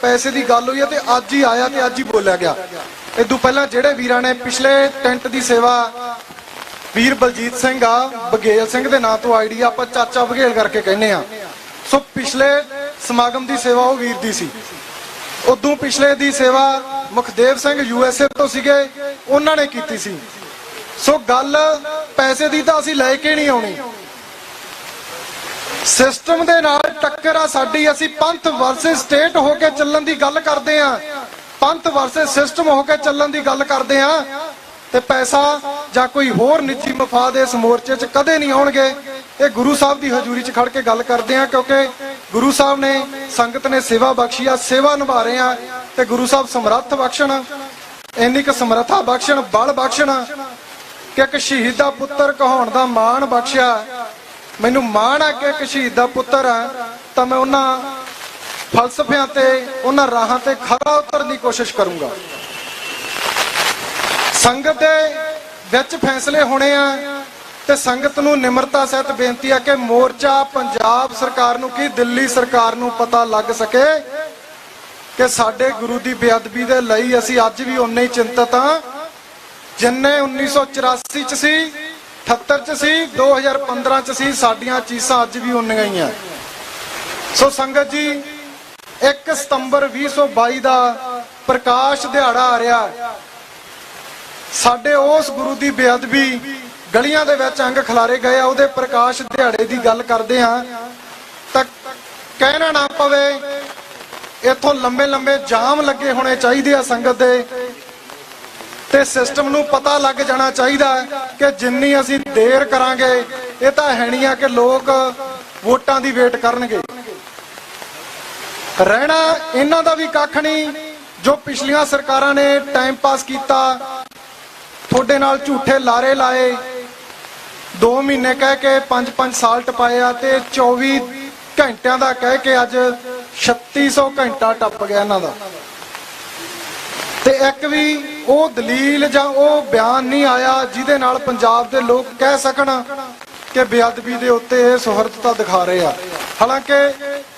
ਪੈਸੇ ਦੀ ਗੱਲ ਹੋਈ ਹੈ ਤੇ ਅੱਜ ਹੀ ਆਇਆ ਤੇ ਅੱਜ ਹੀ ਬੋਲਿਆ ਗਿਆ। ਇਦੋਂ ਪਹਿਲਾਂ ਜਿਹੜੇ ਵੀਰਾਂ ਨੇ ਪਿਛਲੇ ਟੈਂਟ ਦੀ ਸੇਵਾ, ਵੀਰ ਬਲਜੀਤ ਸਿੰਘ ਆ, ਬਘੇਲ ਸਿੰਘ ਦੇ ਨਾਂ ਤੋਂ ਆਈਡੀ ਆਪਾਂ ਚਾਚਾ ਬਘੇਲ ਕਰਕੇ ਕਹਿੰਦੇ ਆ। ਸੋ ਪਿਛਲੇ ਸਮਾਗਮ ਦੀ ਸੇਵਾ ਉਹ ਵੀਰ ਦੀ ਸੀ। ਉਦੋਂ ਪਿਛਲੇ ਦੀ ਸੇਵਾ ਮੁਖਦੇਵ ਸਿੰਘ USA ਤੋਂ ਸੀਗੇ, ਉਹਨਾਂ ਨੇ ਕੀਤੀ ਸੀ। ਸੋ ਗੱਲ ਪੈਸੇ ਦੀ ਤਾਂ ਅਸੀਂ ਲੈ ਕੇ ਨਹੀਂ ਆਉਣੀ।
ਸਿਸਟਮ ਦੇ ਨਾਲ ਟੱਕਰ ਆ ਸਾਡੀ। ਅਸੀਂ ਪੰਥ ਵਰਸਸ ਸਟੇਟ ਹੋ ਕੇ ਚੱਲਣ ਦੀ ਗੱਲ ਕਰਦੇ ਆ, ਪੰਥ ਵਰਸਸ ਸਿਸਟਮ ਹੋ ਕੇ ਚੱਲਣ ਦੀ ਗੱਲ ਕਰਦੇ ਆ, ਤੇ ਪੈਸਾ ਜਾਂ ਕੋਈ ਹੋਰ ਨਿੱਜੀ ਮਫਾਦ ਇਸ ਮੋਰਚੇ 'ਚ ਕਦੇ ਨਹੀਂ ਆਉਣਗੇ। ਇਹ ਗੁਰੂ ਸਾਹਿਬ ਦੀ ਹਜ਼ੂਰੀ 'ਚ ਖੜ ਕੇ ਗੱਲ ਕਰਦੇ ਆ, ਕਿਉਂਕਿ ਗੁਰੂ ਸਾਹਿਬ ਨੇ ਸੰਗਤ ਨੇ ਸੇਵਾ ਬਖਸ਼ੀ ਆ, ਸੇਵਾ ਨਿਭਾ ਰਹੇ ਆ, ਤੇ ਗੁਰੂ ਸਾਹਿਬ ਸਮਰੱਥ ਬਖਸ਼ਣ, ਇੰਨੀ ਕੁ ਸਮਰੱਥਾ ਬਖਸ਼ਣ, ਬਲ ਬਖਸ਼ਣ ਕਿ ਇੱਕ ਸ਼ਹੀਦ ਦਾ ਪੁੱਤਰ ਕਹਾਉਣ ਦਾ ਮਾਣ ਬਖਸ਼ਿਆ। ਮੈਨੂੰ ਮਾਣ ਆ ਕਿ ਇੱਕ ਸ਼ਹੀਦ ਦਾ ਪੁੱਤਰ ਆ, ਤਾਂ ਮੈਂ ਉਹਨਾਂ ਫਲਸਫਿਆਂ ਤੇ ਉਹਨਾਂ ਰਾਹਾਂ ਤੇ ਖਰਾ ਉਤਰਨ ਦੀ ਕੋਸ਼ਿਸ਼ ਕਰੂੰਗਾ। ਸੰਗਤ ਦੇ ਵਿੱਚ ਫੈਸਲੇ ਹੋਣੇ ਆ, ਤੇ ਸੰਗਤ ਨੂੰ ਨਿਮਰਤਾ ਸਹਿਤ ਬੇਨਤੀ ਆ ਕਿ ਮੋਰਚਾ ਪੰਜਾਬ ਸਰਕਾਰ ਨੂੰ ਕੀ ਦਿੱਲੀ ਸਰਕਾਰ ਨੂੰ ਪਤਾ ਲੱਗ ਸਕੇ ਕਿ ਸਾਡੇ ਗੁਰੂ ਦੀ ਬੇਅਦਬੀ ਦੇ ਲਈ ਅਸੀਂ ਅੱਜ ਵੀ ਉਨੇ ਹੀ ਚਿੰਤਤ ਹਾਂ ਜਿੰਨੇ 1984 ਚ ਸੀ, 78 ਚ ਸੀ, 2015 ਚ ਸੀ। ਸਾਡੀਆਂ ਚੀਜ਼ਾਂ ਅੱਜ ਵੀ ਉਨੀਆਂ ਹੀ ਆ। ਸੋ ਸੰਗਤ ਜੀ, 1 ਸਤੰਬਰ 2022 ਦਾ ਪ੍ਰਕਾਸ਼ ਦਿਹਾੜਾ ਆ ਰਿਹਾ। ਸਾਡੇ ਉਸ ਗੁਰੂ ਦੀ ਬੇਅਦਬੀ ਗਲੀਆਂ ਦੇ ਵਿੱਚ ਅੰਗ ਖਿਲਾਰੇ ਗਏ ਆ, ਉਹਦੇ ਪ੍ਰਕਾਸ਼ ਦਿਹਾੜੇ ਦੀ ਗੱਲ ਕਰਦੇ ਹਾਂ ਤਾਂ ਕਹਿਣਾ ਨਾ ਪਵੇ ਇੱਥੋਂ ਲੰਬੇ ਲੰਬੇ ਜਾਮ ਲੱਗੇ ਹੋਣੇ ਚਾਹੀਦੇ ਆ ਸੰਗਤ ਦੇ, ਤੇ ਸਿਸਟਮ ਨੂੰ ਪਤਾ ਲੱਗ ਜਾਣਾ ਚਾਹੀਦਾ ਕਿ ਜਿੰਨੀ ਅਸੀਂ ਦੇਰ ਕਰਾਂਗੇ ਇਹ ਤਾਂ ਹੈ ਨਹੀਂ ਆ ਕਿ ਲੋਕ ਵੋਟਾਂ ਦੀ ਵੇਟ ਕਰਨਗੇ। ਰਹਿਣਾ ਇਹਨਾਂ ਦਾ ਵੀ ਕੱਖ ਨਹੀਂ। ਜੋ ਪਿਛਲੀਆਂ ਸਰਕਾਰਾਂ ਨੇ ਟਾਈਮ ਪਾਸ ਕੀਤਾ, ਤੁਹਾਡੇ ਨਾਲ ਝੂਠੇ ਲਾਰੇ ਲਾਏ, 2 ਮਹੀਨੇ ਕਹਿ ਕੇ 5-5 ਸਾਲ ਟਪਾਏ ਆ, ਤੇ 24 ਘੰਟਿਆਂ ਦਾ ਕਹਿ ਕੇ ਅੱਜ 3600 ਘੰਟਾ ਟੱਪ ਗਿਆ ਇਹਨਾਂ ਦਾ। ਤੇ ਇੱਕ ਵੀ ਉਹ ਦਲੀਲ ਜਾਂ ਉਹ ਬਿਆਨ ਨਹੀਂ ਆਇਆ ਜਿਹਦੇ ਨਾਲ ਪੰਜਾਬ ਦੇ ਲੋਕ ਕਹਿ ਸਕਣ ਕਿ ਬੇਅਦਬੀ ਦੇ ਉੱਤੇ ਇਹ ਸੁਹਰਦਤਾ ਦਿਖਾ ਰਹੇ ਆ। ਹਾਲਾਂਕਿ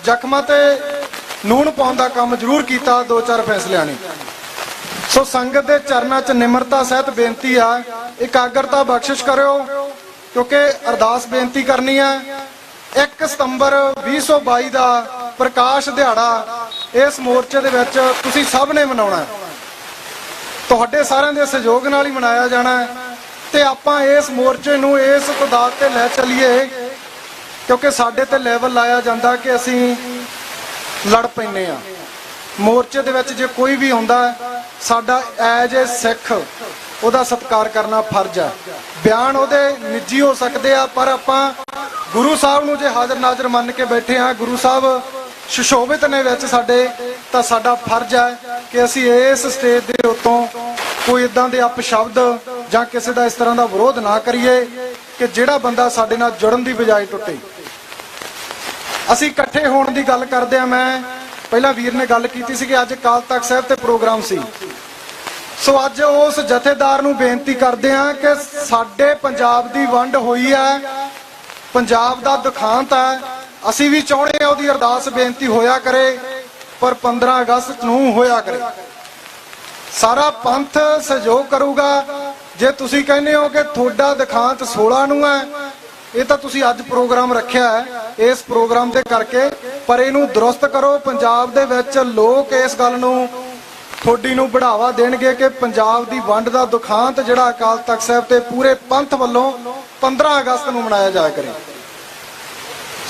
ਜ਼ਖਮਾਂ ਤੇ ਨੂਣ ਪਾਉਣ ਦਾ ਕੰਮ ਜ਼ਰੂਰ ਕੀਤਾ 2-4 ਫੈਸਲਿਆਂ ਨੇ। ਸੋ ਸੰਗਤ ਦੇ ਚਰਨਾਂ 'ਚ ਨਿਮਰਤਾ ਸਹਿਤ ਬੇਨਤੀ ਆ, ਇਕਾਗਰਤਾ ਬਖਸ਼ਿਸ਼ ਕਰਿਓ, ਕਿਉਂਕਿ ਅਰਦਾਸ ਬੇਨਤੀ ਕਰਨੀ ਆ। 1 ਸਤੰਬਰ 2022 ਦਾ ਪ੍ਰਕਾਸ਼ ਦਿਹਾੜਾ ਇਸ ਮੋਰਚੇ ਦੇ ਵਿੱਚ ਤੁਸੀਂ ਸਭ ਨੇ ਮਨਾਉਣਾ, ਤੁਹਾਡੇ ਸਾਰਿਆਂ ਦੇ ਸਹਿਯੋਗ ਨਾਲ ਹੀ ਮਨਾਇਆ ਜਾਣਾ, ਤੇ ਆਪਾਂ ਇਸ ਮੋਰਚੇ ਨੂੰ ਇਸ ਤਦਾਦ ਤੇ ਲੈ ਚੱਲੀਏ, ਕਿਉਂਕਿ ਸਾਡੇ ਤੇ ਲੈਵਲ ਲਾਇਆ ਜਾਂਦਾ ਕਿ ਅਸੀਂ ਲੜ ਪੈਂਦੇ ਆ। ਮੋਰਚੇ ਦੇ ਵਿੱਚ ਜੇ ਕੋਈ ਵੀ ਆਉਂਦਾ, ਸਾਡਾ ਐਜ ਏ ਸਿੱਖ ਉਹਦਾ ਸਤਿਕਾਰ ਕਰਨਾ ਫਰਜ਼ ਹੈ। ਬਿਆਨ ਉਹਦੇ ਨਿੱਜੀ ਹੋ ਸਕਦੇ ਆ, ਪਰ ਆਪਾਂ ਗੁਰੂ ਸਾਹਿਬ ਨੂੰ ਜੇ ਹਾਜ਼ਰ ਨਾਜ਼ਰ ਮੰਨ ਕੇ ਬੈਠੇ ਆ, ਗੁਰੂ ਸਾਹਿਬ ਸੁਸ਼ੋਭਿਤ ਨੇ ਵਿੱਚ ਸਾਡੇ, ਤਾਂ ਸਾਡਾ ਫਰਜ਼ ਹੈ ਕਿ ਅਸੀਂ ਇਸ ਸਟੇਜ ਦੇ ਉੱਤੋਂ ਕੋਈ ਇਦਾਂ ਦੇ ਅਪਸ਼ਬਦ ਜਾਂ ਕਿਸੇ ਦਾ ਇਸ ਤਰ੍ਹਾਂ ਦਾ ਵਿਰੋਧ ਨਾ ਕਰੀਏ ਕਿ ਜਿਹੜਾ ਬੰਦਾ ਸਾਡੇ ਨਾਲ ਜੁੜਨ ਦੀ ਬਜਾਏ ਟੁੱਟੇ। ਅਸੀਂ ਇਕੱਠੇ ਹੋਣ ਦੀ ਗੱਲ ਕਰਦੇ ਆ। ਮੈਂ ਪਹਿਲਾਂ ਵੀਰ ਨੇ ਗੱਲ ਕੀਤੀ ਸੀ ਕਿ ਅੱਜ ਅਕਾਲ ਤਖਤ ਸਾਹਿਬ ਤੇ ਪ੍ਰੋਗਰਾਮ ਸੀ। ਸੋ ਅੱਜ ਉਸ ਜਥੇਦਾਰ ਨੂੰ ਬੇਨਤੀ ਕਰਦੇ ਆ ਕਿ ਸਾਡੇ ਪੰਜਾਬ ਦੀ ਵੰਡ ਹੋਈ ਹੈ, ਪੰਜਾਬ ਦਾ ਦੁਖਾਂਤ ਹੈ, ਅਸੀਂ ਵੀ ਚਾਹੁੰਦੇ ਆ ਉਹਦੀ ਅਰਦਾਸ ਬੇਨਤੀ ਹੋਇਆ ਕਰੇ, ਪਰ 15 ਅਗਸਤ ਨੂੰ ਹੋਇਆ ਕਰੇ। ਸਾਰਾ ਪੰਥ ਸਹਿਯੋਗ ਕਰੂਗਾ। ਜੇ ਤੁਸੀਂ ਕਹਿੰਦੇ ਹੋ ਕਿ ਤੁਹਾਡਾ ਦਿਖਾਂਤ 16 ਨੂੰ ਹੈ, ਇਹ ਤਾਂ ਤੁਸੀਂ ਅੱਜ ਪ੍ਰੋਗਰਾਮ ਰੱਖਿਆ ਹੈ ਇਸ ਪ੍ਰੋਗਰਾਮ ਦੇ ਕਰਕੇ, ਪਰ ਇਹਨੂੰ ਦਰੁਸਤ ਕਰੋ। ਪੰਜਾਬ ਦੇ ਵਿੱਚ ਲੋਕ ਇਸ ਗੱਲ ਨੂੰ ਤੁਹਾਡੀ ਨੂੰ ਬੜਾਵਾ ਦੇਣਗੇ ਕਿ ਪੰਜਾਬ ਦੀ ਵੰਡ ਦਾ ਦੁਖਾਂਤ ਜਿਹੜਾ ਅਕਾਲ ਤਖਤ ਸਾਹਿਬ ਤੇ ਪੂਰੇ ਪੰਥ ਵੱਲੋਂ 15 ਅਗਸਤ ਨੂੰ ਮਨਾਇਆ ਜਾਇਆ ਕਰੇ।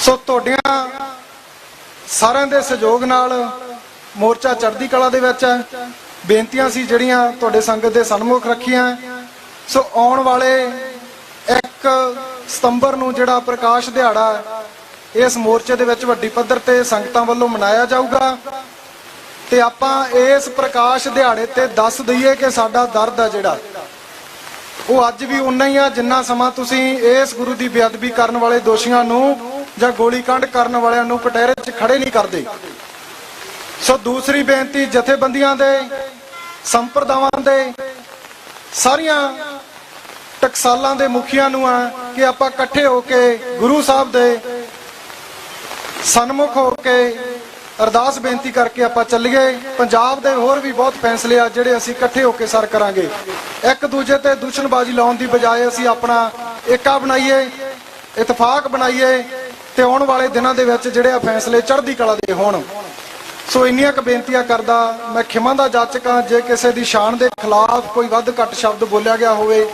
ਸੋ ਤੁਹਾਡੀਆਂ ਸਾਰਿਆਂ ਦੇ ਸਹਿਯੋਗ ਨਾਲ ਮੋਰਚਾ ਚੜ੍ਹਦੀ ਕਲਾ ਦੇ ਵਿੱਚ ਹੈ। ਬੇਨਤੀਆਂ ਸੀ ਜਿਹੜੀਆਂ ਤੁਹਾਡੇ ਸੰਗਤ ਦੇ ਸਨਮੁਖ ਰੱਖੀਆਂ। ਸੋ ਆਉਣ ਵਾਲੇ 1 ਸਤੰਬਰ ਨੂੰ ਜਿਹੜਾ ਪ੍ਰਕਾਸ਼ ਦਿਹਾੜਾ ਇਸ ਮੋਰਚੇ ਦੇ ਵਿੱਚ ਵੱਡੀ ਪੱਧਰ ਤੇ ਸੰਗਤਾਂ ਵੱਲੋਂ ਮਨਾਇਆ ਜਾਊਗਾ, ਤੇ ਆਪਾਂ ਇਸ ਪ੍ਰਕਾਸ਼ ਦਿਹਾੜੇ ਤੇ ਦੱਸ ਦਈਏ ਕਿ ਸਾਡਾ ਦਰਦ ਆ ਜਿਹੜਾ ਉਹ ਅੱਜ ਵੀ ਉਨਾ ਹੀ ਆ ਜਿੰਨਾ ਸਮਾਂ ਤੁਸੀਂ ਇਸ ਗੁਰੂ ਦੀ ਬੇਅਦਬੀ ਕਰਨ ਵਾਲੇ ਦੋਸ਼ੀਆਂ ਨੂੰ ਜਾਂ ਗੋਲੀकांड ਕਰਨ ਵਾਲਿਆਂ ਨੂੰ ਕਟਹਿਰੇ 'ਚ ਖੜੇ ਨਹੀਂ ਕਰਦੇ। ਸੋ ਦੂਸਰੀ ਬੇਨਤੀ ਜਥੇਬੰਦੀਆਂ ਦੇ, ਸੰਪਰਦਾਵਾਂ ਦੇ, ਸਾਰੀਆਂ ਟਕਸਾਲਾਂ ਦੇ ਮੁਖੀਆਂ ਨੂੰ ਆ ਕਿ ਆਪਾਂ ਇਕੱਠੇ ਹੋ ਕੇ ਗੁਰੂ ਸਾਹਿਬ ਦੇ ਸਨਮੁਖ ਹੋ ਕੇ ਅਰਦਾਸ ਬੇਨਤੀ ਕਰਕੇ ਆਪਾਂ ਚੱਲੀਏ। ਪੰਜਾਬ ਦੇ ਹੋਰ ਵੀ ਬਹੁਤ ਫੈਸਲੇ ਆ ਜਿਹੜੇ ਅਸੀਂ ਇਕੱਠੇ ਹੋ ਕੇ ਸਰ ਕਰਾਂਗੇ। ਇੱਕ ਦੂਜੇ ਤੇ ਦੁਸ਼ਮਣਬਾਜ਼ੀ ਲਾਉਣ ਦੀ ਬਜਾਏ ਅਸੀਂ ਆਪਣਾ ਏਕਾ ਬਣਾਈਏ, ਇਤਫਾਕ ਬਣਾਈਏ, ਤੇ ਆਉਣ ਵਾਲੇ ਦਿਨਾਂ ਦੇ ਵਿੱਚ ਜਿਹੜੇ ਆ ਫੈਸਲੇ ਚੜ੍ਹਦੀ ਕਲਾ ਦੇ ਹੋਣ। ਸੋ ਇੰਨੀਆਂ ਕੁ ਬੇਨਤੀਆਂ ਕਰਦਾ ਮੈਂ ਖਿਮਾ ਦਾ ਜਾਚਕ ਹਾਂ। ਜੇ ਕਿਸੇ ਦੀ ਸ਼ਾਨ ਦੇ ਖਿਲਾਫ ਕੋਈ ਵੱਧ ਘੱਟ ਸ਼ਬਦ ਬੋਲਿਆ ਗਿਆ ਹੋਵੇ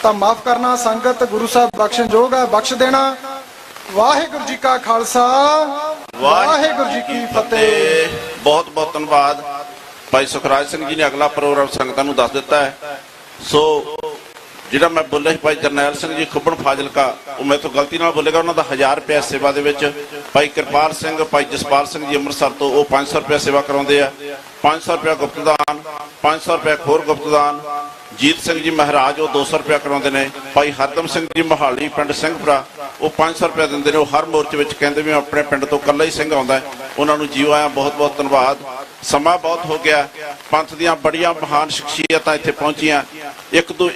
ਤਾਂ ਮਾਫ ਕਰਨਾ। ਸੰਗਤ ਗੁਰੂ ਸਾਹਿਬ ਬਖਸ਼ਣਯੋਗ ਹੈ, ਬਖਸ਼ ਦੇਣਾ। ਵਾਹਿਗੁਰੂ ਜੀ ਕਾ ਖਾਲਸਾ ਵਾਹਿਗੁਰੂ ਜੀ ਕੀ ਫਤਿਹ।
ਬਹੁਤ ਬਹੁਤ ਧੰਨਵਾਦ। ਭਾਈ ਸੁਖਰਾਜ ਸਿੰਘ ਜੀ ਨੇ ਅਗਲਾ ਪ੍ਰੋਗਰਾਮ ਸੰਗਤਾਂ ਨੂੰ ਦੱਸ ਦਿੱਤਾ ਹੈ। ਸੋ ਜਿਹੜਾ ਮੈਂ ਬੋਲਿਆ ਸੀ ਭਾਈ ਜਰਨੈਲ ਸਿੰਘ ਜੀ ਖੁੱਬਣ ਫਾਜ਼ਿਲਕਾ, ਉਹ ਮੇਰੇ ਤੋਂ ਗਲਤੀ ਨਾਲ ਬੋਲੇਗਾ। ਉਹਨਾਂ ਦਾ 1000 ਰੁਪਏ ਸੇਵਾ ਦੇ ਵਿੱਚ। ਭਾਈ ਕਿਰਪਾਲ ਸਿੰਘ, ਭਾਈ ਜਸਪਾਲ ਸਿੰਘ ਜੀ ਅੰਮ੍ਰਿਤਸਰ ਤੋਂ, ਉਹ 500 ਰੁਪਏ ਸੇਵਾ ਕਰਾਉਂਦੇ ਆ। 500 ਰੁਪਏ ਗੁਪਤਦਾਨ, 500 ਰੁਪਏ ਖੋਰ ਗੁਪਤਦਾਨ। ਜੀਤ ਸਿੰਘ ਜੀ ਮਹਾਰਾਜ ਉਹ 200 ਰੁਪਏ ਕਰਾਉਂਦੇ ਨੇ। ਭਾਈ ਹਰਦਮ ਸਿੰਘ ਜੀ ਮੋਹਾਲੀ ਪਿੰਡ ਸਿੰਘਪੁਰਾ, ਉਹ 500 ਰੁਪਏ ਦਿੰਦੇ ਨੇ। ਉਹ ਹਰ ਮੋਰਚੇ ਵਿੱਚ ਕਹਿੰਦੇ ਵੀ ਆਪਣੇ ਪਿੰਡ ਤੋਂ ਇਕੱਲਾ ਹੀ ਸਿੰਘ ਆਉਂਦਾ ਹੈ। ਉਹਨਾਂ ਨੂੰ ਜੀਓ ਆਇਆ, ਬਹੁਤ ਬਹੁਤ ਧੰਨਵਾਦ। ਸਮਾਂ ਬਹੁਤ ਹੋ ਗਿਆ। ਪੰਥ ਦੀਆਂ ਬੜੀਆਂ ਮਹਾਨ ਸ਼ਖਸੀਅਤਾਂ ਇੱਥੇ ਪਹੁੰਚੀਆਂ। ਇੱਕ ਤੋਂ